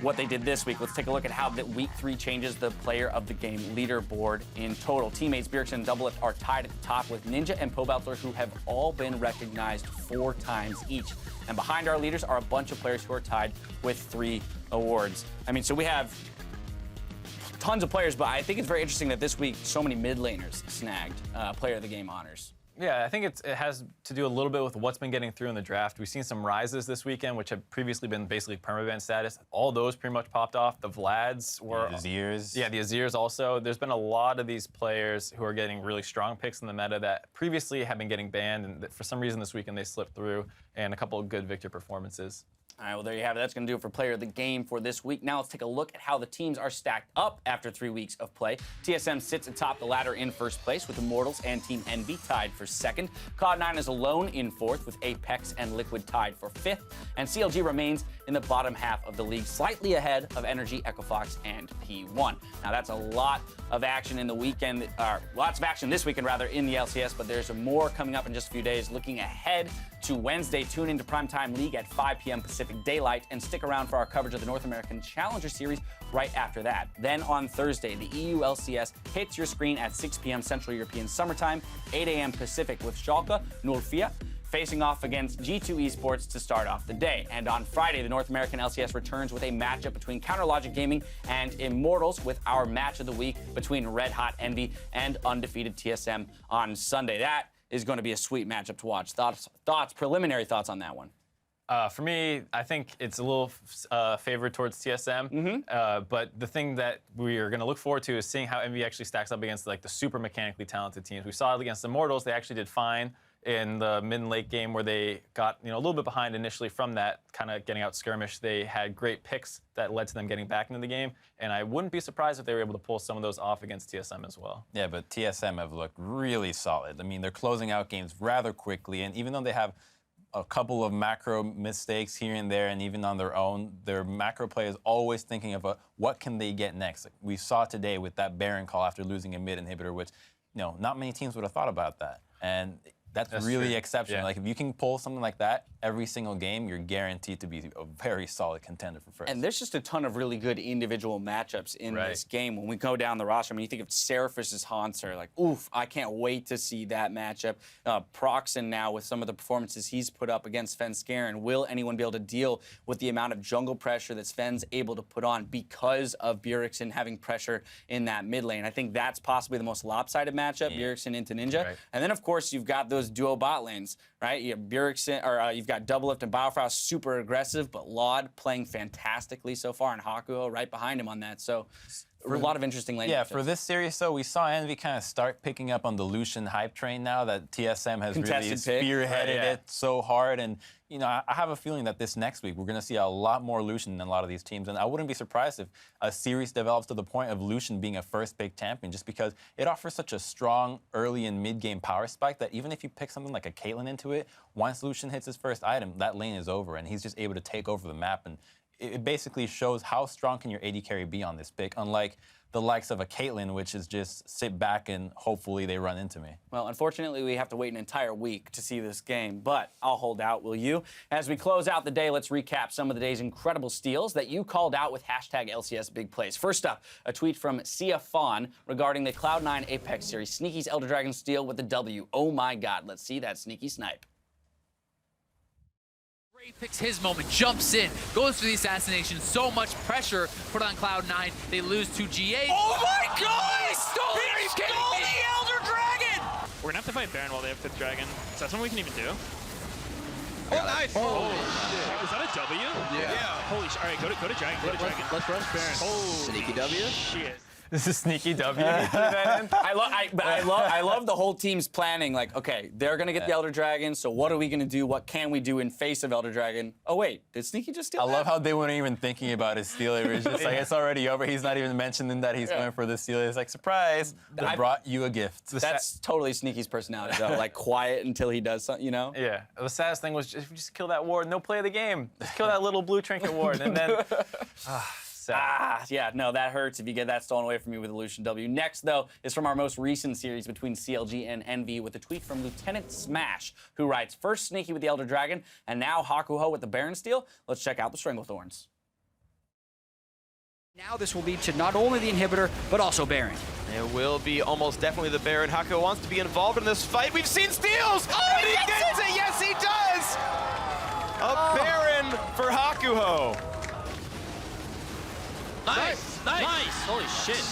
what they did this week. Let's take a look at how the week 3 changes the Player of the Game leaderboard in total. Teammates Bjergsen and Doublelift are tied at the top with Ninja and Pobelter, who have all been recognized 4 times each. And behind our leaders are a bunch of players who are tied with 3 awards. I mean, so we have tons of players, but I think it's very interesting that this week so many mid laners snagged Player of the Game honors. Yeah, I think it has to do a little bit with what's been getting through in the draft. We've seen some rises this weekend, which have previously been basically permaban status. All those pretty much popped off. The Vlads were... The Azirs. Yeah, the Azirs also. There's been a lot of these players who are getting really strong picks in the meta that previously have been getting banned, and for some reason this weekend they slipped through, and a couple of good Victor performances. All right, well, there you have it. That's going to do it for Player of the Game for this week. Now let's take a look at how the teams are stacked up after 3 weeks of play. TSM sits atop the ladder in first place with Immortals and Team Envy tied for second. Cloud9 is alone in fourth with Apex and Liquid tied for fifth. And CLG remains in the bottom half of the league, slightly ahead of NRG, Echofox, and P1. Now that's a lot of action in the weekend, lots of action this weekend rather in the LCS, but there's more coming up in just a few days. Looking ahead to Wednesday, tune into Primetime League at 5 p.m. Pacific Daylight, and stick around for our coverage of the North American Challenger Series right after that. Then on Thursday, the EU LCS hits your screen at 6 p.m. Central European Summertime, 8 a.m. Pacific, with Schalke 04 facing off against G2 Esports to start off the day. And on Friday, the North American LCS returns with a matchup between Counterlogic Gaming and Immortals, with our match of the week between Red Hot Envy and undefeated TSM on Sunday. That is going to be a sweet matchup to watch. Preliminary thoughts on that one? For me, I think it's a little favored towards TSM, but the thing that we are going to look forward to is seeing how Envy actually stacks up against like the super mechanically talented teams. We saw it against Immortals; they actually did fine in the mid and late game where they got a little bit behind initially from that kind of getting out skirmish. They had great picks that led to them getting back into the game, and I wouldn't be surprised if they were able to pull some of those off against TSM as well. Yeah, but TSM have looked really solid. I mean, they're closing out games rather quickly, and even though they have a couple of macro mistakes here and there, and even on their own, their macro play is always thinking of what can they get next. Like we saw today with that Baron call after losing a mid inhibitor, which not many teams would have thought about that. And That's really exceptional. Like if you can pull something like that every single game, you're guaranteed to be a very solid contender for first. And there's just a ton of really good individual matchups in this game. When we go down the roster, I mean, you think of Seraphis versus Haunter, like, oof, I can't wait to see that matchup. Proxen now with some of the performances he's put up against Svenskeren. Will anyone be able to deal with the amount of jungle pressure that Sven's able to put on because of Bjergsen having pressure in that mid lane? I think that's possibly the most lopsided matchup, Bjergsen into Ninja. And then, of course, you've got those duo bot lanes, right? You have Bjergsen, or you've got Doublelift and Biofrost super aggressive, but Laud playing fantastically so far, and Hakuho right behind him on that. So a lot of interesting lane. Yeah, for this series, so we saw Envy kind of start picking up on the Lucian hype train now that TSM has really spearheaded it so hard. And, you know, I have a feeling that this next week we're going to see a lot more Lucian than a lot of these teams. And I wouldn't be surprised if a series develops to the point of Lucian being a first pick champion, just because it offers such a strong early and mid game power spike that even if you pick something like a Caitlyn into it, once Lucian hits his first item, that lane is over and he's just able to take over the map. And it basically shows how strong can your AD carry be on this pick, unlike the likes of a Caitlyn, which is just sit back and hopefully they run into me. Well, unfortunately, we have to wait an entire week to see this game, but I'll hold out, will you? As we close out the day, let's recap some of the day's incredible steals that you called out with hashtag LCS Big Plays. First up, a tweet from Sia Fawn regarding the Cloud9 Apex series. Sneaky's Elder Dragon steal with the W. Oh my God, let's see that sneaky snipe. Ray picks his moment, jumps in, goes for the assassination. So much pressure put on Cloud9. They lose to GA. Oh my God! He stole it! He stole the Elder Dragon! We're gonna have to fight Baron while they have 5th Dragon. Is that something we can even do? Oh, nice! Oh, shit. Is that a W? Yeah. Holy shit. All right, go to Dragon. Go to Dragon. Let's rush Baron. Oh, Sneaky W? Shit. This is sneaky W. I love the whole team's planning. Like, okay, they're gonna get the Elder Dragon. So what are we gonna do? What can we do in face of Elder Dragon? Oh wait, did Sneaky just steal? I love how they weren't even thinking about his steal. It was just like it's already over. He's not even mentioning that he's going for the steal. It's like surprise. I brought you a gift. That's totally Sneaky's personality, though. Like quiet until he does something, you know? Yeah. The saddest thing was just kill that ward. No play of the game. Just kill that little blue trinket ward, and then. Yeah, no, that hurts if you get that stolen away from you with a Lucian W. Next, though, is from our most recent series between CLG and Envy with a tweet from Lieutenant Smash, who writes, first Sneaky with the Elder Dragon, and now Hakuho with the Baron steal. Let's check out the Stranglethorns. Now this will lead to not only the inhibitor, but also Baron. It will be almost definitely the Baron. Hakuho wants to be involved in this fight. We've seen steals! Oh, and he gets it! Yes, he does! A Baron for Hakuho. Nice! Holy shit.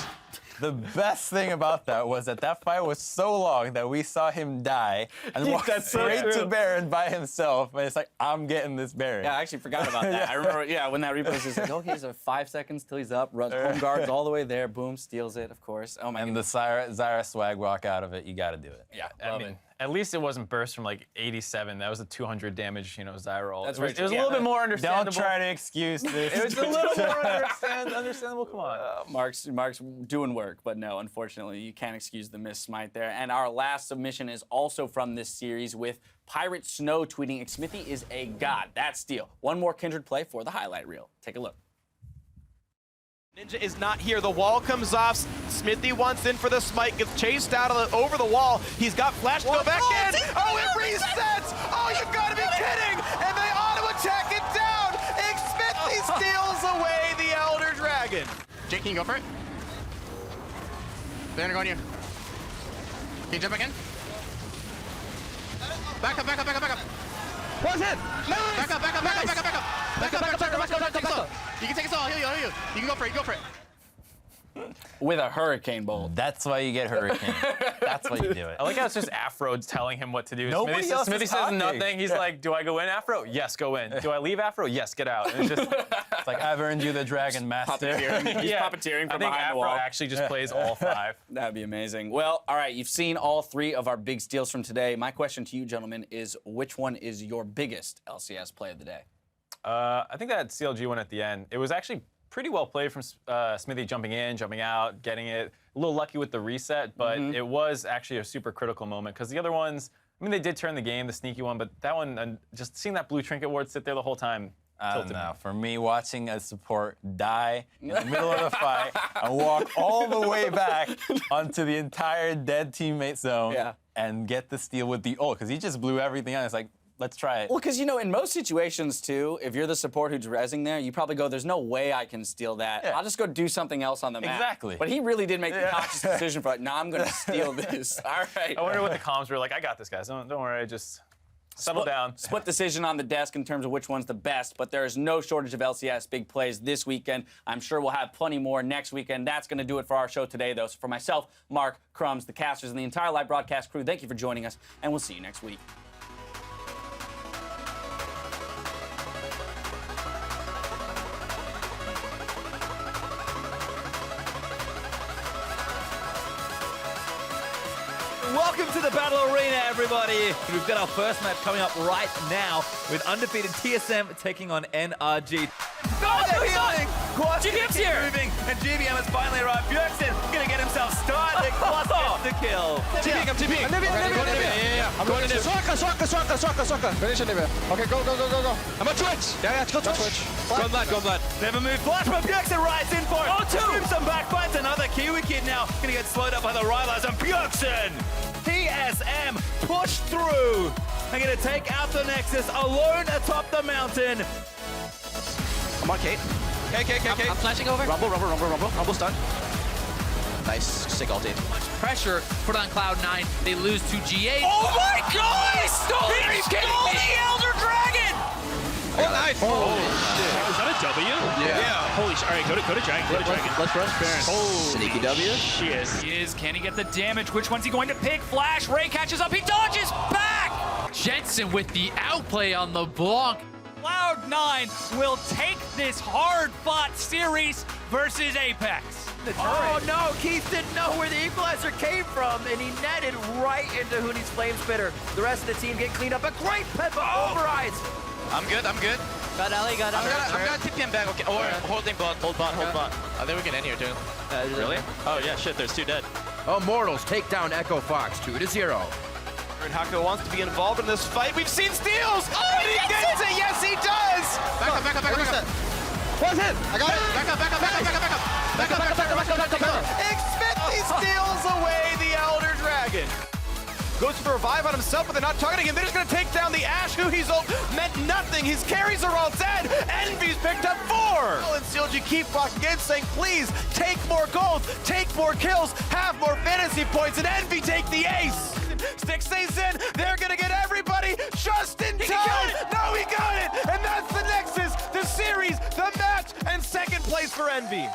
The best thing about that was that fight was so long that we saw him die and walk straight to Baron by himself. And it's like, I'm getting this Baron. Yeah, I actually forgot about that. I remember, when that replay was like, oh, he's 5 seconds till he's up, runs home guards all the way there, boom, steals it, of course. Oh my God. And the Zyra swag walk out of it, you got to do it. Yeah, I mean, at least it wasn't burst from like 87. That was a 200 damage, Zyra ult. That's it was a little bit more understandable. Don't try to excuse this. It was a little more understandable. Come on. Mark's doing work, but no, unfortunately, you can't excuse the miss smite there. And our last submission is also from this series with Pirate Snow tweeting, Xmithie is a god. That's steal. One more Kindred play for the highlight reel. Take a look. Ninja is not here. The wall comes off. Xmithie wants in for the smite. Gets chased out over the wall. He's got flash to go back in. Oh, it resets. Oh, you've got to be kidding. And they auto-attack it down. Xmithie steals away the Elder Dragon. Jake, can you go for it? They're gonna go on you. Can you jump back in? Back up. What's it? Nice! Back up. You can take us all. Heal you. You can go for it. With a Hurricane Bolt. That's why you get Hurricane. That's why you do it. I like how it's just Afro telling him what to do. Nobody else Smithy is says talking. nothing. He's like, do I go in, Afro? Yes, go in. Do I leave, Afro? Yes, get out. And it's just it's like, I've earned you the Dragon Master. He's puppeteering from behind the Afro wall. actually just plays all 5. That'd be amazing. Well, all right, you've seen all 3 of our big steals from today. My question to you, gentlemen, is which one is your biggest LCS play of the day? I think that CLG one at the end. It was actually pretty well played from Smithy, jumping in, jumping out, getting it. A little lucky with the reset, but it was actually a super critical moment because the other ones, I mean, they did turn the game, the sneaky one, but that one, just seeing that blue trinket ward sit there the whole time, I don't know. For me, watching a support die in the middle of the fight and walk all the way back onto the entire dead teammate zone and get the steal with the ult, because he just blew everything out. It's like, let's try it. Well, because, you know, in most situations, too, if you're the support who's rezzing there, you probably go, there's no way I can steal that. I'll just go do something else on the map. Exactly. But he really did make the conscious decision for, like, nah, I'm going to steal this. All right. I wonder what the comms were like. I got this, guys. Don't worry. Just settle down. Split decision on the desk in terms of which one's the best, but there is no shortage of LCS big plays this weekend. I'm sure we'll have plenty more next weekend. That's going to do it for our show today, though. So for myself, Mark, Crumbs, the casters, and the entire live broadcast crew, thank you for joining us, and we'll see you next week. Welcome to the Battle Arena, everybody. We've got our first match coming up right now with undefeated TSM taking on NRG. Oh, they're healing! GBM's here! Moving, and GBM has finally arrived. Bjergsen gonna get himself started. Quas gets the kill. TPing, I'm TPing. I'm going in there. Swaka. Finish Olivia. Okay, go. I'm on Twitch. Yeah, let's go Twitch. Go Vlad. Never moved. Flash, but Bjergsen rides in for it. Oh, two! Moves him back, finds another Kiwi kid now. Gonna get slowed up by the Rylers, and Bjergsen! TSM pushed through. They're gonna take out the Nexus alone atop the mountain. I'm on Kate. Okay. I'm flashing over. Rumble. Rumble stun. Nice, sick ulti. Pressure put on Cloud9. They lose to G8. Oh my God! He stole the Elder Dragon! Oh, nice. Is that a W? Yeah. Holy shit. All right, go to Dragon. Let's rush Baron. Oh, Sneaky W. He is. Can he get the damage? Which one's he going to pick? Flash. Ray catches up. He dodges back. Jensen with the outplay on the block. Cloud9 will take this hard-fought series versus Apex. Oh no, Keith didn't know where the equalizer came from, and he netted right into Hooney's Flame Spitter. The rest of the team get cleaned up. A great Peppa overrides. I'm good. Got Ali, got Ali. I'm gonna TP him back. Okay. Or holding bot. Hold bot. I think we can end here too. Really? Oh yeah, shit. There's 2 dead. Immortals take down Echo Fox 2-0. And Hako wants to be involved in this fight. We've seen steals! Oh, and he gets it! Yes, he does! Back up. What's it? I got it. Back up. Expect these steals away the Elder Dragon. Goes for a revive on himself, but they're not targeting him. They're just going to take down the Ashe, who he's ult meant nothing. His carries are all dead. Envy's picked up 4. And CLG keep walking in, saying, please, take more gold, take more kills, have more fantasy points, and Envy take the ace. Stick stays in. They're going to get everybody just in time. No, he got it. And that's the Nexus, the series, the match, and second place for Envy.